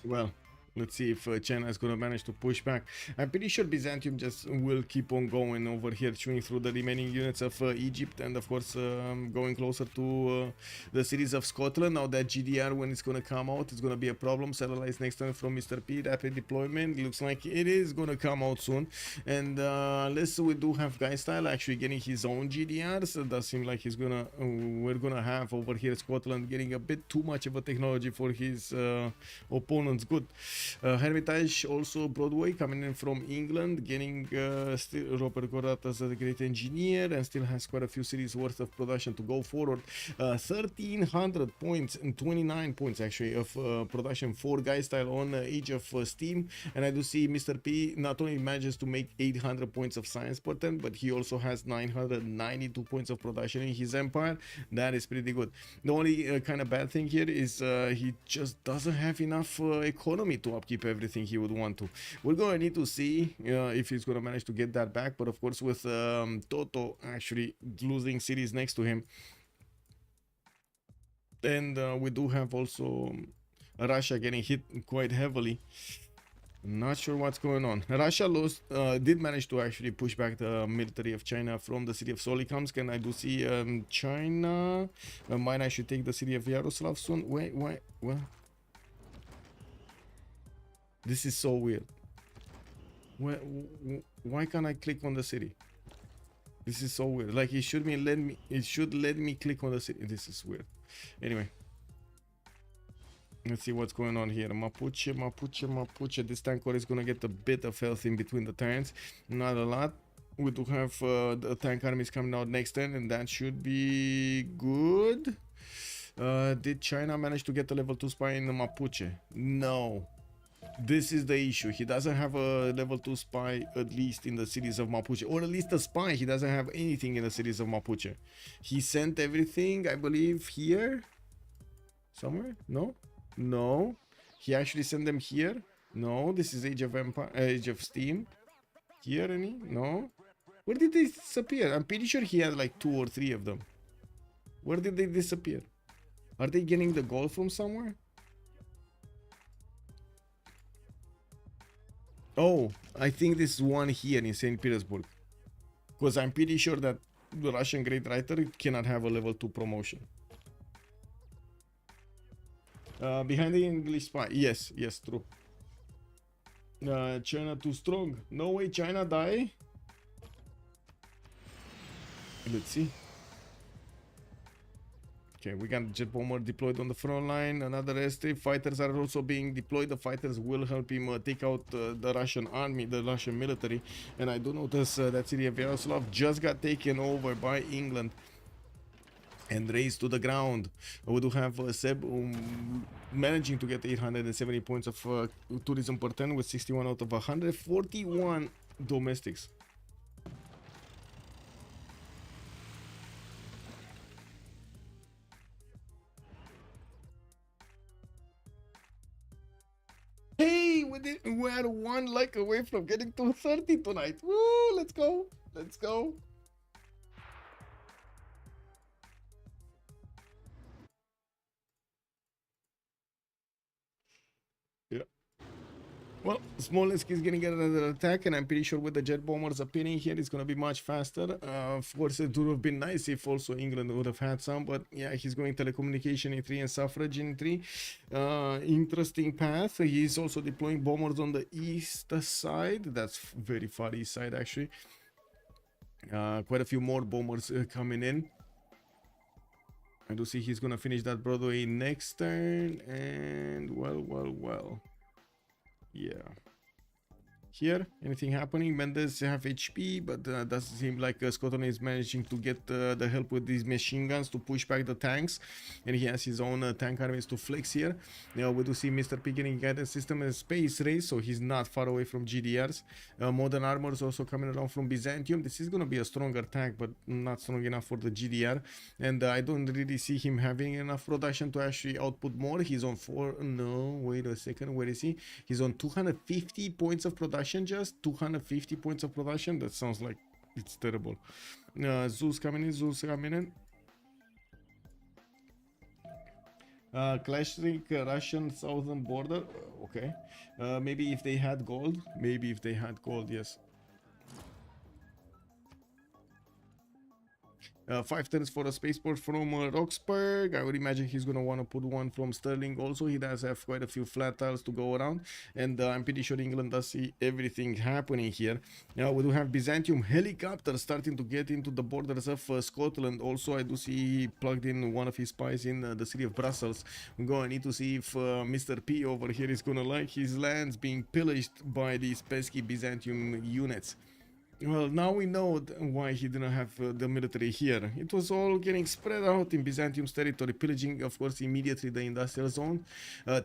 Well, let's see if China is going to manage to push back. I'm pretty sure Byzantium just will keep on going over here, chewing through the remaining units of Egypt, and of course going closer to the cities of Scotland. Now that GDR, when it's going to come out, it's going to be a problem. Satellites next time from Mr. P, rapid deployment. Looks like it is going to come out soon. And unless we do have Guystyle actually getting his own GDR, so it does seem like he's gonna we're gonna have over here Scotland getting a bit too much of a technology for his opponent's good. Hermitage also Broadway coming in from England, getting still Robert Gorat as a great engineer, and still has quite a few cities worth of production to go forward. 1300 points and 29 points actually of production for Guy Style on Age of Steam. And I do see Mr. P not only manages to make 800 points of science per turn, but he also has 992 points of production in his empire. That is pretty good. The only kind of bad thing here is he just doesn't have enough economy to upkeep everything he would want to. We're going to need to see if he's going to manage to get that back. But of course, with Toto actually losing cities next to him, and we do have also Russia getting hit quite heavily. Not sure what's going on. Russia lost, did manage to actually push back the military of China from the city of Solikamsk, and I do see China might actually take the city of Yaroslav soon. Wait, what? This is so weird. Why can't I click on the city? This is so weird. Like it should let me click on the city. This is weird. Anyway. Let's see what's going on here. Mapuche. This tanker is gonna get a bit of health in between the turns. Not a lot. We do have the tank armies coming out next turn, and that should be good. Did China manage to get a level 2 spy in the Mapuche? No. This is the issue. He doesn't have a level 2 spy, at least in the cities of Mapuche, or at least a spy. He doesn't have anything in the cities of Mapuche. He sent everything, I believe, here somewhere. No, he actually sent them here. No, this is Age of Steam. Here any? No. Where did they disappear? I'm pretty sure he had like 2 or 3 of them. Where did they disappear? Are they getting the gold from somewhere? Oh, I think this is one here in St. Petersburg, because I'm pretty sure that the Russian Great Writer cannot have a level 2 promotion. Behind the English spy. Yes, true. China too strong. No way China die. Let's see. Okay, we got jet bomber deployed on the front line. Another airstrip. Fighters are also being deployed. The fighters will help him take out the Russian army, the Russian military. And I do notice that city of Yaroslav just got taken over by England and raised to the ground. We do have Seb managing to get 870 points of tourism per turn with 61 out of 141 domestics. Hey, we are 1 like away from getting to 30 tonight. Woo, let's go. Let's go. Yeah. Well, Smolensk is gonna get another attack, and I'm pretty sure with the jet bombers appearing here, it's gonna be much faster. Of course, it would have been nice if also England would have had some, but yeah, he's going telecommunication in 3 and suffrage in 3. Interesting path. He's also deploying bombers on the east side. That's very far east side, actually. Quite a few more bombers coming in. I do see he's gonna finish that Broadway next turn, and well. Yeah. Here, anything happening? Mendes have HP, but doesn't seem like Scotland is managing to get the help with these machine guns to push back the tanks, and he has his own tank armies to flex here. Now we do see Mr. P getting guidance system and space race, so he's not far away from GDRs. Modern armor is also coming around from Byzantium. This is going to be a stronger tank, but not strong enough for the GDR, and I don't really see him having enough production to actually output more. He's on 4. No, wait a second, where is he? He's on 250 points of production. Just 250 points of production. That sounds like it's terrible. Zeus coming in. Clashing Russian southern border. Okay. Maybe if they had gold. Yes. 5 turns for a spaceport from Roxburgh. I would imagine he's gonna want to put one from Sterling also. He does have quite a few flat tiles to go around, and I'm pretty sure England does see everything happening here. Now we do have Byzantium helicopters starting to get into the borders of Scotland. Also, I do see he plugged in one of his spies in the city of Brussels. We're going to need to see if Mr. P over here is gonna like his lands being pillaged by these pesky Byzantium units. Well, now we know why he didn't have the military here. It was all getting spread out in Byzantium's territory, pillaging, of course, immediately the industrial zone,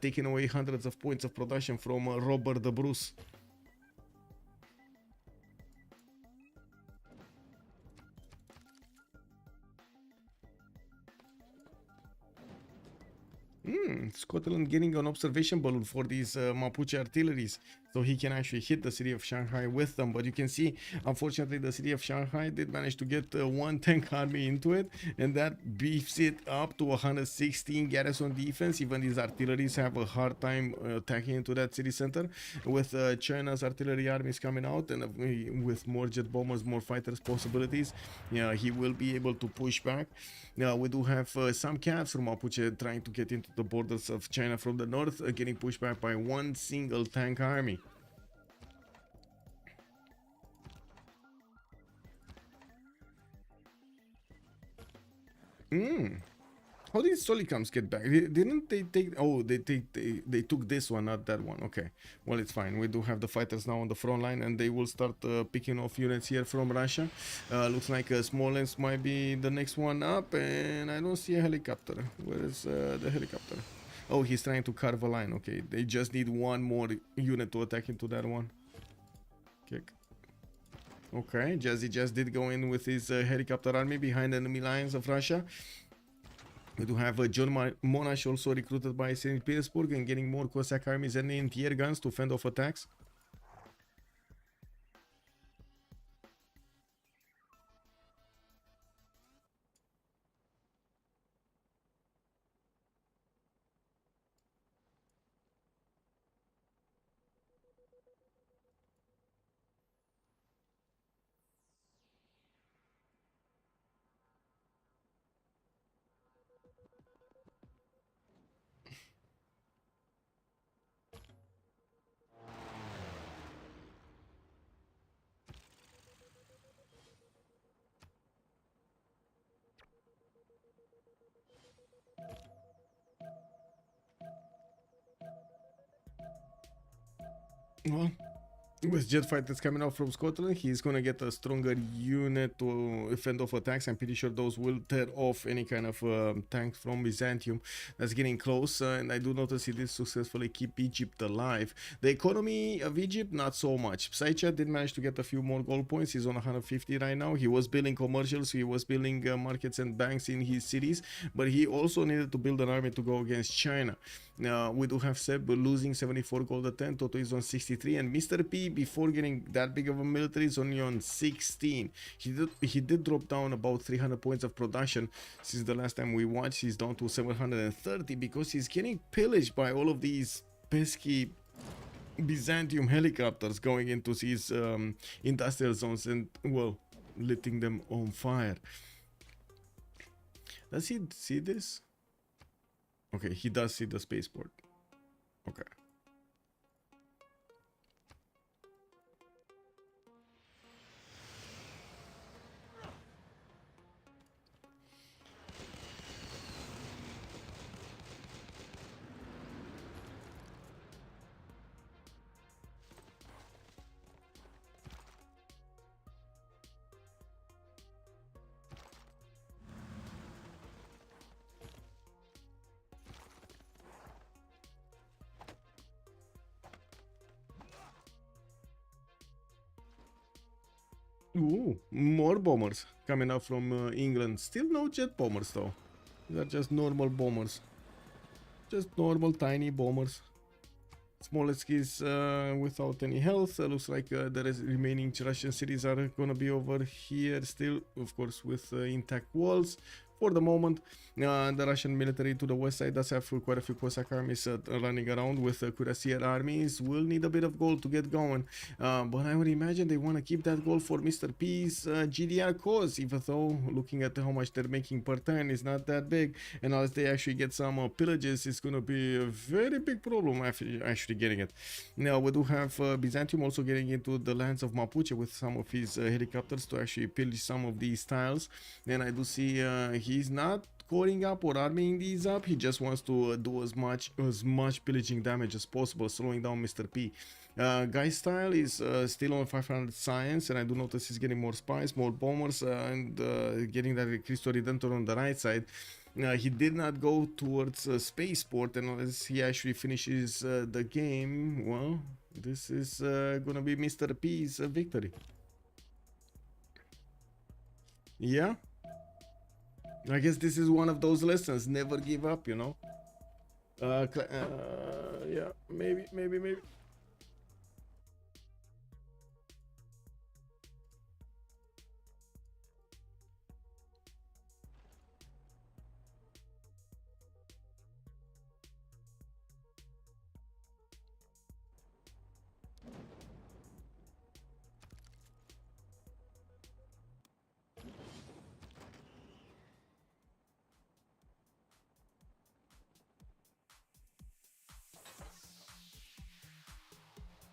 taking away hundreds of points of production from Robert the Bruce. Scotland getting an observation balloon for these Mapuche artilleries, so he can actually hit the city of Shanghai with them. But you can see, unfortunately, the city of Shanghai did manage to get one tank army into it, and that beefs it up to 116 garrison defense. Even these artilleries have a hard time attacking into that city center. With China's artillery armies coming out, and with more jet bombers, more fighters possibilities, yeah, he will be able to push back. We do have some cabs from Mapuche trying to get into the borders of China from the north, getting pushed back by one single tank army. How did Solicams get back? Didn't they take? Oh, they took this one, not that one. Okay, well, it's fine. We do have the fighters now on the front line, and they will start picking off units here from Russia. Looks like Smolensk might be the next one up, and I don't see a helicopter. Where is the helicopter? Oh, he's trying to carve a line. Okay, they just need one more unit to attack into that one. Kick. Okay, Jazzy just did go in with his helicopter army behind enemy lines of Russia. We do have John Monash also recruited by St. Petersburg and getting more Cossack armies and anti-air guns to fend off attacks. Well, with jet fighters coming out from Scotland, he's gonna get a stronger unit to fend off attacks. I'm pretty sure those will tear off any kind of tank from Byzantium that's getting close. And I do notice he did successfully keep Egypt alive. The economy of Egypt, not so much. Psycha did manage to get a few more gold points. He's on 150 right now. He was building commercials, he was building markets and banks in his cities, but he also needed to build an army to go against China. We do have Seb losing 74 gold at 10. Toto is on 63, and Mr. P, before getting that big of a military, is only on 16. He did drop down about 300 points of production since the last time we watched. He's down to 730 because he's getting pillaged by all of these pesky Byzantium helicopters going into his industrial zones and, well, lighting them on fire. Does he see this? Okay, he does see the spaceport. Okay. Ooh, more bombers coming out from England. Still no jet bombers though. These are just normal bombers. Just normal tiny bombers. Smolensk is without any health. Looks like the remaining Russian cities are gonna be over here still, of course, with intact walls. for the moment. The Russian military to the west side does have quite a few Cossack armies running around with Cuirassier armies. Will need a bit of gold to get going, but I would imagine they want to keep that gold for Mr. P's GDR cause, even though looking at how much they're making per turn is not that big, and as they actually get some pillages, it's going to be a very big problem actually getting it. Now we do have Byzantium also getting into the lands of Mapuche with some of his helicopters to actually pillage some of these tiles, and I do see he's not scoring up or arming these up. He just wants to do as much pillaging damage as possible, slowing down Mr. P. Guy's style is still on 500 science, and I do notice he's getting more spies, more bombers, and getting that Cristo Redentor on the right side. He did not go towards spaceport, and unless he actually finishes the game, well, this is gonna be Mr. P's victory. Yeah, I guess this is one of those lessons, never give up, you know. Yeah, maybe.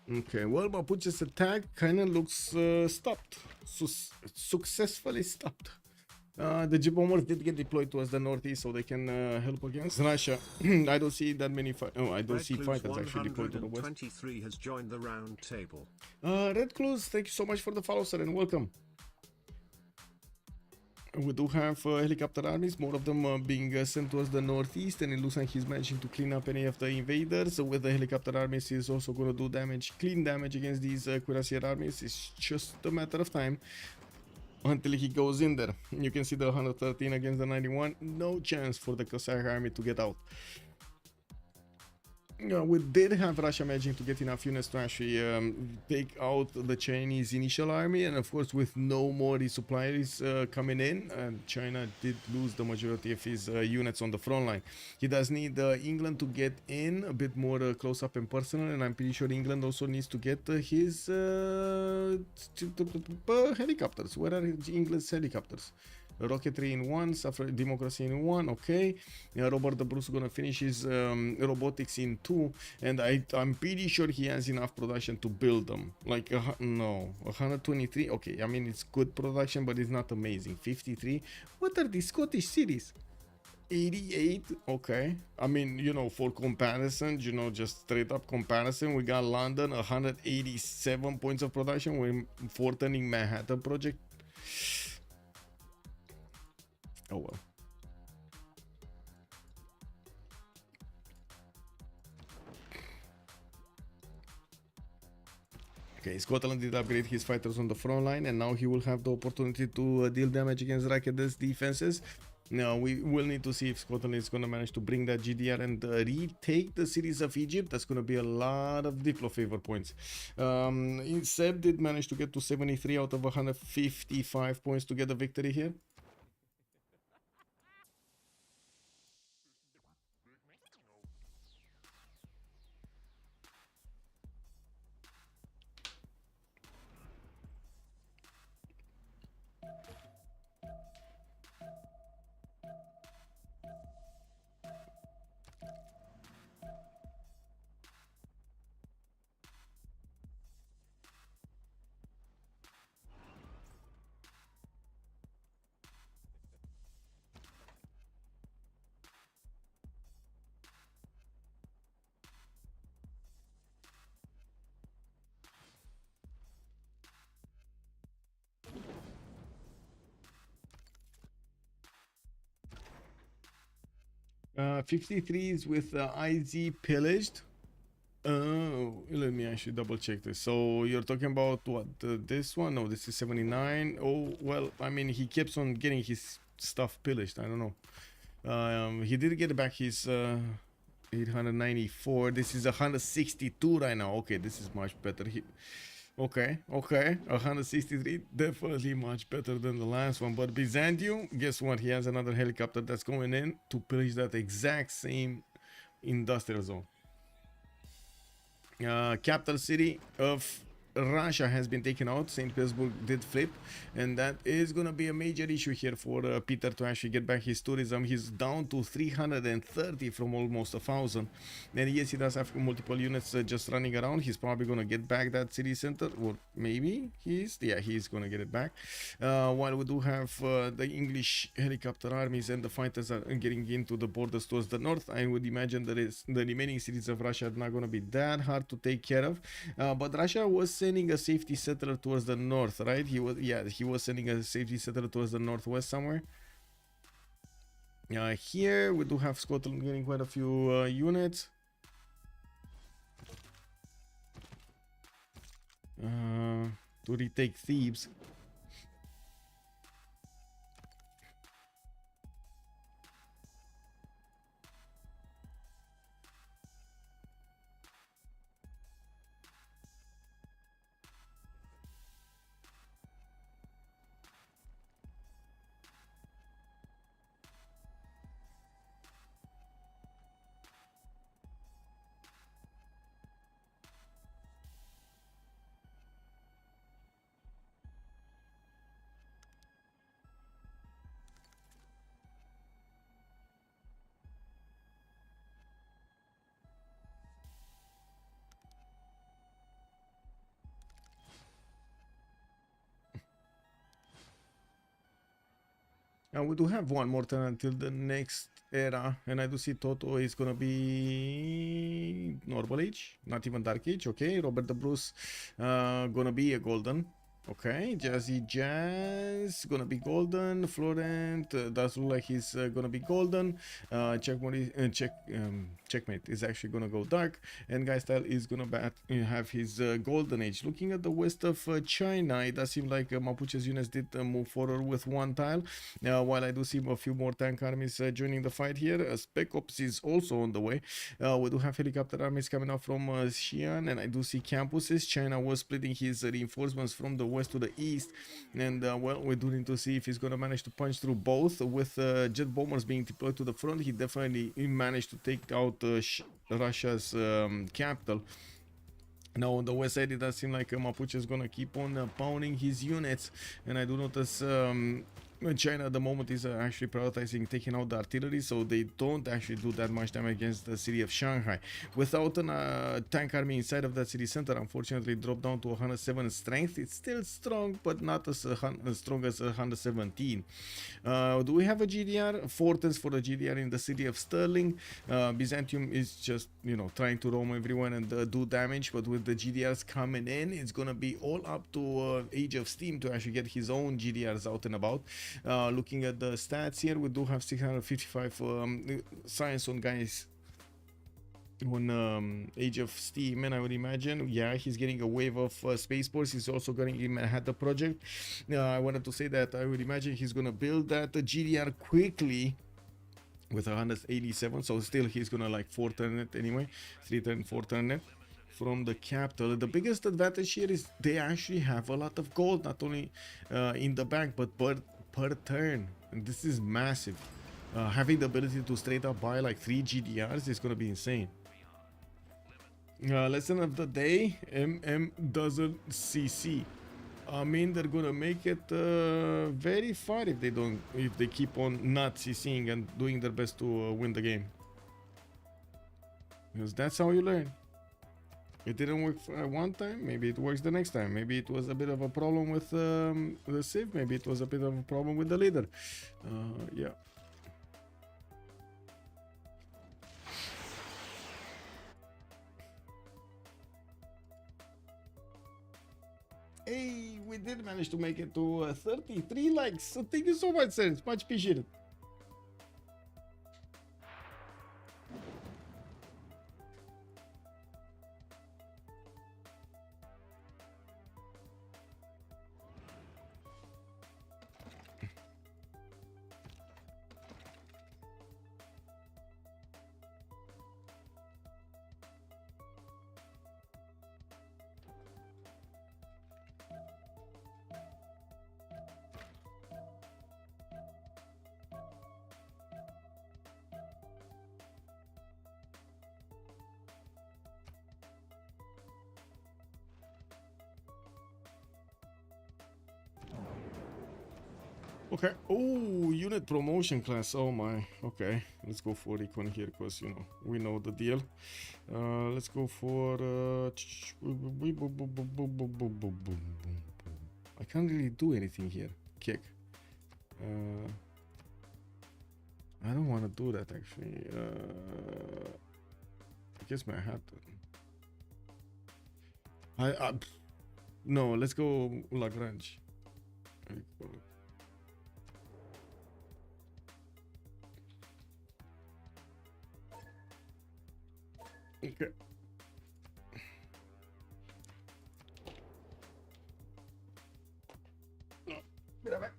Okay, well, Mapuche's attack kind of looks stopped. Successfully stopped. The J-bombers did get deployed towards the northeast so they can help against Russia. I don't see that many I don't see fighters actually deployed to the west. 23 has joined the round table. Red Clues, thank you so much for the follow, sir, and welcome. We do have helicopter armies, more of them being sent towards the northeast, and it looks like he's managing to clean up any of the invaders. With the helicopter armies, he's also going to do damage, clean damage against these Cuirassier armies. It's just a matter of time until he goes in there. You can see the 113 against the 91. No chance for the Cossack army to get out. We did have Russia managing to get enough units to actually take out the Chinese initial army, and of course with no more resupplies coming in, China did lose the majority of his units on the front line. He does need England to get in a bit more close up and personal, and I'm pretty sure England also needs to get his helicopters. Where are England's helicopters? Rocketry in one, democracy in one, okay. Robert the Bruce is gonna finish his robotics in 2, and I'm pretty sure he has enough production to build them. Like, no, 123, okay, I mean, it's good production, but it's not amazing. 53, what are these Scottish cities? 88, okay. I mean, you know, for comparison, you know, just straight up comparison, we got London, 187 points of production. We're forturning Manhattan project. Oh well. Okay, Scotland did upgrade his fighters on the front line, and now he will have the opportunity to deal damage against Raked's defenses. Now we will need to see if Scotland is going to manage to bring that GDR and retake the cities of Egypt. That's going to be a lot of Diplo favor points. Seb did manage to get to 73 out of 155 points to get the victory here. 53s with IZ pillaged. Oh, let me actually double check this. So you're talking about what? This one? No, this is 79. Oh, well, I mean, he keeps on getting his stuff pillaged. I don't know. He did get back his 894. This is 162 right now. Okay, this is much better. Okay, 163, definitely much better than the last one. But Byzantium, guess what? He has another helicopter that's going in to pillage that exact same industrial zone. Capital city of Russia has been taken out. St. Petersburg did flip, and that is gonna be a major issue here for Peter to actually get back his tourism. He's down to 330 from almost 1,000, and yes, he does have multiple units just running around. He's probably gonna get back that city center, or maybe he's gonna get it back. While we do have the English helicopter armies and the fighters are getting into the borders towards the north, I would imagine that the remaining cities of Russia are not gonna be that hard to take care of. But Russia was sending a safety settler towards the north, right? He was sending a safety settler towards the northwest somewhere. Here we do have Scotland getting quite a few units. To retake Thebes. We do have one more turn until the next era, and I do see Toto is gonna be normal age, not even dark age. Okay, Robert the Bruce gonna be a golden. Okay, Jazzy Jazz gonna be golden. Florent does look like he's gonna be golden. Checkmate is actually gonna go dark, and Guy Style is gonna have his golden age. Looking at the west of China, it does seem like Mapuche's units did move forward with one tile. While I do see a few more tank armies joining the fight here, Spec Ops is also on the way. We do have helicopter armies coming out from Xi'an, and I do see campuses. China was splitting his reinforcements from the west to the east, and well, we do need to see if he's gonna manage to punch through both. With jet bombers being deployed to the front, he definitely managed to take out Russia's capital. Now on the west side, it does seem like Mapuche is gonna keep on pounding his units, and I do notice China at the moment is actually prioritizing taking out the artillery, so they don't actually do that much damage against the city of Shanghai. Without a tank army inside of that city center, unfortunately dropped down to 107 strength. It's still strong, but not as strong as 117. Do we have a GDR? 4 turns for the GDR in the city of Sterling. Byzantium is just, you know, trying to roam everyone and do damage, but with the GDRs coming in, it's gonna be all up to Age of Steam to actually get his own GDRs out and about. Looking at the stats here, we do have 655 science on guys on Age of Steam, and I would imagine, yeah, he's getting a wave of Space Force. He's also getting in Manhattan project. I wanted to say that I would imagine he's gonna build that GDR quickly with 187, so still he's gonna like 4 turn it anyway, 3 turn, 4 turn it from the capital. The biggest advantage here is they actually have a lot of gold, not only in the bank, but per turn, and this is massive. Having the ability to straight up buy like 3 GDRs is gonna be insane. Lesson of the day: MM doesn't CC. I mean, they're gonna make it very far if they keep on not CCing and doing their best to win the game, because that's how you learn. It didn't work for one time, maybe it works the next time. Maybe it was a bit of a problem with the Civ, maybe it was a bit of a problem with the leader. Yeah. Hey, we did manage to make it to 33 likes, so thank you so much, sir. It's much appreciated. Okay. Oh, unit promotion class. Oh my. Okay. Let's go for recon here because, you know, we know the deal. Let's go for... I can't really do anything here. Kick. I don't want to do that actually. I guess my hat. No, let's go Lagrange. Okay. Mira,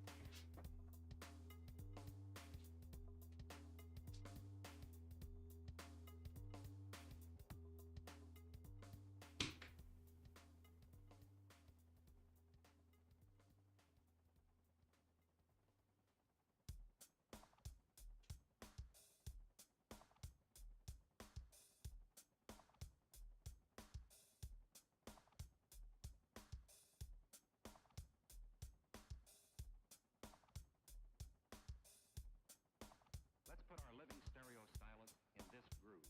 Let's put our living stereo stylus in this groove.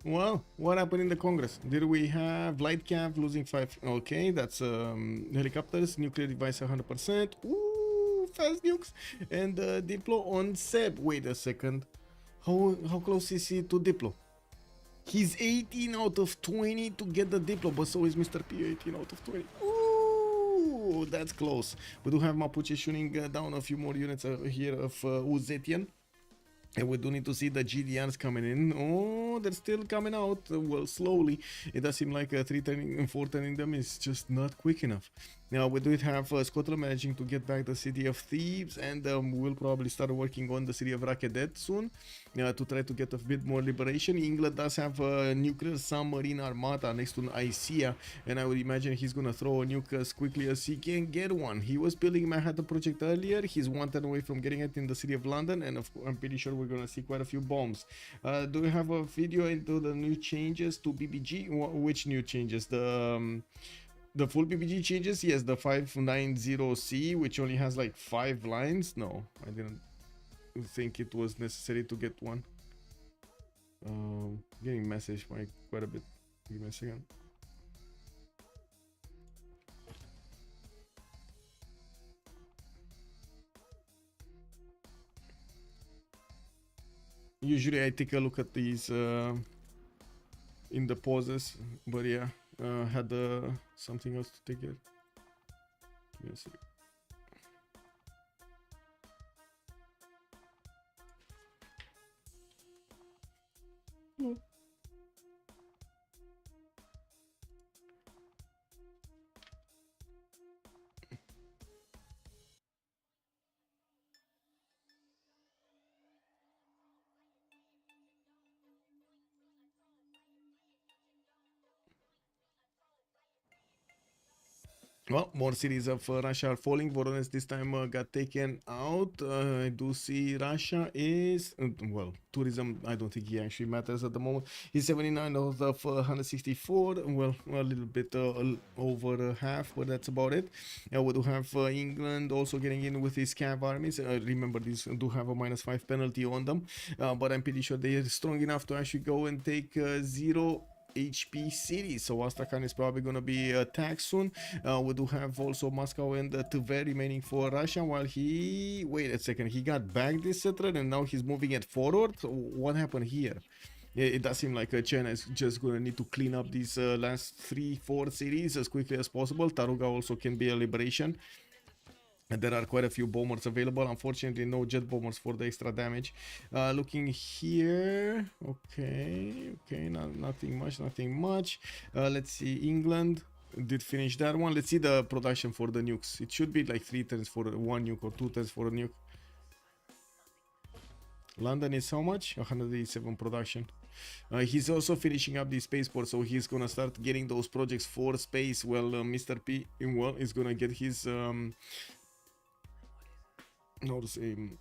Well, what happened in the Congress? Did we have light cap losing 5? Okay, that's helicopters, nuclear device 100%. Ooh, fast nukes. And Diplo on Seb. Wait a second. How close is he to Diplo? He's 18 out of 20 to get the Diplo, but so is Mr. P, 18 out of 20. Ooh, that's close. We do have Mapuche shooting down a few more units here of Uzetian. And we do need to see the GDRs coming in. Oh, they're still coming out. Well, slowly. It does seem like 3 turning and 4 turning them is just not quick enough. Now, we do have Scotland managing to get back the city of Thebes. And we'll probably start working on the city of Rakedet soon. To try to get a bit more liberation. England does have a nuclear submarine armada next to Icea. And I would imagine he's going to throw a nuke as quickly as he can get one. He was building Manhattan Project earlier. He's 1 turn away from getting it in the city of London. And I'm pretty sure we're gonna see quite a few bombs. Do we have a video into the new changes to BBG? Which new changes? The full BBG changes? Yes, the 590C, which only has like 5 lines. No, I didn't think it was necessary to get one. Getting message by quite a bit. Give me a second. Usually I take a look at these in the pauses, but yeah, had something else to take it. Give me a second. Well, more cities of Russia are falling. Voronezh this time got taken out. out. I do see Russia is, well, tourism, I don't think he actually matters at the moment. He's 79 out of 164. Well, a little bit over half, but that's about it. We do have England also getting in with his Cav armies. Remember, these do have a -5 penalty on them, but I'm pretty sure they're strong enough to actually go and take 0 HP city, so Astrakhan is probably going to be attacked soon. We do have also Moscow and Tver remaining for Russia, while he, wait a second, he got back this settler and now he's moving it forward. So what happened here? It does seem like China is just going to need to clean up these last 3-4 cities as quickly as possible. Taruga also can be a liberation. And there are quite a few bombers available. Unfortunately, no jet bombers for the extra damage. Looking here, okay, nothing much. Let's see, England did finish that one. Let's see the production for the nukes. It should be like 3 turns for 1 nuke or 2 turns for a nuke. London is how much? 187 production. He's also finishing up the spaceport, so he's gonna start getting those projects for space. Well, Mr. P, well, is gonna get his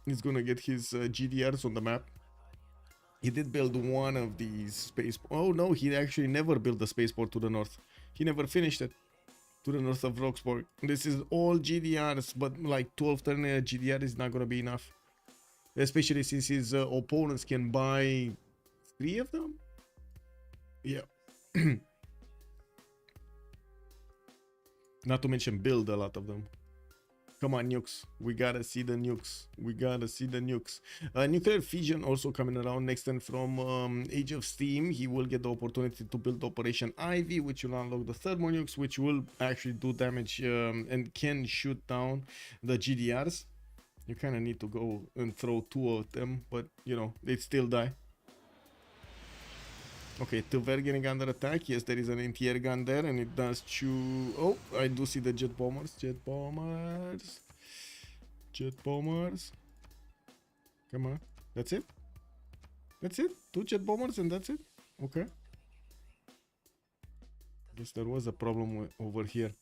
he's gonna get his GDRs on the map. He did build one of these space. Oh no, he actually never built the spaceport to the north. He never finished it to the north of Roxburgh. This is all GDRs, but like 12 turn GDR is not gonna be enough, especially since his opponents can buy 3 of them. Yeah. Not to mention build a lot of them. Come on, nukes. We gotta see the nukes. Nuclear Fission also coming around next turn from Age of Steam. He will get the opportunity to build Operation Ivy, which will unlock the thermal nukes, which will actually do damage and can shoot down the GDRs. You kind of need to go and throw 2 of them, but you know, they still die. Okay, Tver getting under attack. Yes, there is an anti-air gun there, and it does chew. Oh, I do see the jet bombers. Come on, that's it. 2 jet bombers, and that's it. Okay. Guess there was a problem over here.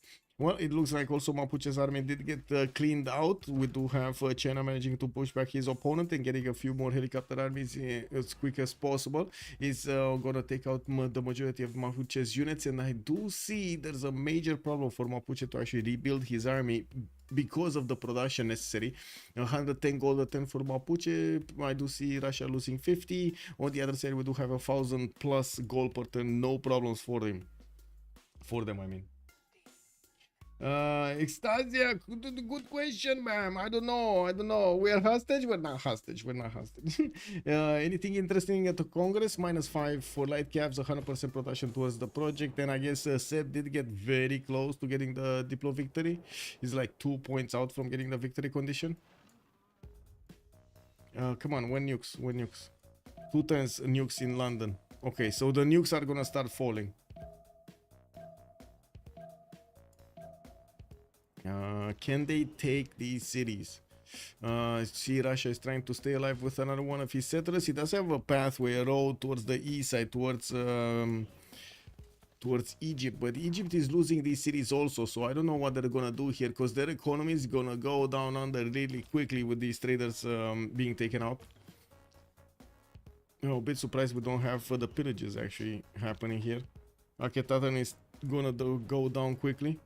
Well, it looks like also Mapuche's army did get cleaned out. We do have China managing to push back his opponent and getting a few more helicopter armies as quick as possible. He's gonna take out the majority of Mapuche's units, and I do see there's a major problem for Mapuche to actually rebuild his army because of the production necessary. 110 gold a turn for Mapuche. I do see Russia losing 50. On the other side, we do have 1,000+ gold per turn. No problems for them. I mean. Extasia, good question, ma'am. I don't know. We are hostage? We're not hostage. Anything interesting at the Congress? -5 for light caps, 100% production towards the project. And I guess Seb did get very close to getting the Diplo victory. He's like 2 points out from getting the victory condition. Come on, when nukes? 2 turns nukes in London. Okay, so the nukes are gonna start falling. Can they take these cities? See, Russia is trying to stay alive with another one of his settlers. He does have a pathway, a road towards the east side, towards Egypt, but Egypt is losing these cities also, so I don't know what they're gonna do here, because their economy is gonna go down under really quickly with these traders being taken out. Oh, a bit surprised we don't have the pillages actually happening here. Akhetaten is gonna go down quickly.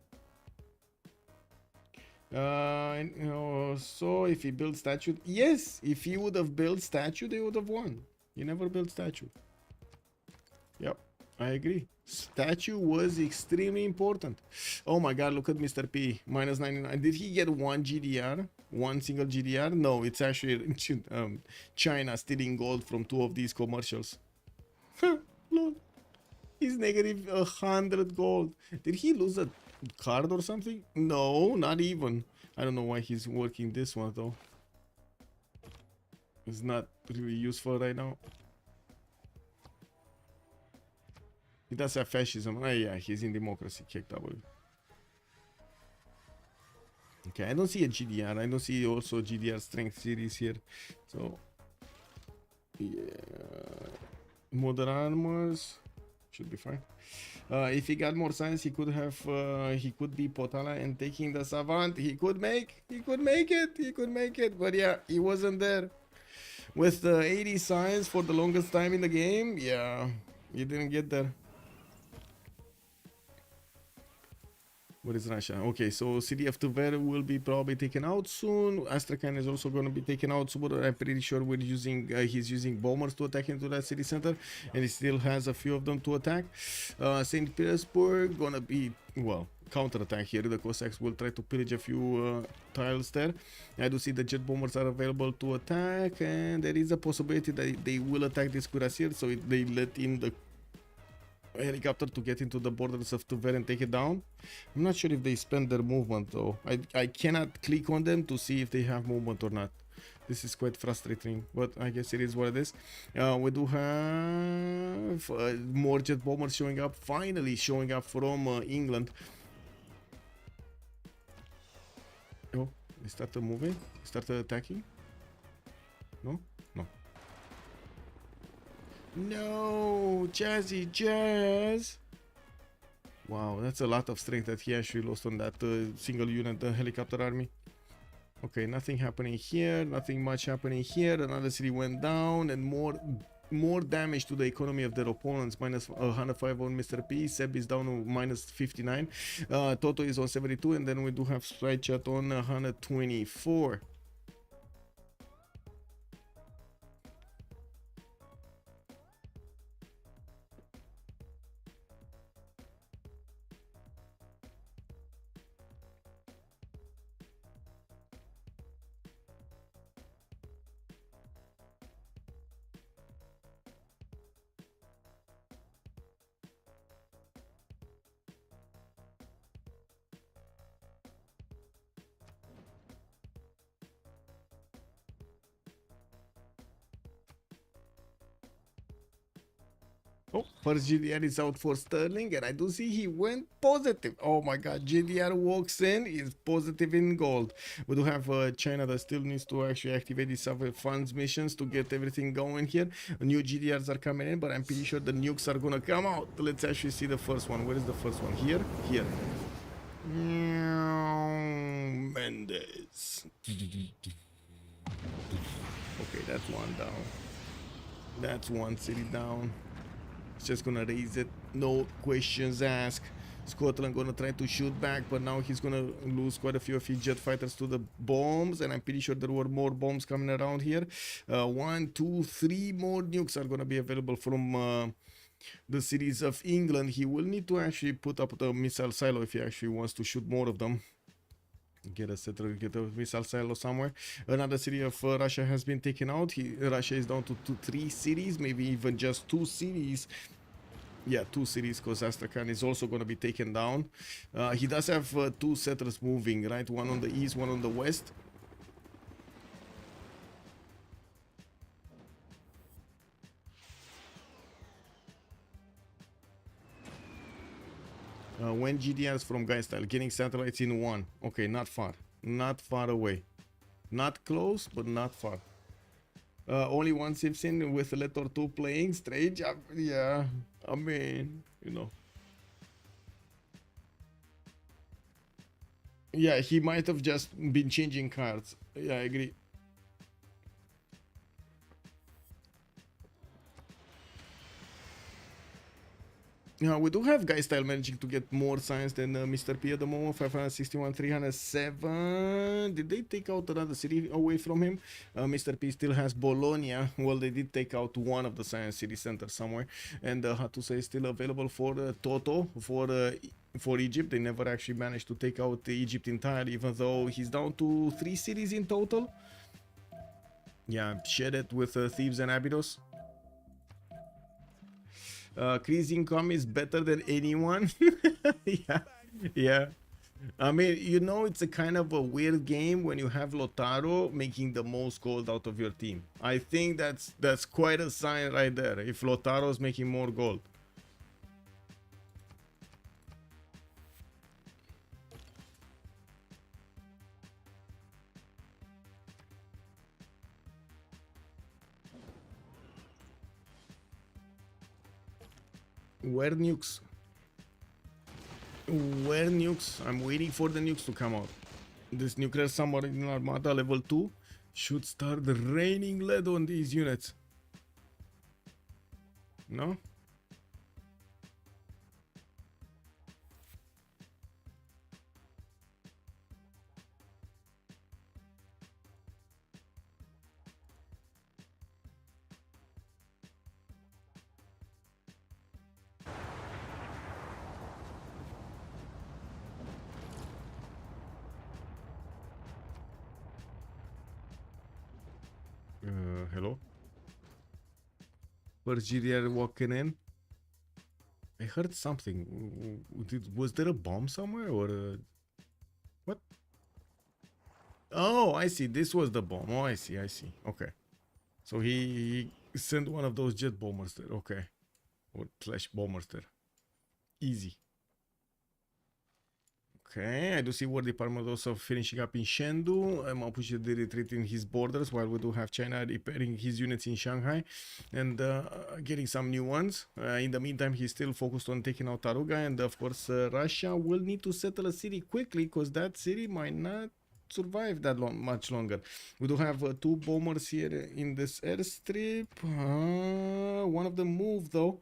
So if he built statue, yes, if he would have built statue, they would have won. He never built statue. Yep, I agree. Statue was extremely important. Oh my god, look at Mr. P, -99. Did he get 1 GDR? 1 single GDR? No, it's actually China stealing gold from 2 of these commercials. Look, he's negative 100 gold. Did he lose a card or something? No, not even. I don't know why he's working this one though. It's not really useful right now. He does have fascism. Oh yeah, he's in democracy. Kick W. Okay, I don't see a GDR. I don't see also GDR strength series here. So yeah, modern armors. should be fine. If he got more science, he could have he could be Potala and taking the Savant. He could make it, but yeah, he wasn't there. With the 80 science for the longest time in the game, yeah, he didn't get there. What is Russia? Okay, so city of Tver will be probably taken out soon. Astrakhan is also going to be taken out soon. I'm pretty sure we're using he's using bombers to attack into that city center, and he still has a few of them to attack. St. Petersburg gonna be, well, counter-attack here. The Cossacks will try to pillage a few tiles there. I do see the jet bombers are available to attack, and there is a possibility that they will attack this cuirassier, so they let in the helicopter to get into the borders of Tver and take it down. I'm not sure if they spend their movement though. I cannot click on them to see if they have movement or not. This is quite frustrating, but I guess it is what it is. We do have more jet bombers showing up, finally showing up from England. Oh, they started moving, they started attacking. No? No. No, Jazzy Jazz. Wow, that's a lot of strength that he actually lost on that single unit, the helicopter army. Okay, nothing happening here, nothing much happening here. Another city went down, and more damage to the economy of their opponents. Minus 105 on Mr. P. Seb is down to minus 59. Toto is on 72, and then we do have Stride Chat on 124. Oh, first GDR is out for Sterling, and I do see he went positive. Oh my god, GDR walks in, is positive in gold. We do have China that still needs to actually activate these funds missions to get everything going here. New GDRs are coming in, but I'm pretty sure the nukes are gonna come out. Let's actually see the first one. Where is the first one? Here? Here. Mendes. Okay, that's one down. That's one city down. Just gonna raise it, no questions asked. Scotland gonna try to shoot back, but now he's gonna lose quite a few of his jet fighters to the bombs, and I'm pretty sure there were more bombs coming around here. 1, 2, 3 more nukes are gonna be available from the cities of England. He will need to actually put up the missile silo if he actually wants to shoot more of them. Get a missile silo somewhere. Another city of Russia has been taken out. Russia is down to 3 cities, maybe even just 2 cities. Yeah, 2 cities, because Astrakhan is also going to be taken down. He does have 2 settlers moving, right? One on the east, one on the west. When GDRs from Geistyle, getting satellites in 1. Okay, not far. Not far away. Not close, but not far. Only one Civ6 with Tort Tue playing. Strange. Yeah, I mean, you know. Yeah, he might have just been changing cards. Yeah, I agree. Yeah, we do have Geistyle managing to get more science than Mr. P at the moment. 561, 307. Did they take out another city away from him? Mr. P still has Bologna. Well, they did take out one of the science city centers somewhere. And Hattusa is still available for Toto, for Egypt. They never actually managed to take out Egypt entirely, even though he's down to 3 cities in total. Yeah, shared it with Thieves and Abydos. Chris income is better than anyone. yeah. I mean, you know, it's a kind of a weird game when you have Lotaro making the most gold out of your team. I think that's quite a sign right there, if Lotaro is making more gold. Where nukes? Where nukes? I'm waiting for the nukes to come out. This nuclear submarine armada level 2 should start raining lead on these units. No? Hello? First GDR walking in. I heard something. Was there a bomb somewhere or what? Oh, I see. This was the bomb. Oh, I see. I see. Okay. So he sent one of those jet bombers there. Okay. Or slash bombers there. Easy. Okay, I do see War Department also finishing up in Chengdu. Mapuche did retreating his borders while we do have China repairing his units in Shanghai and getting some new ones. In the meantime, he's still focused on taking out Taruga, and of course, Russia will need to settle a city quickly because that city might not survive that much longer. We do have two bombers here in this airstrip. One of them moved though.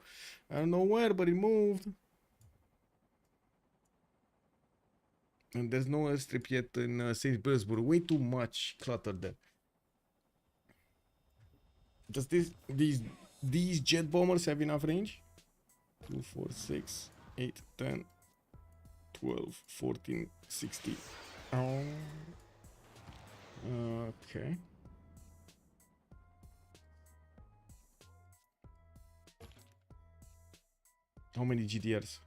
I don't know where, but it moved. And there's no airstrip yet in St. Petersburg. Way too much clutter there. Does these jet bombers have enough range? 2, 4, 6, 8, 10, 12, 14, 16. Oh. Okay. How many GDRs?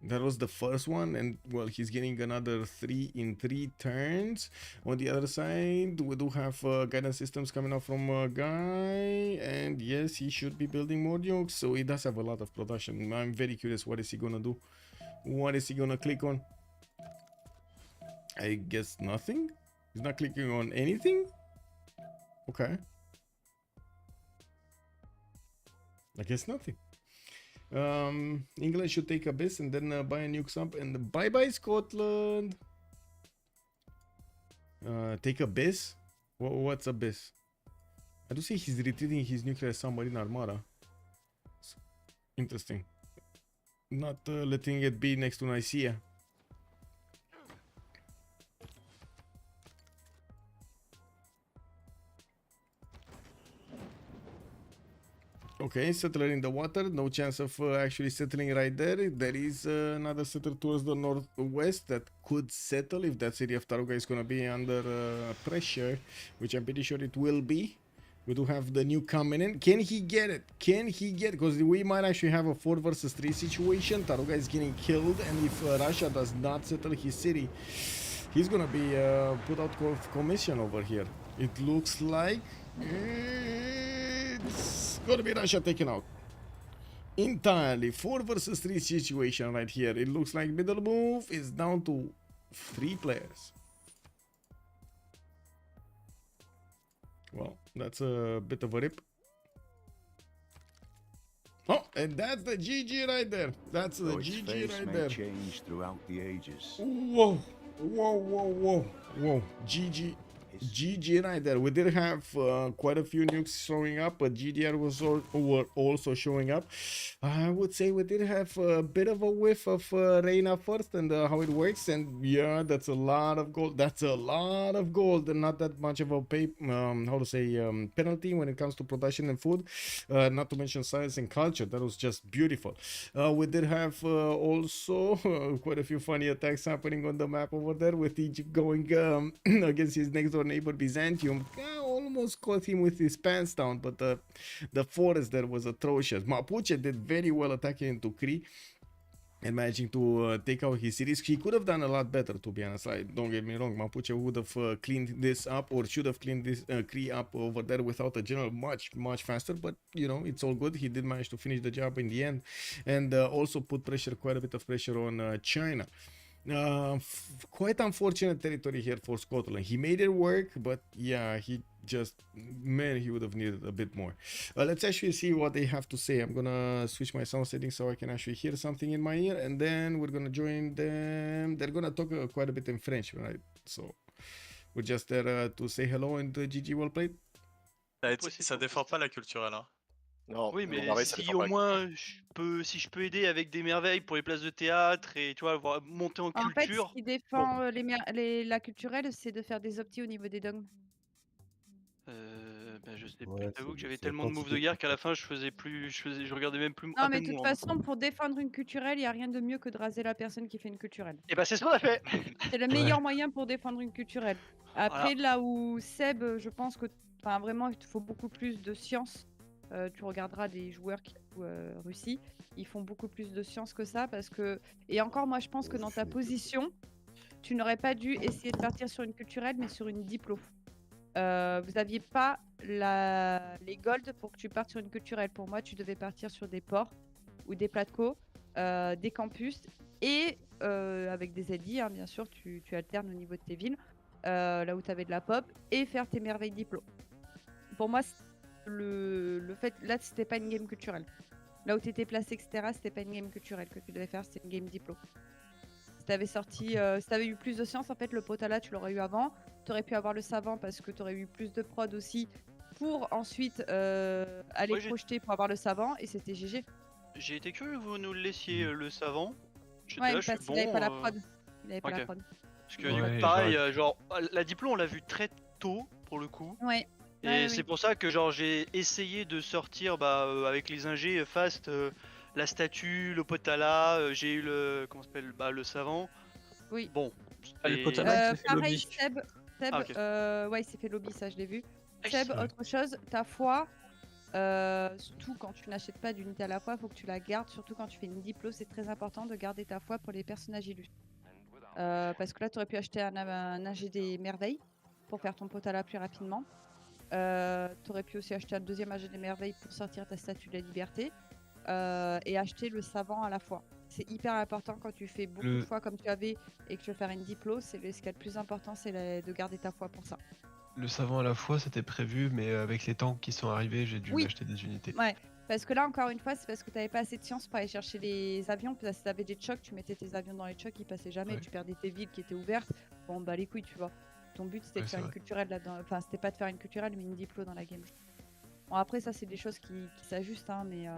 That was the first one, and well, he's getting another 3 in 3 turns. On the other side, we do have guidance systems coming out from a guy, and yes, he should be building more nukes, so he does have a lot of production. I'm very curious, what is he gonna do? What is he gonna click on? I guess nothing? He's not clicking on anything? Okay. I guess nothing. England should take Abyss and then buy a nuke sub, and bye bye Scotland. Take Abyss? What's Abyss? I do see he's retreating his nuclear submarine armada. Interesting. Not letting it be next to Nicaea. Okay, settler in the water. No chance of actually settling right there. There is another settler towards the northwest that could settle if that city of Taruga is going to be under pressure, which I'm pretty sure it will be. We do have the new coming in. Can he get it? Can he get it? Because we might actually have a 4 versus 3 situation. Taruga is getting killed, and if Russia does not settle his city, he's going to be put out of commission over here. It looks like it's gonna be Russia taken out entirely. 4 versus 3 situation right here. It looks like middle move is down to 3 players. Well, that's a bit of a rip. Oh, and that's the GG right there. That's the GG right there. Change throughout the ages. Whoa, whoa, whoa, whoa, whoa. GG. GG right there. We did have quite a few nukes showing up, but GDR were also showing up. I would say we did have a bit of a whiff of Reina first and how it works, and yeah, that's a lot of gold. That's a lot of gold, and not that much of a penalty when it comes to production and food. Not to mention science and culture. That was just beautiful. We did have also quite a few funny attacks happening on the map over there, with Egypt going against his next door neighbor Byzantium. Almost caught him with his pants down, but the forest there was atrocious. Mapuche did very well attacking into Cree and managing to take out his cities. He could have done a lot better, to be honest. Don't get me wrong, Mapuche would have cleaned this up, or should have cleaned this Cree up over there without a general much faster, but you know, it's all good. He did manage to finish the job in the end, and also put pressure, quite a bit of pressure on China. Quite unfortunate territory here for Scotland. He made it work, but yeah, he just, man, he would have needed a bit more. Let's actually see what they have to say. I'm gonna switch my sound settings so I can actually hear something in my ear, and then we're gonna join them. They're gonna talk quite a bit in French, right? So we're just there to say hello and GG, well played. Ça défend pas la culturelle, hein. Non, Oui, mais merveille, ça si défend au pas. moins si je peux aider avec des merveilles pour les places de théâtre et tu vois, monter en En fait, ce culture. qui défend la culturelle, c'est de faire des optis au niveau des dogmes. Bah, je sais Ouais, plus. J'avoue que j'avais c'est tellement de moves de guerre qu'à la fin, je regardais même plus. Non, mais de toute façon, pour défendre une culturelle, il n'y a rien de mieux que de raser la personne qui fait une culturelle. Et bah, c'est ce qu'on a fait. C'est le meilleur moyen pour défendre une culturelle. Après, là où Seb, je pense que, enfin, vraiment, il te faut beaucoup plus de science. Tu regarderas des joueurs qui jouent Russie, ils font beaucoup plus de science que ça parce que. Et encore, moi, je pense que dans ta position, tu n'aurais pas dû essayer de partir sur une culturelle, mais sur une diplo. Vous n'aviez pas les golds pour que tu partes sur une culturelle. Pour moi, tu devais partir sur des ports ou des platco, des campus et avec des ZD, hein, bien sûr, tu alternes au niveau de tes villes, là où tu avais de la pop, et faire tes merveilles diplo. Pour moi, le fait, là, c'était pas une game culturelle. Là où tu étais placé, etc., c'était pas une game culturelle que tu devais faire, c'était une game diplo. Si t'avais sorti, si t'avais eu plus de science, en fait, le potala, tu l'aurais eu avant. T'aurais pu avoir le savant parce que t'aurais eu plus de prod aussi pour ensuite aller projeter pour avoir le savant et c'était GG. J'ai été curieux que vous nous laissiez le savant. Ouais, parce qu'il avait pas la prod. Il avait pas la prod. Parce que pareil, genre, la diplo, on l'a vu très tôt pour le coup. Ouais. Et c'est pour ça que genre j'ai essayé de sortir avec les ingés fast la statue, le potala, j'ai eu le comment s'appelle le savant. Oui. Bon. Le potala il s'est fait pareil, lobby. Seb, okay. Ouais, il s'est fait lobby, ça je l'ai vu. Seb, autre chose, ta foi, surtout quand tu n'achètes pas d'unité à la fois, il faut que tu la gardes, surtout quand tu fais une diplo, c'est très important de garder ta foi pour les personnages illus. Parce que là, tu aurais pu acheter un ingé des merveilles pour faire ton potala plus rapidement. Tu aurais pu aussi acheter un deuxième âge des merveilles pour sortir ta statue de la liberté et acheter le savant à la fois. C'est hyper important quand tu fais beaucoup de fois comme tu avais et que tu veux faire une diplo, ce qui est le plus important, c'est de garder ta foi pour ça. Le savant à la fois, c'était prévu, mais avec les tanks qui sont arrivés, j'ai dû m'acheter des unités. Ouais, parce que là, encore une fois, c'est parce que tu n'avais pas assez de science pour aller chercher les avions. Parce que si tu avais des chocs, tu mettais tes avions dans les chocs, ils passaient jamais, tu perdais tes villes qui étaient ouvertes. Bon, bah les couilles, tu vois. Ton but c'était de faire une culturelle là-dedans. Enfin, c'était pas de faire une culturelle, mais une diplo dans la game. Bon, après, ça, c'est des choses qui s'ajustent, hein, mais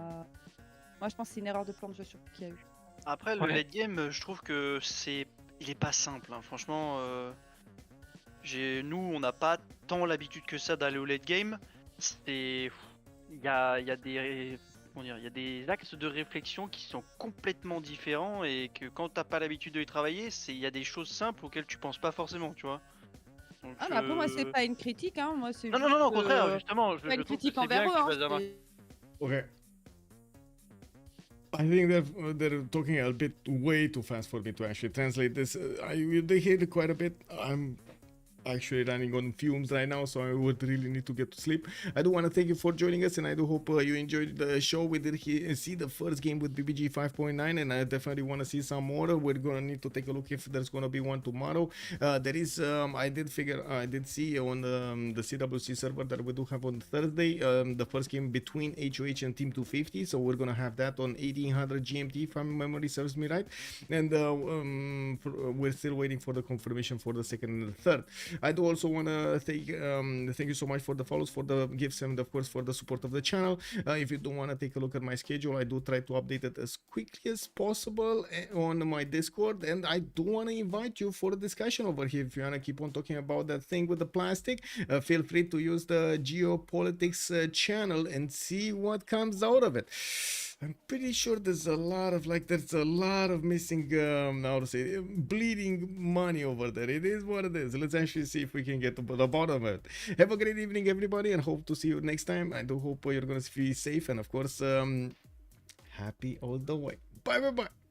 moi, je pense que c'est une erreur de plan de jeu surtout qu'il y a eu. Après, le late game, je trouve que il est pas simple. Hein. Franchement, nous, on n'a pas tant l'habitude que ça d'aller au late game. Il y a des axes de réflexion qui sont complètement différents et que quand t'as pas l'habitude de les travailler, il y a des choses simples auxquelles tu penses pas forcément, tu vois. Donc, mais après, moi, c'est pas une critique, hein. Moi, c'est non, au contraire, justement. pas une critique envers eux, hein. Okay. I think they're talking a bit way too fast for me to actually translate this. They hear quite a bit. I'm actually running on fumes right now, so I would really need to get to sleep. I do want to thank you for joining us, and I do hope you enjoyed the show. We did see the first game with BBG 5.9, and I definitely want to see some more. We're gonna need to take a look if there's gonna be one tomorrow. There is I did see on the CWC server that we do have on Thursday the first game between HOH and Team 250, so we're gonna have that on 1800 GMT if my memory serves me right, and we're still waiting for the confirmation for the second and the third. I do also want to thank you so much for the follows, for the gifts, and of course for the support of the channel. If you do want to take a look at my schedule, I do try to update it as quickly as possible on my Discord, and I do want to invite you for a discussion over here. If you want to keep on talking about that thing with the plastic, feel free to use the geopolitics channel and see what comes out of it. I'm pretty sure there's a lot of missing, how to say, bleeding money over there. It is what it is. Let's actually see if we can get to the bottom of it. Have a great evening, everybody, and hope to see you next time. I do hope you're going to be safe, and of course, happy all the way. Bye, bye, bye.